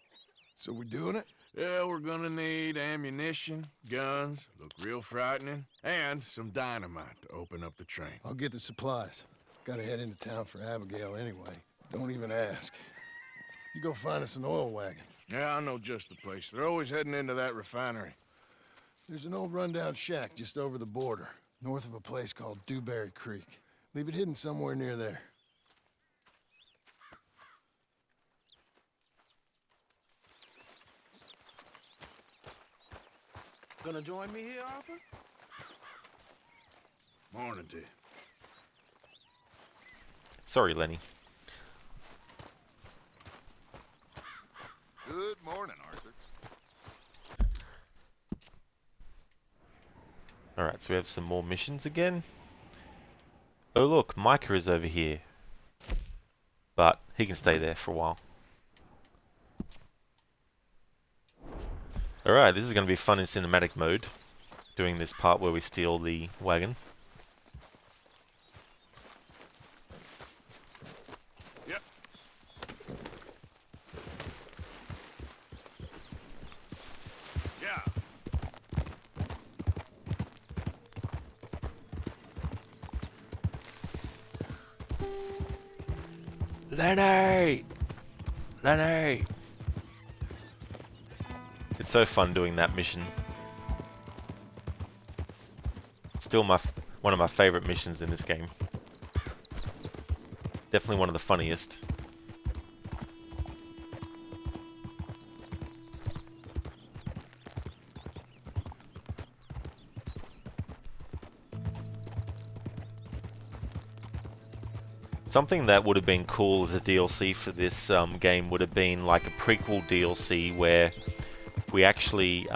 So we're doing it? Yeah, we're gonna need ammunition, guns, look real frightening, and some dynamite to open up the train. I'll get the supplies. Gotta head into town for Abigail anyway. Don't even ask. You go find us an oil wagon. Yeah, I know just the place. They're always heading into that refinery. There's an old rundown shack just over the border, north of a place called Dewberry Creek. Leave it hidden somewhere near there. Gonna join me here, Arthur? Morning to you. Sorry, Lenny. Good morning, Arthur. Alright, so we have some more missions again. Oh look, Micah is over here. But he can stay there for a while. Alright, this is going to be fun in cinematic mode. Doing this part where we steal the wagon. Yep. Yeah. Lenny! Lenny! It's so fun doing that mission. It's still one of my favorite missions in this game. Definitely one of the funniest. Something that would have been cool as a DLC for this game would have been like a prequel DLC where we actually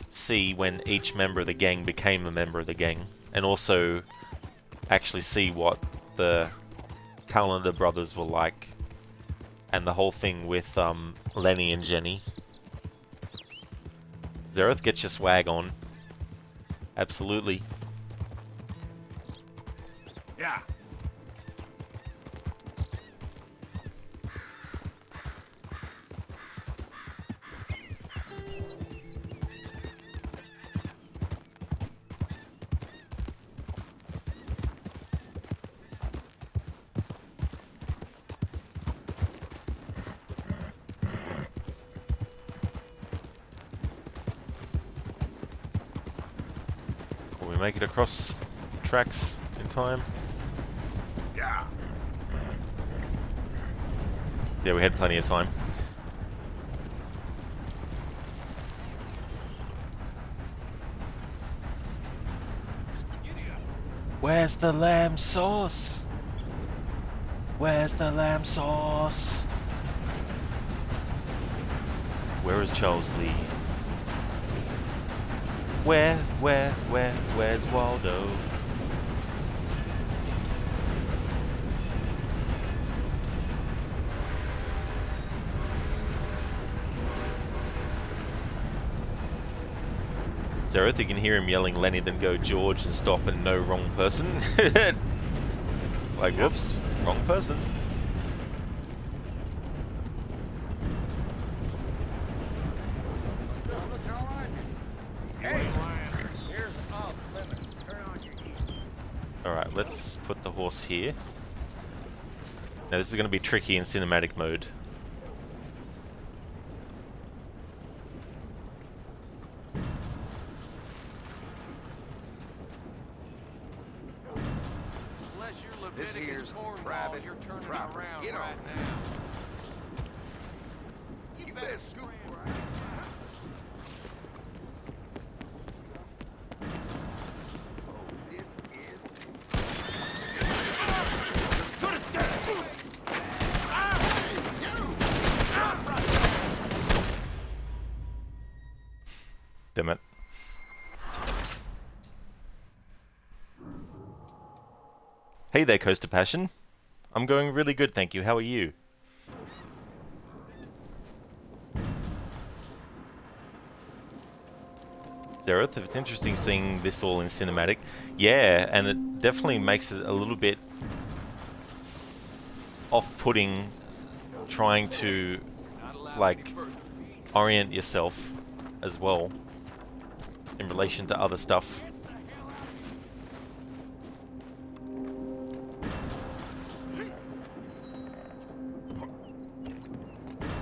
see when each member of the gang became a member of the gang, and also actually see what the Calendar brothers were like, and the whole thing with Lenny and Jenny. Zareth, get your swag on. Absolutely. Yeah. Will we make it across the tracks in time? Yeah. Yeah, we had plenty of time. Where's the lamb sauce? Where's the lamb sauce? Where is Charles Lee? Where's Waldo? Zareth, you can hear him yelling Lenny, then go George and stop and no, wrong person. Like, whoops, wrong person. Alright, let's put the horse here. Now this is going to be tricky in cinematic mode. This here's private property. Get on. You better scoop right. Damn it. Hey there, Coast of Passion. I'm going really good, thank you. How are you? Zereth, if it's interesting seeing this all in cinematic. Yeah, and it definitely makes it a little bit off-putting trying to, like, orient yourself as well in relation to other stuff.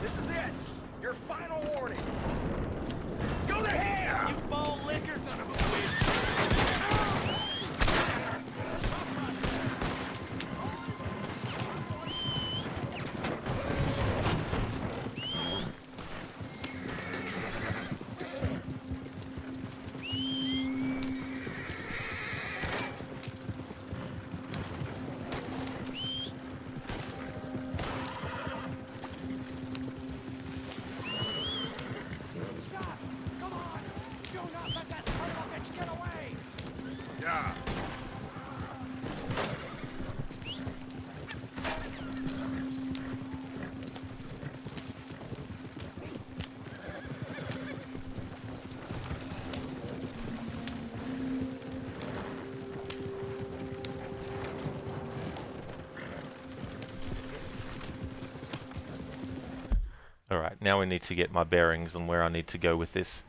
This is it! Your final warning! Go to hell! You ball licker! Son of a Alright, now we need to get my bearings on where I need to go with this.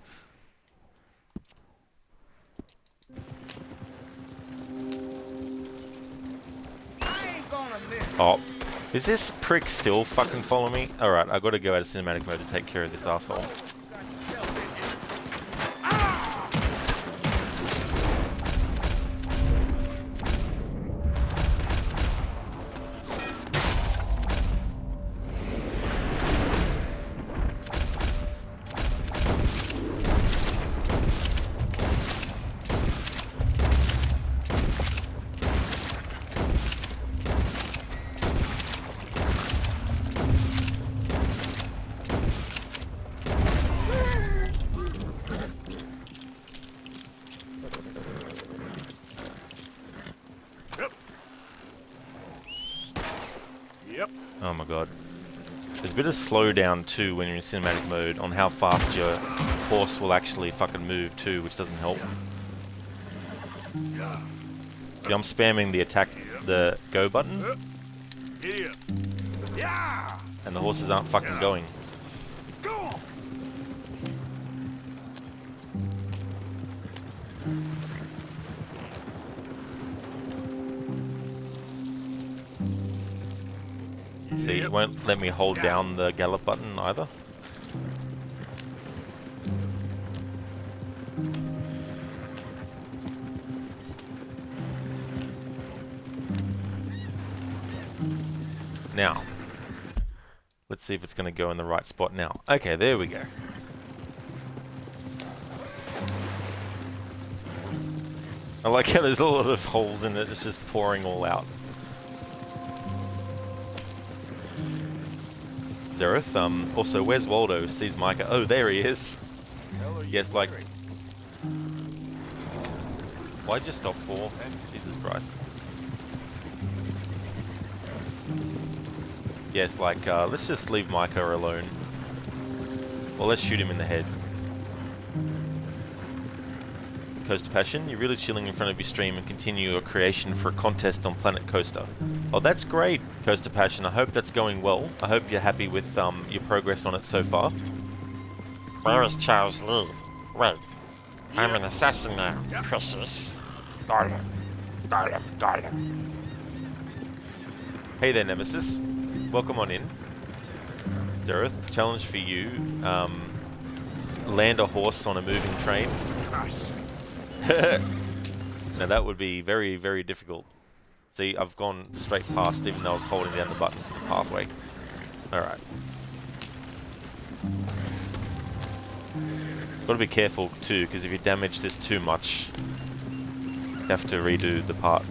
Oh, is this prick still fucking following me? Alright, I gotta go out of cinematic mode to take care of this asshole. Oh my god. There's a bit of slowdown too when you're in cinematic mode on how fast your horse will actually fucking move too, which doesn't help. See, I'm spamming the go button, and the horses aren't fucking going. See, it won't let me hold down the gallop button either. Now, let's see if it's going to go in the right spot now. Okay, there we go. I like how there's a lot of holes in it, it's just pouring all out. Zereth, also, where's Waldo? Sees Micah. Oh, there he is. Yes, like... Why'd you stop for? Jesus Christ. Yes, like, let's just leave Micah alone. Well, let's shoot him in the head. Coast of Passion, you're really chilling in front of your stream and continue your creation for a contest on Planet Coaster. Oh, that's great, Coast of Passion. I hope that's going well. I hope you're happy with your progress on it so far. Where is Charles Lee? Wait, I'm an assassin now, precious. Got him. Got him. Got him. Hey there, Nemesis. Welcome on in. Zereth, challenge for you. Land a horse on a moving train. Now that would be very, very difficult. See, I've gone straight past even though I was holding down the button for the pathway. Alright. Gotta be careful too, because if you damage this too much, you have to redo the part.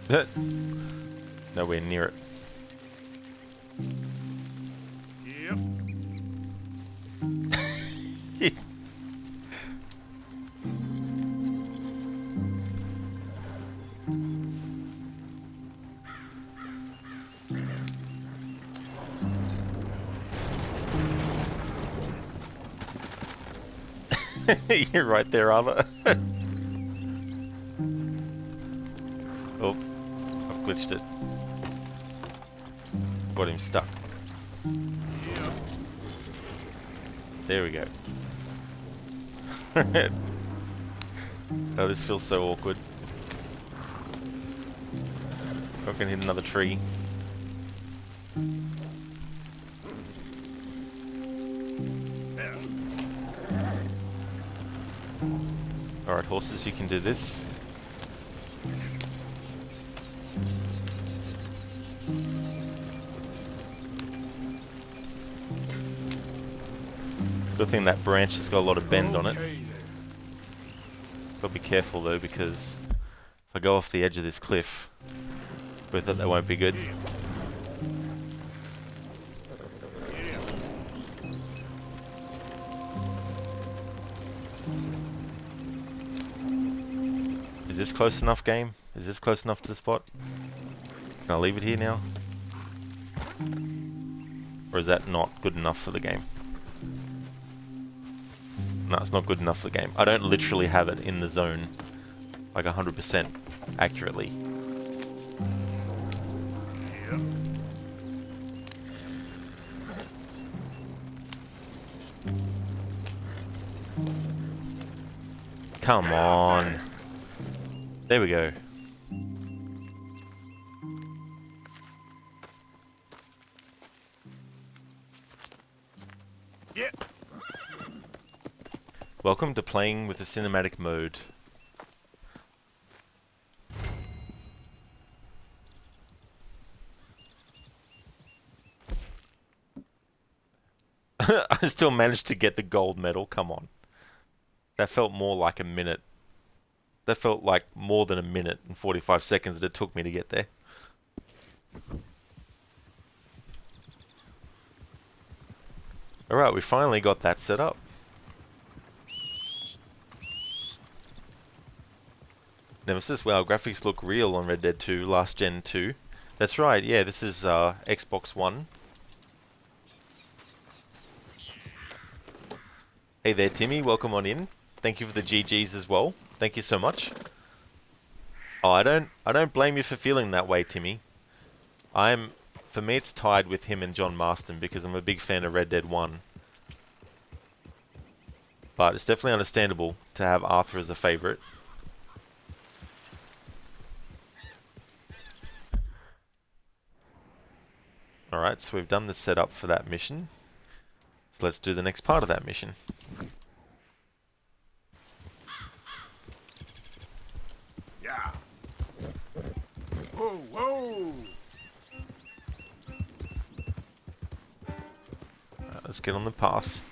Yep. Nowhere near it. Yep. You're right there, Arthur. Oh, I've glitched it. Got him stuck. Yep. There we go. Oh, this feels so awkward. Not gonna hit another tree. Alright, horses, you can do this. Good thing that branch has got a lot of bend on it. Gotta be careful though, because if I go off the edge of this cliff with it, that won't be good. Is this close enough, game? Is this close enough to the spot? Can I leave it here now? Or is that not good enough for the game? No, it's not good enough for the game. I don't literally have it in the zone like 100% accurately. Yep. Come on. There we go. Yeah. Welcome to playing with the cinematic mode. I still managed to get the gold medal, come on. That felt more like a minute. That felt like more than a minute and 45 seconds that it took me to get there. Alright, we finally got that set up. Nemesis, wow, graphics look real on Red Dead 2, Last Gen 2. That's right, yeah, this is Xbox One. Hey there, Timmy, welcome on in. Thank you for the GGs as well. Thank you so much. Oh, I don't blame you for feeling that way, Timmy. For me it's tied with him and John Marston because I'm a big fan of Red Dead 1. But it's definitely understandable to have Arthur as a favorite. Alright, so we've done the setup for that mission. So let's do the next part of that mission. Yeah. Whoa, whoa. Let's get on the path.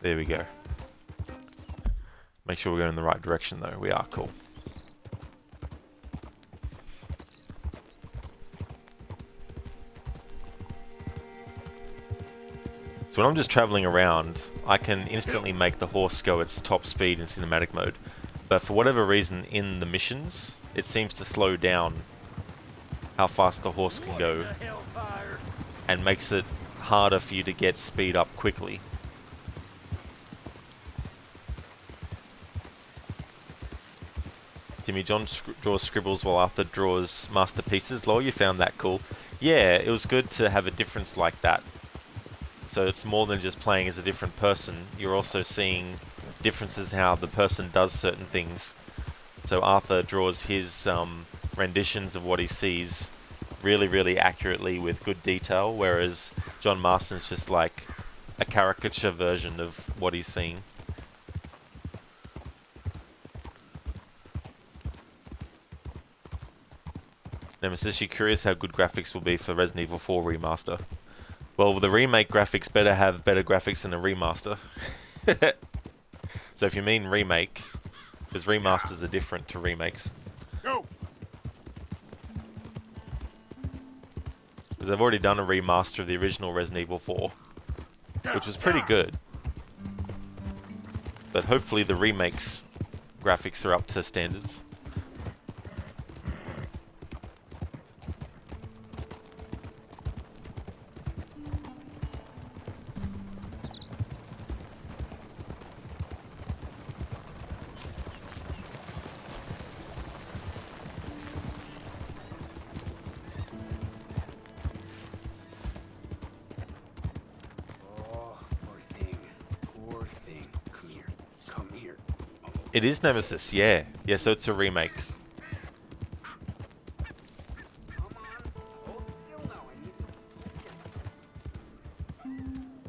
There we go. Make sure we're going in the right direction though. We are cool. So when I'm just traveling around, I can instantly make the horse go its top speed in cinematic mode. but for whatever reason in the missions, it seems to slow down how fast the horse can go and makes it harder for you to get speed up quickly. Timmy John draws scribbles while Arthur draws masterpieces. Lol, you found that cool. Yeah, it was good to have a difference like that. So it's more than just playing as a different person. You're also seeing differences how the person does certain things. So Arthur draws his renditions of what he sees really, really accurately with good detail, whereas John Marston's just like a caricature version of what he's seeing. Nemesis, you curious how good graphics will be for Resident Evil 4 remaster? Well, the remake graphics better have better graphics than a remaster. So if you mean remake, because remasters are different to remakes. Go. Because they've already done a remaster of the original Resident Evil 4, which was pretty good. But hopefully the remake's graphics are up to standards. It is Nemesis, yeah. Yeah, so it's a remake.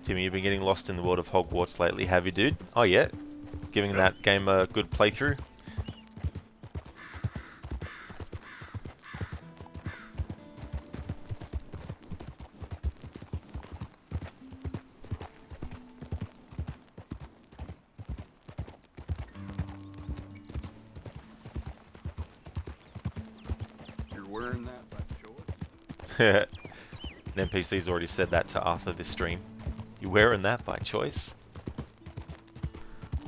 Timmy, you've been getting lost in the world of Hogwarts lately, have you, dude? Oh, yeah. Giving that game a good playthrough. Wearing that by choice? An NPC's already said that to Arthur this stream. You wearing that by choice?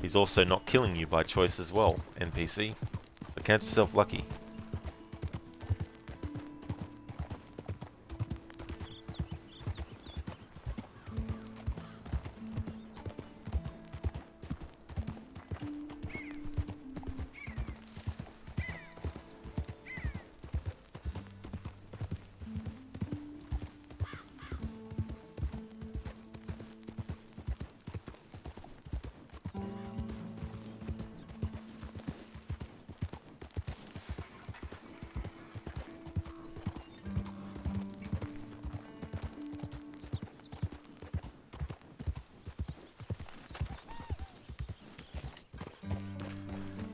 He's also not killing you by choice as well, NPC. So count yourself lucky.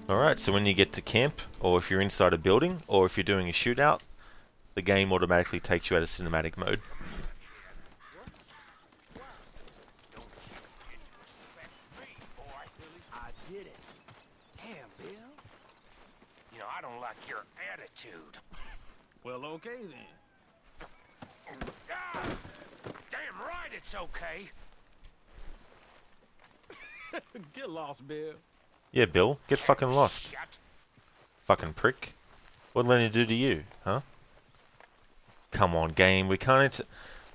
Alright, so when you get to camp, or if you're inside a building, or if you're doing a shootout, the game automatically takes you out of cinematic mode. I did it. Damn, Bill. You know, I don't like your attitude. Well, okay then. Ah, damn right it's okay. Get lost, Bill. Yeah, Bill, get fucking lost. Fucking prick. What'd Lenny do to you, huh? Come on, game, we can't...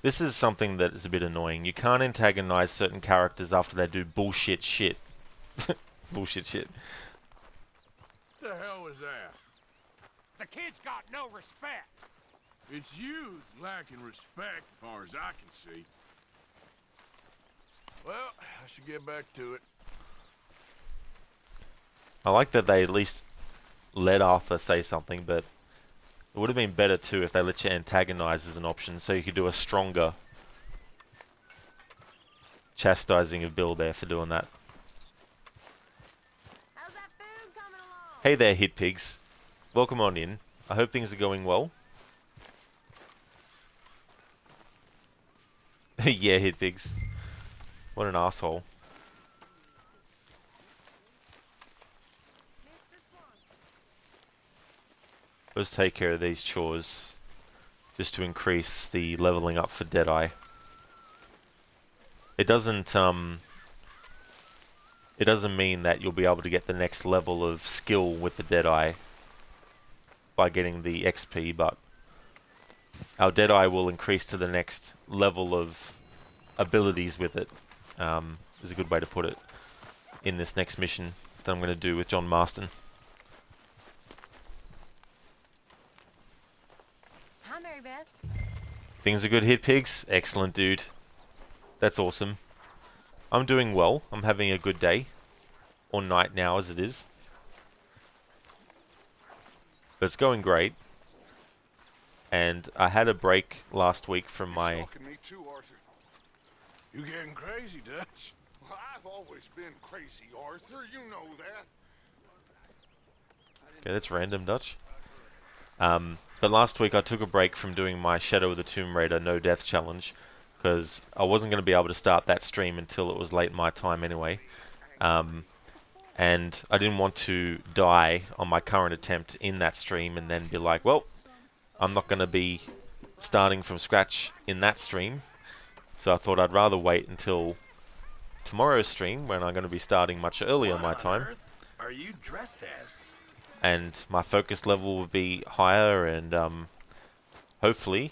This is something that is a bit annoying. You can't antagonize certain characters after they do bullshit shit. Bullshit shit. What the hell was that? The kid's got no respect. It's you's lacking respect, as far as I can see. Well, I should get back to it. I like that they at least let Arthur say something, but it would have been better too if they let you antagonize as an option, so you could do a stronger chastising of Bill there for doing that. How's that food coming along? Hey there, hit pigs. Welcome on in. I hope things are going well. Yeah, hit pigs. What an asshole. Let's take care of these chores just to increase the leveling up for Deadeye. It doesn't it doesn't mean that you'll be able to get the next level of skill with the Deadeye by getting the XP, but our Deadeye will increase to the next level of abilities with it, is a good way to put it, in this next mission that I'm going to do with John Marston. Hi, Mary Beth. Things are good here, Pigs? Excellent, dude. That's awesome. I'm doing well. I'm having a good day. Or night now, as it is. But it's going great. And I had a break last week from my... Me too, Arthur. You getting crazy, Dutch? Well, I've always been crazy, Arthur. You know that. Okay, that's random, Dutch. But last week I took a break from doing my Shadow of the Tomb Raider No Death Challenge, because I wasn't going to be able to start that stream until it was late my time anyway. And I didn't want to die on my current attempt in that stream and then be like, well, I'm not going to be starting from scratch in that stream. So I thought I'd rather wait until tomorrow's stream, when I'm going to be starting much earlier my time. Are you dressed as? And my focus level will be higher, and hopefully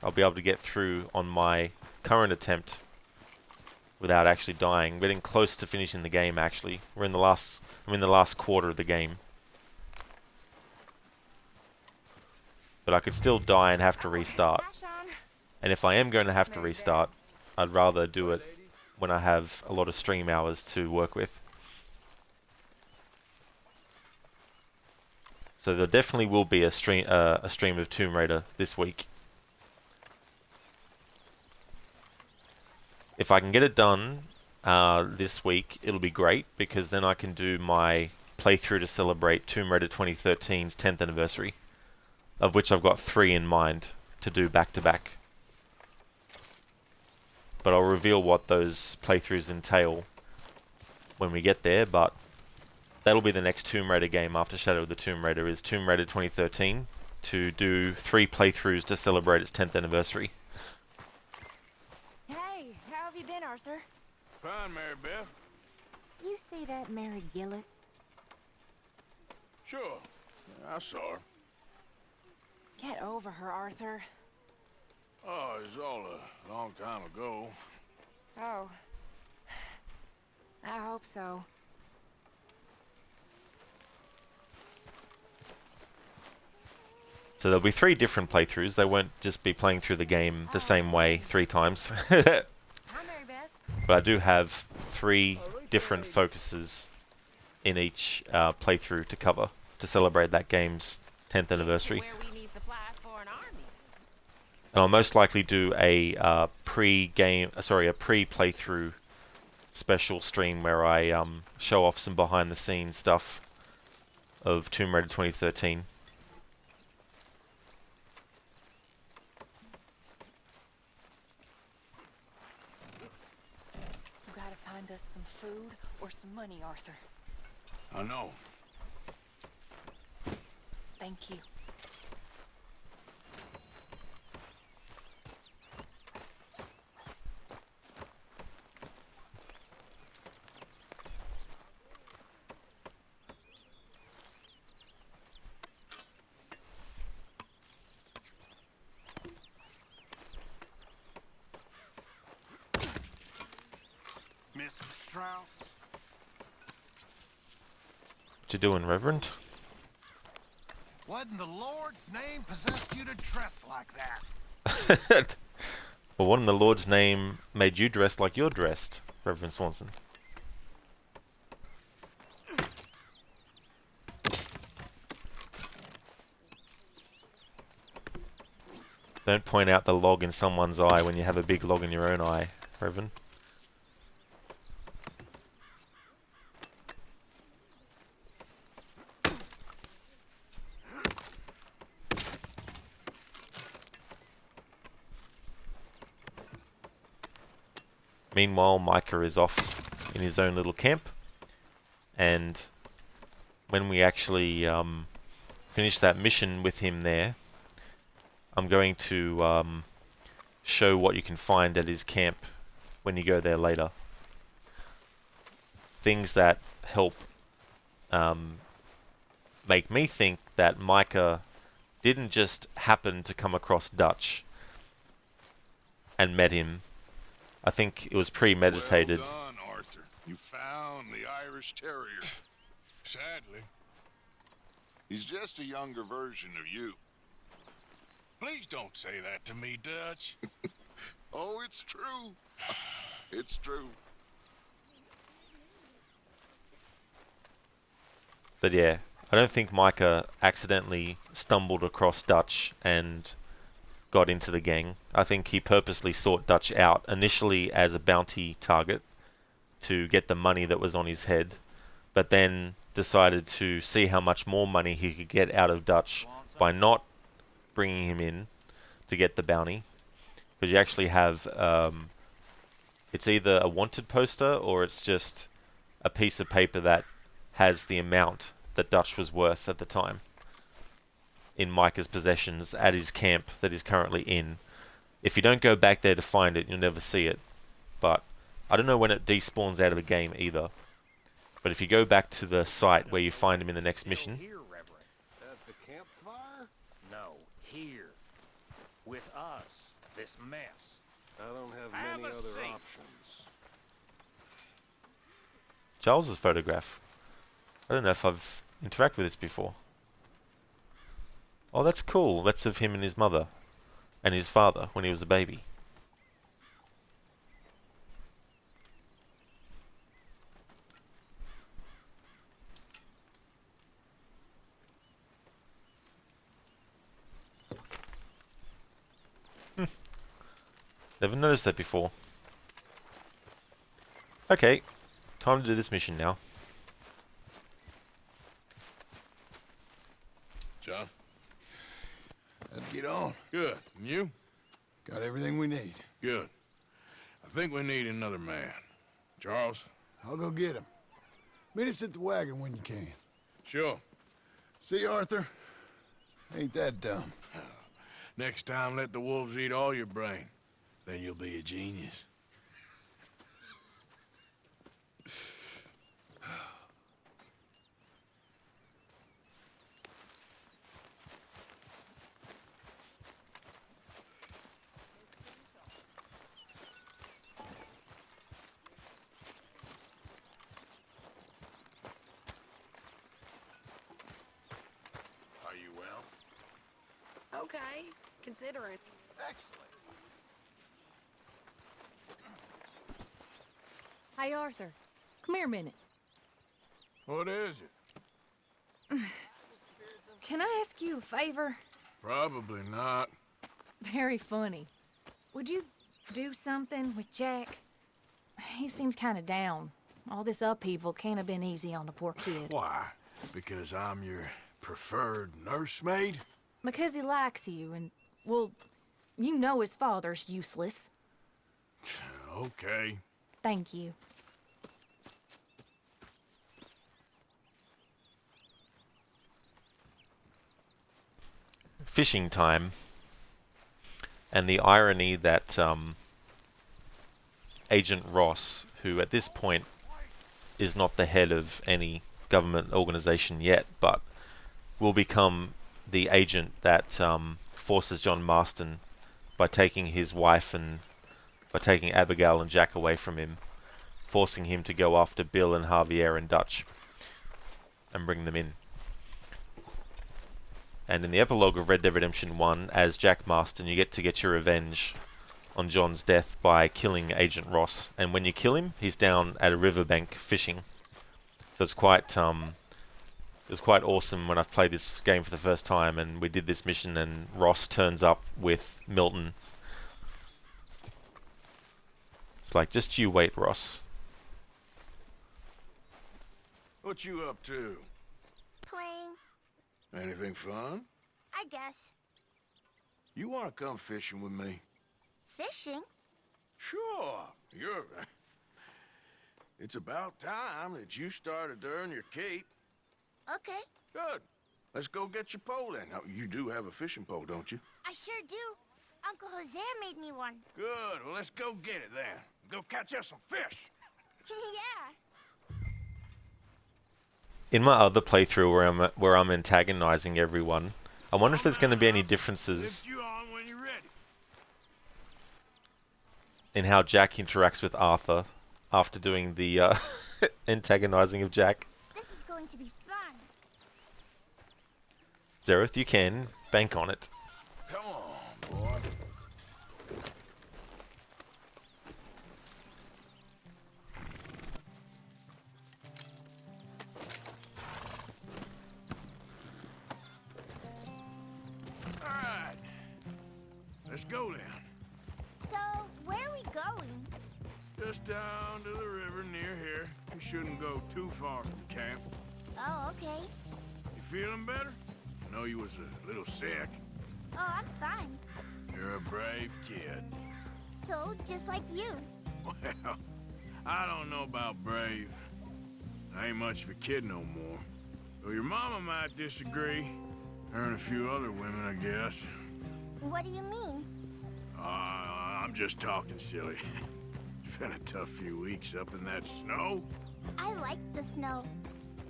I'll be able to get through on my current attempt without actually dying. We're getting close to finishing the game, actually. I'm in the last quarter of the game. But I could still die and have to restart. And if I am going to have to restart, I'd rather do it when I have a lot of stream hours to work with. So there definitely will be a stream of Tomb Raider this week. If I can get it done this week, it'll be great, because then I can do my playthrough to celebrate Tomb Raider 2013's 10th anniversary, of which I've got 3 in mind to do back to back. But I'll reveal what those playthroughs entail when we get there, but that'll be the next Tomb Raider game after Shadow of the Tomb Raider, is Tomb Raider 2013, to do 3 playthroughs to celebrate its 10th anniversary. Hey, how have you been, Arthur? Fine, Mary Beth. You see that Mary Gillis? Sure. I saw her. Get over her, Arthur. Oh, it was all a long time ago. Oh. I hope so. So there'll be 3 different playthroughs. They won't just be playing through the game the same way 3 times. But I do have 3 different focuses in each playthrough to cover to celebrate that game's 10th anniversary. And I'll most likely do a pre-playthrough special stream where I show off some behind-the-scenes stuff of Tomb Raider 2013. You gotta find us some food or some money, Arthur. I know. Thank you. Mr. Strauss? What you doing, Reverend? What in the Lord's name possessed you to dress like that? Well, what in the Lord's name made you dress like you're dressed, Reverend Swanson? Don't point out the log in someone's eye when you have a big log in your own eye, Reverend. Meanwhile, Micah is off in his own little camp, and when we actually finish that mission with him there, I'm going to show what you can find at his camp when you go there later. things that help make me think that Micah didn't just happen to come across Dutch and met him. I think it was premeditated. Well done, Arthur. You found the Irish Terrier. Sadly, he's just a younger version of you. Please don't say that to me, Dutch. Oh, it's true. It's true. But yeah, I don't think Micah accidentally stumbled across Dutch and got into the gang. I think he purposely sought Dutch out, initially as a bounty target to get the money that was on his head, but then decided to see how much more money he could get out of Dutch by not bringing him in to get the bounty. Because you actually have, it's either a wanted poster or it's just a piece of paper that has the amount that Dutch was worth at the time in Micah's possessions at his camp that he's currently in. If you don't go back there to find it, you'll never see it. But I don't know when it despawns out of the game either. But if you go back to the site where you find him in the next mission... At the campfire? No, here. With us. This mess. I don't have Have many a other seat. options. Charles's photograph. I don't know if I've interacted with this before. Oh, that's cool. That's of him and his mother. And his father when he was a baby. Never noticed that before. Okay, time to do this mission now. John? Let's get on. Good. And you? Got everything we need. Good. I think we need another man. Charles? I'll go get him. Meet us at the wagon when you can. Sure. See, Arthur? Ain't that dumb. Next time, let the wolves eat all your brain. Then you'll be a genius. Are you well? Okay, considering. Excellent. Hey, Arthur. Come here a minute. What is it? Can I ask you a favor? Probably not. Very funny. Would you do something with Jack? He seems kind of down. All this upheaval can't have been easy on the poor kid. Why? Because I'm your preferred nursemaid? Because he likes you, and, well, you know his father's useless. Okay. Thank you. Fishing time. And the irony that Agent Ross, who at this point is not the head of any government organization yet, but will become the agent that forces John Marston by taking his wife and by taking Abigail and Jack away from him, forcing him to go after Bill and Javier and Dutch and bring them in. And in the epilogue of Red Dead Redemption 1, as Jack Marston, you get to get your revenge on John's death by killing Agent Ross. And when you kill him, he's down at a riverbank fishing. So it's quite awesome when I played this game for the first time and we did this mission and Ross turns up with Milton. It's like, just you wait, Ross. What you up to? Playing, Anything fun? I guess. You want to come fishing with me? Fishing? Sure. It's about time that you started to earn your keep. Okay, Good. Let's go get your pole then. Now, you do have a fishing pole, don't you? I sure do. Uncle Jose made me one. Good. Well, let's go get it then. Go catch us some fish. Yeah. In my other playthrough where I'm antagonizing everyone, I wonder if there's going to be any differences in how Jack interacts with Arthur after doing the antagonizing of Jack. This is going to be fun. Zereth, you can bank on it. Come on, boy. All right. Let's go then. So, where are we going? Just down to the river near here. You shouldn't go too far from camp. Oh, okay. You feeling better? I know you was a little sick. Oh, I'm fine. You're a brave kid. So, just like you. Well, I don't know about brave. I ain't much of a kid no more. Though your mama might disagree. Her and a few other women, I guess. What do you mean? I'm just talking silly. It's been a tough few weeks up in that snow. I like the snow.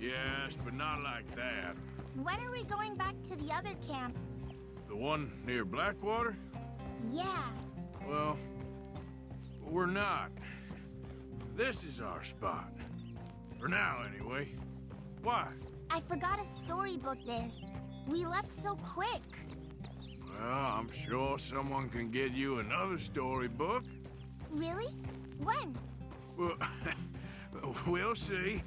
Yes, but not like that. When are we going back to the other camp? The one near Blackwater? Yeah. Well, we're not. This is our spot. For now, anyway. Why? I forgot a storybook there. We left so quick. Well, I'm sure someone can get you another storybook. Really? When? Well, we'll see.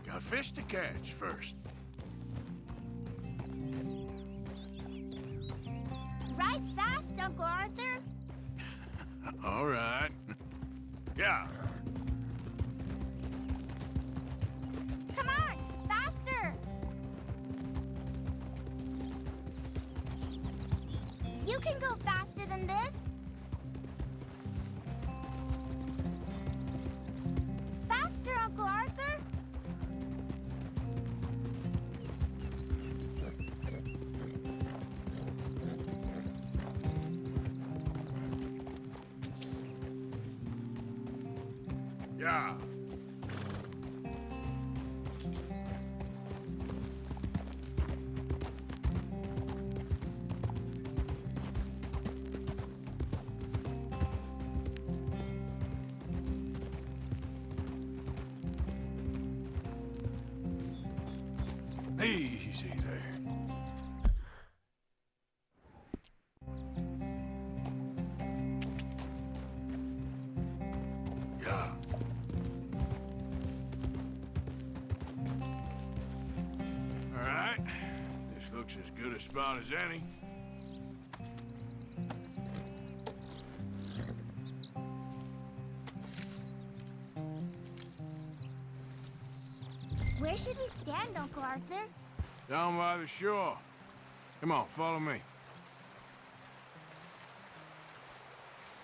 Got fish to catch first. Ride fast, Uncle Arthur. All right. Yeah. Come on, faster. You can go faster than this. Faster, Uncle Arthur. Yeah. Easy there. Yeah. All right. This looks as good a spot as any. Where should we stand, Uncle Arthur? Down by the shore. Come on, follow me.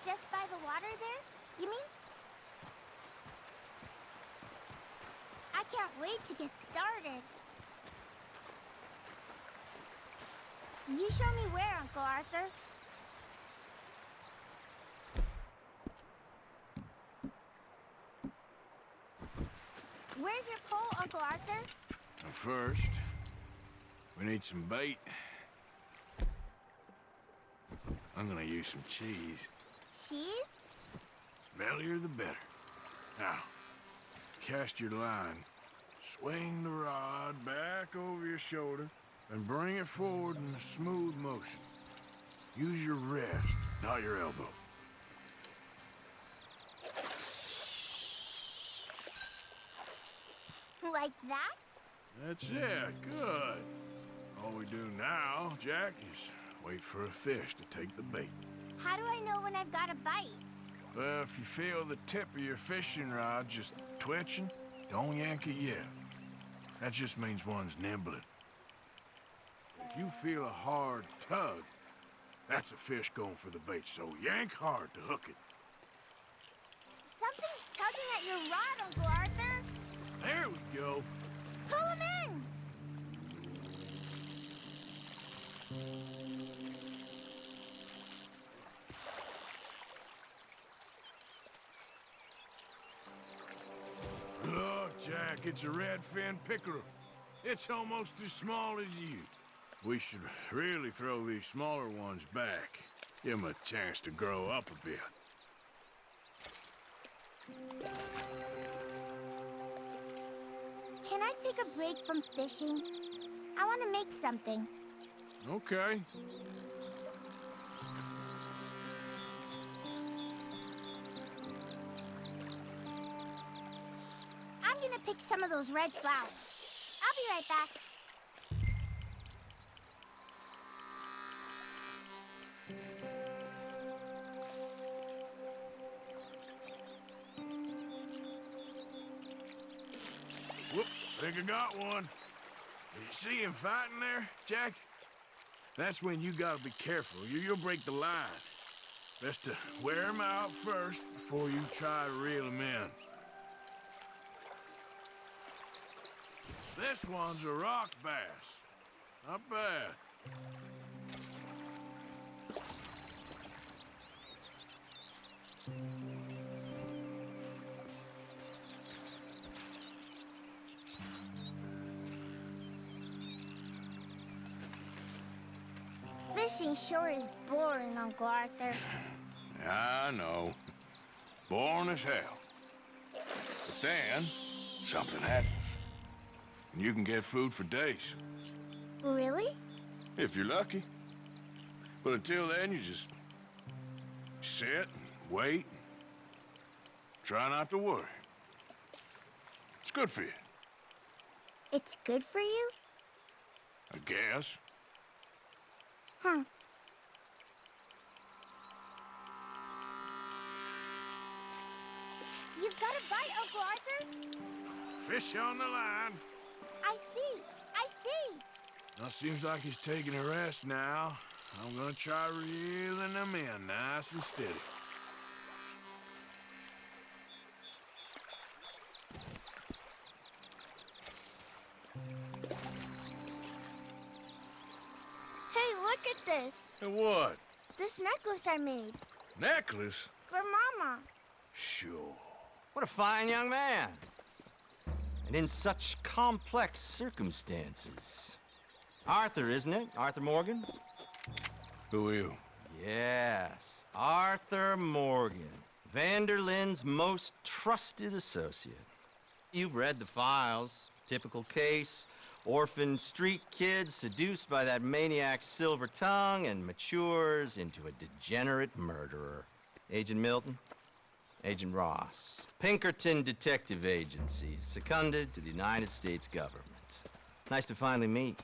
Just by the water there, you mean? I can't wait to get started. You show me where, Uncle Arthur. Where's your pole, Uncle Arthur? Now first, we need some bait. I'm gonna use some cheese. Cheese? Smellier the better. Now, cast your line. Swing the rod back over your shoulder and bring it forward in a smooth motion. Use your wrist, not your elbow. Like that? That's it. Good. All we do now, Jack, is wait for a fish to take the bait. How do I know when I've got a bite? Well, if you feel the tip of your fishing rod just twitching, don't yank it yet. That just means one's nibbling. If you feel a hard tug, that's a fish going for the bait, so yank hard to hook it. Something's tugging at your rod, Uncle Arthur. There we go. Pull him in! Look, Jack, like it's a red-fin pickerel. It's almost as small as you. We should really throw these smaller ones back. Give them a chance to grow up a bit. Can I take a break from fishing? I want to make something. Okay. I'm gonna pick some of those red flowers. I'll be right back. Whoop, think I got one. Did you see him fighting there, Jack? That's when you gotta be careful. You'll break the line. Best to wear him out first before you try to reel him in. This one's a rock bass. Not bad. Fishing sure is boring, Uncle Arthur. I know. Boring as hell. But then, something happens. And you can get food for days. Really? If you're lucky. But until then, you just sit and wait. And try not to worry. It's good for you, It's good for you? I guess. Huh. You've got a bite, Uncle Arthur? Fish on the line. I see. I see. Well, seems like he's taking a rest now. I'm gonna try reeling him in nice and steady. Hey, look at this. And what? This necklace I made. Necklace? For Mama. Sure. What a fine young man. And in such complex circumstances. Arthur, isn't it? Arthur Morgan? Who are you? Yes, Arthur Morgan. Vanderlyn's most trusted associate. You've read the files. Typical case. Orphaned street kid seduced by that maniac's silver tongue and matures into a degenerate murderer. Agent Milton? Agent Ross. Pinkerton Detective Agency, seconded to the United States government. Nice to finally meet.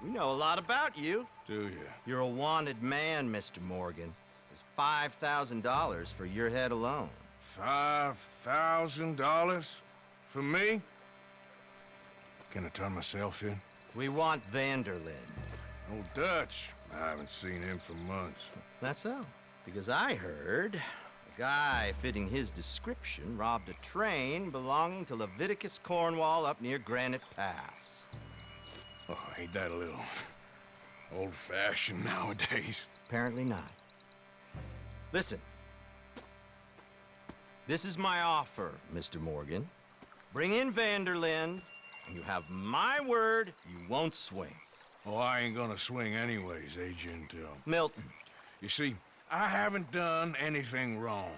We know a lot about you. Do you? You're a wanted man, Mr. Morgan. There's $5,000 for your head alone. $5,000? For me? Can I turn myself in? We want Vanderlyn. Old Dutch. I haven't seen him for months. That's so. Because I heard a guy fitting his description robbed a train belonging to Leviticus Cornwall up near Granite Pass. Oh, ain't that a little old-fashioned nowadays? Apparently not. Listen. This is my offer, Mr. Morgan. Bring in Vanderlyn, and you have my word you won't swing. Oh, I ain't gonna swing anyways, Agent Milton. You see, I haven't done anything wrong,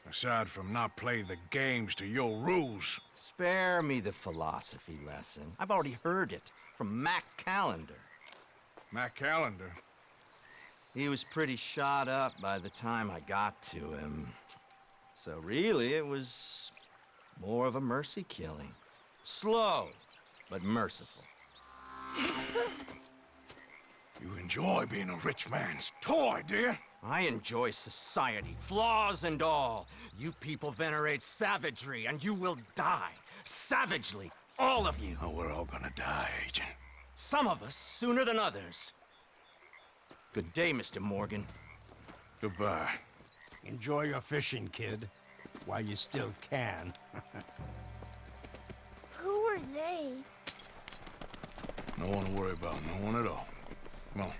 aside from not playing the games to your rules. Spare me the philosophy lesson. I've already heard it from Mac Callender. Mac Callender? He was pretty shot up by the time I got to him. So really, it was more of a mercy killing. Slow, but merciful. You enjoy being a rich man's toy, do you? I enjoy society, flaws and all. You people venerate savagery, and you will die. Savagely, all of you. Oh, we're all gonna die, Agent. Some of us sooner than others. Good day, Mr. Morgan. Goodbye. Enjoy your fishing, kid, while you still can. Who were they? No one to worry about, no one at all. Come on,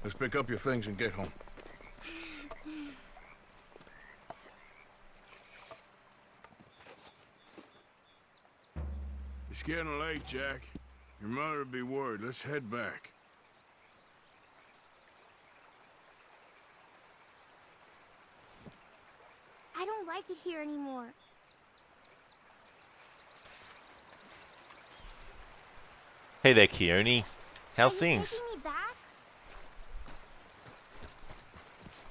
let's pick up your things and get home. It's getting late, Jack. Your mother'll be worried. Let's head back. I don't like it here anymore. Hey there, Keone. How's Are you things? taking me back?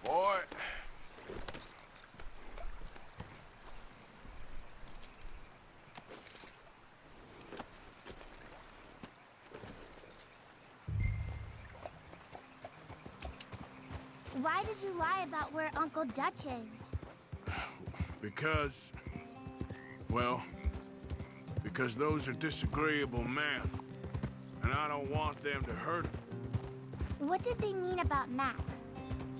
Boy. Why did you lie about where Uncle Dutch is? Because... well... because those are disagreeable men. And I don't want them to hurt him. What did they mean about Mac?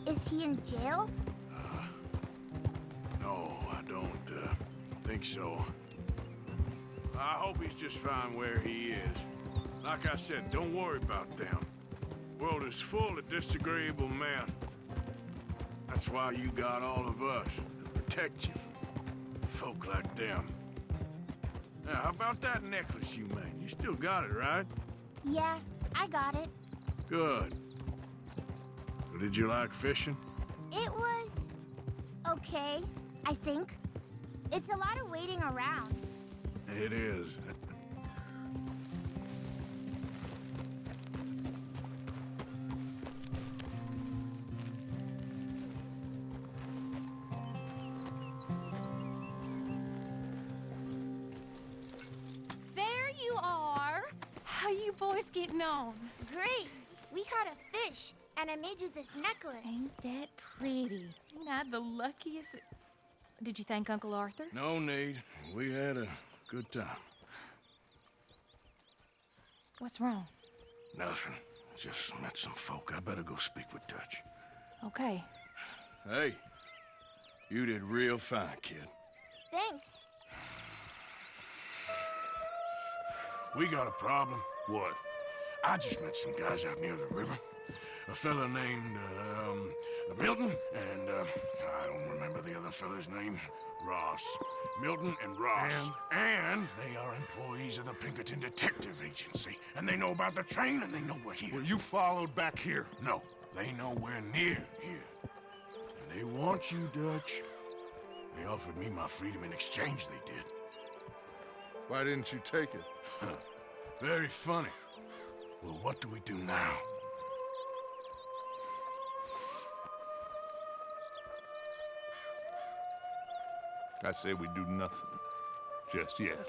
Is he in jail? No, I don't think so. I hope he's just fine where he is. Like I said, don't worry about them. The world is full of disagreeable men. That's why you got all of us, to protect you from folk like them. Now, how about that necklace you made? You still got it, right? Yeah, I got it. Good. So did you like fishing? It was... okay, I think. It's a lot of waiting around. It is. There you are. How you boys getting on? Great. We caught a fish, and I made you this necklace. Ain't that pretty? Ain't I the luckiest? Did you thank Uncle Arthur? No need. We had a good time. What's wrong? Nothing. Just met some folk. I better go speak with Dutch. Okay. Hey, you did real fine, kid. Thanks. We got a problem. What? I just met some guys out near the river. A fella named, Milton, and, I don't remember the other fella's name. Ross. Milton and Ross. And they are employees of the Pinkerton Detective Agency. And they know about the train, and they know we're here. Well, you followed back here? No, they know we're near here. And they want you, Dutch. They offered me my freedom in exchange, they did. Why didn't you take it? Very funny. Well, what do we do now? I say we do nothing. Just yet.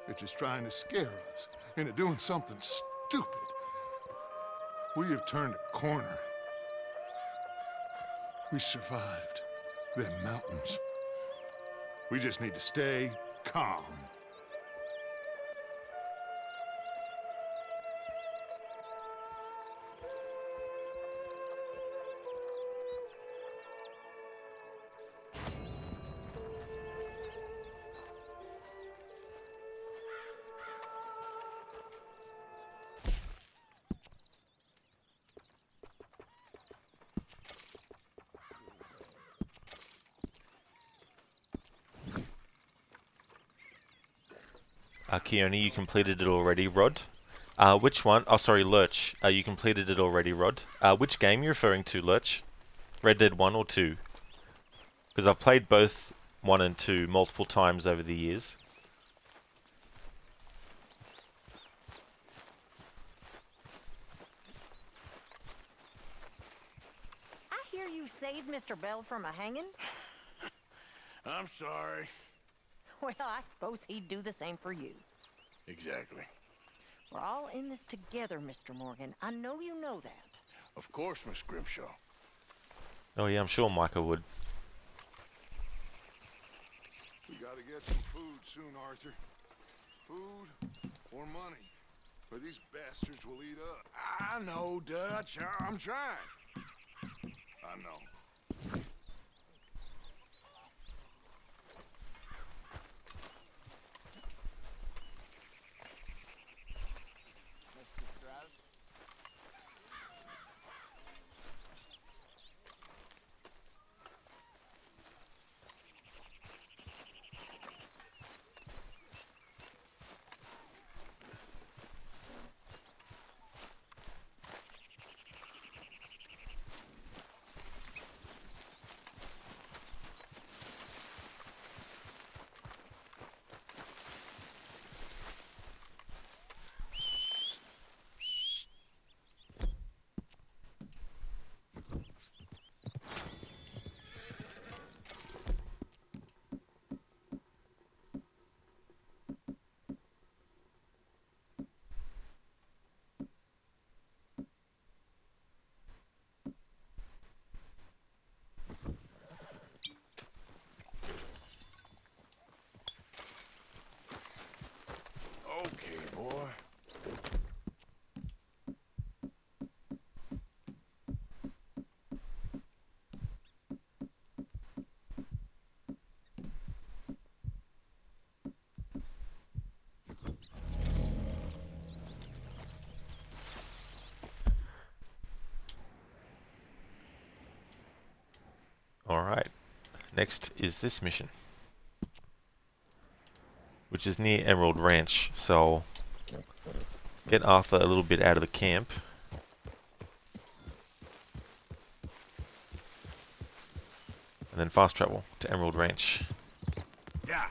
They're just trying to scare us into doing something stupid. We have turned a corner. We survived them mountains. We just need to stay calm. Keone, you completed it already, Rod. Which one? Oh, sorry, Lurch. You completed it already, Rod. Which game are you referring to, Lurch? Red Dead 1 or 2? Because I've played both 1 and 2 multiple times over the years. I hear you saved Mr. Bell from a hanging? I'm sorry. Well, I suppose he'd do the same for you. Exactly. We're all in this together, Mr. Morgan. I know you know that. Of course, Miss Grimshaw. Oh yeah, I'm sure Micah would. We gotta get some food soon, Arthur. Food or money. Or these bastards will eat up. I know, Dutch. I'm trying. I know. Okay, boy. Alright, next is this mission, which is near Emerald Ranch, so I'll get Arthur a little bit out of the camp. And then fast travel to Emerald Ranch. Yeah.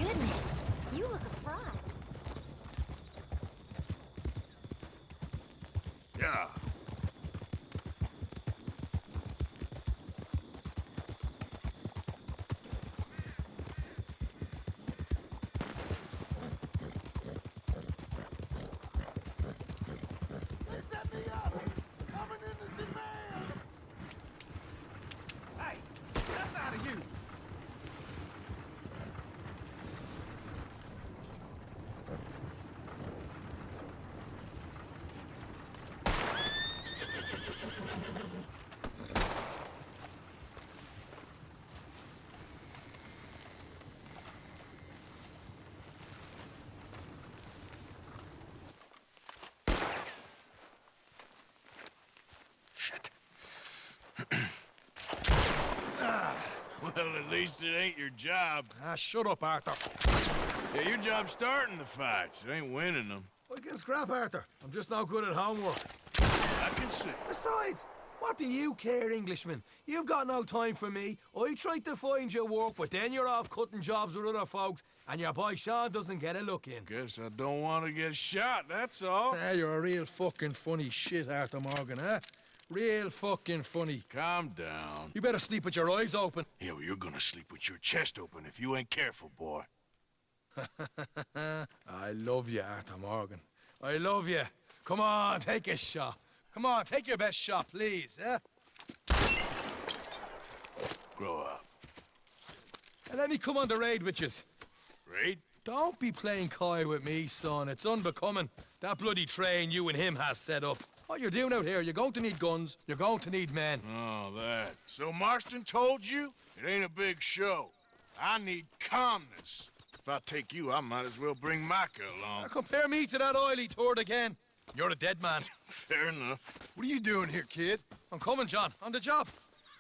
Goodness, you look a fright. Yeah. Set me up! Coming in to see man! Hey, that's out of you! Well, at least it ain't your job. Ah, shut up, Arthur. Yeah, your job's starting the fights. It ain't winning them. I can scrap, Arthur. I'm just no good at homework. I can see. Besides, what do you care, Englishman? You've got no time for me. I tried to find you work, but then you're off cutting jobs with other folks, and your boy Sean doesn't get a look in. Guess I don't want to get shot, that's all. Ah, you're a real fucking funny shit, Arthur Morgan, huh? Real fucking funny. Calm down. You better sleep with your eyes open. Yeah, well, you're gonna sleep with your chest open if you ain't careful, boy. I love you, Arthur Morgan. I love you. Come on, take a shot. Come on, take your best shot, please, eh? Grow up. And let me come on the raid with yous. Raid? Don't be playing coy with me, son. It's unbecoming. That bloody train you and him has set up. What you're doing out here, you're going to need guns, you're going to need men. Oh, that. So Marston told you? It ain't a big show. I need calmness. If I take you, I might as well bring Micah along. Now compare me to that oily turd again. You're a dead man. Fair enough. What are you doing here, kid? I'm coming, John. On the job.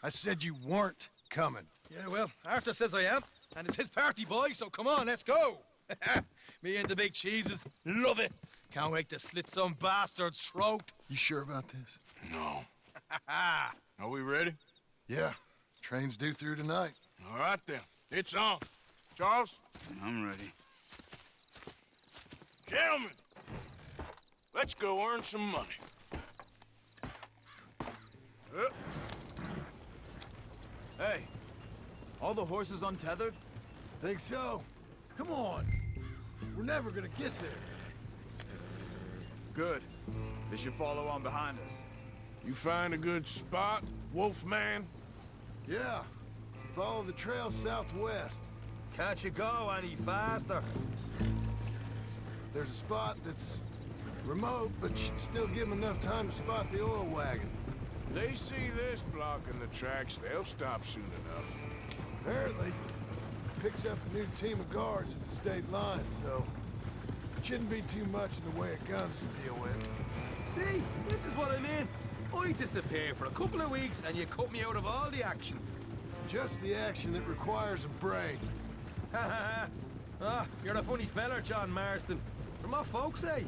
I said you weren't coming. Yeah, well, Arthur says I am, and it's his party, boy, so come on, let's go. Me and the big cheeses. Love it. Can't wait to slit some bastard's throat. You sure about this? No. Are we ready? Yeah. Train's due through tonight. All right, then. It's on. Charles? I'm ready. Gentlemen, let's go earn some money. Hey, all the horses untethered? Think so. Come on. We're never gonna get there. Good. They should follow on behind us. You find a good spot, Wolfman? Yeah. Follow the trail southwest. Can't you go any faster? There's a spot that's remote, but should still give them enough time to spot the oil wagon. They see this blocking the tracks, they'll stop soon enough. Apparently, picks up a new team of guards at the state line, so shouldn't be too much in the way of guns to deal with. See, this is what I mean. I disappear for a couple of weeks and you cut me out of all the action. Just the action that requires a brain. You're a funny feller, John Marston. From what folks say,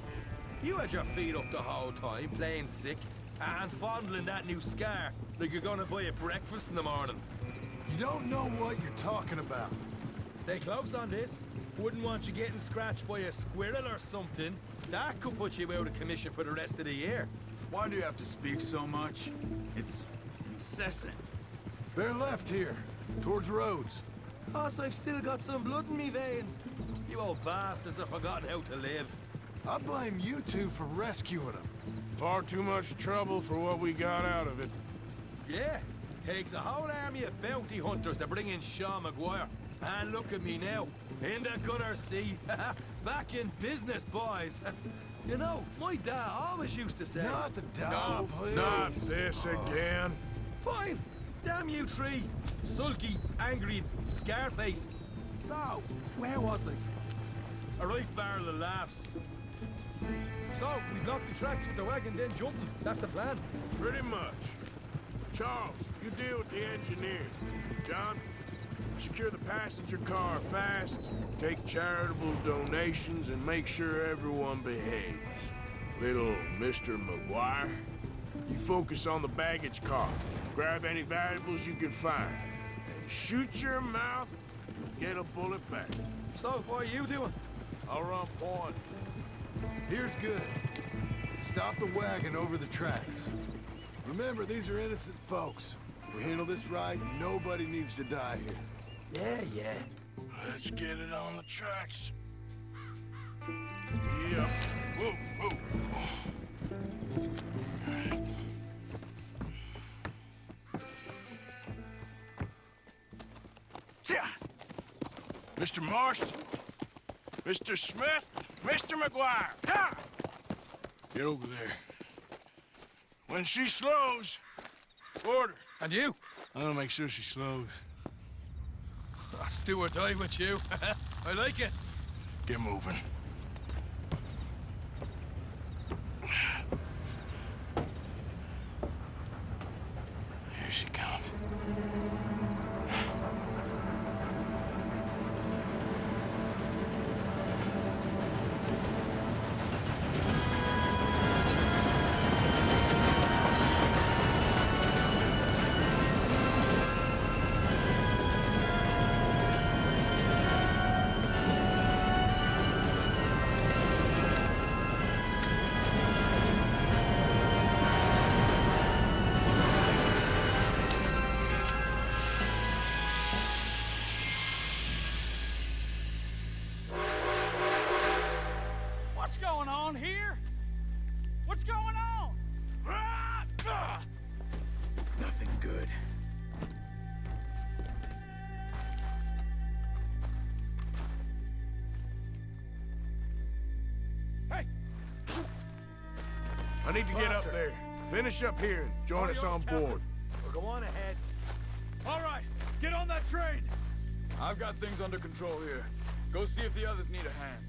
you had your feet up the whole time, playing sick, and fondling that new scar like you're gonna buy a breakfast in the morning. You don't know what you're talking about. Stay close on this. Wouldn't want you getting scratched by a squirrel or something. That could put you out of commission for the rest of the year. Why do you have to speak so much? It's incessant. They're left here, towards Rhodes. Boss, I've still got some blood in me veins. You old bastards have forgotten how to live. I blame you two for rescuing them. Far too much trouble for what we got out of it. Yeah, takes a whole army of bounty hunters to bring in Sean McGuire. And look at me now, in the gunner seat. Back in business, boys. You know, my dad always used to say... Not the dad, No, please. not this again. Fine. Damn you three. Sulky, angry, Scarface. So, where was I? A right barrel of laughs. So, we block the tracks with the wagon, then jumping. That's the plan. Pretty much. Charles, you deal with the engineer. John, secure the passenger car fast, take charitable donations, and make sure everyone behaves. Little Mr. McGuire, you focus on the baggage car. Grab any valuables you can find. And shoot your mouth, you'll get a bullet back. So, what are you doing? I'll run point. Here's good. Stop the wagon over the tracks. Remember, these are innocent folks. We handle this right, nobody needs to die here. Yeah. Let's get it on the tracks. Yeah. Whoa. Mr. Marston, Mr. Smith, Mr. McGuire, ha! Get over there. When she slows, order. And you? I'm gonna make sure she slows. I'll do or die with you. I like it. Get moving. Here she comes. What's going on here? What's going on? Nothing good. Hey! I need to get up there. Finish up here and join us on board. Well, go on ahead. All right, get on that train. I've got things under control here. Go see if the others need a hand.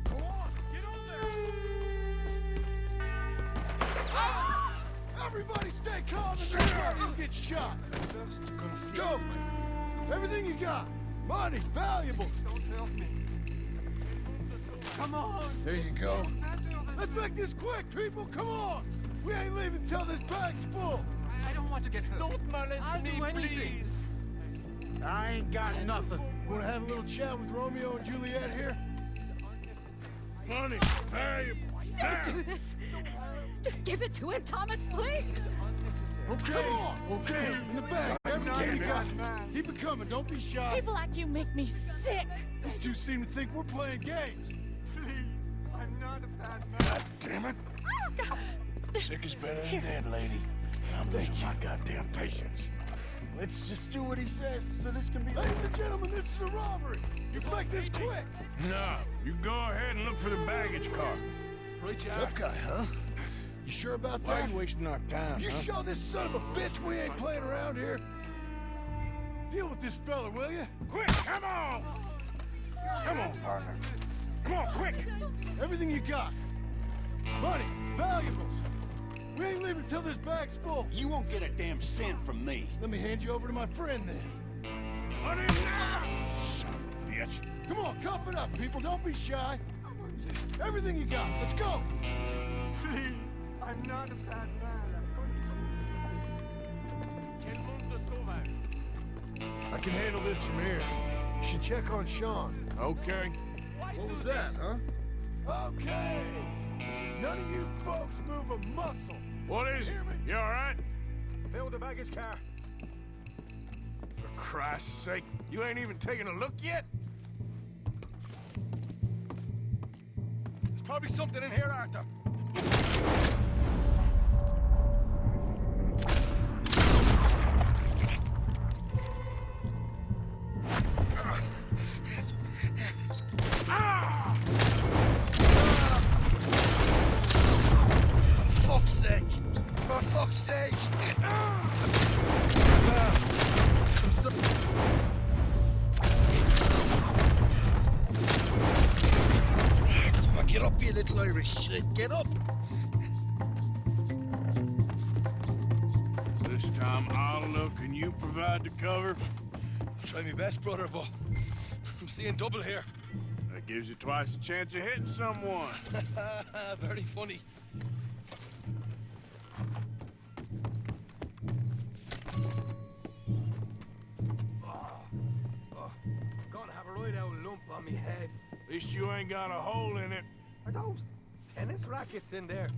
Go on, get on there. Everybody stay calm and nobody will get shot. Go. Everything you got. Money, valuables. Don't help me. Come on. There you go. Let's make this quick, people. Come on. We ain't leaving till this bag's full. I don't want to get hurt. Don't molest I'll me, do anything. please. I ain't got nothing. Want to have a little chat with Romeo and Juliet here? Money, valuable. Don't do this. Just give it to him, Thomas, please. Okay, okay, in the back. Everything you got. Keep it coming, don't be shy. People like you make me sick. These two seem to think we're playing games. Please, I'm not a bad man. God damn it. Sick is better than dead, lady. I'm losing my goddamn patience. Let's just do what he says so this can be... Ladies and gentlemen, this is a robbery. You make this quick. No, you go ahead and look for the baggage car. Right, Jack? Tough guy, huh? You sure about Why that? are you wasting our time, You huh? show this son of a bitch we ain't playing around here. Deal with this fella, will you? Quick, come on! Come on, partner. Come on, quick! Everything you got. Money, valuables. We ain't leaving until this bag's full. You won't get a damn cent from me. Let me hand you over to my friend then. Money now! Son of a bitch. Come on, cup it up, people. Don't be shy. Everything you got. Let's go. Please, I'm not a bad man. I can handle this from here. You should check on Sean. Okay. What was that, huh? Okay. None of you folks move a muscle. What is it? You all right? Fill the baggage car. For Christ's sake, you ain't even taken a look yet? There's probably something in here, Arthur. For fuck's sake! Come on, get up, you little Irish shit. Get up! This time I'll look and you provide the cover. I'll try my best, brother, but I'm seeing double here. That gives you twice the chance of hitting someone. Very funny. Right out lump on me head. At least you ain't got a hole in it. Are those tennis rackets in there?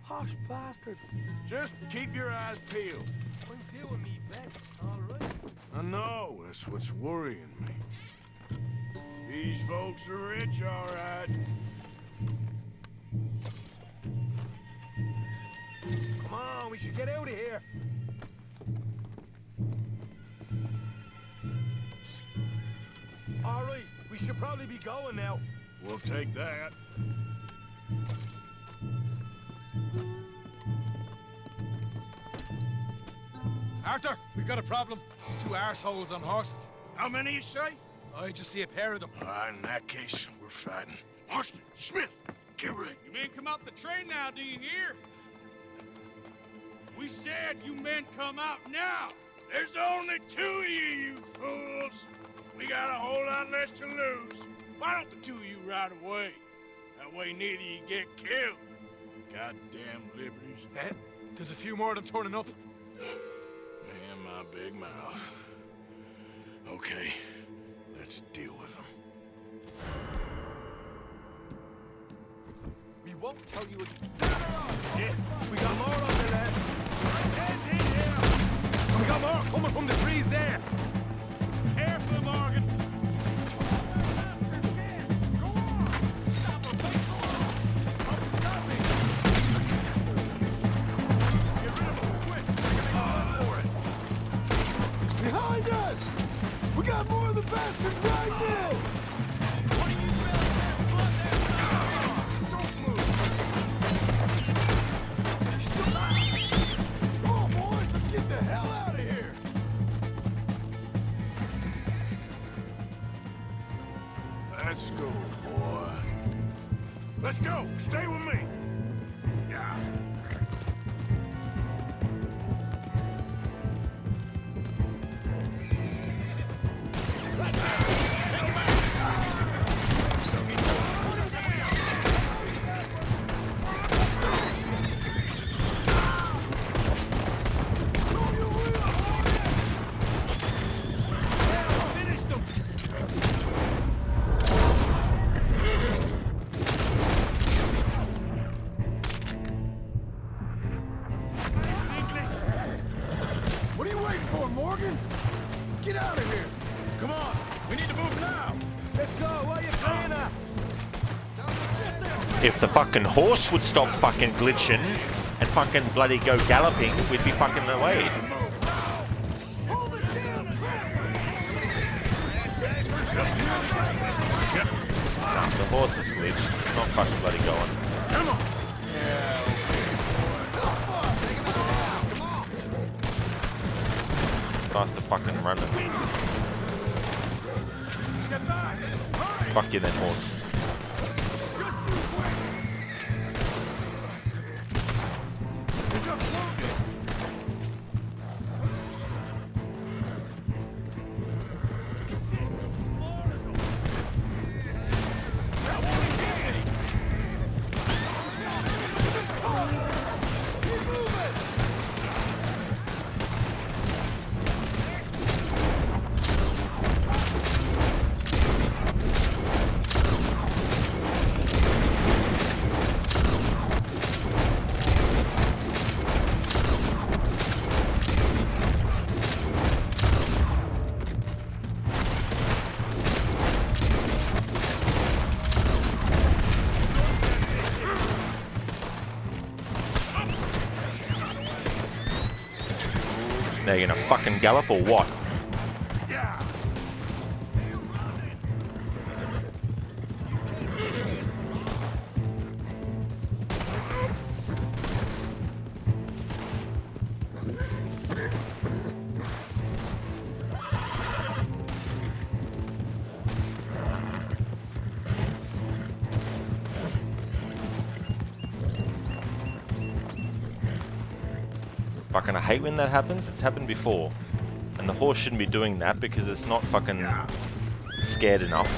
Posh bastards. Just keep your eyes peeled. I'm doing me best, all right. I know, that's what's worrying me. These folks are rich, all right. Come on, we should get out of here. All right, we should probably be going now. We'll take that. Arthur, we've got a problem. There's two arseholes on horses. How many you say? I just see a pair of them. All right, in that case, we're fighting. Marston, Smith, get ready. You men come out the train now, do you hear? We said you men come out now. There's only two of you fools. We got a whole lot less to lose. Why don't the two of you ride away? That way neither of you get killed. Goddamn liberties. Eh? There's a few more of them turning up. Man, my big mouth. Okay, let's deal with them. We won't tell you Shit! We got more on the left. End in here! And we got more coming from the trees there. Careful, Morgan. Behind us! We got more of the bastards right now! Don't move! Come on, boys! Let's get the hell out of here! Let's go, boy. Let's go! Stay with me! Yeah. Morgan! Let's get out of here! Come on! We need to move now! Let's go! What are you playing at? If the fucking horse would stop fucking glitching and fucking bloody go galloping, we'd be fucking away. Nah, the horse is glitched. It's not fucking bloody going. Come on! Nice to fucking run at me. Fuck you then, horse. Now you're gonna fucking gallop or what? Fucking I hate when that happens. It's happened before. And the horse shouldn't be doing that because it's not fucking scared enough.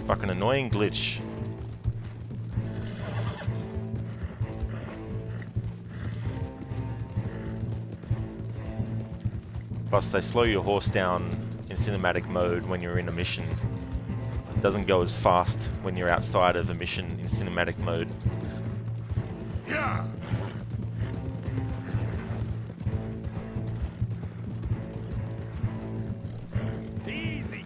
Fucking annoying glitch. Plus they slow your horse down in cinematic mode when you're in a mission. Doesn't go as fast when you're outside of a mission in cinematic mode. Yeah. Easy.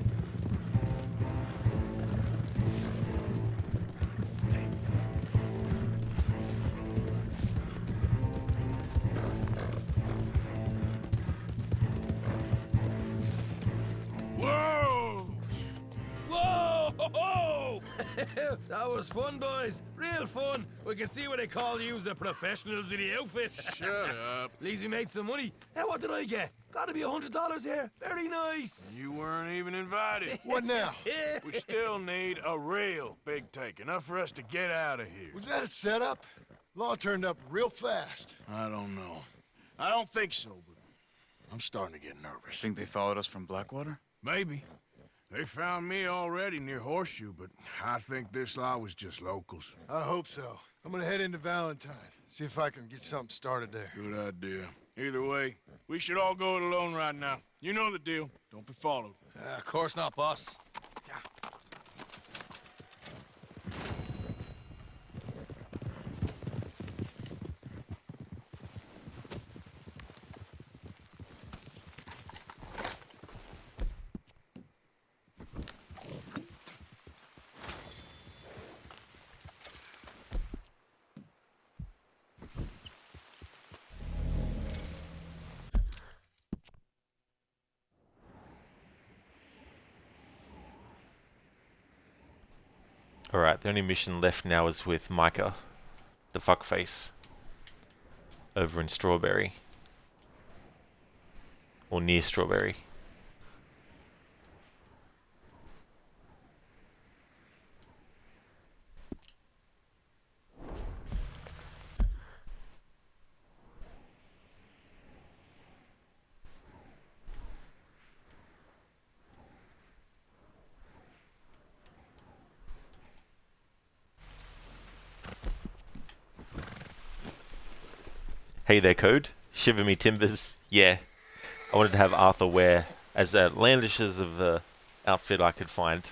Whoa! Whoa! That was fun, boys. Real fun. We can see what they call you the professionals in the outfit. Shut up. At least we made some money. Hey, what did I get? Gotta be $100 here. Very nice. You weren't even invited. What now? We still need a real big take. Enough for us to get out of here. Was that a setup? Law turned up real fast. I don't know. I don't think so, but I'm starting to get nervous. Think they followed us from Blackwater? Maybe. They found me already near Horseshoe, but I think this lot was just locals. I hope so. I'm gonna head into Valentine, see if I can get something started there. Good idea. Either way, we should all go it alone right now. You know the deal. Don't be followed. Of course not, boss. Alright, the only mission left now is with Micah, the fuckface, over in Strawberry. Or near Strawberry. Hey there, Code. Shiver me timbers. Yeah. I wanted to have Arthur wear as outlandish as of a outfit I could find.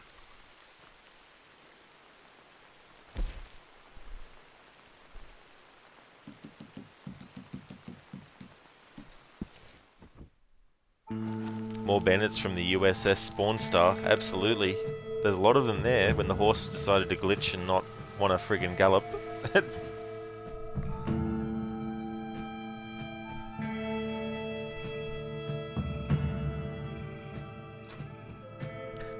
more bandits from the USS Spawn Star. Absolutely. There's a lot of them there when the horse decided to glitch and not want to friggin' gallop.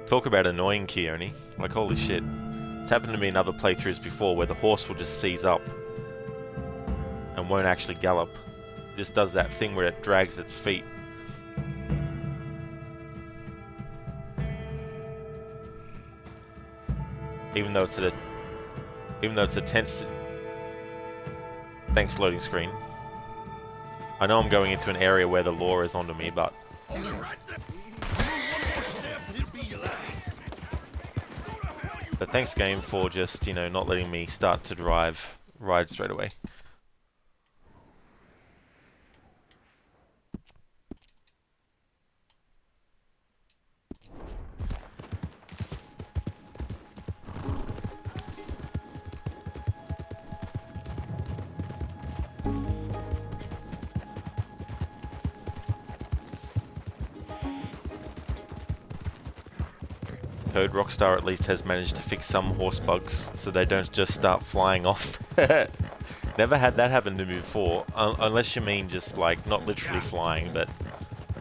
Talk about annoying, Keone. Like, holy shit. It's happened to me in other playthroughs before where the horse will just seize up and won't actually gallop. It just does that thing where it drags its feet. Even though it's a tense... Thanks, loading screen. I know I'm going into an area where the law is onto me, but... But thanks, game, for just, you know, not letting me start to ride straight away. Code Rockstar at least has managed to fix some horse bugs so they don't just start flying off. Never had that happen to me before, unless you mean just like not literally flying but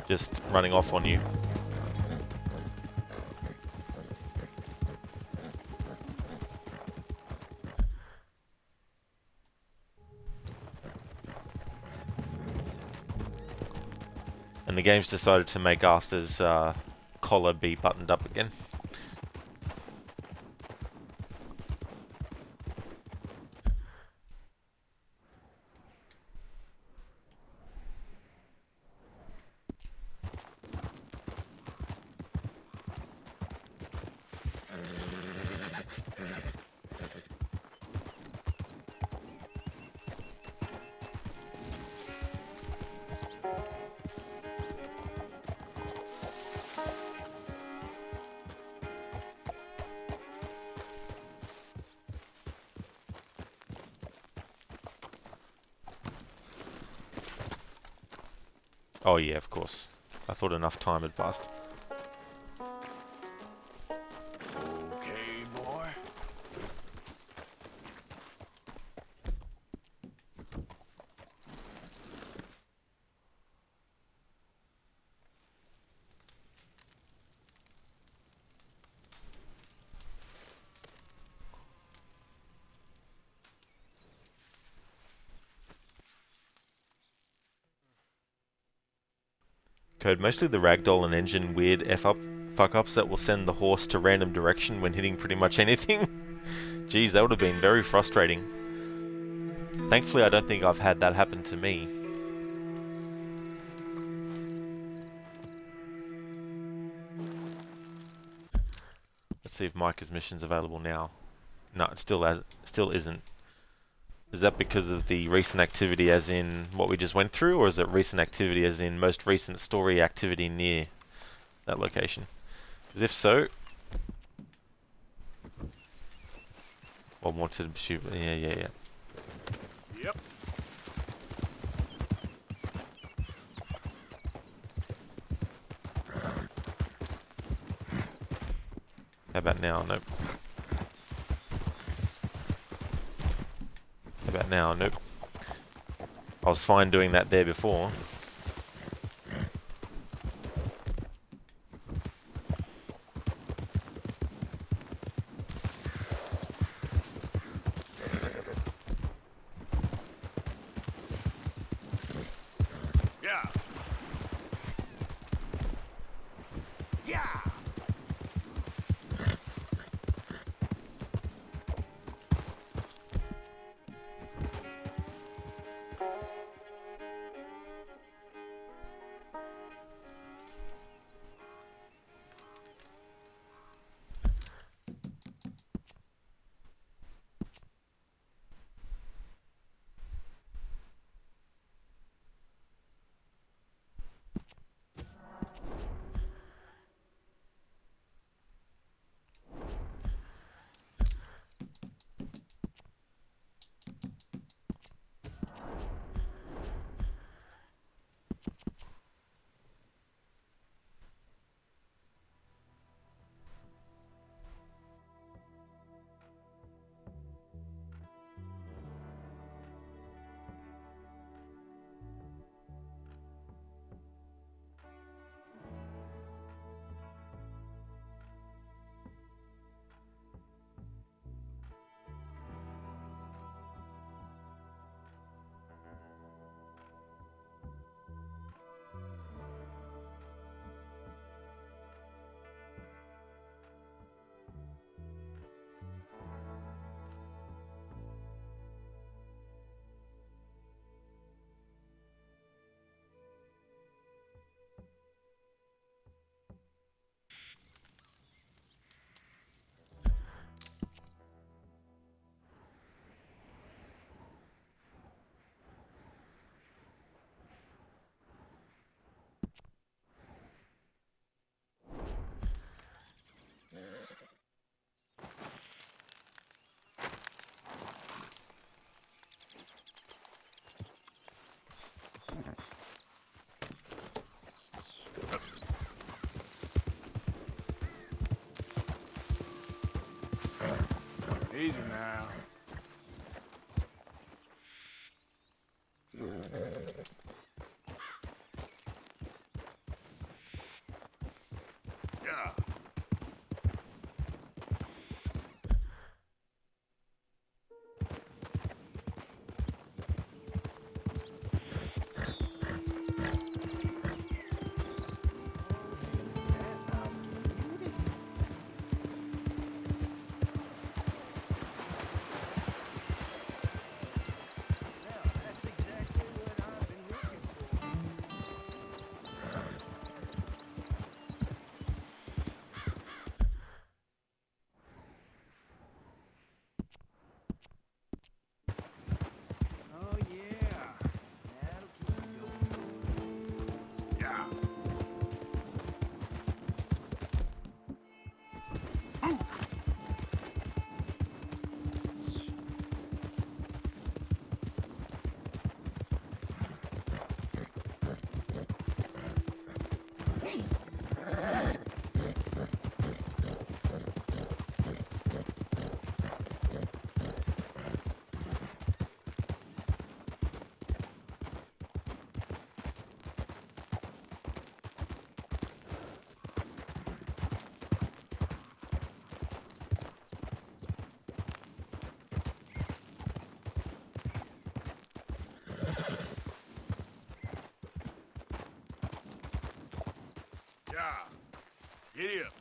just running off on you. And the game's decided to make Arthur's collar be buttoned up again. Oh yeah, of course. I thought enough time had passed. Okay, boy. Code, mostly the ragdoll and engine weird fuck-ups that will send the horse to random direction when hitting pretty much anything. Jeez, that would have been very frustrating. Thankfully, I don't think I've had that happen to me. Let's see if Micah's mission's available now. No, it still isn't. Is that because of the recent activity as in what we just went through, or is it recent activity as in most recent story activity near that location? Because if so... One more to shoot... Yeah. Yep. How about now? Nope. How about now? Nope. I was fine doing that there before. Yeah. Yeah. Easy now. Yeah. Oh, yeah. That'll keep you going. Yeah. Yeah. Giddy up.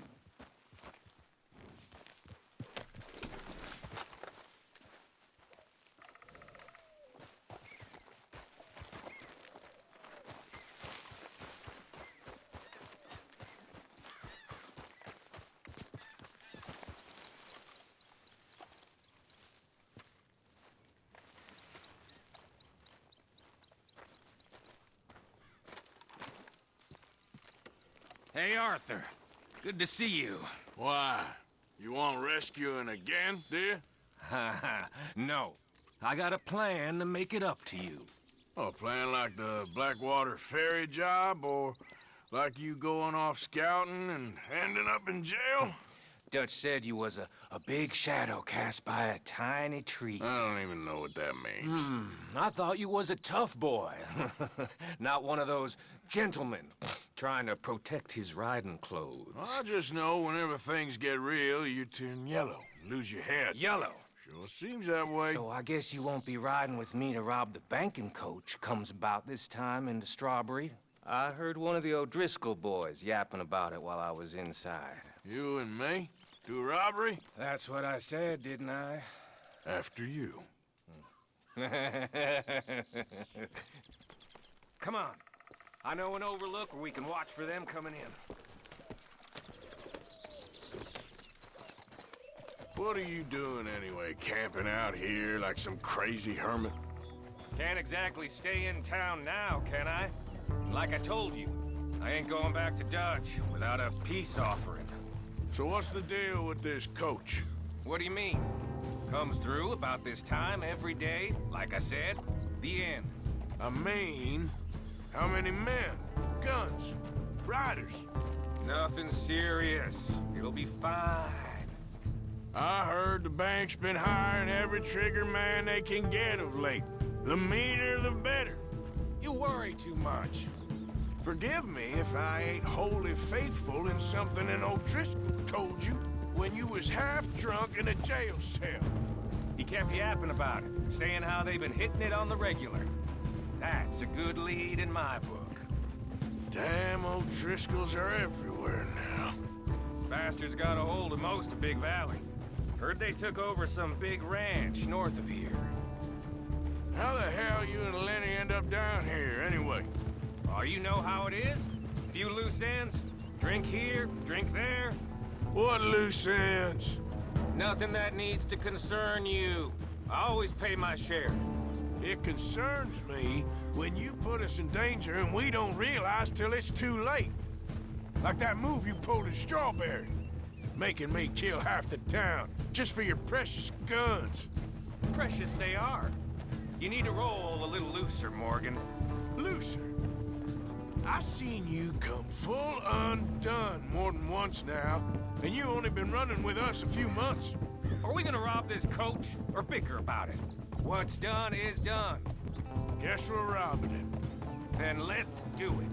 Hey, Arthur. Good to see you. Why? You want rescuing again, dear? No. I got a plan to make it up to you. Oh, a plan like the Blackwater ferry job, or like you going off scouting and ending up in jail? Dutch said you was a big shadow cast by a tiny tree. I don't even know what that means. I thought you was a tough boy. Not one of those gentlemen trying to protect his riding clothes. I just know whenever things get real, you turn yellow, lose your head. Yellow? Sure seems that way. So I guess you won't be riding with me to rob the banking coach comes about this time in the Strawberry. I heard one of the O'Driscoll boys yapping about it while I was inside. You and me? Do a robbery? That's what I said, didn't I? After you. Come on. I know an overlook where we can watch for them coming in. What are you doing anyway, camping out here like some crazy hermit? Can't exactly stay in town now, can I? Like I told you, I ain't going back to Dutch without a peace offering. So what's the deal with this coach? What do you mean? Comes through about this time every day, like I said. The end. I mean, how many men, guns, riders? Nothing serious. It'll be fine. I heard the bank's been hiring every trigger man they can get of late. The meaner, the better. You worry too much. Forgive me if I ain't wholly faithful in something an O'Driscoll told you when you was half drunk in a jail cell. He kept yapping about it, saying how they've been hitting it on the regular. That's a good lead in my book. Damn O'Driscolls are everywhere now. Bastards got a hold of most of Big Valley. Heard they took over some big ranch north of here. How the hell you and Lenny end up down here, anyway? Oh, you know how it is? Few loose ends. Drink here, drink there. What loose ends? Nothing that needs to concern you. I always pay my share. It concerns me when you put us in danger and we don't realize till it's too late. Like that move you pulled in Strawberry. Making me kill half the town just for your precious guns. Precious they are. You need to roll a little looser, Morgan. Looser? I seen you come full undone more than once now, and you only been running with us a few months. Are we gonna rob this coach or bicker about it? What's done is done. Guess we're robbing it. Then let's do it.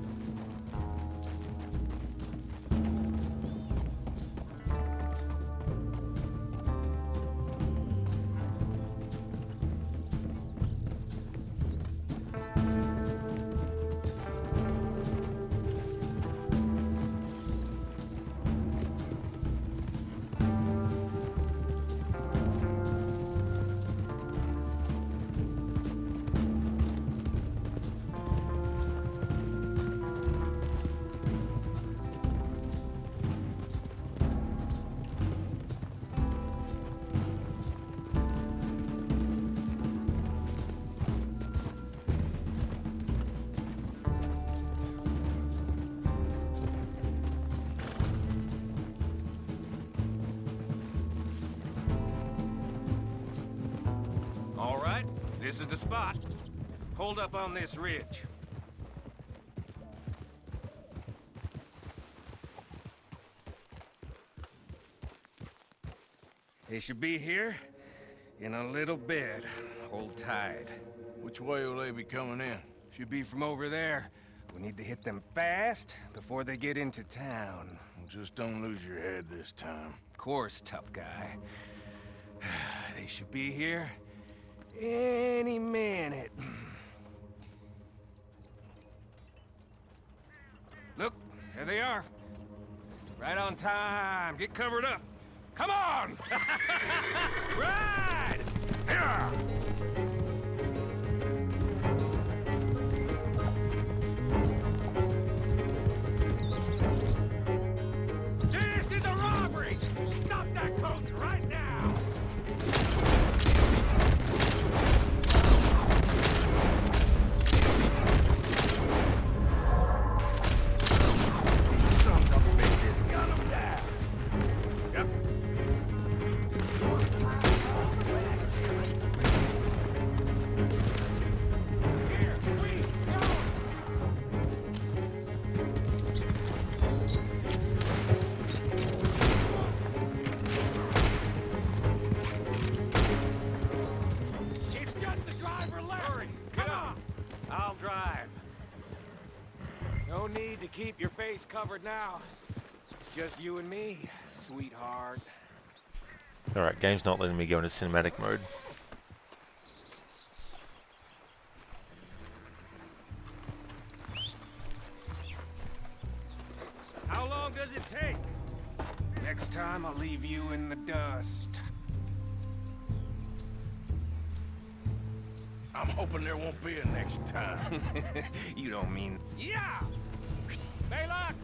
All right, this is the spot. Hold up on this ridge. They should be here in a little bit. Hold tight. Which way will they be coming in? Should be from over there. We need to hit them fast before they get into town. Just don't lose your head this time. Of course, tough guy. They should be here any minute. Look, there they are. Right on time. Get covered up. Come on! Ride! Here! This is a robbery! Stop that coach right now! No need to keep your face covered now. It's just you and me, sweetheart. Alright, game's not letting me go into cinematic mode. How long does it take? Next time I'll leave you in the dust. I'm hoping there won't be a next time. You don't mean... Yeah! Baylock!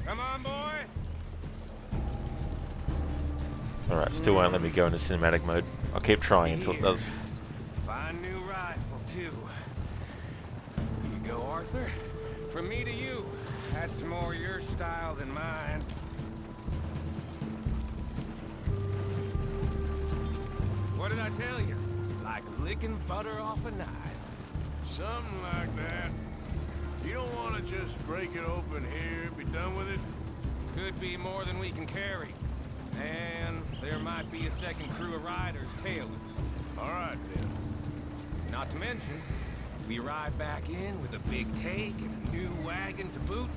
Come on, boy! Alright, still won't let me go into cinematic mode. I'll keep trying until it does. Fine new rifle, too. Here you go, Arthur. From me to you. That's more your style than mine. What did I tell you? Like licking butter off a knife. Something like that. You don't want to just break it open here, be done with it? Could be more than we can carry. And there might be a second crew of riders tailing. All right, then. Not to mention, we ride back in with a big take and a new wagon to boot.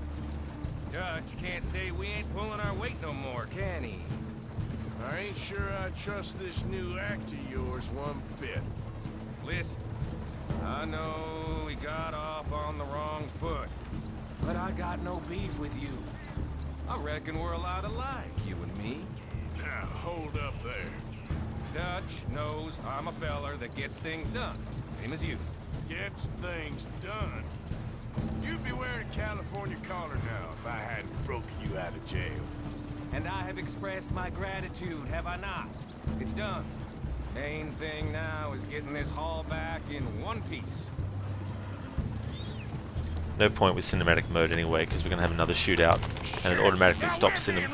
Dutch can't say we ain't pulling our weight no more, can he? I ain't sure I trust this new act of yours one bit. Listen, I know we got off on the wrong foot, but I got no beef with you. I reckon we're a lot alike, you and me. Now, hold up there. Dutch knows I'm a feller that gets things done, same as you. Gets things done? You'd be wearing a California collar now if I hadn't broken you out of jail. And I have expressed my gratitude, have I not? It's done. Main thing now is getting this haul back in one piece. No point with cinematic mode anyway, because we're going to have another shootout, and it automatically stops cinematic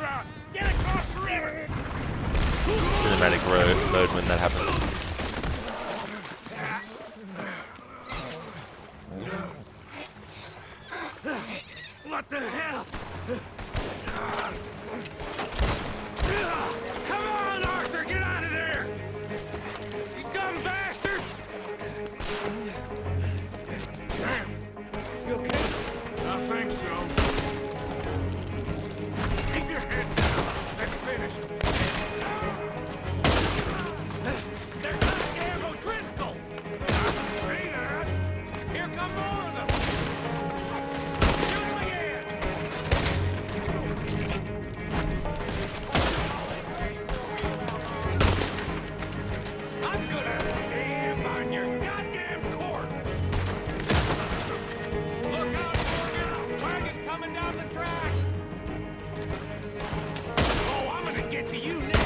mode when that happens. What the hell? Come on, Arthur, get out of there! get to you next.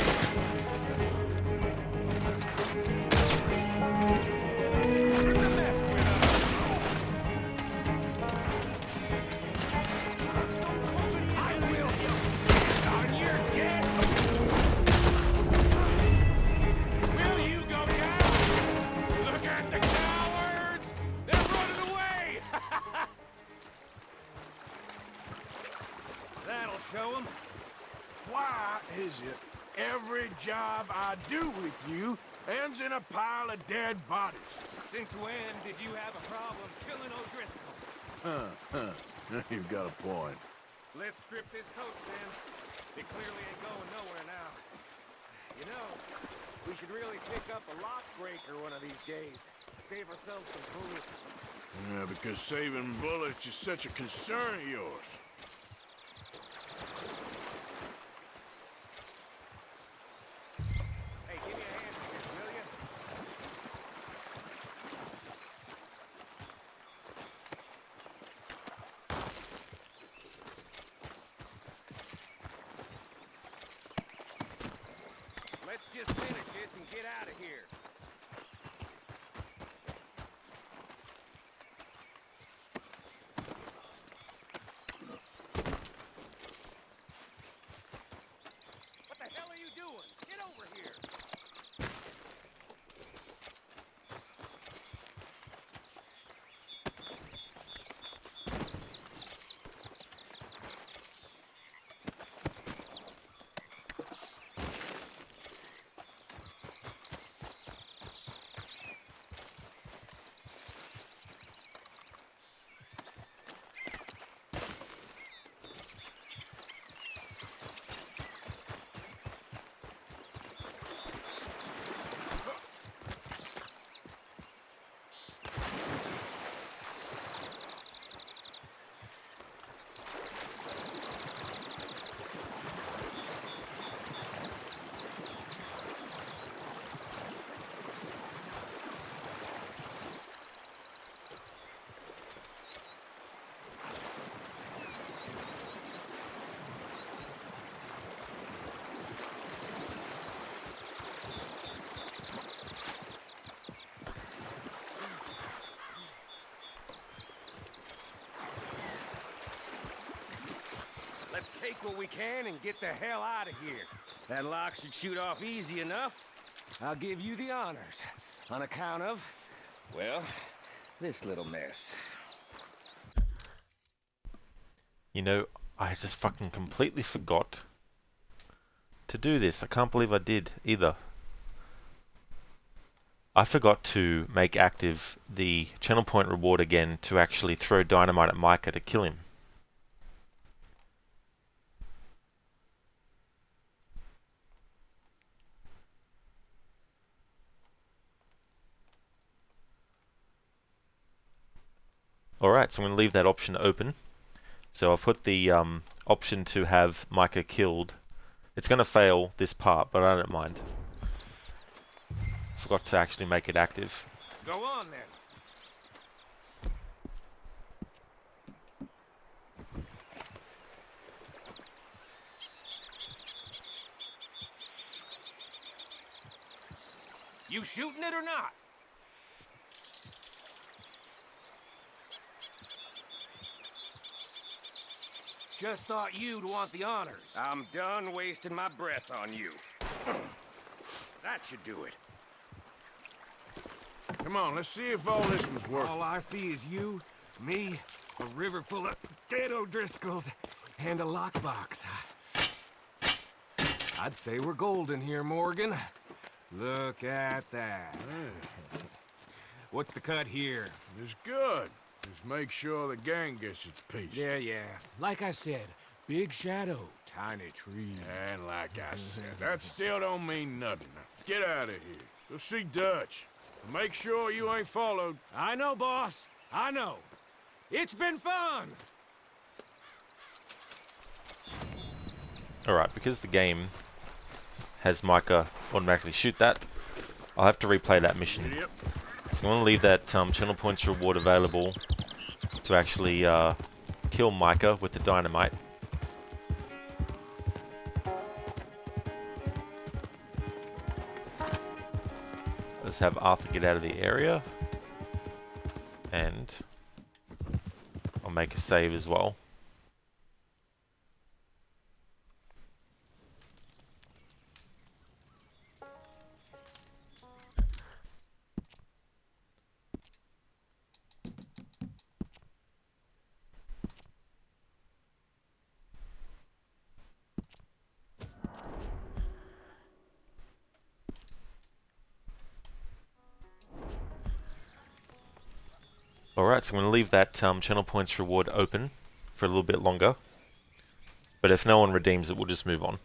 Show 'em. Why is it every job I do with you ends in a pile of dead bodies? Since when did you have a problem killing O'Driscolls? You've got a point. Let's strip this coach then. It clearly ain't going nowhere now. You know, we should really pick up a lock breaker one of these days. Save ourselves some bullets. Yeah, because saving bullets is such a concern of yours. Hey, give me a hand with this, will you? Let's just finish this and get out of here. What the hell are you doing? Get over here. Let's take what we can and get the hell out of here. That lock should shoot off easy enough. I'll give you the honors on account of, well, this little mess. You know, I just fucking completely forgot to do this. I can't believe I did either. I forgot to make active the channel point reward again to actually throw dynamite at Micah to kill him. Alright, so I'm going to leave that option open. So I've put the option to have Micah killed. It's going to fail this part, but I don't mind. Forgot to actually make it active. Go on then. You shooting it or not? Just thought you'd want the honors. I'm done wasting my breath on you. That should do it. Come on, let's see if all this was worth it. All I see is you, me, a river full of dead O'Driscolls, and a lockbox. I'd say we're golden here, Morgan. Look at that. What's the cut here? It's good. Just make sure the gang gets its piece. Yeah. Like I said, big shadow, tiny tree. And like I said, that still don't mean nothing. Get out of here. Go see Dutch. Make sure you ain't followed. I know, boss. I know. It's been fun. Alright, because the game has Micah automatically shoot that, I'll have to replay that mission. Yep. So I'm going to leave that channel points reward available to actually kill Micah with the dynamite. Let's have Arthur get out of the area. And I'll make a save as well. Alright, so I'm going to leave that channel points reward open for a little bit longer. But if no one redeems it, we'll just move on.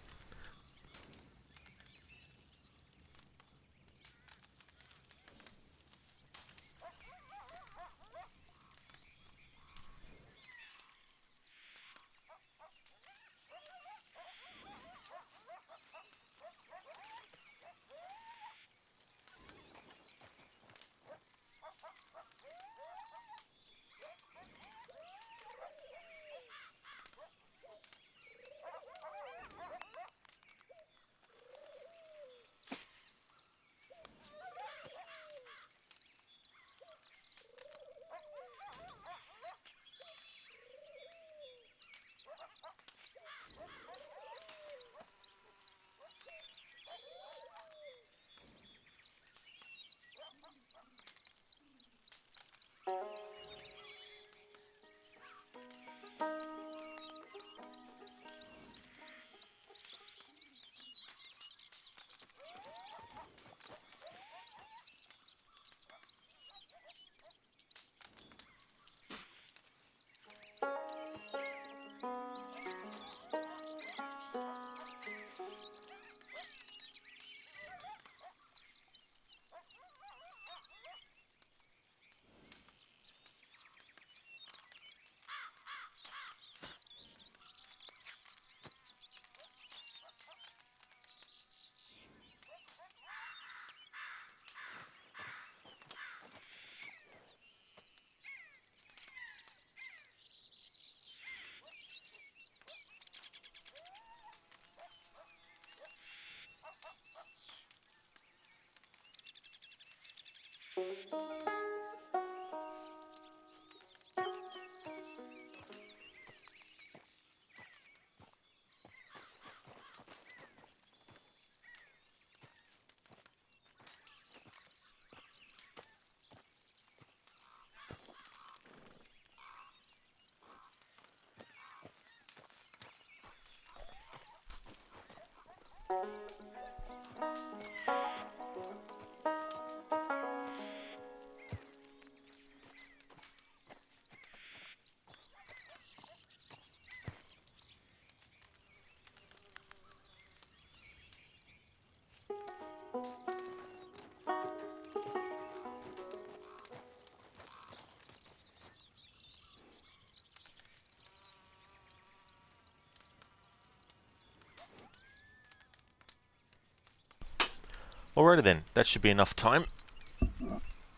Alrighty then, that should be enough time.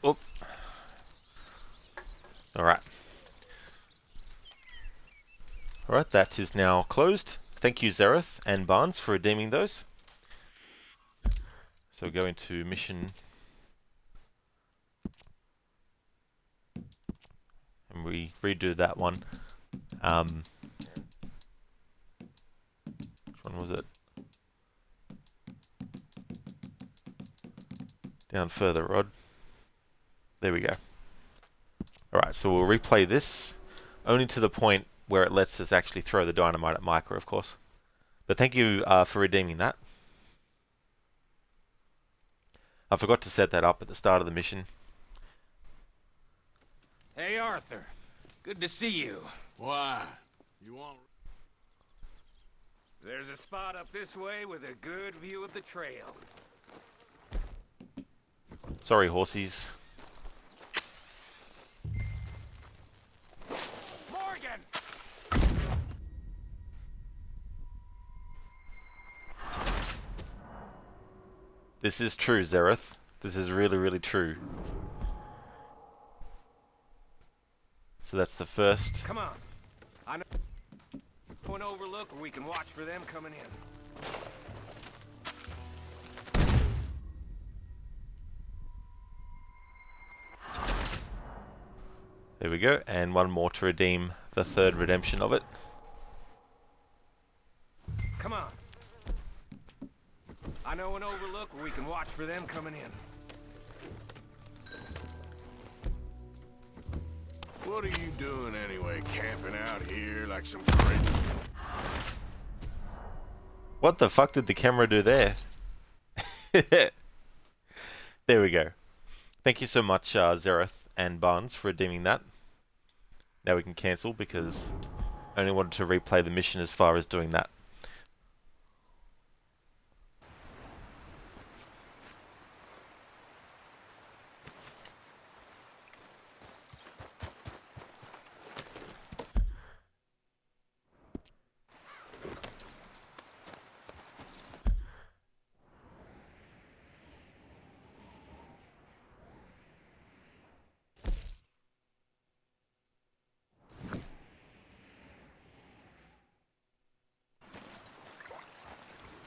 Oop. Alright. Alright, that is now closed. Thank you, Zareth and Barnes, for redeeming those. So go into mission. And we redo that one. Which one was it? Down further, Rod. There we go. Alright, so we'll replay this, only to the point where it lets us actually throw the dynamite at Micah, of course. But thank you for redeeming that. I forgot to set that up at the start of the mission. Hey, Arthur. Good to see you. Why? You want... There's a spot up this way with a good view of the trail. Sorry, horsies. Morgan! This is true, Zareth. This is really, really true. So that's the first. Come on. I know an overlook where we can watch for them coming in. There we go, and one more to redeem the third redemption of it. Come on. I know an overlook where we can watch for them coming in. What are you doing anyway, camping out here like some crazy... What the fuck did the camera do there? There we go. Thank you so much, Zereth and Barnes, for redeeming that. Now we can cancel because I only wanted to replay the mission as far as doing that.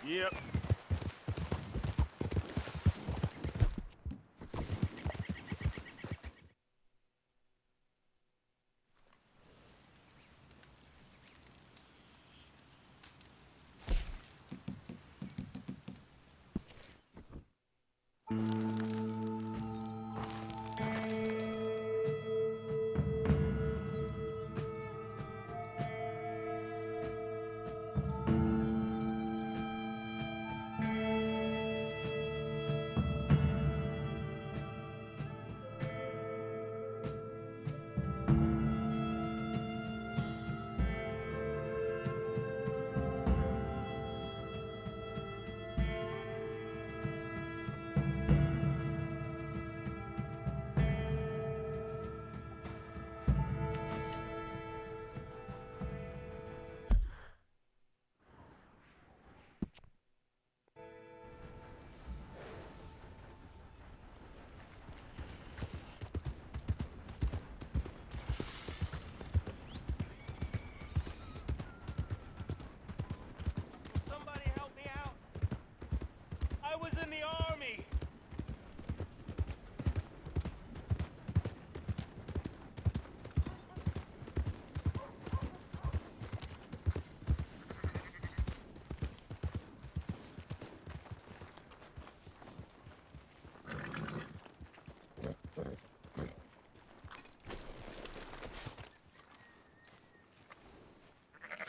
Yep.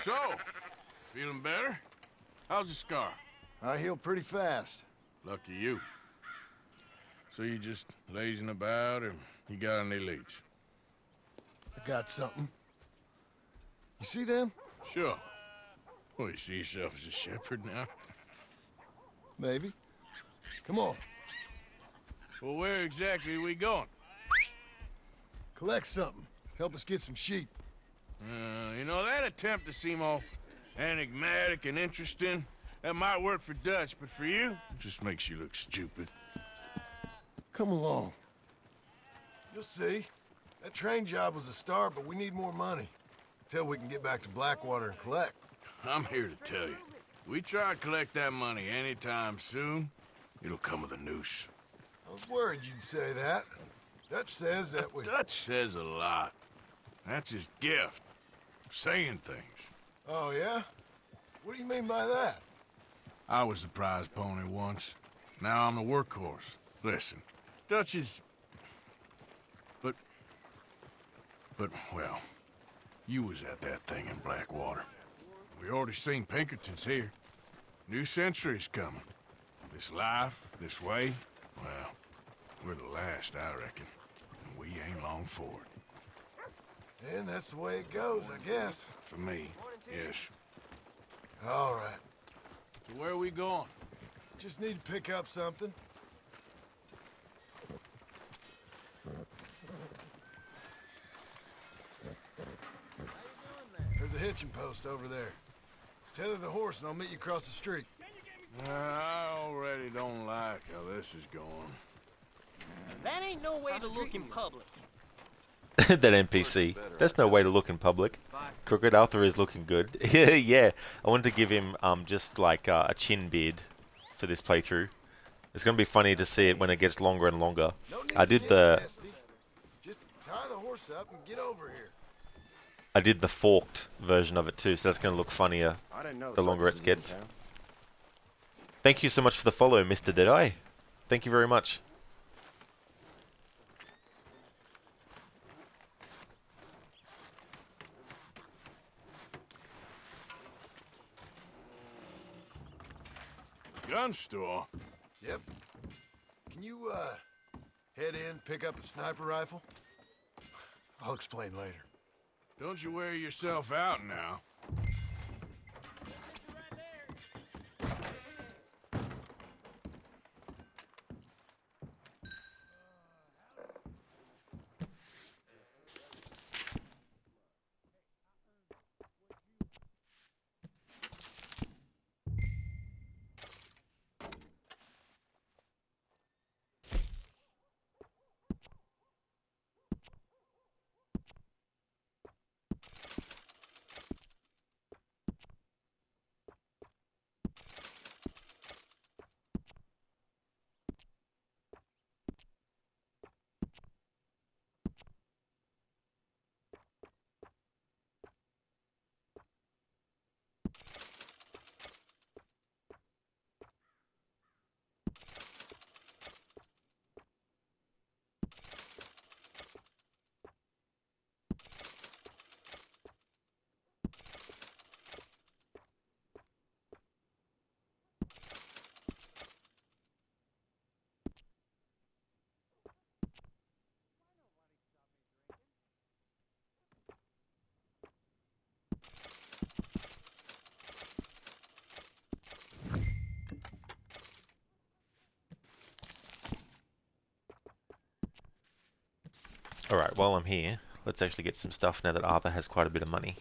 So, feeling better? How's the scar? I heal pretty fast. Lucky you. So you just lazing about, or you got any leads? I got something. You see them? Sure. Well, you see yourself as a shepherd now? Maybe. Come on. Well, where exactly are we going? Collect something. Help us get some sheep. You know, that attempt to seem all enigmatic and interesting, that might work for Dutch, but for you, it just makes you look stupid. Come along. You'll see. That train job was a start, but we need more money. Until we can get back to Blackwater and collect. I'm here to tell you. We try to collect that money anytime soon, it'll come with a noose. I was worried you'd say that. Dutch says that we... Dutch says a lot. That's his gift. Saying things. Oh, yeah? What do you mean by that? I was the prize pony once. Now I'm the workhorse. Listen, Dutch is... But, well, you was at that thing in Blackwater. We already seen Pinkertons here. New century's coming. This life, this way, well, we're the last, I reckon. And we ain't long for it. And that's the way it goes, I guess. For me, yes. All right. So where are we going? Just need to pick up something. There's a hitching post over there. Tether the horse and I'll meet you across the street. I already don't like how this is going. That ain't no way to look in public. That NPC. There's no way to look in public. Crooked Arthur is looking good. Yeah, I wanted to give him just like a chin beard for this playthrough. It's gonna be funny to see it when it gets longer and longer. I did the... Just tie the horse horse up and get over here. I did the forked version of it too, so that's going to look funnier I didn't know the longer circus it gets. was in town. Thank you so much for the follow, Mr. Deadeye. Thank you very much. Gun store? Yep. Can you, head in, pick up a sniper rifle? I'll explain later. Don't you wear yourself out now. Alright, while I'm here, let's actually get some stuff now that Arthur has quite a bit of money.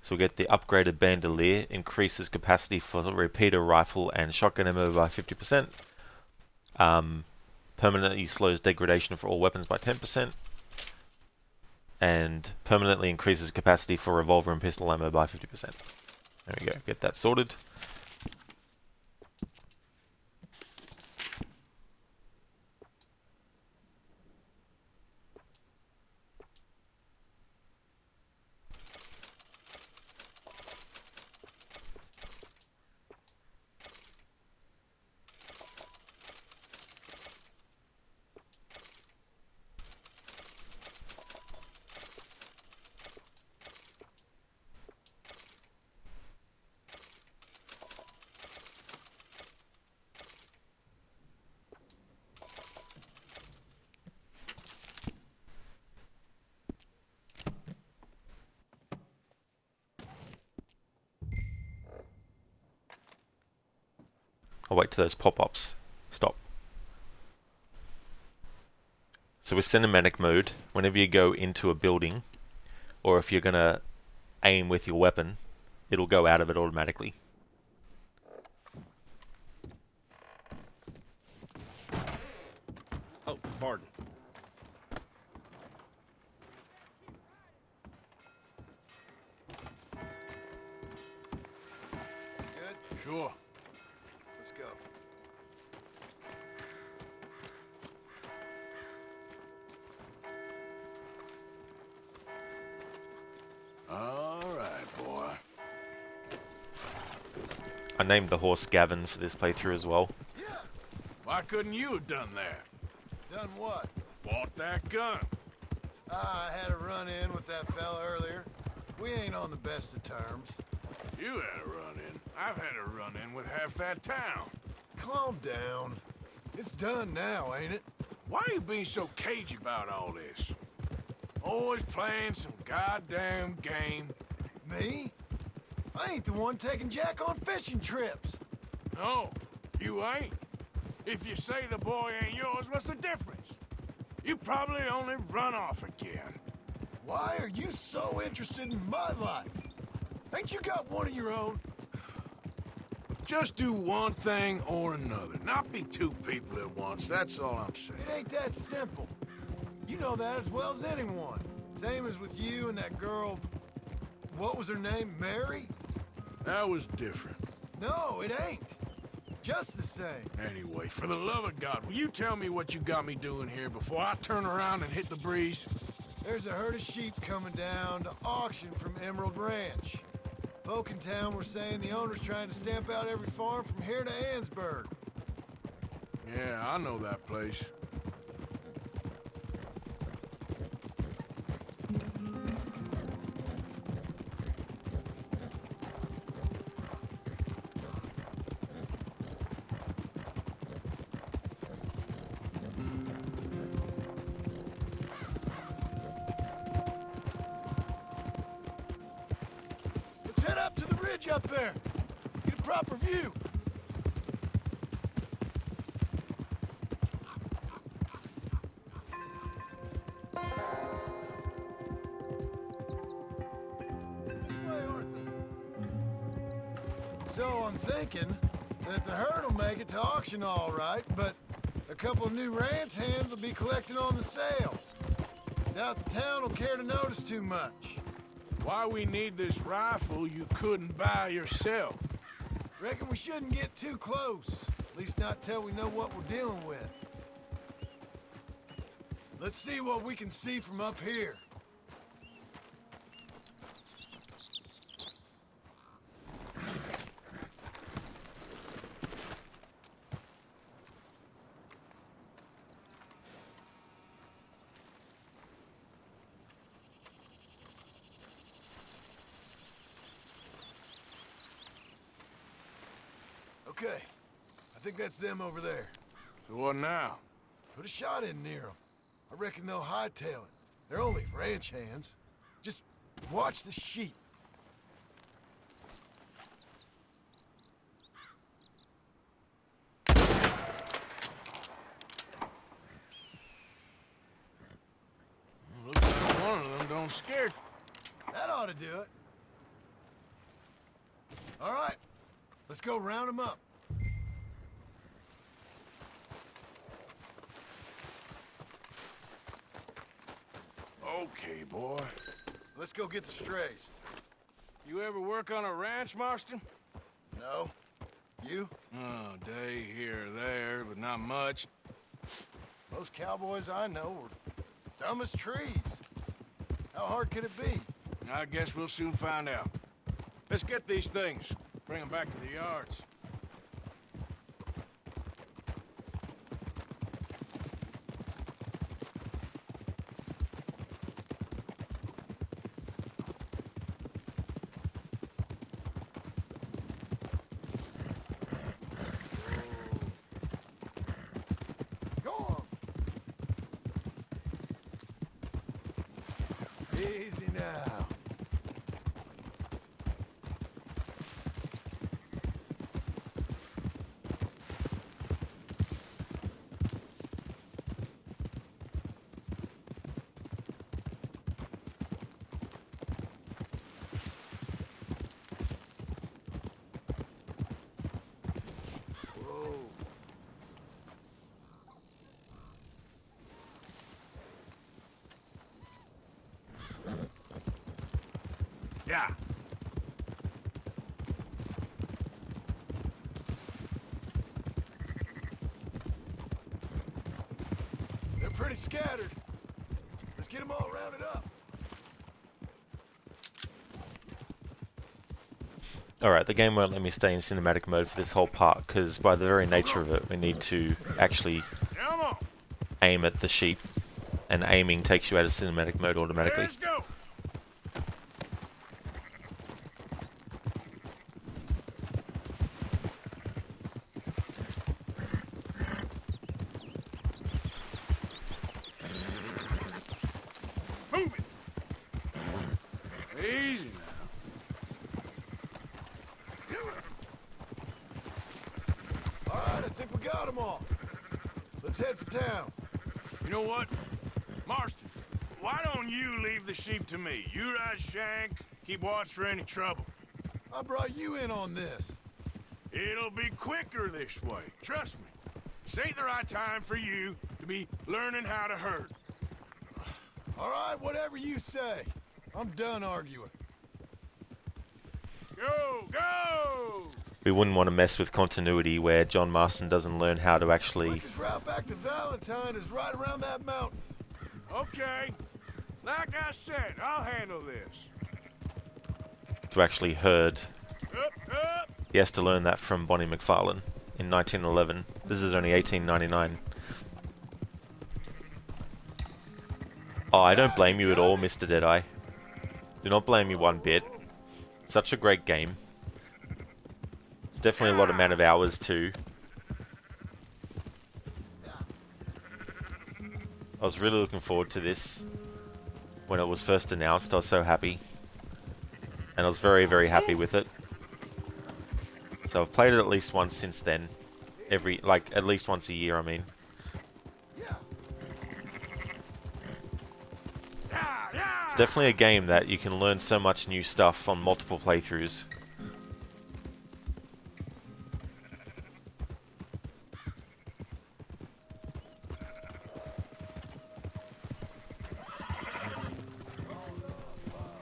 So we'll get the upgraded bandolier, increases capacity for the repeater rifle and shotgun ammo by 50%. Permanently slows degradation for all weapons by 10%. And permanently increases capacity for revolver and pistol ammo by 50%. There we go, get that sorted. I'll wait till those pop-ups stop. So with cinematic mode, whenever you go into a building, or if you're going to aim with your weapon, it'll go out of it automatically. Oh, pardon. Good? Sure. Let's go. All right, boy. I named the horse Gavin for this playthrough as well. Why couldn't you have done that? Done what? Bought that gun. I had a run-in with that fella earlier. We ain't on the best of terms. You had a run-in. I've had a run-in with half that town. Calm down. It's done now, ain't it? Why are you being so cagey about all this? Always playing some goddamn game. Me? I ain't the one taking Jack on fishing trips. No, you ain't. If you say the boy ain't yours, what's the difference? You probably only run off again. Why are you so interested in my life? Ain't you got one of your own? Just do one thing or another. Not be two people at once, that's all I'm saying. It ain't that simple. You know that as well as anyone. Same as with you and that girl... What was her name? Mary? That was different. No, it ain't. Just the same. Anyway, for the love of God, will you tell me what you got me doing here before I turn around and hit the breeze? There's a herd of sheep coming down to auction from Emerald Ranch. Folk in town were saying the owner's trying to stamp out every farm from here to Ansburg. Yeah, I know that place. Let's head up to the ridge up there. Get a proper view. So I'm thinking that the herd will make it to auction all right, but a couple of new ranch hands will be collecting on the sale. Doubt the town will care to notice too much. Why we need this rifle you couldn't buy yourself? Reckon we shouldn't get too close. At least not till we know what we're dealing with. Let's see what we can see from up here. Okay, I think that's them over there. So what now? Put a shot in near them. I reckon they'll hightail it. They're only ranch hands. Just watch the sheep. Looks like one of them don't scare. That ought to do it. All right, let's go round them up. Okay, boy. Let's go get the strays. You ever work on a ranch, Marston? No. You? Oh, day here or there, but not much. Most cowboys I know are dumb as trees. How hard could it be? I guess we'll soon find out. Let's get these things. Bring them back to the yards. Go on. Easy now. Whoa. Yeah. They're pretty scattered. Let's get them all rounded up. Alright, the game won't let me stay in cinematic mode for this whole part, because by the very nature of it, we need to actually aim at the sheep, and aiming takes you out of cinematic mode automatically. Let's go. Move it. Easy now. All right, I think we got them all. Let's head for town. You know what? Marston, why don't you leave the sheep to me? You ride Shank, keep watch for any trouble. I brought you in on this. It'll be quicker this way, trust me. This ain't the right time for you to be learning how to herd. All right, whatever you say. I'm done arguing. Go, go! We wouldn't want to mess with continuity where John Marston doesn't learn how to actually... Quickest route back to Valentine is right around that mountain. Okay. Like I said, I'll handle this. To actually herd. Up, up. He has to learn that from Bonnie McFarlane in 1911. This is only 1899. Oh, I don't blame you at all, Mr. Deadeye. Do not blame me one bit. Such a great game. It's definitely a lot of amount of hours too. I was really looking forward to this. When it was first announced, I was so happy. And I was very, very happy with it. So I've played it at least once since then. At least once a year, I mean. It's definitely a game that you can learn so much new stuff on multiple playthroughs.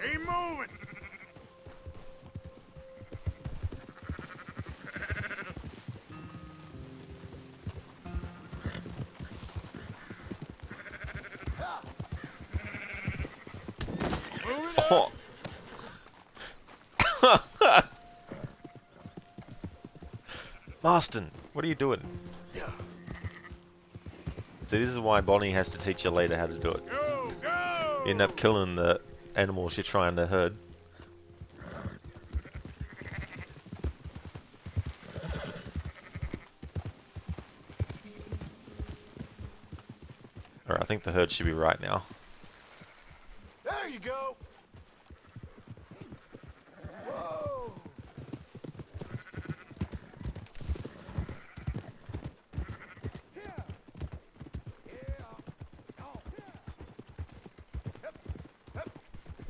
Keep moving. Oh. Marston, what are you doing? See, this is why Bonnie has to teach you later how to do it. You end up killing the animals you're trying to herd. Alright, I think the herd should be right now. There you go. Whoa.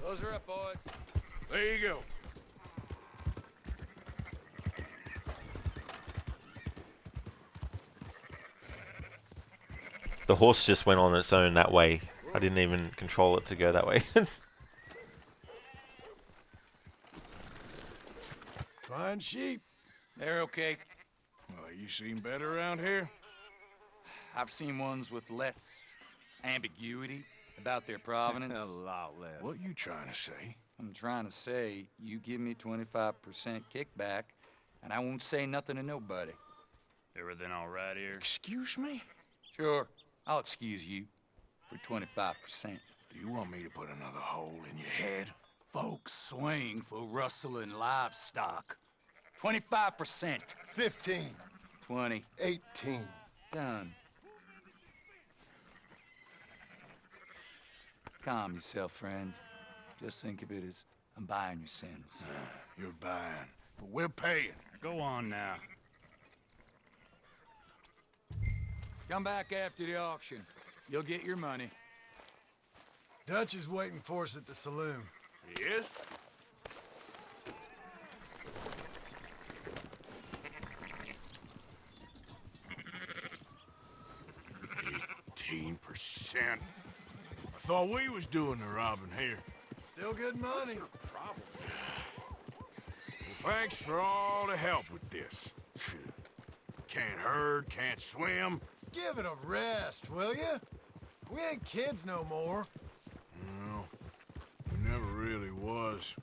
Close her up, boys. There you go. The horse just went on its own that way. I didn't even control it to go that way. Fine sheep. They're okay. Well, you seen better around here? I've seen ones with less ambiguity about their provenance. A lot less. What you trying to say? I'm trying to say, you give me 25% kickback, and I won't say nothing to nobody. Everything all right here? Excuse me? Sure, I'll excuse you for 25%. Do you want me to put another hole in your head? Folks swing for rustling livestock. 25%. 15. 20. 18. Done. Calm yourself, friend. Just think of it as I'm buying your sins. You're buying, but we're paying. Go on now. Come back after the auction. You'll get your money. Dutch is waiting for us at the saloon. He is? %. I thought we was doing the robbing here. Still good money. Well, thanks for all the help with this. Can't herd, can't swim. Give it a rest, will ya? We ain't kids no more. No, we never really was.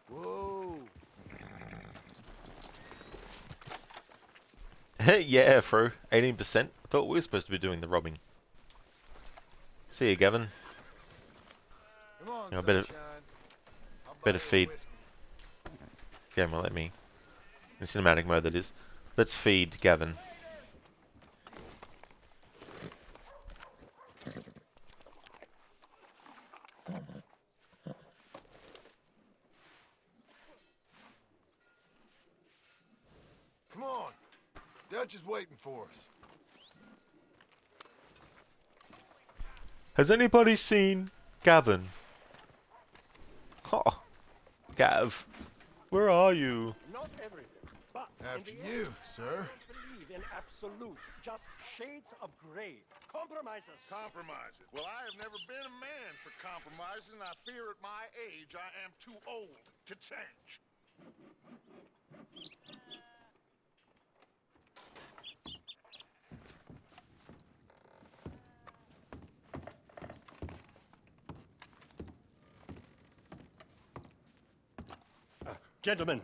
Whoa. Yeah, Fro. 18%. I thought we were supposed to be doing the robbing. See you, Gavin. Come on, I better sunshine. feed. Game will let me. In cinematic mode, that is. Let's feed Gavin. Come on. Dutch is waiting for us. Has anybody seen Gavin? Oh, Gav, where are you? Not everything, but After you, sir. believe in absolutes, just shades of gray. Compromises. Compromises. Well, I have never been a man for compromises, and I fear at my age I am too old to change. Gentlemen.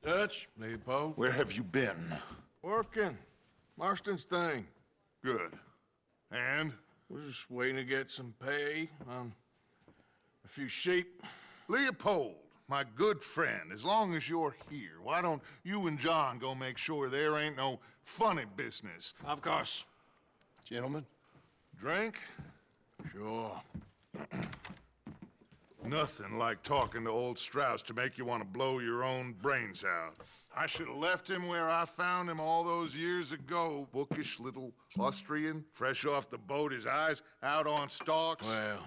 Dutch, Leopold. Where have you been? Working. Marston's thing. Good. And? We're just waiting to get some pay on a few sheep. Leopold, my good friend, as long as you're here, why don't you and John go make sure there ain't no funny business? Of course. Gentlemen? Drink? Sure. Nothing like talking to old Strauss to make you want to blow your own brains out. I should have left him where I found him all those years ago. Bookish little Austrian, fresh off the boat, his eyes out on stalks. Well,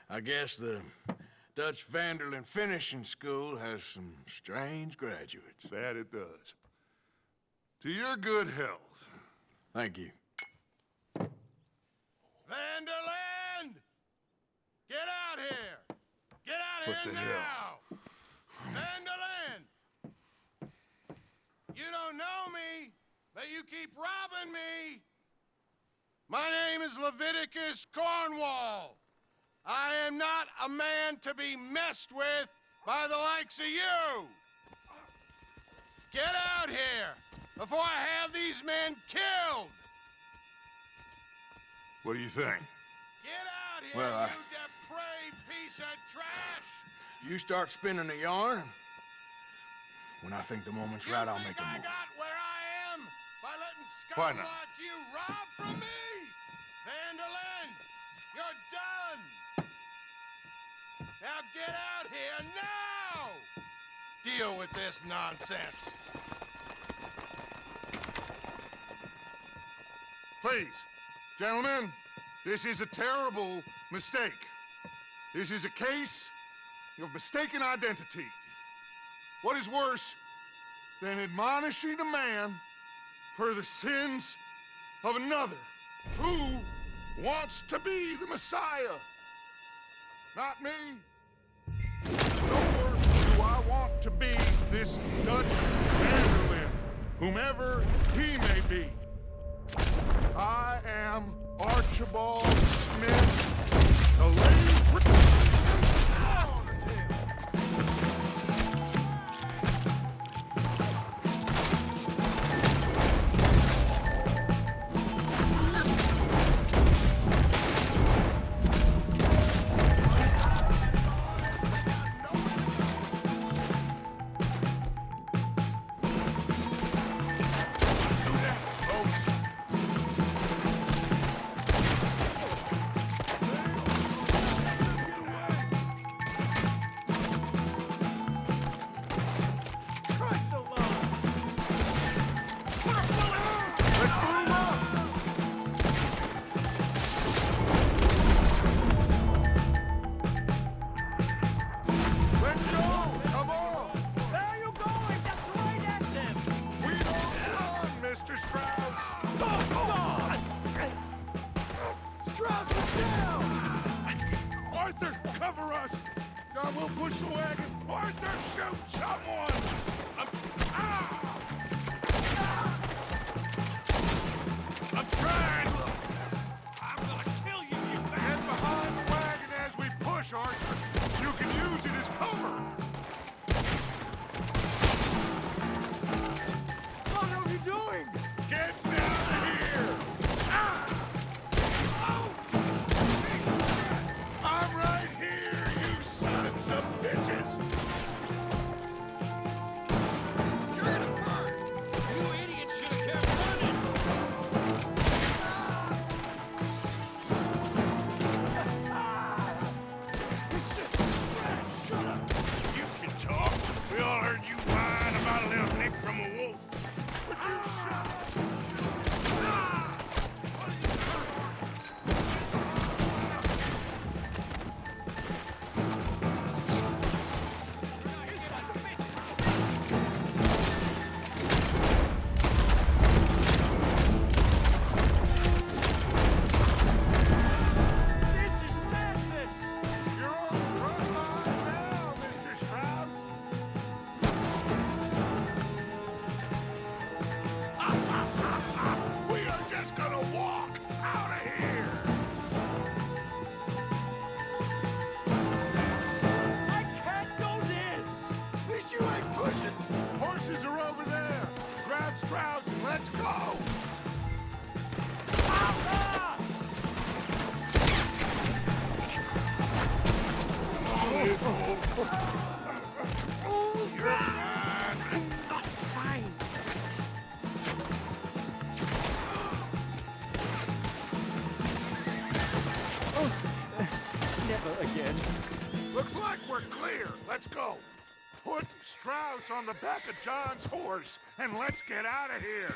I guess the Dutch Vanderlyn Finishing School has some strange graduates. That it does. To your good health. Thank you. Vanderlyn! Get out here! Get out What here the now! hell? Vanderlyn! You don't know me, but you keep robbing me! My name is Leviticus Cornwall. I am not a man to be messed with by the likes of you! Get out here before I have these men killed! What do you think? Get out here, Well, you depraved piece of trash! You start spinning the yarn. When I think the moment's right, I'll make a I move. got where I am by letting Why scum not? like you rob from me! Vanderlyn, you're done! Now get out here now! Deal with this nonsense. Please, gentlemen, this is a terrible mistake. This is a case of mistaken identity. What is worse than admonishing a man for the sins of another who wants to be the Messiah? Not me. Nor do I want to be this Dutch Vanderlyn, whomever he may be. I am Archibald Smith, the late... Strauss, and let's go! You're fine. I'm not fine. Never again. Looks like we're clear. Let's go. Put Strauss on the back of John's horse, and let's get out of here.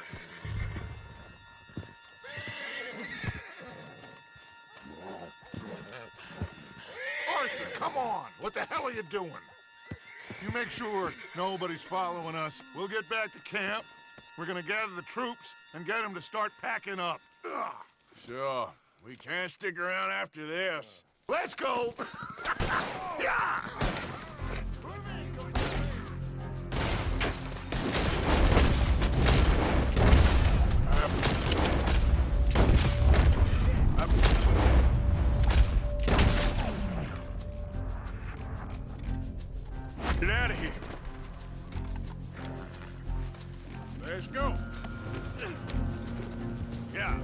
Arthur, come on. What the hell are you doing? You make sure nobody's following us. We'll get back to camp. We're gonna gather the troops and get them to start packing up. Ugh. Sure. We can't stick around after this. Let's go! Yeah! Get out of here. Let's go. Yeah.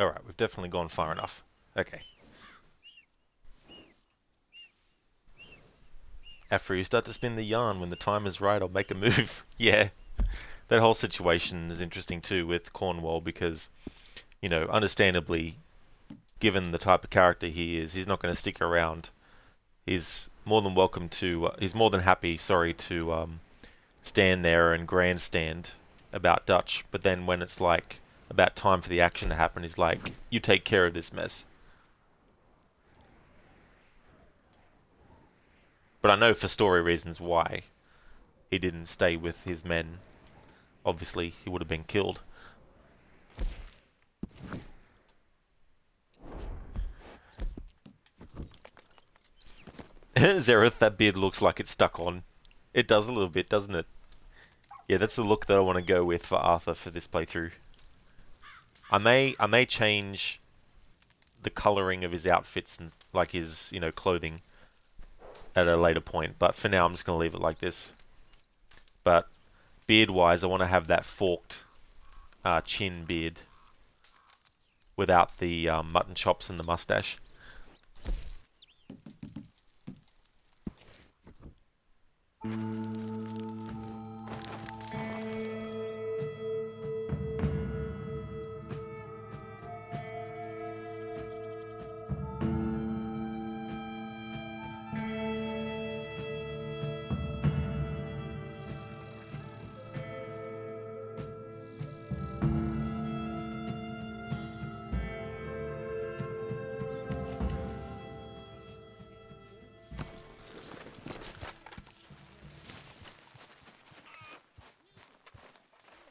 Alright, we've definitely gone far enough. Okay. After you start to spin the yarn, when the time is right, I'll make a move. Yeah. That whole situation is interesting too with Cornwall because, you know, understandably, given the type of character he is, he's not going to stick around. He's more than welcome to, he's more than happy, sorry, to stand there and grandstand about Dutch, but then when it's like about time for the action to happen, he's like, you take care of this mess. But I know for story reasons why he didn't stay with his men. Obviously, he would have been killed. Zareth, that beard looks like it's stuck on. It does a little bit, doesn't it? Yeah, that's the look that I want to go with for Arthur for this playthrough. I may change the coloring of his outfits and like his, you know, clothing at a later point, but for now I'm just going to leave it like this. But beard-wise, I want to have that forked chin beard without the mutton chops and the mustache.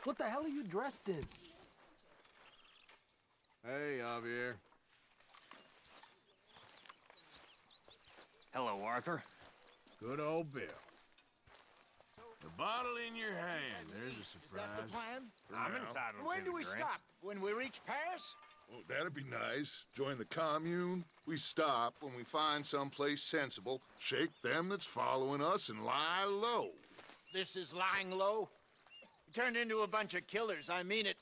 What the hell are you dressed in? Hey, Javier. Hello, Arthur. Good old Bill. The bottle in your hand. There's a surprise. Is that the plan? I'm entitled When to do a we drink. stop? When we reach Paris? Oh, that'd be nice. Join the commune. We stop when we find someplace sensible, shake them that's following us, and lie low. This is lying low? We turned into a bunch of killers, I mean it.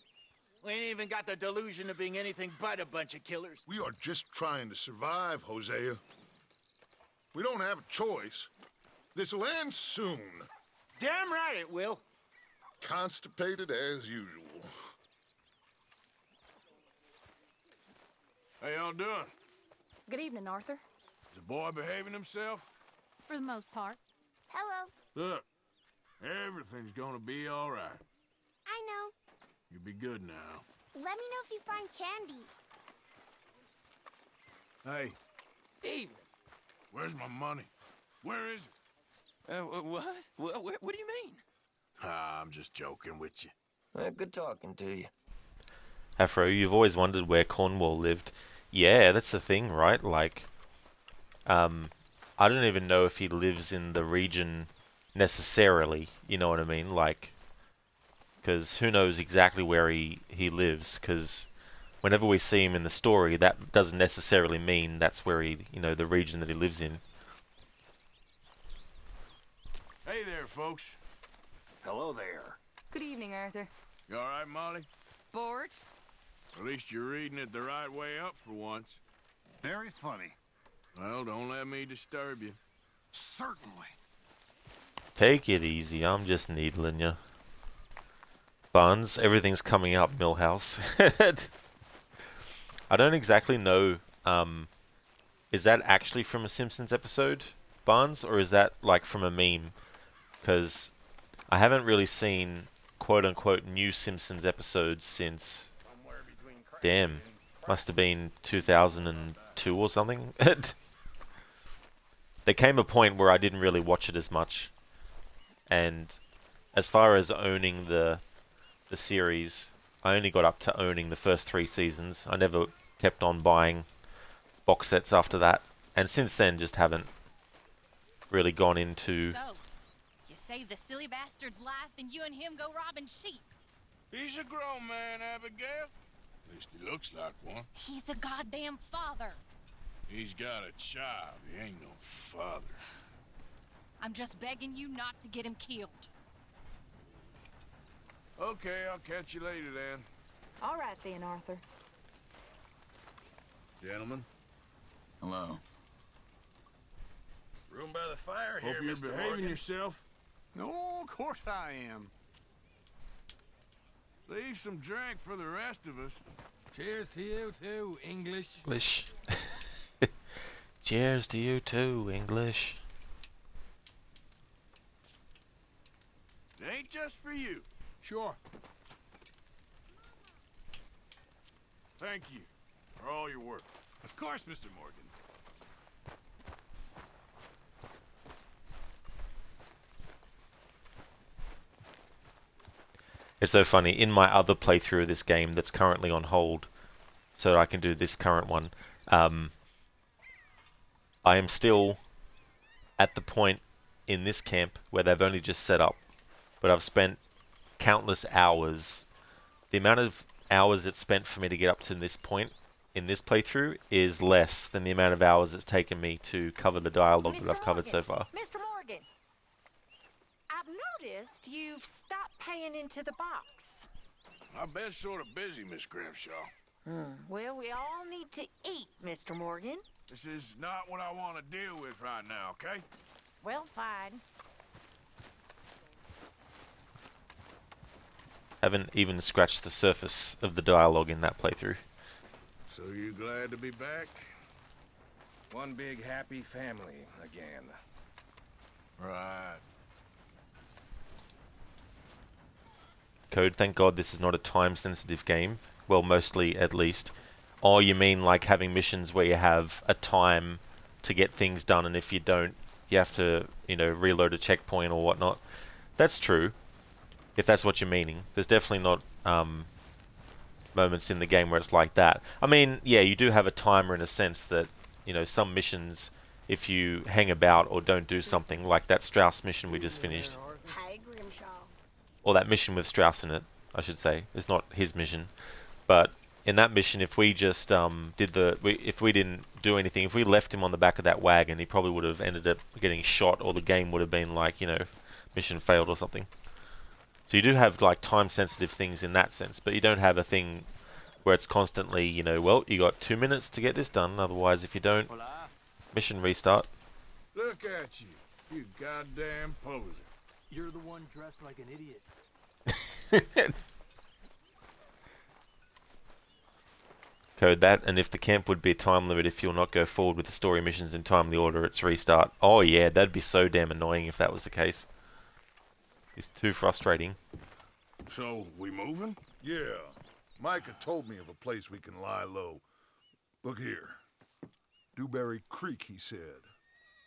We ain't even got the delusion of being anything but a bunch of killers. We are just trying to survive, Hosea. We don't have a choice. This'll end soon. Damn right it will. Constipated as usual. How y'all doing? Good evening, Arthur. Is the boy behaving himself? For the most part. Hello. Look, everything's gonna be all right. I know. You'll be good now. Let me know if you find candy. Hey, Evening. where's my money? Where is it? What? What do you mean? Ah, I'm just joking with you. Good talking to you. Afro, you've always wondered where Cornwall lived. Yeah, that's the thing, right? Like, I don't even know if he lives in the region necessarily, you know what I mean? Like, because who knows exactly where he lives, because whenever we see him in the story, that doesn't necessarily mean that's where he, you know, the region that he lives in. Hey there, folks. Hello there. Good evening, Arthur. You all right, Molly? Bored? At least you're reading it the right way up for once. Very funny. Well, don't let me disturb you. Certainly. Take it easy, I'm just needling you. Buns, everything's coming up, Millhouse. I don't exactly know, is that actually from a Simpsons episode, Barnes, or is that like from a meme? Because I haven't really seen quote-unquote new Simpsons episodes since, damn, must have been 2002 or something. There came a point where I didn't really watch it as much, and as far as owning the series, I only got up to owning the first 3 seasons. I never kept on buying box sets after that, and since then just haven't really gone into... So, you save the silly bastard's life, then you and him go robbing sheep. He's a grown man, Abigail. At least he looks like one. He's a goddamn father. He's got a child. He ain't no father. I'm just begging you not to get him killed. Okay, I'll catch you later then. All right then, Arthur. Gentlemen. Hello. Room by the fire Hope here, you're Mr. behaving Morgan. yourself. No, of course I am. Leave some drink for the rest of us. Cheers to you too, English. English. Cheers to you too, English. It ain't just for you. Sure. Thank you for all your work. Of course, Mr. Morgan. It's so funny, in my other playthrough of this game that's currently on hold, so that I can do this current one, I am still at the point in this camp where they've only just set up, but I've spent countless hours. The amount of hours it's spent for me to get up to this point in this playthrough is less than the amount of hours it's taken me to cover the dialogue that I've covered so far. Mr. Morgan, I've noticed you've stopped paying into the box. I've been sort of busy, Miss Grimshaw. Well, we all need to eat, Mr. Morgan. This is not what I want to deal with right now, okay? Well, fine. Haven't even scratched the surface of the dialogue in that playthrough. So you glad to be back? One big happy family again. Right. Code, thank God this is not a time-sensitive game. Well, mostly, at least. Oh, you mean like having missions where you have a time to get things done, and if you don't, you have to, you know, reload a checkpoint or whatnot. That's true, if that's what you're meaning. There's definitely not moments in the game where it's like that. I mean, yeah, you do have a timer in a sense that, you know, some missions, if you hang about or don't do something, like that Strauss mission we just finished, Hey, Grimshaw. or that mission with Strauss in it, I should say. It's not his mission. But in that mission, if we just if we didn't do anything, if we left him on the back of that wagon, he probably would have ended up getting shot, or the game would have been like, you know, mission failed or something. So you do have like time-sensitive things in that sense, but you don't have a thing where it's constantly, you know, well, you got 2 minutes to get this done. Otherwise, if you don't, mission restart. Look at you, you goddamn poser. You're the one dressed like an idiot. Code that, and if the camp would be a time limit, if you'll not go forward with the story missions in timely order, it's restart. Oh yeah, that'd be so damn annoying if that was the case. It's too frustrating. So, we moving? Yeah. Micah told me of a place we can lie low. Look here. Dewberry Creek, he said.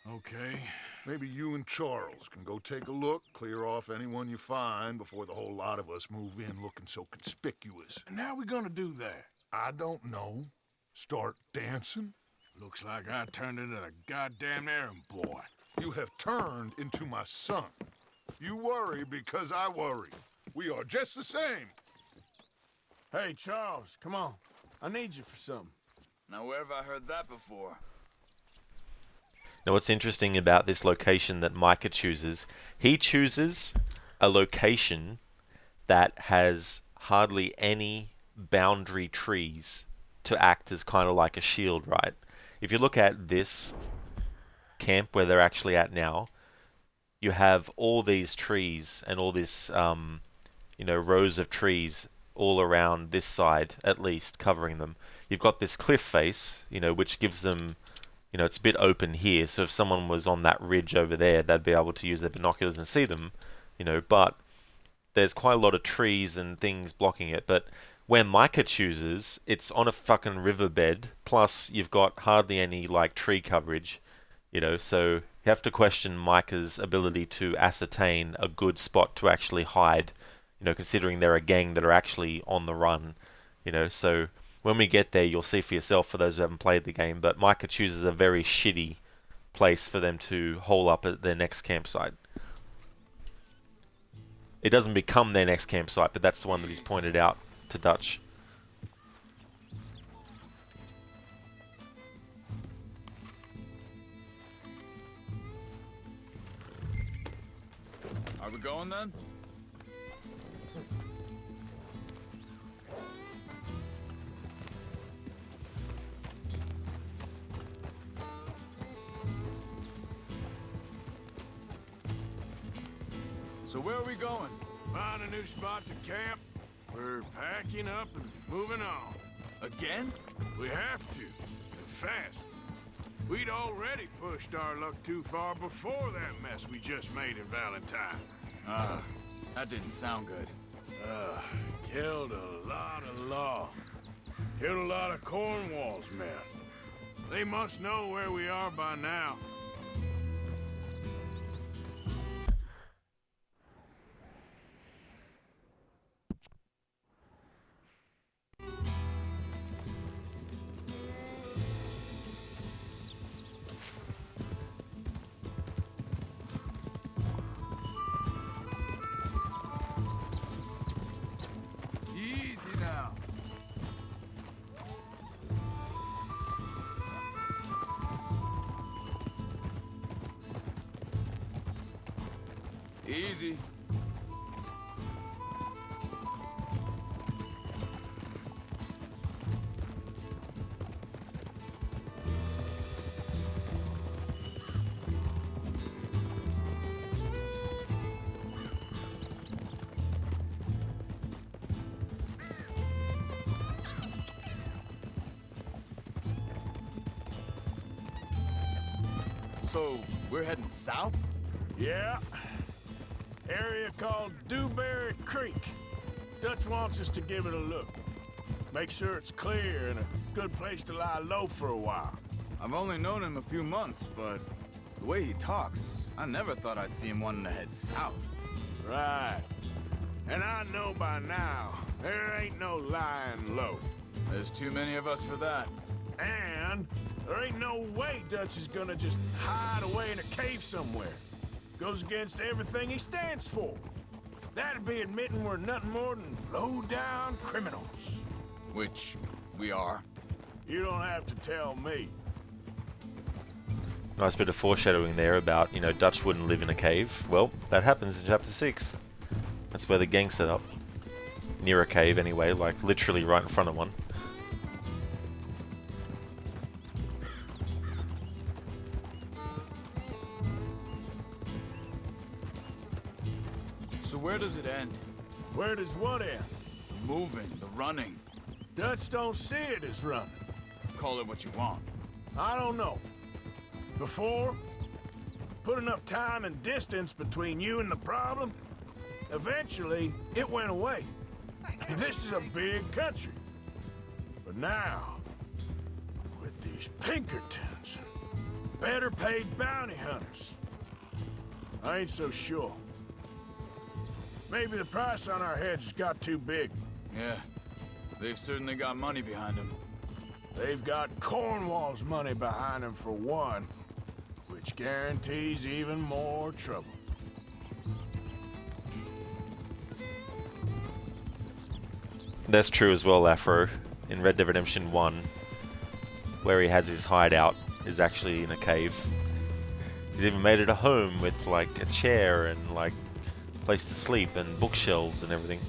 Okay. Maybe you and Charles can go take a look, clear off anyone you find before the whole lot of us move in looking so conspicuous. And how we gonna do that? I don't know. Start dancing? Looks like I turned into a goddamn errand boy. You have turned into my son. You worry because I worry. We are just the same. Hey, Charles, come on. I need you for something. Now, where have I heard that before? Now, what's interesting about this location that Micah chooses, he chooses a location that has hardly any boundary trees to act as kind of like a shield, right? If you look at this camp where they're actually at now, you have all these trees and all this, you know, rows of trees all around this side, at least, covering them. You've got this cliff face, you know, which gives them, you know, it's a bit open here, so if someone was on that ridge over there, they'd be able to use their binoculars and see them, you know, but there's quite a lot of trees and things blocking it. But where Micah chooses, it's on a fucking riverbed, plus you've got hardly any, like, tree coverage, you know, so you have to question Micah's ability to ascertain a good spot to actually hide, you know, considering they're a gang that are actually on the run, you know, so when we get there, you'll see for yourself, for those who haven't played the game, but Micah chooses a very shitty place for them to hole up at their next campsite. It doesn't become their next campsite, but that's the one that he's pointed out to Dutch. Are we going then? So where are we going? Find a new spot to camp. We're packing up and moving on. Again? We have to, and fast. We'd already pushed our luck too far before that mess we just made in Valentine. That didn't sound good. Killed a lot of law. Killed a lot of Cornwall's men. They must know where we are by now. Easy now. Easy. So, we're heading south? Yeah. Area called Dewberry Creek. Dutch wants us to give it a look. Make sure it's clear and a good place to lie low for a while. I've only known him a few months, but the way he talks, I never thought I'd see him wanting to head south. Right. And I know by now, there ain't no lying low. There's too many of us for that. And there ain't no way Dutch is gonna just hide away in a cave somewhere. Goes against everything he stands for. That'd be admitting we're nothing more than low-down criminals. which we are. You don't have to tell me. Nice bit of foreshadowing there about, you know, Dutch wouldn't live in a cave. Well, that happens in chapter 6. That's where the gang set up. Near a cave anyway, like literally right in front of one. So where does it end? Where does what end? The moving, the running. Dutch don't see it as running. Call it what you want. I don't know. Before, put enough time and distance between you and the problem, eventually it went away. And this is a big country. But now, with these Pinkertons and better paid bounty hunters, I ain't so sure. Maybe the price on our heads has got too big. Yeah, they've certainly got money behind them. They've got Cornwall's money behind them for one, which guarantees even more trouble. That's true as well, Afro. In Red Dead Redemption 1, where he has his hideout, is actually in a cave. He's even made it a home with like a chair and like a place to sleep and bookshelves and everything.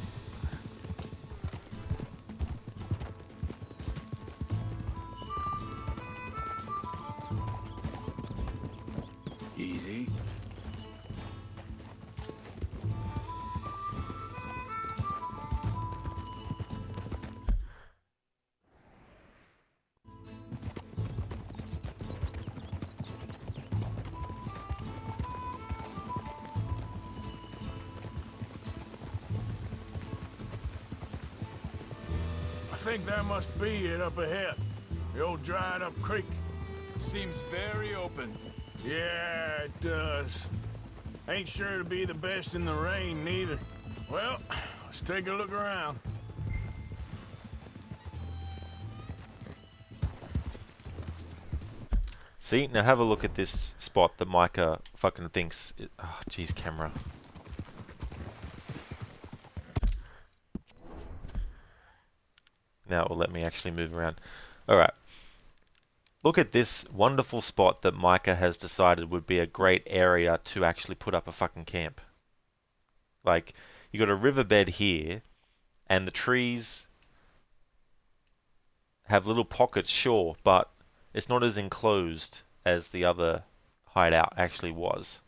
Easy. I think that must be it up ahead. The old dried up creek. Seems very open. Yeah, it does. Ain't sure to be the best in the rain, neither. Well, let's take a look around. See, now have a look at this spot that Micah fucking thinks... Oh, jeez, camera. Now it will let me actually move around. Alright. Look at this wonderful spot that Micah has decided would be a great area to actually put up a fucking camp. Like, you got a riverbed here, and the trees have little pockets, sure, but it's not as enclosed as the other hideout actually was,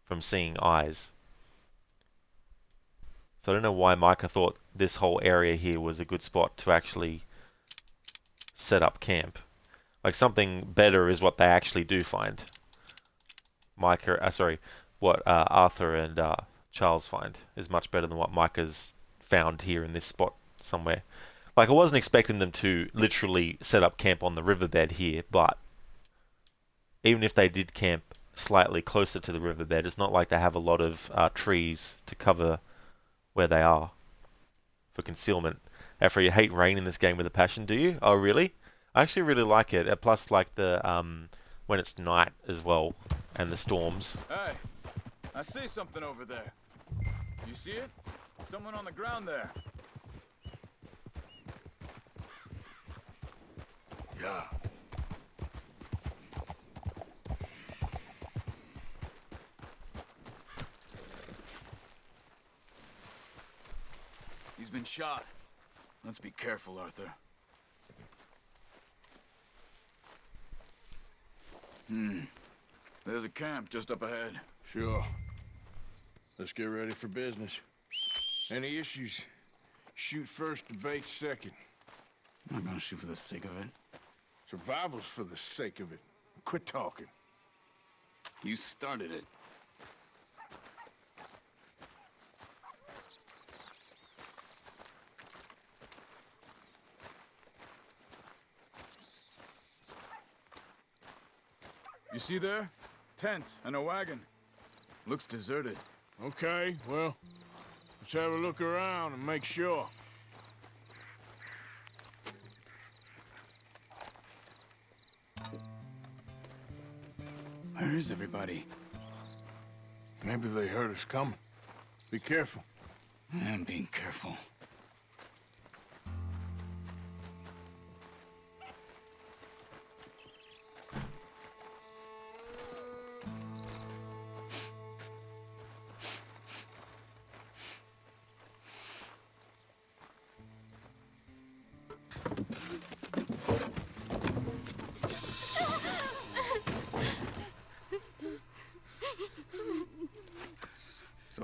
from seeing eyes. So I don't know why Micah thought this whole area here was a good spot to actually set up camp. Like, something better is what they actually do find. Arthur and Charles find is much better than what Micah's found here in this spot somewhere. Like, I wasn't expecting them to literally set up camp on the riverbed here, but even if they did camp slightly closer to the riverbed, it's not like they have a lot of trees to cover where they are for concealment. Afro, you hate rain in this game with a passion, do you? Oh, really? I actually really like it. Plus, like the when it's night as well, and the storms. Hey, I see something over there. You see it? Someone on the ground there. Yeah. He's been shot. Let's be careful, Arthur. There's a camp just up ahead. Sure. Let's get ready for business. Any issues? Shoot first, debate second. I'm not gonna shoot for the sake of it. Survival's for the sake of it. Quit talking. You started it. You see there? Tents and a wagon. Looks deserted. Okay, well, let's have a look around and make sure. Where is everybody? Maybe they heard us coming. Be careful. I'm being careful.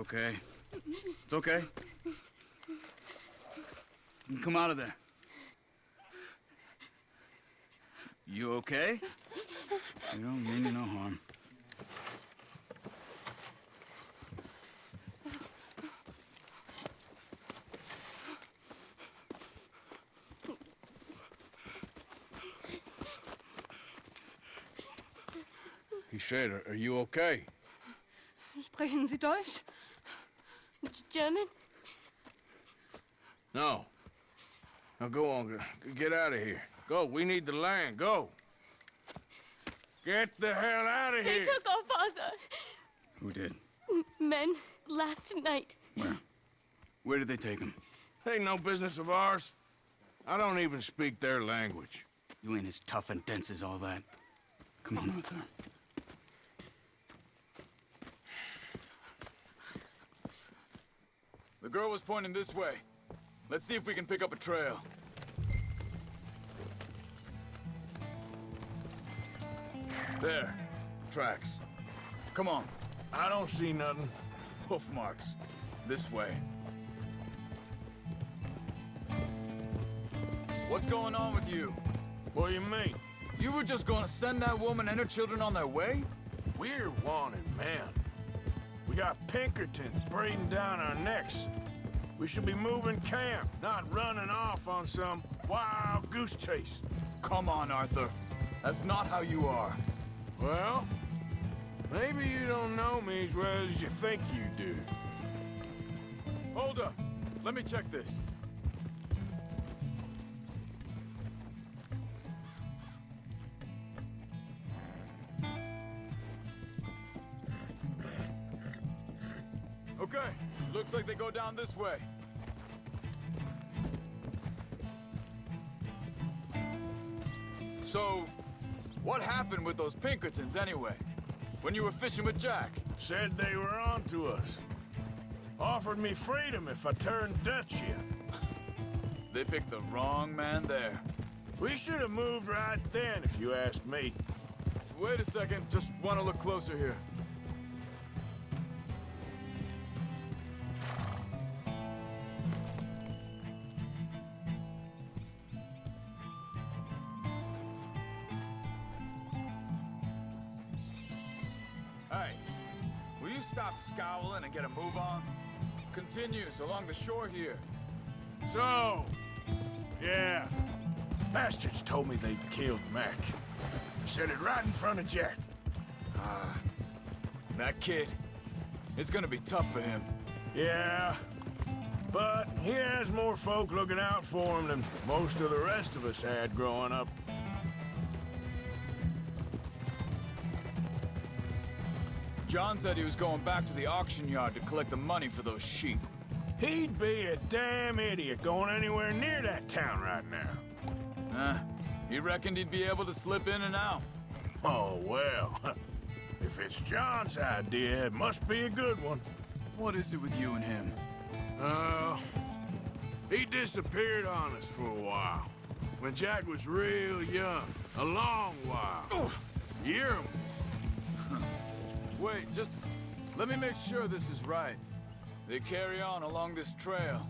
okay? It's okay. Come out of there. You okay? You don't mean you no harm. He said, are you okay? Sprechen Sie Deutsch? German? No. Now go on, get out of here. Go, we need the land, go. Get the hell out of They here. took off Asa. Who did? Men, last night. Where? Where did they take him? Ain't no business of ours. I don't even speak their language. You ain't as tough and dense as all that. Come on, Arthur. The girl was pointing this way. Let's see if we can pick up a trail. There. Tracks. Come on. I don't see nothing. Hoof marks. This way. What's going on with you? What do you mean? You were just gonna send that woman and her children on their way? We're wanted men. We got Pinkertons breathing down our necks. We should be moving camp, not running off on some wild goose chase. Come on, Arthur. That's not how you are. Well, maybe you don't know me as well as you think you do. Hold up. Let me check this. Okay, looks like they go down this way. So, what happened with those Pinkertons anyway? When you were fishing with Jack? Said they were on to us. Offered me freedom if I turned Dutch yet. They picked the wrong man there. We should have moved right then, if you ask me. Wait a second, just want to look closer here. Hey, will you stop scowling and get a move on? Continues along the shore here. So, yeah. Bastards told me they'd killed Mac. Said it right in front of Jack. That kid, it's gonna be tough for him. Yeah, but he has more folk looking out for him than most of the rest of us had growing up. John said he was going back to the auction yard to collect the money for those sheep. He'd be a damn idiot going anywhere near that town right now. He reckoned he'd be able to slip in and out. Oh, well. If it's John's idea, it must be a good one. What is it with you and him? He disappeared on us for a while. When Jack was real young. A long while. Oof. Year 'em. Wait, just let me make sure this is right. They carry on along this trail.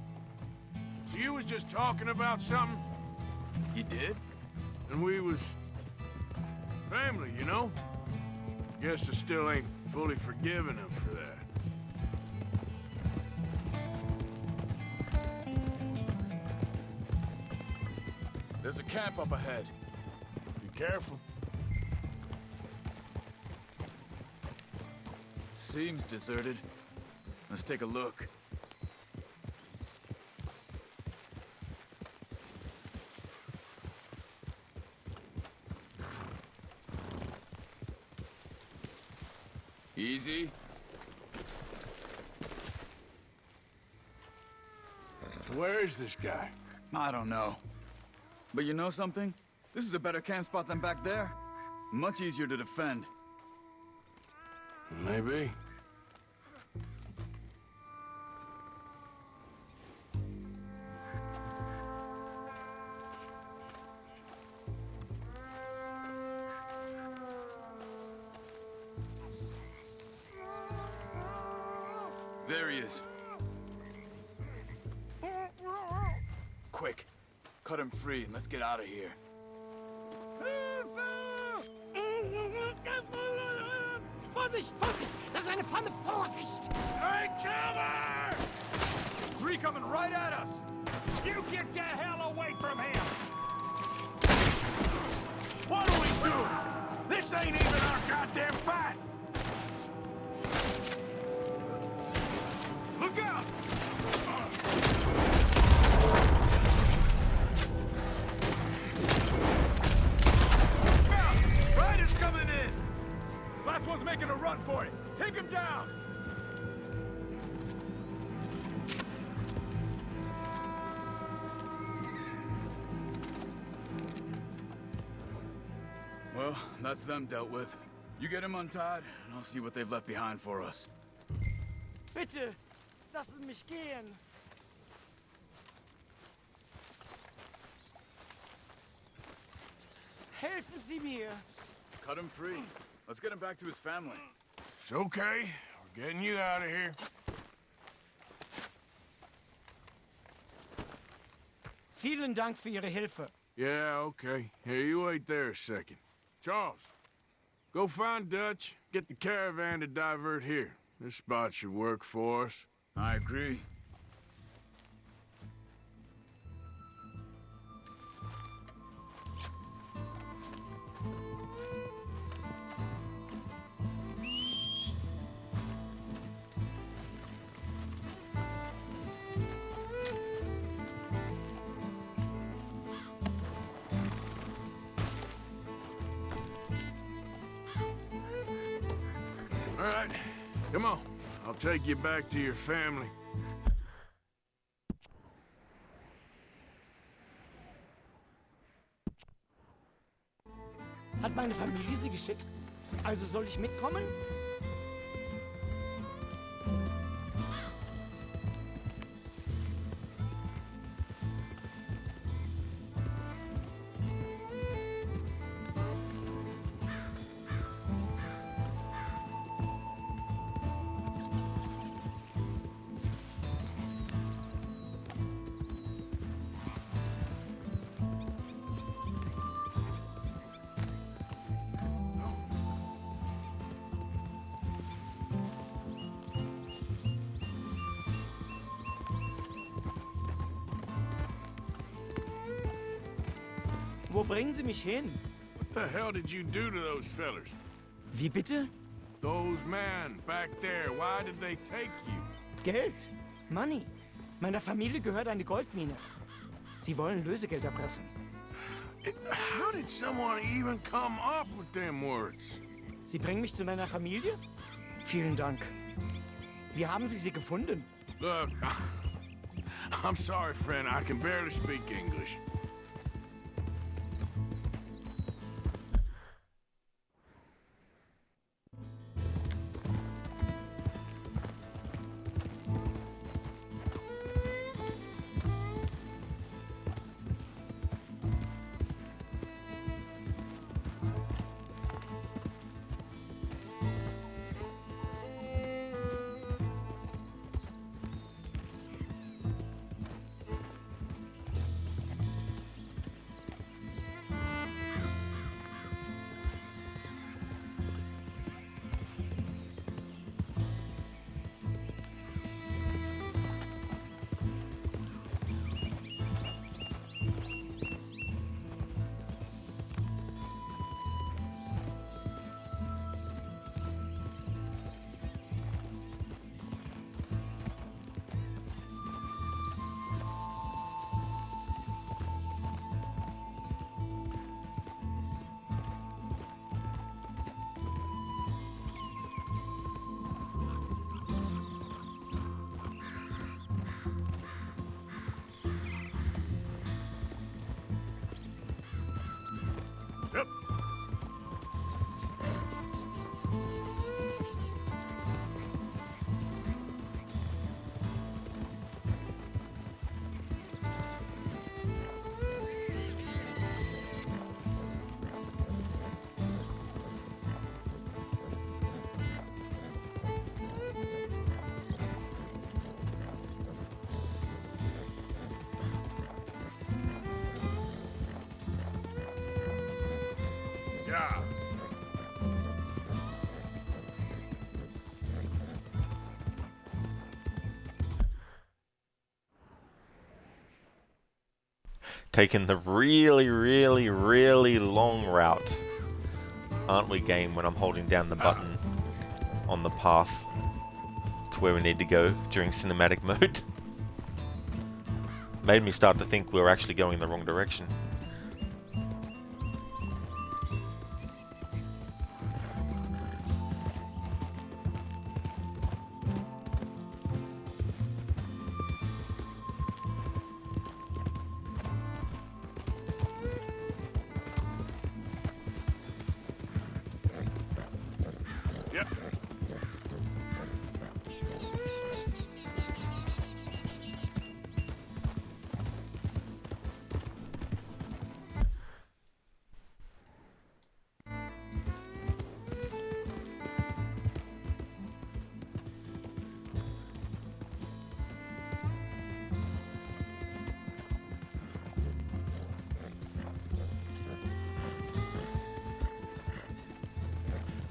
So you was just talking about something? He did? And we was family, you know? Guess I still ain't fully forgiven him for that. There's a camp up ahead. Be careful. Seems deserted. Let's take a look. Easy. Where is this guy? I don't know. But you know something? This is a better camp spot than back there. Much easier to defend. Maybe. There he is. Quick, cut him free and let's get out of here. Vorsicht, Vorsicht! Das ist eine Pfanne! Vorsicht! Take cover! Three coming right at us! You get the hell away from him! What do we do? This ain't even our goddamn fight! Look out! Riders coming in! Last one's making a run for it. Take him down! Well, that's them dealt with. You get them untied, and I'll see what they've left behind for us. Bitte, lassen mich gehen. Helfen Sie mir. Cut him free. Let's get him back to his family. It's okay. We're getting you out of here. Vielen Dank für Ihre Hilfe. Yeah, okay. Here, you wait there a second. Charles, go find Dutch. Get the caravan to divert here. This spot should work for us. I agree. All right, come on. I'll take you back to your family. Hat meine Familie Sie geschickt? Also soll ich mitkommen? Wo bringen Sie mich hin? What the hell did you do to those fellers? Wie bitte? Those men back there, why did they take you? Geld. Money. Meiner Familie gehört eine Goldmine. Sie wollen Lösegeld erpressen. How did someone even come up with them words? Sie bringen mich zu meiner Familie? Vielen Dank. Wie haben Sie sie gefunden? Look, I'm sorry, friend. I can barely speak English. Now. Taking the really, really, really long route. Aren't we, game, when I'm holding down the button on the path to where we need to go during cinematic mode? Made me start to think we were actually going in the wrong direction.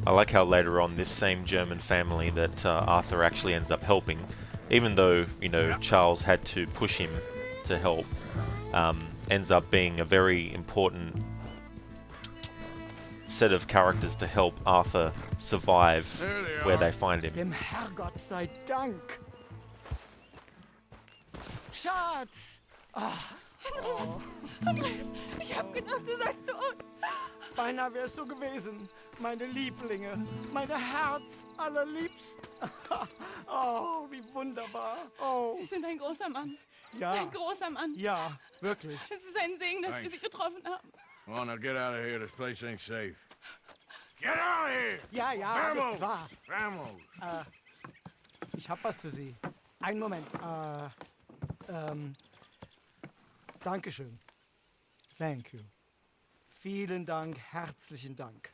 I like how later on this same German family that Arthur actually ends up helping, even though, you know, Charles had to push him to help, ends up being a very important set of characters to help Arthur survive where they find him. Dem Herrgott sei Dank. Schatz! Andreas, ich hab gedacht, du seist tot. Beinahe wär's so gewesen. Meine Lieblinge, meine Herz allerliebsten. Oh, wie wunderbar. Oh. Sie sind ein großer Mann. Ja. Ein großer Mann. Ja, wirklich. Es ist ein Segen, dass wir Sie getroffen haben. Come on, now get out of here. This place ain't safe. Get out of here! Ja, ja, Vamos! alles klar. Vamos! Ich hab was für Sie. Einen Moment. Dankeschön. Thank you. Vielen Dank, herzlichen Dank.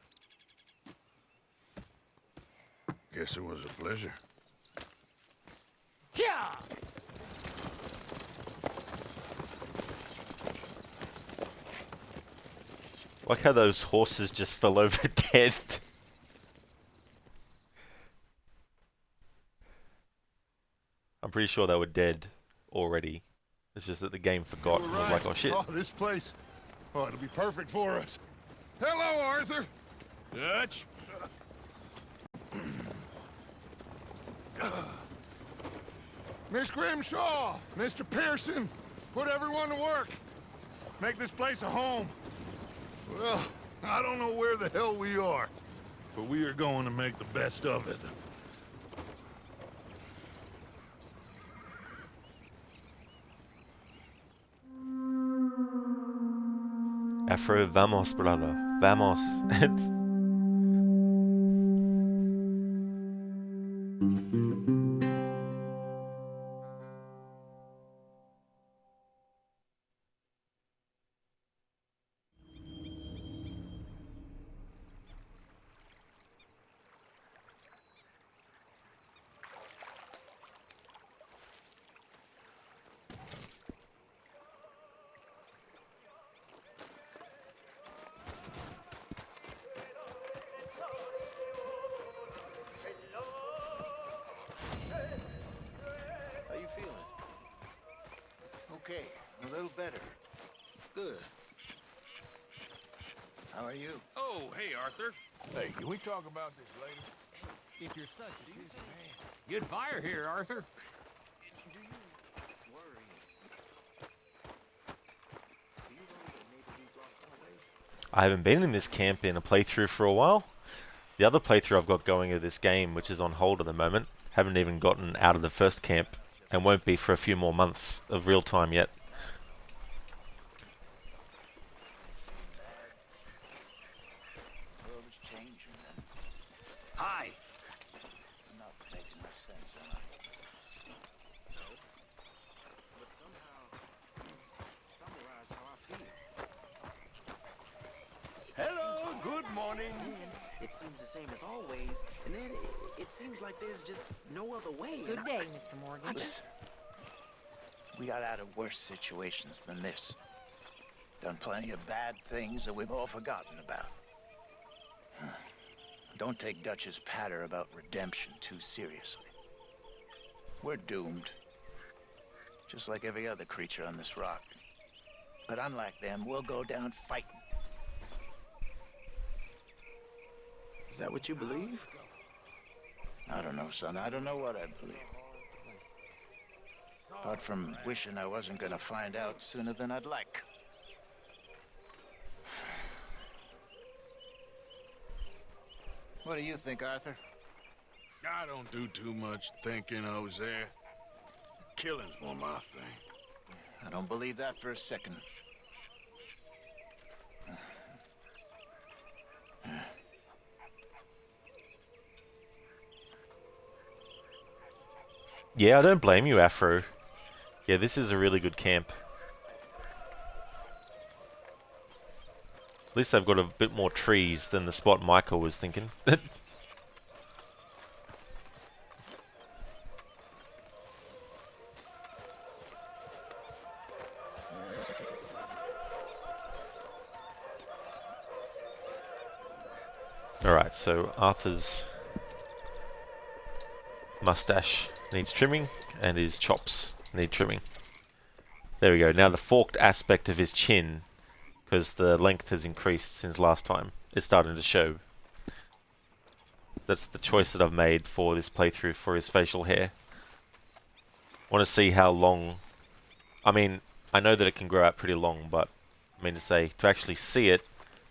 Guess it was a pleasure. Ja! Like how those horses just fell over dead. I'm pretty sure they were dead already. It's just that the game forgot and was like, oh shit. Oh, this place. Oh, it'll be perfect for us. Hello, Arthur. Dutch. Miss Grimshaw, Mr. Pearson, put everyone to work. Make this place a home. Well, I don't know where the hell we are, but we are going to make the best of it. Afro, vamos, brother. Vamos. How you feeling? Okay, a little better. Good. How are you? Oh, hey, Arthur. Hey, can we talk about this later? If you're such a busy man. Good fire here, Arthur. Do you worry that maybe we've lost our way? I haven't been in this camp in a playthrough for a while. The other playthrough I've got going of this game, which is on hold at the moment, haven't even gotten out of the first camp and won't be for a few more months of real time yet. World is changing. Hi. Not making much sense, am I? No. But somehow summarize how I feel. Hello, good morning. It seems the same as always, and then it seems like there's just no other way. Good day, Mr. Morgan. Listen, we got out of worse situations than this. Done plenty of bad things that we've all forgotten about. Don't take Dutch's patter about redemption too seriously. We're doomed. Just like every other creature on this rock. But unlike them, we'll go down fighting. Is that what you believe? I don't know, son. I don't know what I believe. Apart from wishing I wasn't gonna find out sooner than I'd like. What do you think, Arthur? I don't do too much thinking, Hosea. Killing's more my thing. I don't believe that for a second. Yeah, I don't blame you, Afro. Yeah, this is a really good camp. At least they've got a bit more trees than the spot Michael was thinking. Alright, so Arthur's mustache needs trimming, and his chops need trimming. There we go. Now the forked aspect of his chin, because the length has increased since last time, is starting to show. That's the choice that I've made for this playthrough for his facial hair. I want to see how long... I mean, I know that it can grow out pretty long, but I mean to say, to actually see it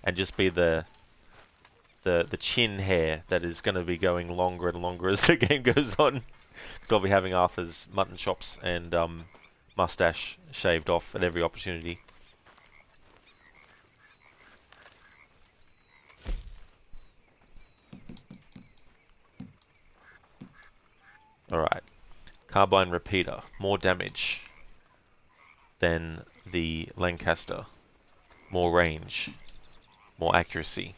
and just be the chin hair that is going to be going longer and longer as the game goes on. Because I'll be having Arthur's mutton chops and mustache shaved off at every opportunity. Alright. Carbine repeater. More damage than the Lancaster. More range. More accuracy.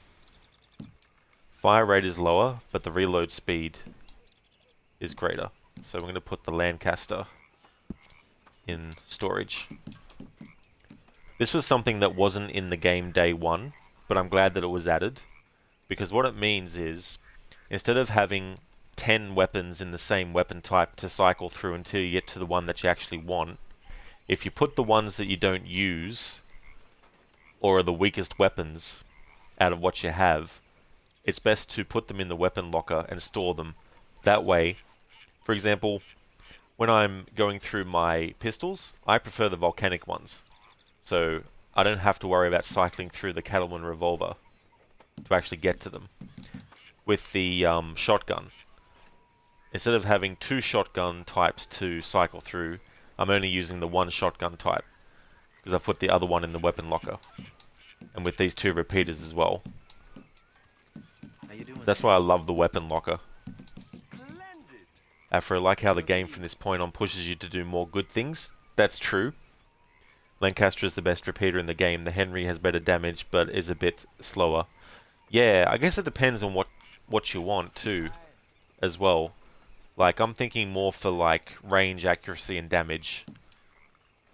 Fire rate is lower, but the reload speed is greater. So we're going to put the Lancaster in storage. This was something that wasn't in the game day one, but I'm glad that it was added. Because what it means is, instead of having 10 weapons in the same weapon type to cycle through until you get to the one that you actually want, if you put the ones that you don't use, or are the weakest weapons out of what you have, it's best to put them in the weapon locker and store them. That way, for example, when I'm going through my pistols, I prefer the volcanic ones. So I don't have to worry about cycling through the Cattleman revolver to actually get to them. With the shotgun, instead of having 2 shotgun types to cycle through, I'm only using the 1 shotgun type, because I've put the other one in the weapon locker. And with these 2 repeaters as well. So that's why I love the weapon locker. Afro, like how the game from this point on pushes you to do more good things. That's true. Lancaster is the best repeater in the game. The Henry has better damage, but is a bit slower. Yeah, I guess it depends on what you want too, as well. Like, I'm thinking more for like range, accuracy, and damage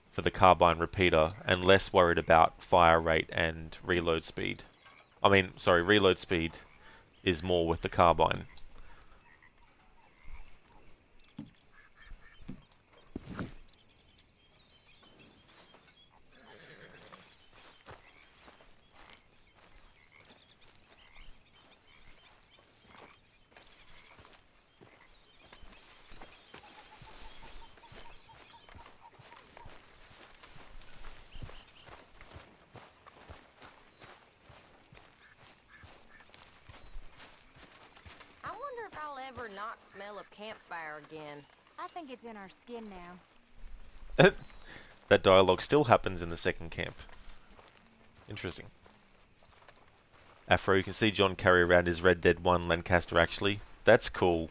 for the carbine repeater, and less worried about fire rate and reload speed. I mean, sorry, reload speed is more with the carbine. Ever not smell of campfire again. I think it's in our skin now. That dialogue still happens in the second camp. Interesting. Afro, you can see John carry around his Red Dead 1 Lancaster actually. That's cool.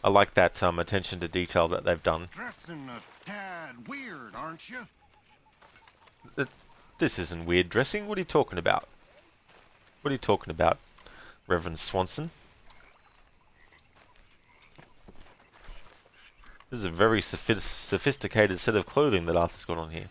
I like that attention to detail that they've done. Dressing a tad weird, aren't you? This isn't weird dressing. What are you talking about? What are you talking about, Reverend Swanson? This is a very sophisticated set of clothing that Arthur's got on here.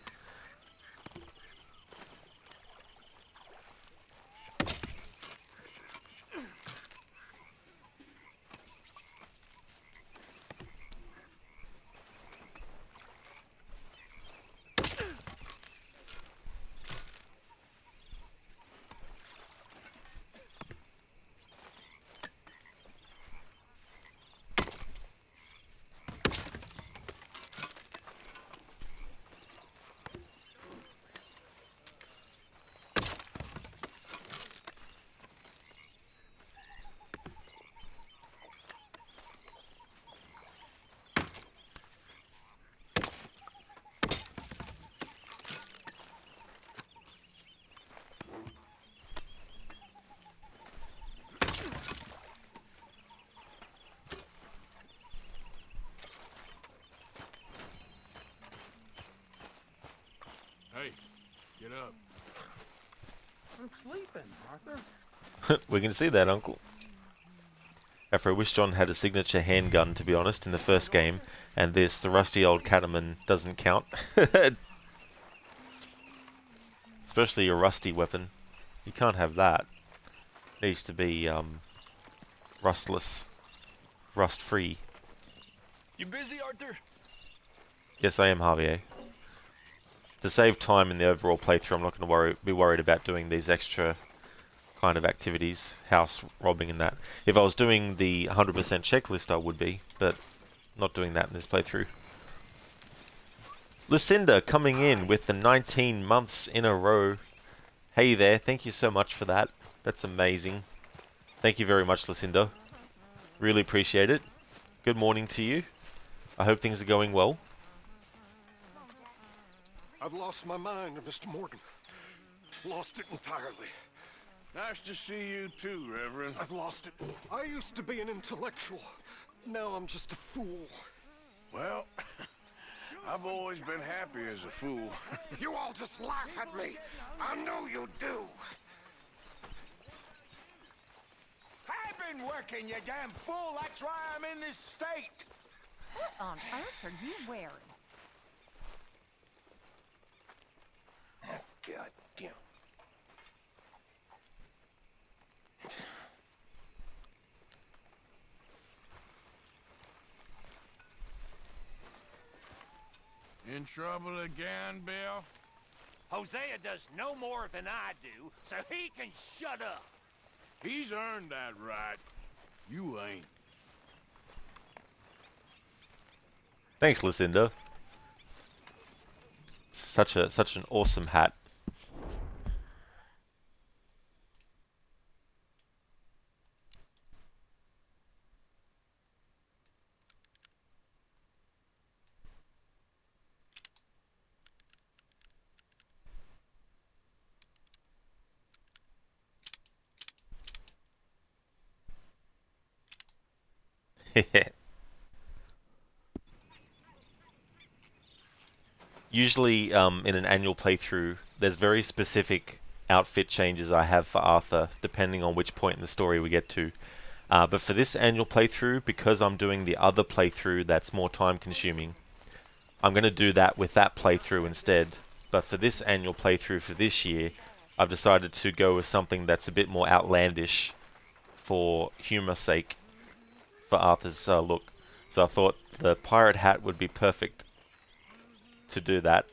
We can see that, Uncle. After I wish John had a signature handgun, to be honest, in the first game, and this, the rusty old Catamon, doesn't count. Especially a rusty weapon. You can't have that. It needs to be, rustless. Rust-free. You busy, Arthur? Yes, I am, Javier. To save time in the overall playthrough, I'm not going to be worried about doing these extra kind of activities, house robbing and that. If I was doing the 100% checklist, I would be, but not doing that in this playthrough. Lucinda coming in with the 19 months in a row. Hey there, thank you so much for that. That's amazing. Thank you very much, Lucinda. Really appreciate it. Good morning to you. I hope things are going well. I've lost my mind, Mr. Morgan. Lost it entirely. Nice to see you too, Reverend. I've lost it. I used to be an intellectual. Now I'm just a fool. Well, I've always been happy as a fool. You all just laugh at me. I know you do. I've been working, you damn fool. That's why I'm in this state. What on earth are you wearing? Oh, God damn. In trouble again, Bill? Hosea does no more than I do, so he can shut up. He's earned that right. You ain't. Thanks, Lucinda. Such an awesome hat. Usually, in an annual playthrough, there's very specific outfit changes I have for Arthur, depending on which point in the story we get to. But for this annual playthrough, because I'm doing the other playthrough that's more time consuming, I'm going to do that with that playthrough instead. But for this annual playthrough for this year, I've decided to go with something that's a bit more outlandish for humor's sake for Arthur's look. So I thought the pirate hat would be perfect to do that.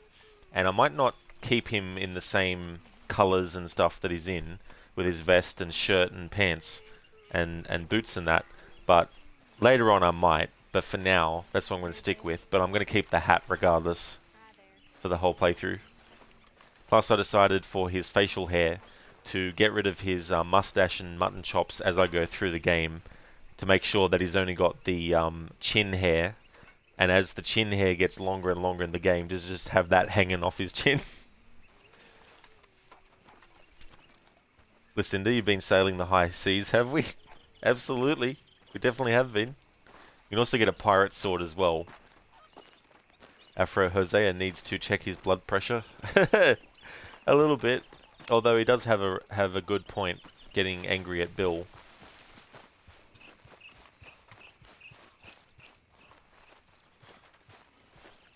And I might not keep him in the same colours and stuff that he's in, with his vest and shirt and pants and boots and that, but later on I might. But for now, that's what I'm going to stick with. But I'm going to keep the hat regardless for the whole playthrough. Plus I decided for his facial hair to get rid of his mustache and mutton chops as I go through the game, to make sure that he's only got the chin hair, and as the chin hair gets longer and longer in the game, to just have that hanging off his chin. Lucinda, you've been sailing the high seas, have we? Absolutely. We definitely have been. You can also get a pirate sword as well. Afro Hosea needs to check his blood pressure. A little bit. Although he does have a good point, getting angry at Bill.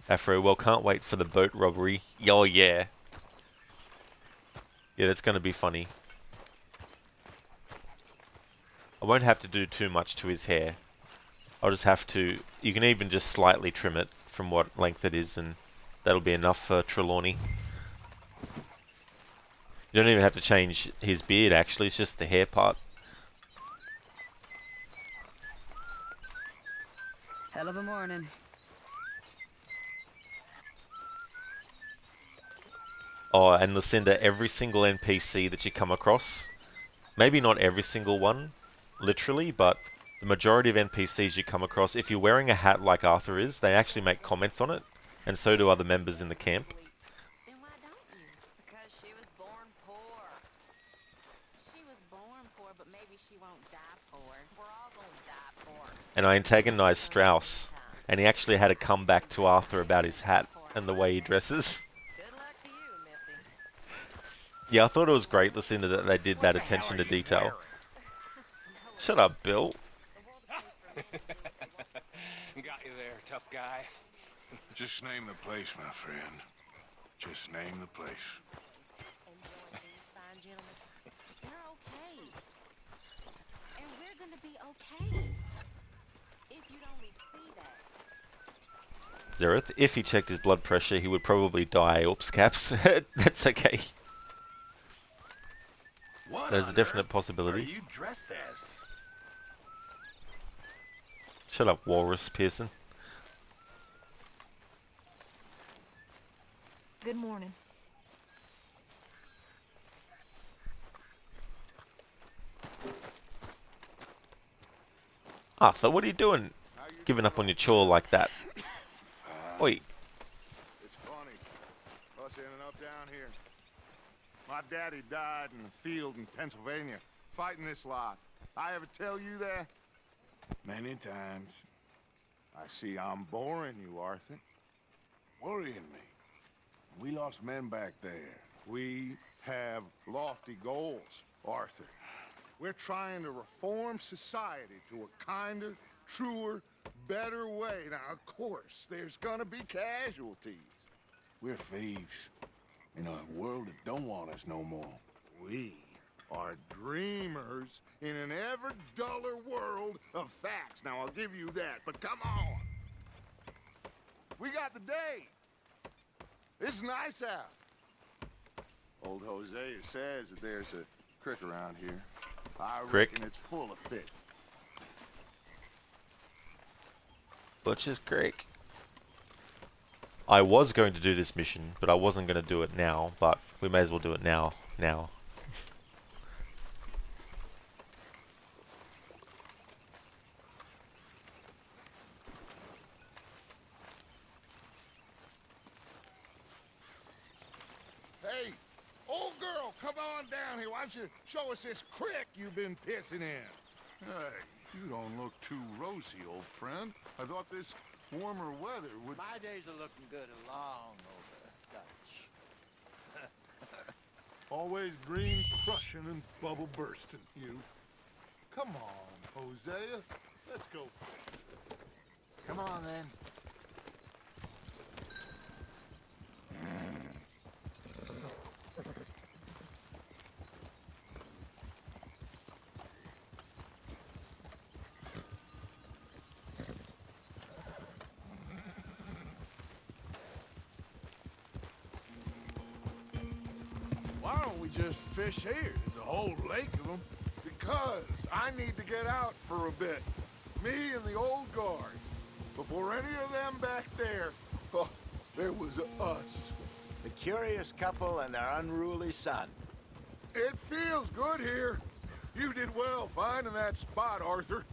Afro, well, can't wait for the boat robbery. Oh, yeah. Yeah, that's going to be funny. I won't have to do too much to his hair. I'll just have to... You can even just slightly trim it from what length it is, and that'll be enough for Trelawney. You don't even have to change his beard, actually. It's just the hair part. Hell of a morning. Oh, and Lucinda, every single NPC that you come across, maybe not every single one, literally, but the majority of NPCs you come across, if you're wearing a hat like Arthur is, they actually make comments on it, and so do other members in the camp. Then why don't you? Because she was born poor. She was born poor, but maybe she won't die poor. We're all gonna die poor. And I antagonized Strauss, and he actually had a comeback to Arthur about his hat and the way he dresses. Yeah, I thought it was great listening to that they did that attention to detail. Shut up, Bill. Got you there, tough guy. Just name the place, my friend. Just name the place. Fine, gentlemen. You're okay. And we're gonna be okay. If you'd only see that. Zereth, if he checked his blood pressure, he would probably die. Oops, Caps. That's okay. What There's a on definite earth possibility. Are you dressed as? Shut up, Walrus Pearson. Good morning. Arthur, what are you doing? Giving up on your chore like that. Oi. It's funny. Us ending up down here. My daddy died in the field in Pennsylvania, fighting this lot. I ever tell you that? Many times. I see I'm boring you, Arthur. Worrying me. We lost men back there. We have lofty goals, Arthur. We're trying to reform society to a kinder, truer, better way. Now, of course, there's gonna be casualties. We're thieves in a world that don't want us no more. We are dreamers in an ever duller world of facts. Now, I'll give you that, but come on. We got the day. It's nice out. Old Hosea says that there's a creek around here. I reckon it's full of fish. Butcher's Creek. I was going to do this mission, but I wasn't going to do it now, but we may as well do it now. Hey, old girl, come on down here. Why don't you show us this creek you've been pissing in? Hey, you don't look too rosy, old friend. I thought this warmer weather would... My days are looking good along over Dutch. Always green crushing and bubble bursting, you. Come on, Hosea. Let's go. Come on, then. Why don't we just fish here? There's a whole lake of them. Because I need to get out for a bit. Me and the old guard. Before any of them back there, oh, there was us. The curious couple and their unruly son. It feels good here. You did well finding that spot, Arthur.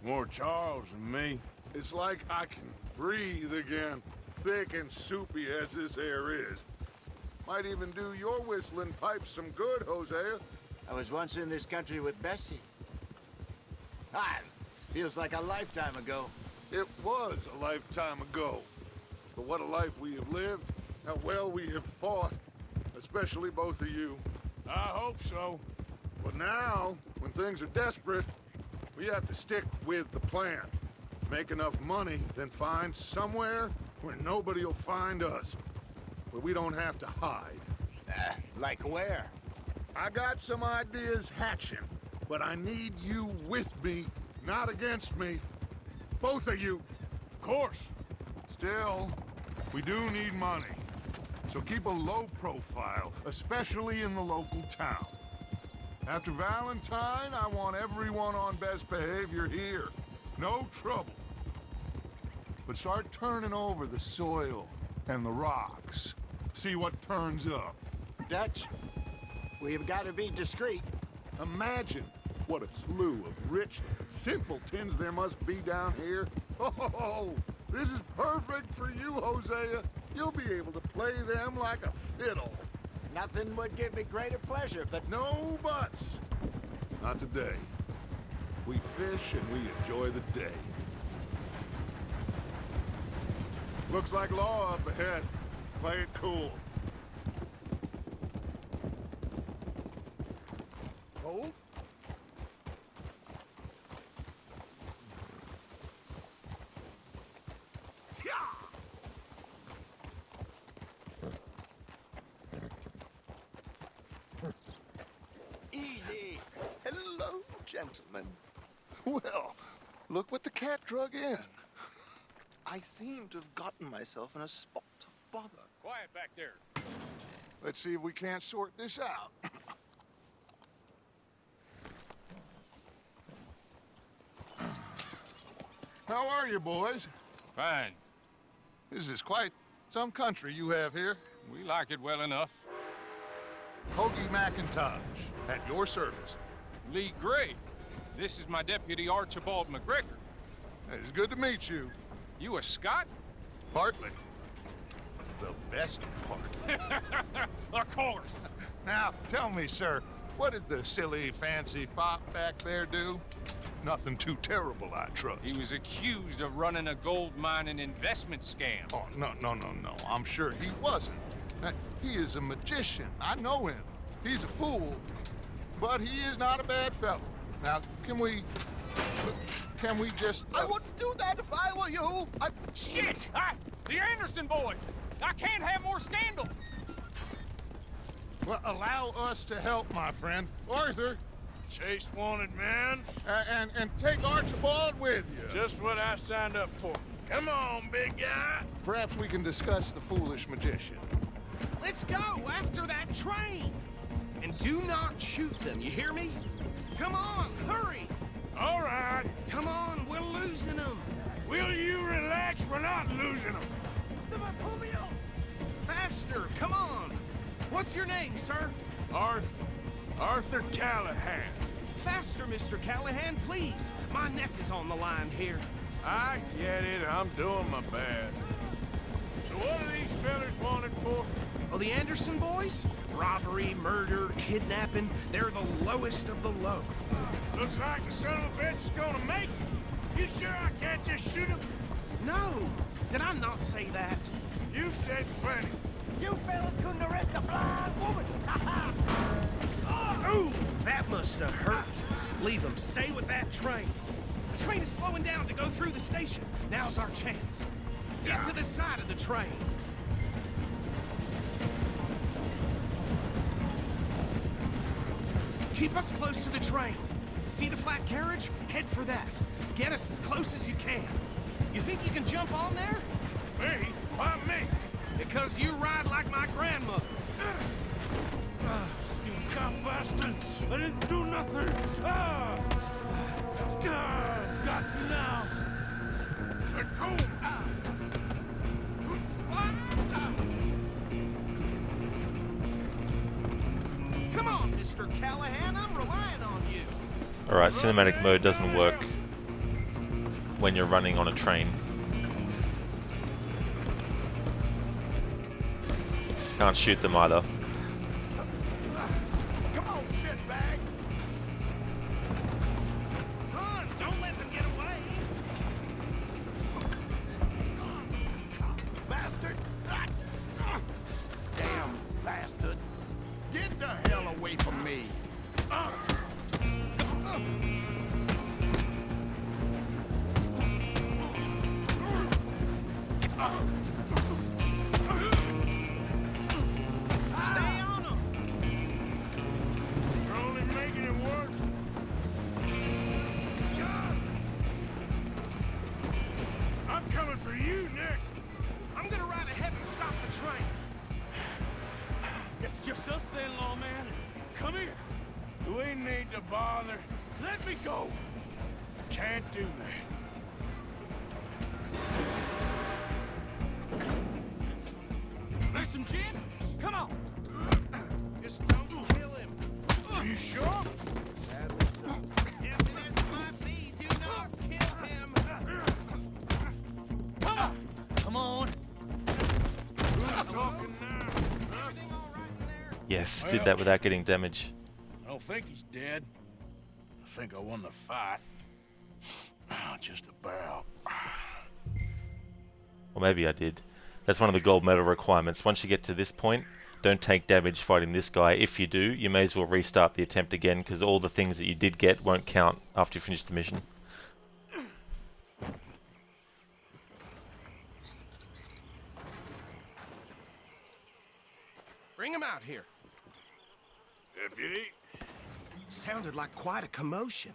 More Charles than me. It's like I can breathe again, thick and soupy as this air is. Might even do your whistling pipes some good, Hosea. I was once in this country with Bessie. Feels like a lifetime ago. It was a lifetime ago. But what a life we have lived, how well we have fought, especially both of you. I hope so. But now, when things are desperate, we have to stick with the plan. Make enough money, then find somewhere where nobody will find us. Where we don't have to hide. Like where? I got some ideas hatching, but I need you with me, not against me. Both of you. Of course. Still, we do need money. So keep a low profile, especially in the local town. After Valentine, I want everyone on best behavior here. No trouble. But start turning over the soil and the rocks. See what turns up. Dutch, we've got to be discreet. Imagine what a slew of rich simpletons there must be down here. Oh, this is perfect for you, Hosea. You'll be able to play them like a fiddle. Nothing would give me greater pleasure, but... No buts. Not today. We fish and we enjoy the day. Looks like law up ahead. Play it cool. gentlemen. Well, look what the cat drug in. I seem to have gotten myself in a spot of bother. Quiet back there. Let's see if we can't sort this out. How are you, boys? Fine. This is quite some country you have here. We like it well enough. Hoagie McIntosh, at your service. Lee Gray. This is my deputy, Archibald McGregor. It's good to meet you. You a Scot? Partly. The best part. Of course. Now, tell me, sir, what did the silly, fancy fop back there do? Nothing too terrible, I trust. He was accused of running a gold mining investment scam. Oh, no. I'm sure he wasn't. He is a magician. I know him. He's a fool, but he is not a bad fellow. Now, can we just... I wouldn't do that if I were you. Shit! The Anderson boys! I can't have more scandal! Well, allow us to help, my friend. Arthur! Chase wanted man. And take Archibald with you. Just what I signed up for. Come on, big guy. Perhaps we can discuss the foolish magician. Let's go after that train. And do not shoot them, you hear me? Come on, hurry. All right. Come on, we're losing them. Will you relax? We're not losing them. Someone pull me up. Faster, come on. What's your name, sir? Arthur Callahan. Faster, Mr. Callahan, please. My neck is on the line here. I get it. I'm doing my best. So what are these fellers wanted for? Oh, the Anderson boys? Robbery, murder, kidnapping. They're the lowest of the low. Looks like the son of a bitch is gonna make it. You sure I can't just shoot him? No. Did I not say that? You've said plenty. You fellas couldn't arrest a blind woman. Ooh, that must have hurt. Leave them. Stay with that train. The train is slowing down to go through the station. Now's our chance. Get to the side of the train. Keep us close to the train. See the flat carriage? Head for that. Get us as close as you can. You think you can jump on there? Me? Why me? Because you ride like my grandmother. You cop bastard! I didn't do nothing! Got you now! Let go! Come on, Mr. Callahan, I'm relying on you. Alright, cinematic mode doesn't work when you're running on a train. Can't shoot them either. Come on, shitbag. Run, don't let them get away. Bastard. Damn bastard. Get the hell away from me. Stay on them. You're only making it worse. I'm coming for you next. I'm gonna ride ahead and stop the train. Guess it's just us then, lawman. Come here. We need to bother. Let me go. Can't do that. There's some gin? Come on. Just don't kill him. Are you sure? Sadly so. Empty as might be, do not kill him. Come on. Come on. Who's talking now? Everything all right in there? Yes, did that without getting damage. I don't think he's dead. I think I won the fight. Just about. Or maybe I did. That's one of the gold medal requirements. Once you get to this point, don't take damage fighting this guy. If you do, you may as well restart the attempt again, because all the things that you did get won't count after you finish the mission. Bring him out here. Deputy? Sounded like quite a commotion.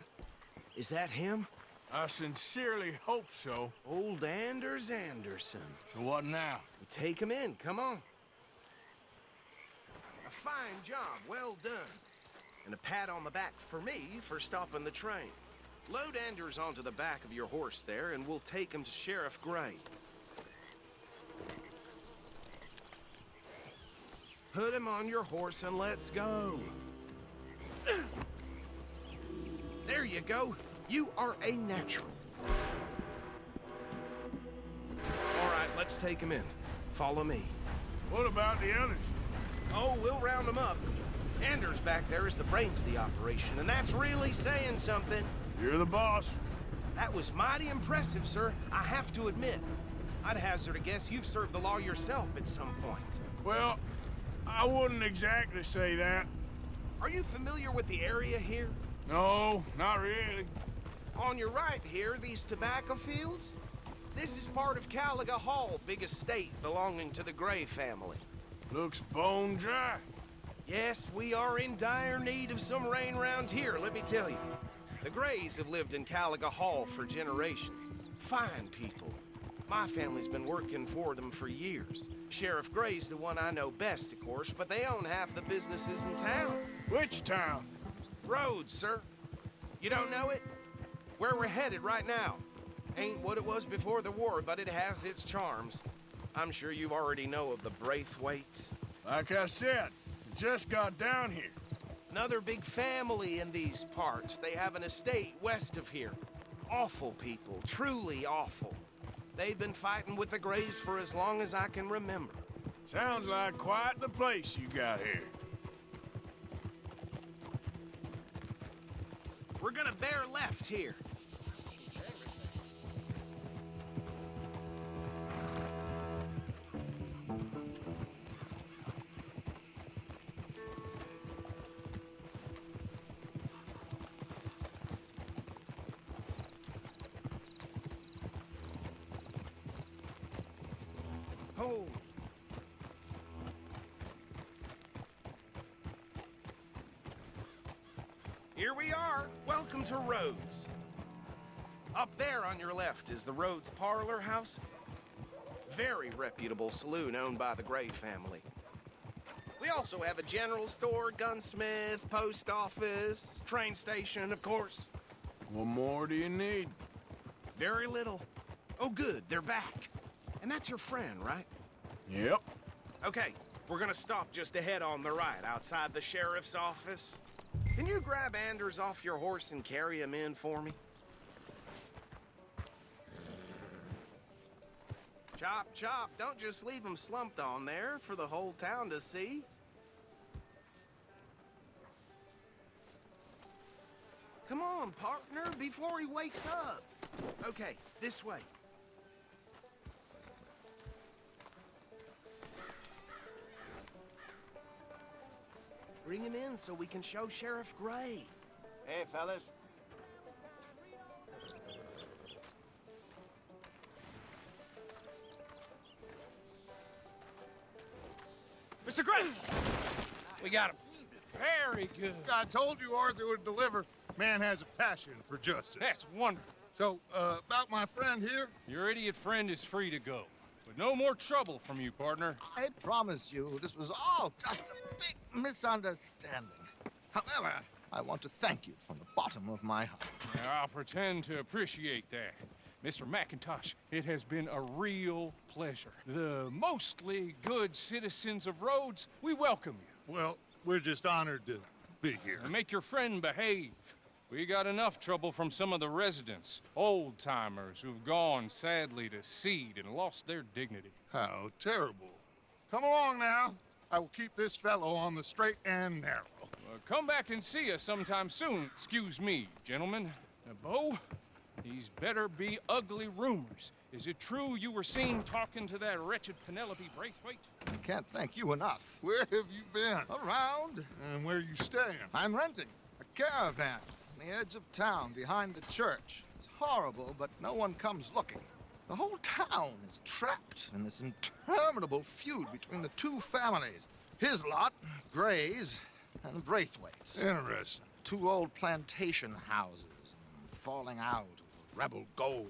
Is that him? I sincerely hope so. Old Anders Anderson. So what now? We take him in, come on. A fine job, well done. And a pat on the back for me for stopping the train. Load Anders onto the back of your horse there, and we'll take him to Sheriff Gray. Put him on your horse and let's go. There you go. You are a natural. All right, let's take him in. Follow me. What about the others? Oh, we'll round them up. Anders back there is the brains of the operation, and that's really saying something. You're the boss. That was mighty impressive, sir. I have to admit. I'd hazard a guess you've served the law yourself at some point. Well, I wouldn't exactly say that. Are you familiar with the area here? No, not really. On your right here, these tobacco fields? This is part of Caliga Hall, big estate belonging to the Gray family. Looks bone dry. Yes, we are in dire need of some rain round here, let me tell you. The Grays have lived in Caliga Hall for generations. Fine people. My family's been working for them for years. Sheriff Gray's the one I know best, of course, but they own half the businesses in town. Which town? Rhodes, sir. You don't know it? Where we're headed right now. Ain't what it was before the war, but it has its charms. I'm sure you already know of the Braithwaites. Like I said, just got down here. Another big family in these parts. They have an estate west of here. Awful people, truly awful. They've been fighting with the Grays for as long as I can remember. Sounds like quite the place you got here. We're gonna bear left here. Oh. Here we are. Welcome to Rhodes. Up there on your left is the Rhodes Parlor House. Very reputable saloon owned by the Gray family. We also have a general store, gunsmith, post office, train station, of course. What more do you need? Very little. Oh, good, they're back. And that's your friend, right? Yep. Okay, we're gonna stop just ahead on the right, outside the sheriff's office. Can you grab Anders off your horse and carry him in for me? Chop, chop, don't just leave him slumped on there for the whole town to see. Come on, partner, before he wakes up. Okay, this way. Bring him in so we can show Sheriff Gray. Hey, fellas. Mr. Gray! We got him. Very good. I told you Arthur would deliver. Man has a passion for justice. That's wonderful. So, about my friend here? Your idiot friend is free to go. But no more trouble from you, partner. I promise you, this was all just a big misunderstanding. However, I want to thank you from the bottom of my heart. I'll pretend to appreciate that. Mr. McIntosh, it has been a real pleasure. The mostly good citizens of Rhodes, we welcome you. Well, we're just honored to be here. And make your friend behave. We got enough trouble from some of the residents, old-timers who've gone, sadly, to seed and lost their dignity. How terrible. Come along now. I will keep this fellow on the straight and narrow. Come back and see us sometime soon. Excuse me, gentlemen. Bo, these better be ugly rumors. Is it true you were seen talking to that wretched Penelope Braithwaite? I can't thank you enough. Where have you been? Around. And where are you staying? I'm renting a caravan on the edge of town behind the church. It's horrible, but no one comes looking. The whole town is trapped in this interminable feud between the two families. His lot, Gray's, and the Braithwaites. Interesting. 2 old plantation houses, and falling out over rebel gold,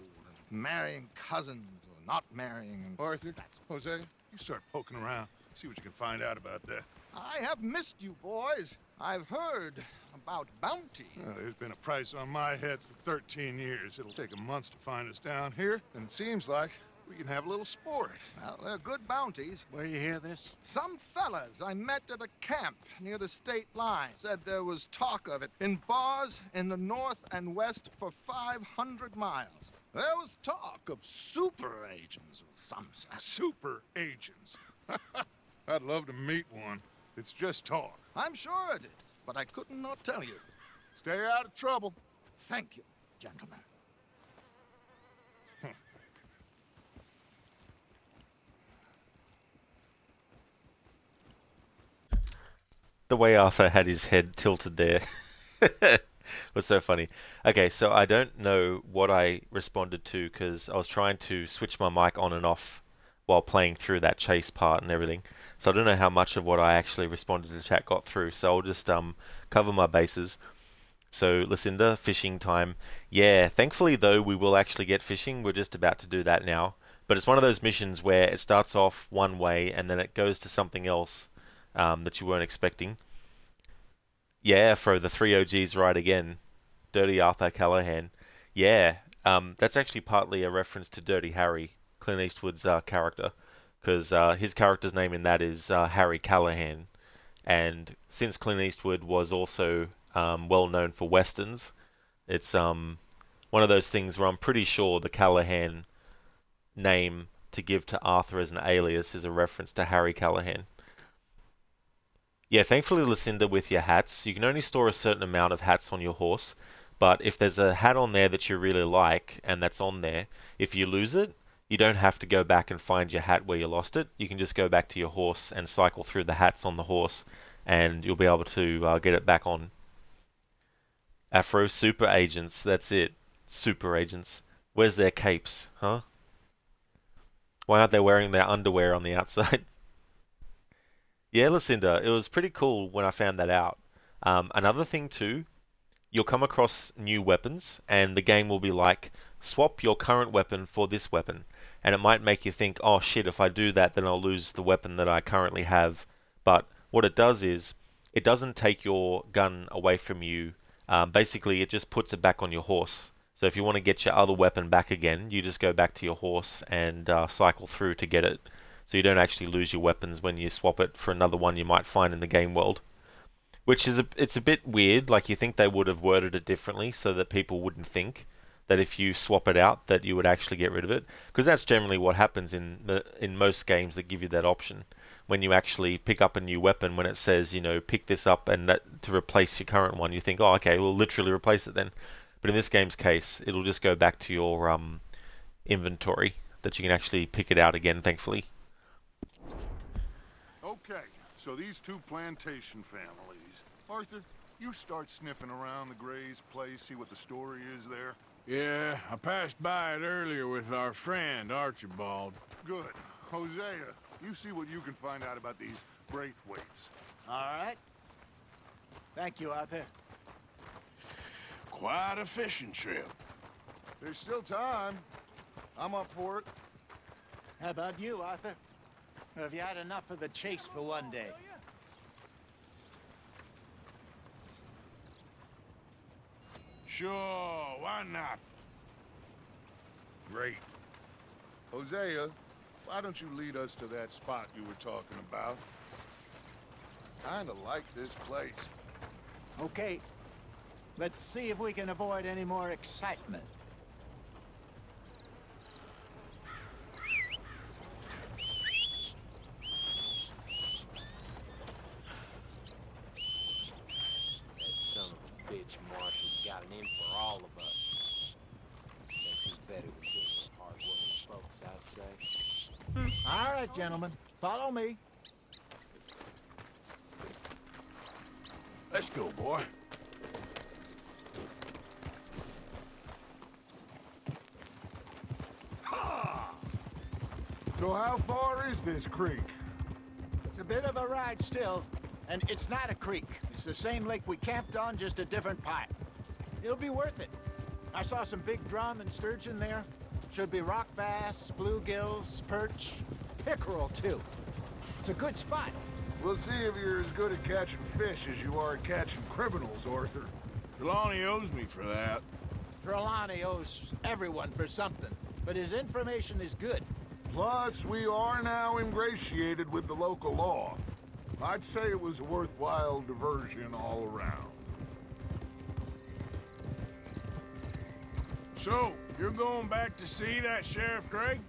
and marrying cousins or not marrying. And Arthur, Jose, you start poking around. See what you can find out about that. I have missed you, boys. I've heard about bounty. Well, there's been a price on my head for 13 years. It'll take a month to find us down here, and it seems like we can have a little sport. Well, they're good bounties. Where you hear this? Some fellas I met at a camp near the state line said there was talk of it in bars in the north and west for 500 miles. There was talk of super agents of some sort. Super agents. I'd love to meet one. It's just talk. I'm sure it is, but I couldn't not tell you. Stay out of trouble. Thank you, gentlemen. The way Arthur had his head tilted there was so funny. Okay, so I don't know what I responded to because I was trying to switch my mic on and off while playing through that chase part and everything. So I don't know how much of what I actually responded to chat got through. So I'll just cover my bases. So Lucinda, fishing time. Yeah, thankfully though we will actually get fishing. We're just about to do that now. But it's one of those missions where it starts off one way and then it goes to something else that you weren't expecting. Yeah, Fro, the 3 OGs right again. Dirty Arthur Callahan. Yeah, that's actually partly a reference to Dirty Harry, Clint Eastwood's character, because his character's name in that is Harry Callahan. And since Clint Eastwood was also well known for westerns, it's one of those things where I'm pretty sure the Callahan name to give to Arthur as an alias is a reference to Harry Callahan. Yeah, thankfully, Lucinda, with your hats, you can only store a certain amount of hats on your horse, but if there's a hat on there that you really like, and that's on there, if you lose it, you don't have to go back and find your hat where you lost it. You can just go back to your horse and cycle through the hats on the horse, and you'll be able to get it back on. Afro Super Agents, that's it. Super Agents. Where's their capes, huh? Why aren't they wearing their underwear on the outside? Yeah, Lucinda, it was pretty cool when I found that out. Another thing too, you'll come across new weapons, and the game will be like, swap your current weapon for this weapon. And it might make you think, oh shit, if I do that, then I'll lose the weapon that I currently have. But what it does is, it doesn't take your gun away from you. Basically, it just puts it back on your horse. So if you want to get your other weapon back again, you just go back to your horse and cycle through to get it. So you don't actually lose your weapons when you swap it for another one you might find in the game world. Which is it's a bit weird, like you think they would have worded it differently so that people wouldn't think that if you swap it out that you would actually get rid of it. Because that's generally what happens in most games that give you that option. When you actually pick up a new weapon, when it says, you know, pick this up and that to replace your current one, you think, oh okay, we'll literally replace it then. But in this game's case, it'll just go back to your inventory, that you can actually pick it out again, thankfully. Okay, so these two plantation families. Arthur, you start sniffing around the Gray's place, see what the story is there. Yeah, I passed by it earlier with our friend, Archibald. Good. Hosea, you see what you can find out about these Braithwaites. All right. Thank you, Arthur. Quite a fishing trip. There's still time. I'm up for it. How about you, Arthur? Or have you had enough of the chase for one day? Sure, why not? Great. Hosea, why don't you lead us to that spot you were talking about? Kinda like this place. Okay. Let's see if we can avoid any more excitement. That son of a bitch Marshall's got an in for all of us. Makes him better than being hard-working folks, I'd say. All right, gentlemen. Follow me. Let's go, boy. So how far is this creek? It's a bit of a ride still, and it's not a creek. It's the same lake we camped on, just a different pipe. It'll be worth it. I saw some big drum and sturgeon there. Should be rock bass, bluegills, perch, pickerel, too. It's a good spot. We'll see if you're as good at catching fish as you are at catching criminals, Arthur. Trelawney owes me for that. Trelawney owes everyone for something, but his information is good. Plus, we are now ingratiated with the local law. I'd say it was a worthwhile diversion all around. So, you're going back to see that Sheriff Gregg?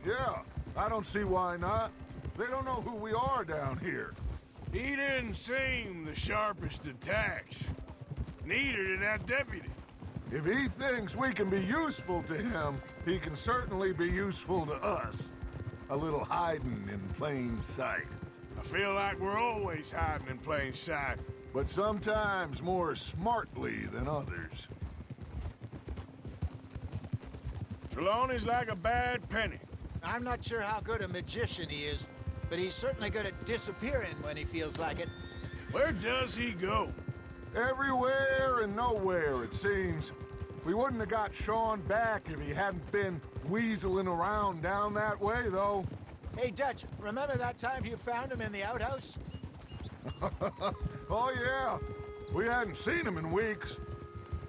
Yeah, I don't see why not. They don't know who we are down here. He didn't seem the sharpest attacks. Neither did that deputy. If he thinks we can be useful to him, he can certainly be useful to us. A little hiding in plain sight. I feel like we're always hiding in plain sight. But sometimes more smartly than others. Trelawney's like a bad penny. I'm not sure how good a magician he is, but he's certainly good at disappearing when he feels like it. Where does he go? Everywhere and nowhere, it seems. We wouldn't have got Sean back if he hadn't been weaseling around down that way, though. Hey, Dutch, remember that time you found him in the outhouse? Oh, yeah. We hadn't seen him in weeks.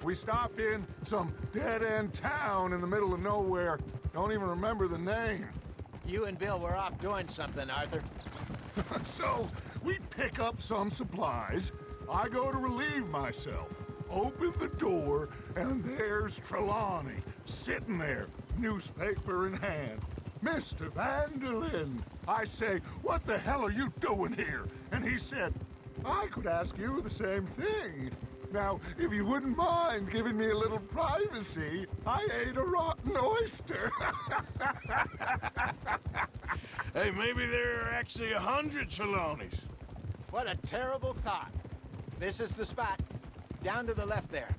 We stopped in some dead-end town in the middle of nowhere. Don't even remember the name. You and Bill were off doing something, Arthur. So, we pick up some supplies. I go to relieve myself. Open the door, and there's Trelawney, sitting there, newspaper in hand. Mr. Van der Linde. I say, what the hell are you doing here? And he said, I could ask you the same thing. Now, if you wouldn't mind giving me a little privacy, I ate a rotten oyster. Hey, maybe there are actually 100 Trelawneys. What a terrible thought. This is the spot. Down to the left there.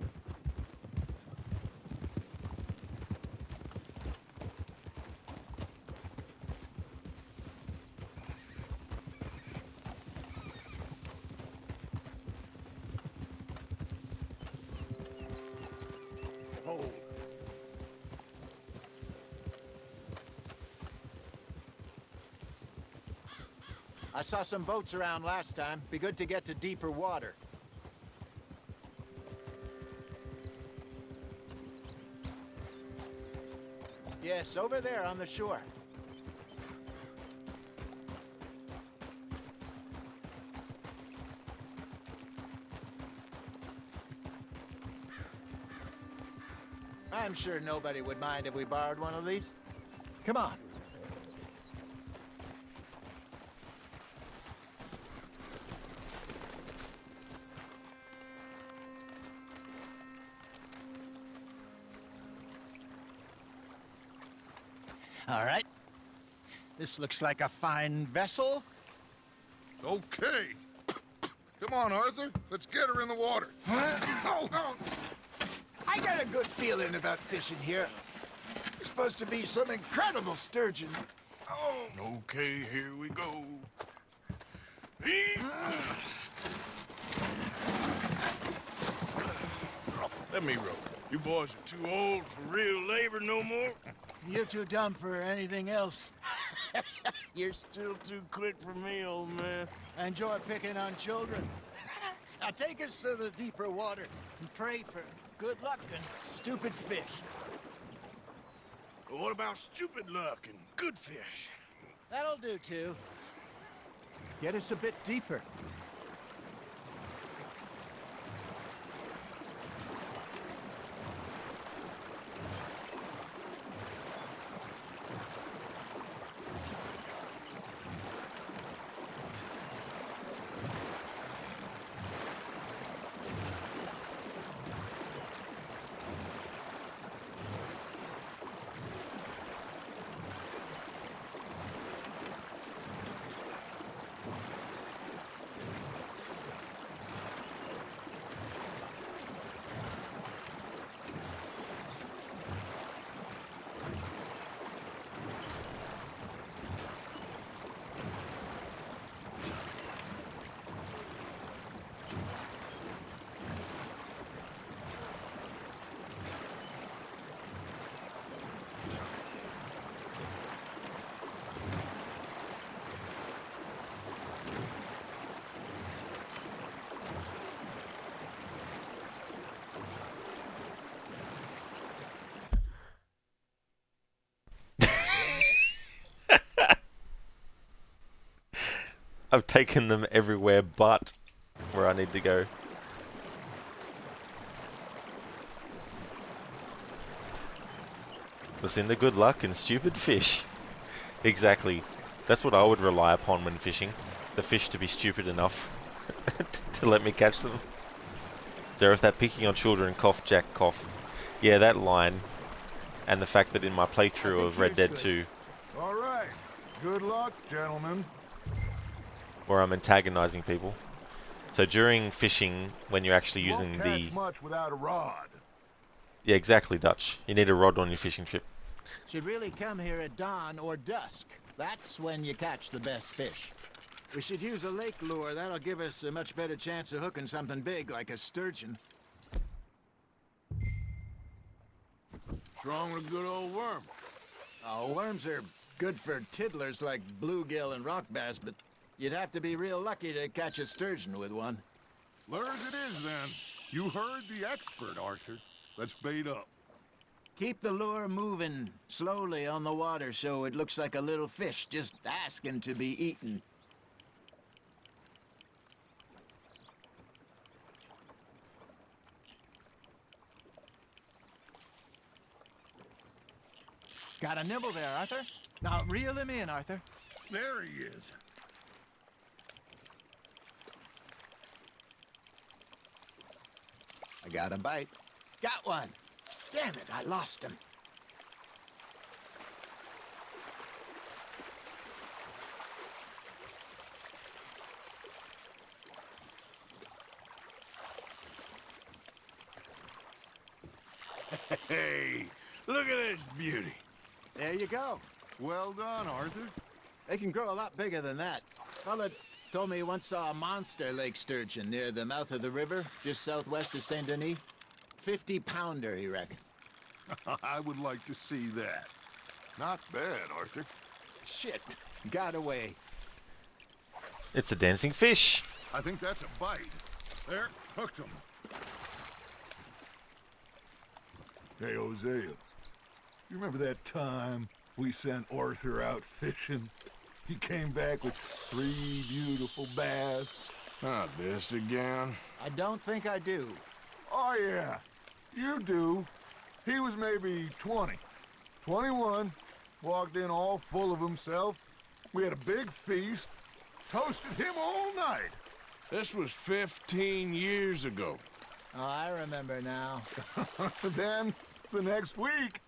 Hold. I saw some boats around last time. Be good to get to deeper water. Yes, over there on the shore. I'm sure nobody would mind if we borrowed one of these. Come on. All right. This looks like a fine vessel. Okay. Come on, Arthur. Let's get her in the water. I got a good feeling about fishing here. There's supposed to be some incredible sturgeon. Okay, here we go. Let me row. You boys are too old for real labor no more. You're too dumb for anything else. You're still too quick for me, old man. I enjoy picking on children. Now take us to the deeper water and pray for good luck and stupid fish. Well, what about stupid luck and good fish? That'll do, too. Get us a bit deeper. I've taken them everywhere but where I need to go. Listen to good luck and stupid fish. Exactly. That's what I would rely upon when fishing. The fish to be stupid enough to let me catch them. Zareth, that picking on children, cough, Jack, cough. Yeah, that line. And the fact that in my playthrough of Red Dead 2... All right. Good luck, gentlemen. Where I'm antagonizing people. So during fishing, when you're actually using Won't catch much without a rod. Yeah, exactly, Dutch. You need a rod on your fishing trip. Should really come here at dawn or dusk. That's when you catch the best fish. We should use a lake lure. That'll give us a much better chance of hooking something big like a sturgeon. What's wrong with a good old worm? Oh, worms are good for tiddlers like bluegill and rock bass, but you'd have to be real lucky to catch a sturgeon with one. Lure as it is, then. You heard the expert, Arthur. Let's bait up. Keep the lure moving slowly on the water so it looks like a little fish just asking to be eaten. Got a nibble there, Arthur. Now reel him in, Arthur. There he is. I got a bite. Got one. Damn it, I lost him. Hey, look at this beauty. There you go. Well done, Arthur. They can grow a lot bigger than that. Fella told me he once saw a monster lake sturgeon near the mouth of the river, just southwest of Saint Denis. 50-pounder, he reckoned. I would like to see that. Not bad, Arthur. Shit, got away. It's a dancing fish. I think that's a bite. There, hooked him. Hey, Hosea. You remember that time we sent Arthur out fishing? He came back with 3 beautiful bass. Not this again. I don't think I do. Oh, yeah. You do. He was maybe 20. 21. Walked in all full of himself. We had a big feast. Toasted him all night. This was 15 years ago. Oh, I remember now. Then, the next week,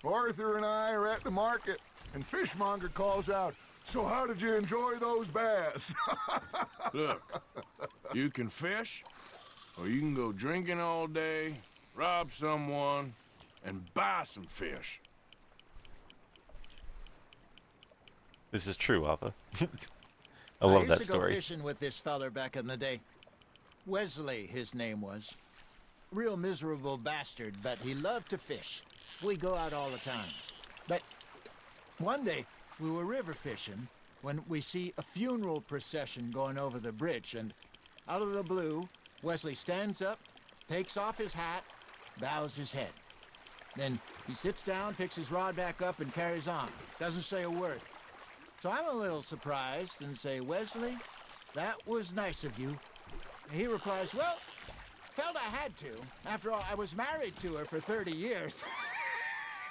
Arthur and I are at the market, and Fishmonger calls out, "So how did you enjoy those bass?" Look, you can fish, or you can go drinking all day, rob someone, and buy some fish. This is true, Arthur. I love that used to go story. fishing with this feller back in the day. Wesley, his name was. Real miserable bastard, but he loved to fish. We go out all the time. But one day, we were river fishing when we see a funeral procession going over the bridge, and out of the blue, Wesley stands up, takes off his hat, bows his head. Then he sits down, picks his rod back up, and carries on. Doesn't say a word. So I'm a little surprised and say, "Wesley, that was nice of you." And he replies, "Well, felt I had to. After all, I was married to her for 30 years.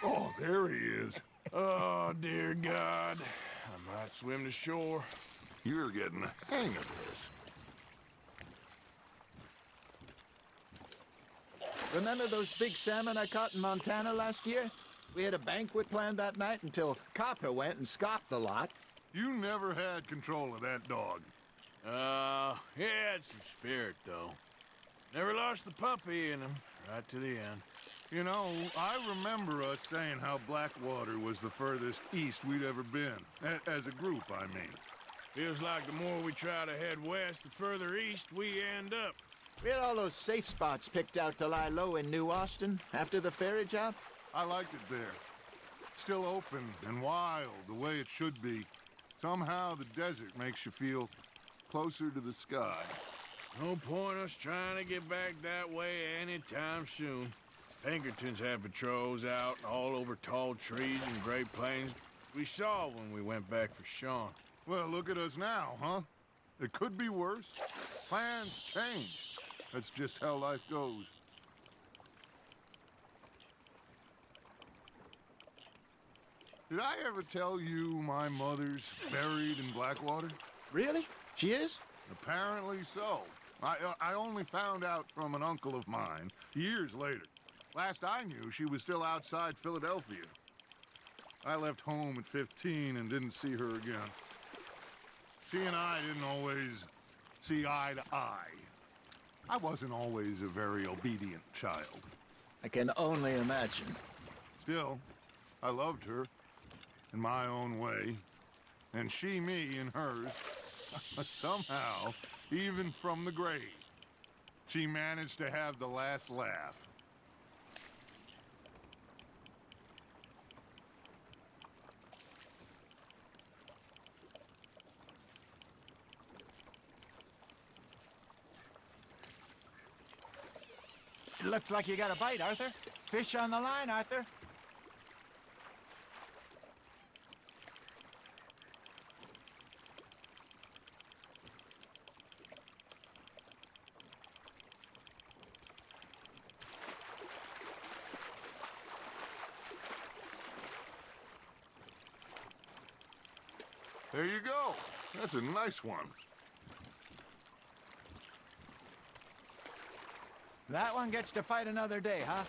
Oh, there he is. Oh, dear God. I might swim to shore. You're getting the hang of this. Remember those big salmon I caught in Montana last year? We had a banquet planned that night until Copper went and scoffed the lot. You never had control of that dog. He had some spirit, though. Never lost the puppy in him, right to the end. You know, I remember us saying how Blackwater was the furthest east we'd ever been. As a group, I mean. Feels like the more we try to head west, the further east we end up. We had all those safe spots picked out to lie low in New Austin after the ferry job. I liked it there. Still open and wild, the way it should be. Somehow the desert makes you feel closer to the sky. No point us trying to get back that way anytime soon. Pinkertons had patrols out all over tall trees and Great Plains. We saw when we went back for Sean. Well, look at us now, huh? It could be worse. Plans change. That's just how life goes. Did I ever tell you my mother's buried in Blackwater? Really? She is? Apparently so. I only found out from an uncle of mine years later. Last I knew, she was still outside Philadelphia. I left home at 15 and didn't see her again. She and I didn't always see eye to eye. I wasn't always a very obedient child. I can only imagine. Still, I loved her in my own way, and she me in hers. Somehow, even from the grave, she managed to have the last laugh. It looks like you got a bite, Arthur. Fish on the line, Arthur. There you go. That's a nice one. That one gets to fight another day, huh?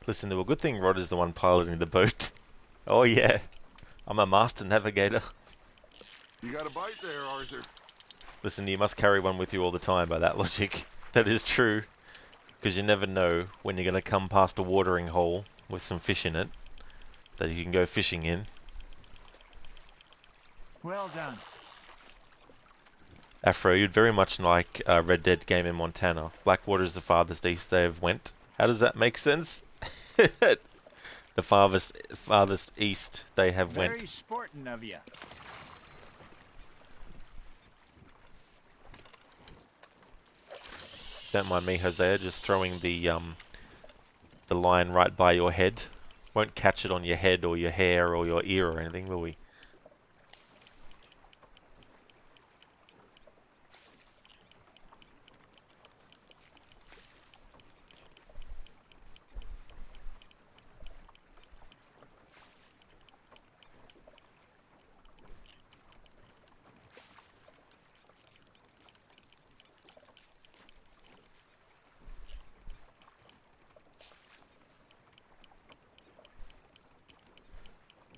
Listen, to a good thing Rod is the one piloting the boat. Oh yeah, I'm a master navigator. You got a bite there, Arthur. Listen, you must carry one with you all the time by that logic. That is true. Because you never know when you're going to come past a watering hole with some fish in it that you can go fishing in. Well done. Afro, you'd very much like a Red Dead game in Montana. Blackwater's the farthest east they have went. How does that make sense? The farthest east they have went. Very sporting of you. Don't mind me, Hosea, just throwing the line right by your head. Won't catch it on your head or your hair or your ear or anything, will we?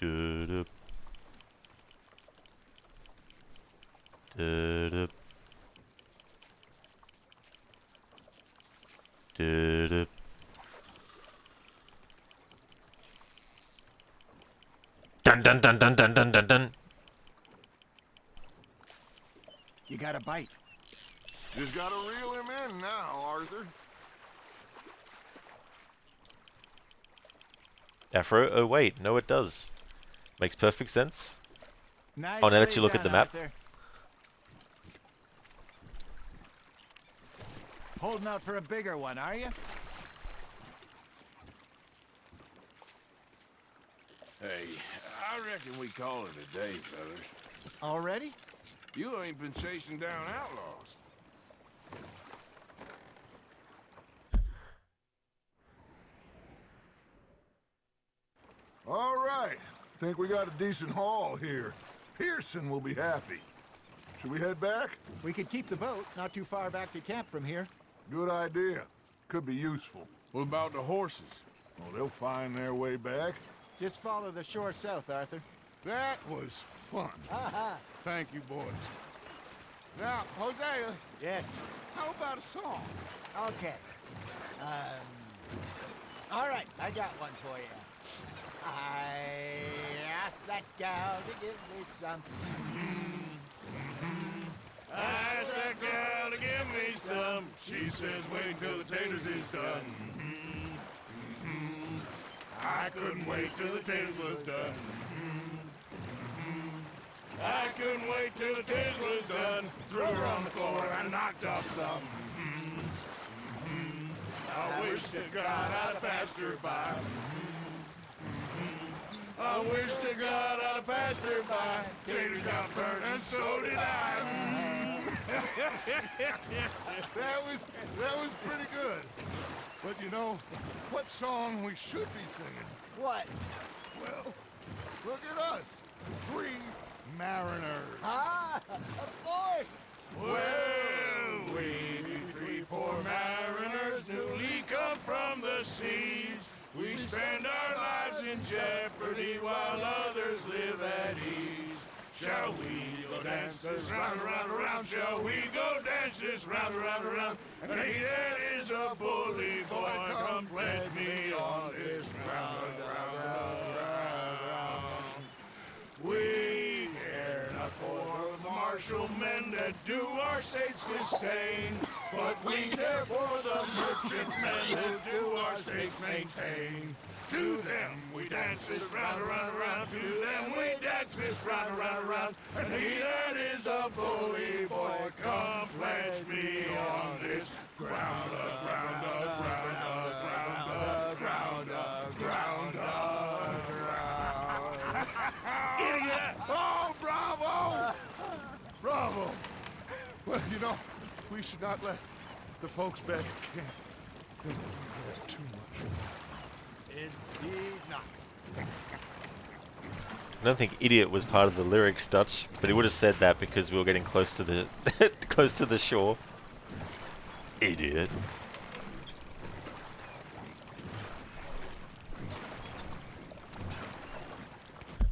Du-dup. Du-dup. Du-dup. Dun dun dun dun dun dun dun dun. You got a bite. Just gotta reel him in now, Arthur. Afro, oh wait, no it does. Makes perfect sense. Nicely Oh, now that you look at the done, map. Arthur. Holding out for a bigger one, are you? Hey, I reckon we call it a day, fellas. Already? You ain't been chasing down outlaws. All right. Think we got a decent haul here. Pearson will be happy. Should we head back? We could keep the boat not too far back to camp from here. Good idea. Could be useful. What about the horses? Well, they'll find their way back. Just follow the shore south, Arthur. That was fun. Aha. Thank you, boys. Now, Hosea. Yes. How about a song? Okay. All right, I got one for you. I asked that gal to give me some. I asked that gal to give me some. She says, wait till the taters is done. I couldn't wait till the taters was done. I couldn't wait till the taste was done. Threw her on the floor and knocked off some. I wish to God I'd passed her by. I wish to God I'd passed her by. Taters got burnt and so did I. That was pretty good. But you know, what song we should be singing? What? Well, look at us. 3 mariners. Ah, of course. Well, we be 3 poor mariners newly come from the seas. We spend our lives in jeopardy while others live at ease. Shall we go dance this round, around, around? Shall we go dance this round, around, around? And he that is a bully boy, come pledge me on this round, round, round, round. We care not for the martial men that do our state's disdain, but we care for the merchantmen who do our state's maintain. To them we dance this round, around, around. To them we dance this round, around, around. And he that is a bully boy, come pledge me on this ground, ground, ground, ground, ground, ground, ground. Idiot! Oh, bravo! Bravo! Well, you know, we should not let the folks back at camp think that we had too much fun. Indeed not. I don't think "idiot" was part of the lyrics, Dutch, but he would have said that because we were getting close to the close to the shore. Idiot.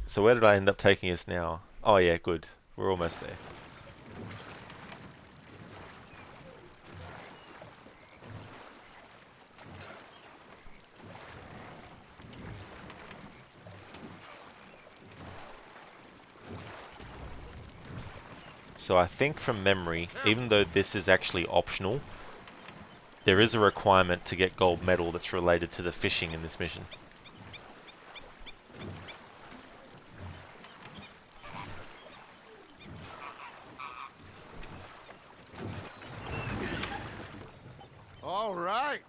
So where did I end up taking us now? Oh yeah, good. We're almost there. So I think from memory, even though this is actually optional, there is a requirement to get gold medal that's related to the fishing in this mission. All right.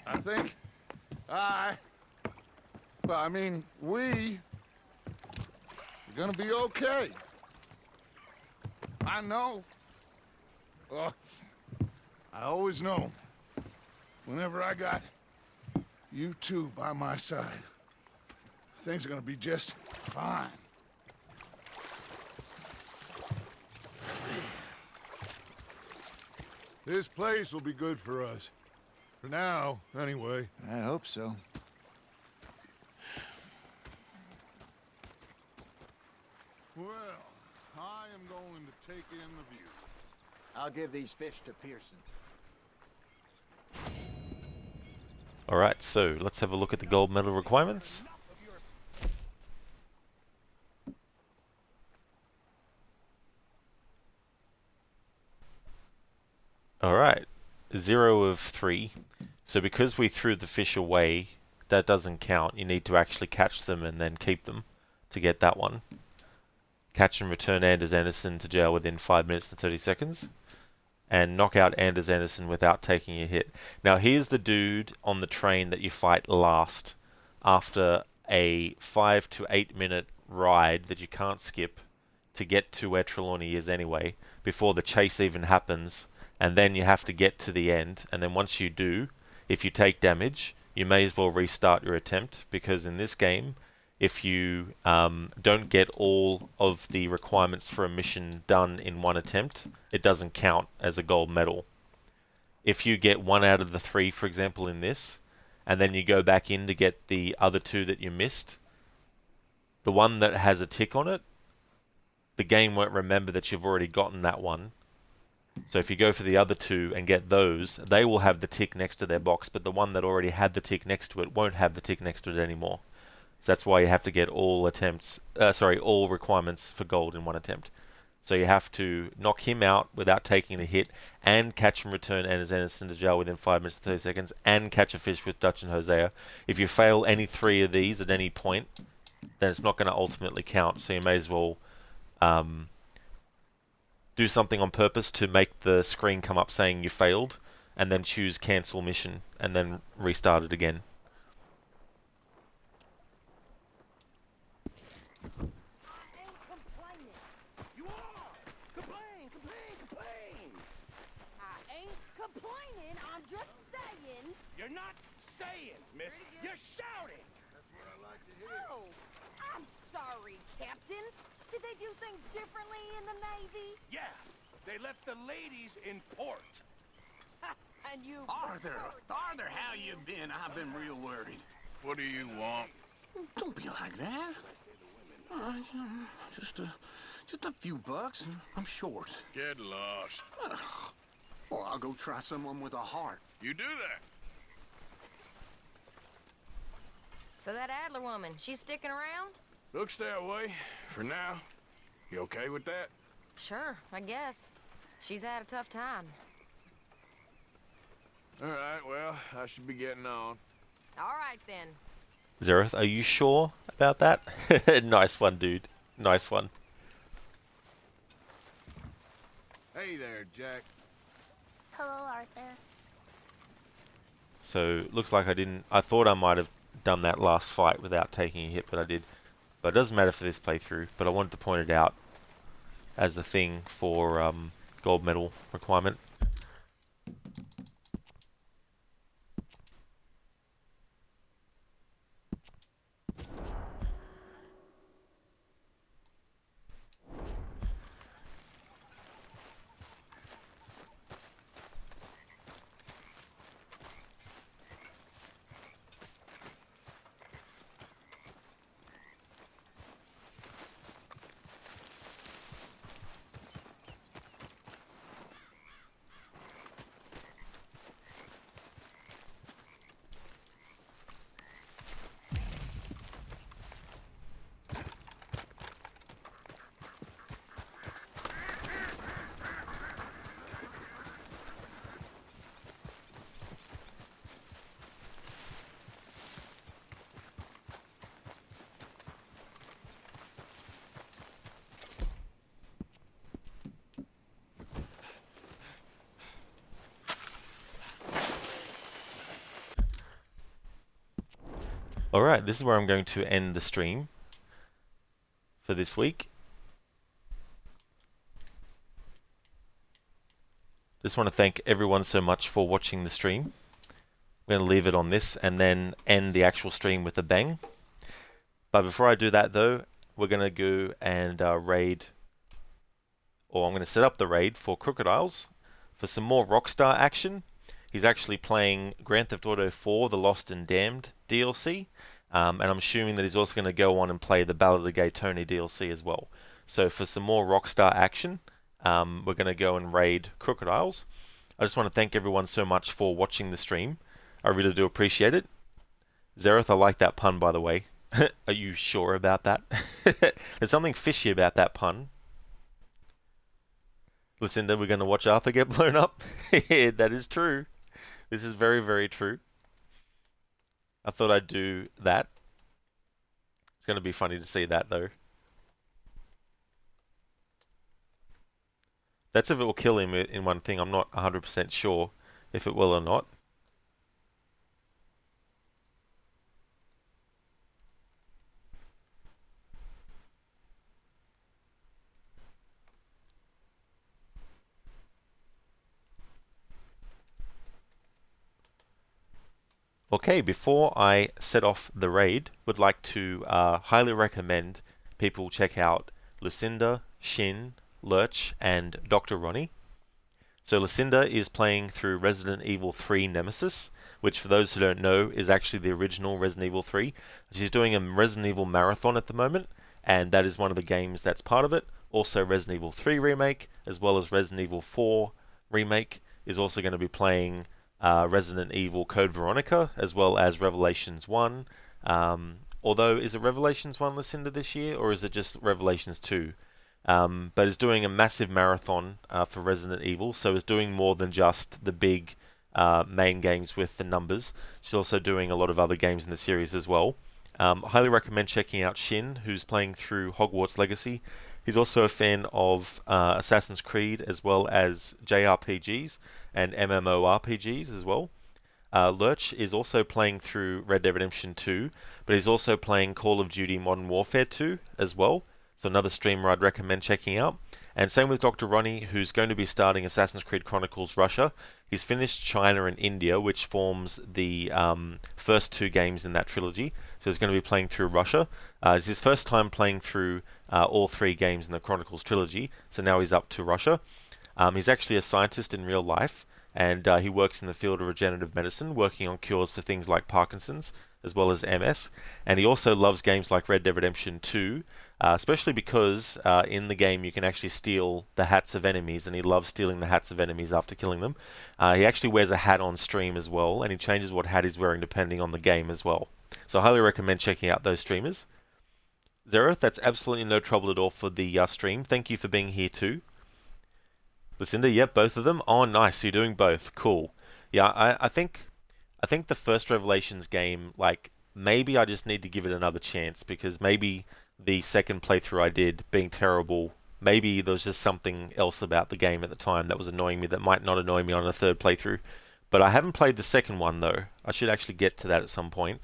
I think we are gonna be okay. I know. I always know. Whenever I got you two by my side, things are gonna be just fine. This place will be good for us. For now, anyway. I hope so. Well, I am going to take in the view. I'll give these fish to Pearson. Alright, so let's have a look at the gold medal requirements. Alright, 0 of 3. So because we threw the fish away, that doesn't count. You need to actually catch them and then keep them to get that one. Catch and return Anders Anderson to jail within 5 minutes and 30 seconds. And knock out Anders Anderson without taking a hit. Now here's the dude on the train that you fight last after a 5 to 8 minute ride that you can't skip to get to where Trelawney is anyway, before the chase even happens. And then you have to get to the end, and then once you do, if you take damage, you may as well restart your attempt, because in this game, if you don't get all of the requirements for a mission done in one attempt, it doesn't count as a gold medal. If you get 1 out of the 3, for example, in this, and then you go back in to get the other 2 that you missed, the one that has a tick on it, the game won't remember that you've already gotten that one. So if you go for the other 2 and get those, they will have the tick next to their box, but the one that already had the tick next to it won't have the tick next to it anymore. So that's why you have to get all all requirements for gold in one attempt. So you have to knock him out without taking the hit, and catch and return Anders Anderson to jail within 5 minutes and 30 seconds, and catch a fish with Dutch and Hosea. If you fail any 3 of these at any point, then it's not going to ultimately count. So you may as well do something on purpose to make the screen come up saying you failed, and then choose cancel mission, and then restart it again. You're not saying, miss. You're shouting. That's what I like to hear. Oh, I'm sorry, Captain. Did they do things differently in the Navy? Yeah, they left the ladies in port. And you... Arthur, how you been? I've been real worried. What do you want? Don't be like that. All right, just a few bucks. I'm short. Get lost. Well, I'll go try someone with a heart. You do that. So that Adler woman, she's sticking around? Looks that way. For now. You okay with that? Sure, I guess. She's had a tough time. All right, well, I should be getting on. All right, then. Xerath, are you sure about that? Nice one, dude. Nice one. Hey there, Jack. Hello, Arthur. So, looks like I thought I might have done that last fight without taking a hit, but I did. But it doesn't matter for this playthrough, but I wanted to point it out as the thing for gold medal requirement. Alright, this is where I'm going to end the stream for this week. Just want to thank everyone so much for watching the stream. We're going to leave it on this and then end the actual stream with a bang. But before I do that though, we're going to go and raid, or I'm going to set up the raid for Crocodiles for some more Rockstar action. He's actually playing Grand Theft Auto 4, The Lost and Damned DLC, and I'm assuming that he's also going to go on and play the Ballad of the Gay Tony DLC as well. So for some more Rockstar action, we're going to go and raid Crocodiles. I just want to thank everyone so much for watching the stream. I really do appreciate it. Xerath, I like that pun, by the way. Are you sure about that? There's something fishy about that pun. Lucinda, we're going to watch Arthur get blown up? That is true. This is very, very true. I thought I'd do that. It's going to be funny to see that, though. That's if it will kill him in one thing. I'm not 100% sure if it will or not. Okay, before I set off the raid, would like to highly recommend people check out Lucinda, Shin, Lurch, and Dr. Ronnie. So Lucinda is playing through Resident Evil 3 Nemesis, which for those who don't know is actually the original Resident Evil 3. She's doing a Resident Evil marathon at the moment, and that is one of the games that's part of it. Also Resident Evil 3 Remake, as well as Resident Evil 4 Remake, is also going to be playing Resident Evil Code Veronica, as well as Revelations 1. Although, is it Revelations 1 Lucinda this year, or is it just Revelations 2? But is doing a massive marathon for Resident Evil, so is doing more than just the big main games with the numbers. She's also doing a lot of other games in the series as well. Highly recommend checking out Shin, who's playing through Hogwarts Legacy. He's also a fan of Assassin's Creed as well as JRPGs and MMORPGs as well. Lurch is also playing through Red Dead Redemption 2, but he's also playing Call of Duty Modern Warfare 2 as well. So another streamer I'd recommend checking out. And same with Dr. Ronnie, who's going to be starting Assassin's Creed Chronicles Russia. He's finished China and India, which forms the first 2 games in that trilogy. So he's going to be playing through Russia. It's his first time playing through all 3 games in the Chronicles trilogy. So now he's up to Russia. He's actually a scientist in real life, and he works in the field of regenerative medicine, working on cures for things like Parkinson's as well as MS. And he also loves games like Red Dead Redemption 2, especially because in the game you can actually steal the hats of enemies, and he loves stealing the hats of enemies after killing them. He actually wears a hat on stream as well, and he changes what hat he's wearing depending on the game as well. So I highly recommend checking out those streamers. Zereth, that's absolutely no trouble at all for the stream. Thank you for being here too. Lucinda, yep, both of them. Oh, nice. You're doing both. Cool. Yeah, I think the first Revelations game, like, maybe I just need to give it another chance, because maybe the second playthrough I did, being terrible, maybe there was just something else about the game at the time that was annoying me that might not annoy me on a third playthrough. But I haven't played the second one, though. I should actually get to that at some point.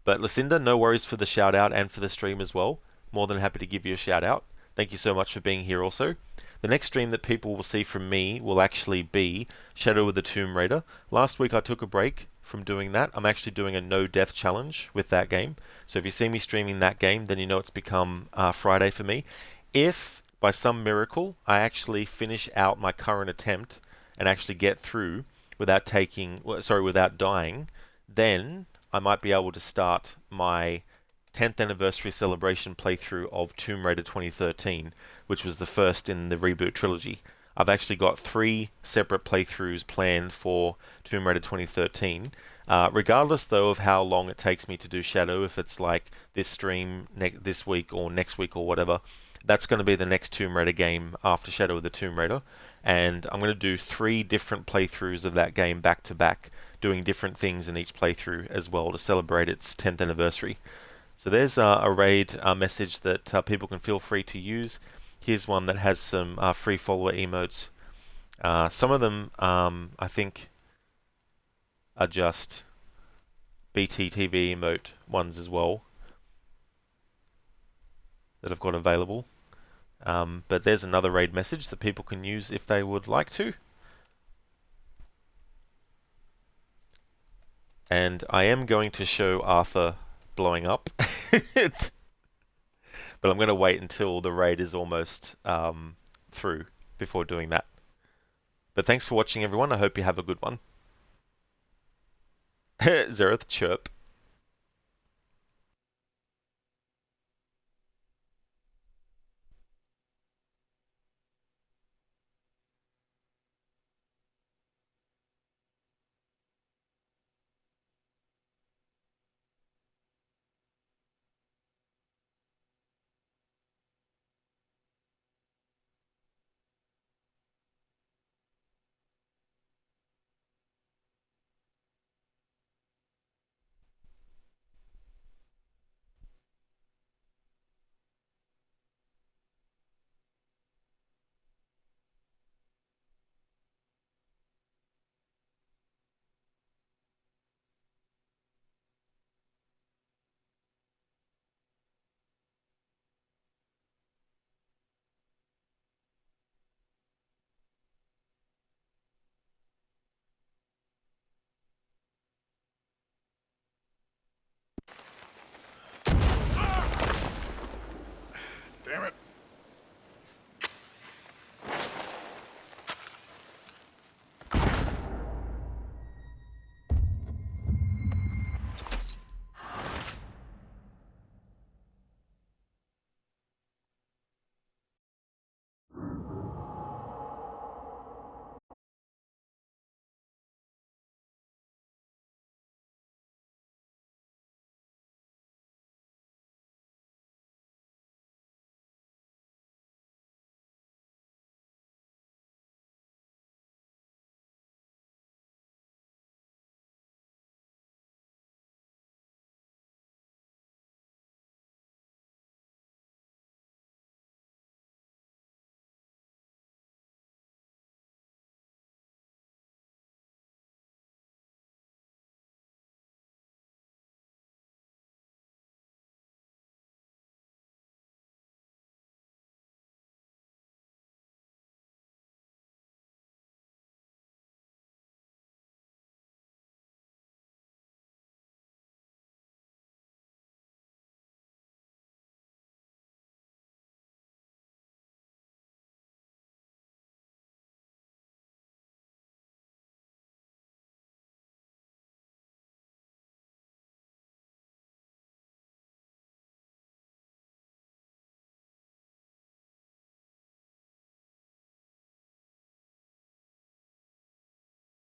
But Lucinda, no worries for the shout out and for the stream as well. More than happy to give you a shout out. Thank you so much for being here also. The next stream that people will see from me will actually be Shadow of the Tomb Raider. Last week I took a break from doing that. I'm actually doing a no death challenge with that game. So if you see me streaming that game, then you know it's become Friday for me. If by some miracle I actually finish out my current attempt and actually get through without dying, then I might be able to start my 10th anniversary celebration playthrough of Tomb Raider 2013, which was the first in the reboot trilogy. I've actually got 3 separate playthroughs planned for Tomb Raider 2013. Regardless, though, of how long it takes me to do Shadow, if it's like this stream this week or next week or whatever, that's going to be the next Tomb Raider game after Shadow of the Tomb Raider. And I'm going to do 3 different playthroughs of that game back to back, doing different things in each playthrough as well to celebrate its 10th anniversary. So there's a raid message that people can feel free to use. Here's one that has some free follower emotes. Some of them, I think, are just BTTV emote ones as well that I've got available. But there's another raid message that people can use if they would like to. And I am going to show Arthur blowing up. But I'm going to wait until the raid is almost through before doing that. But thanks for watching, everyone. I hope you have a good one. Zereth, chirp.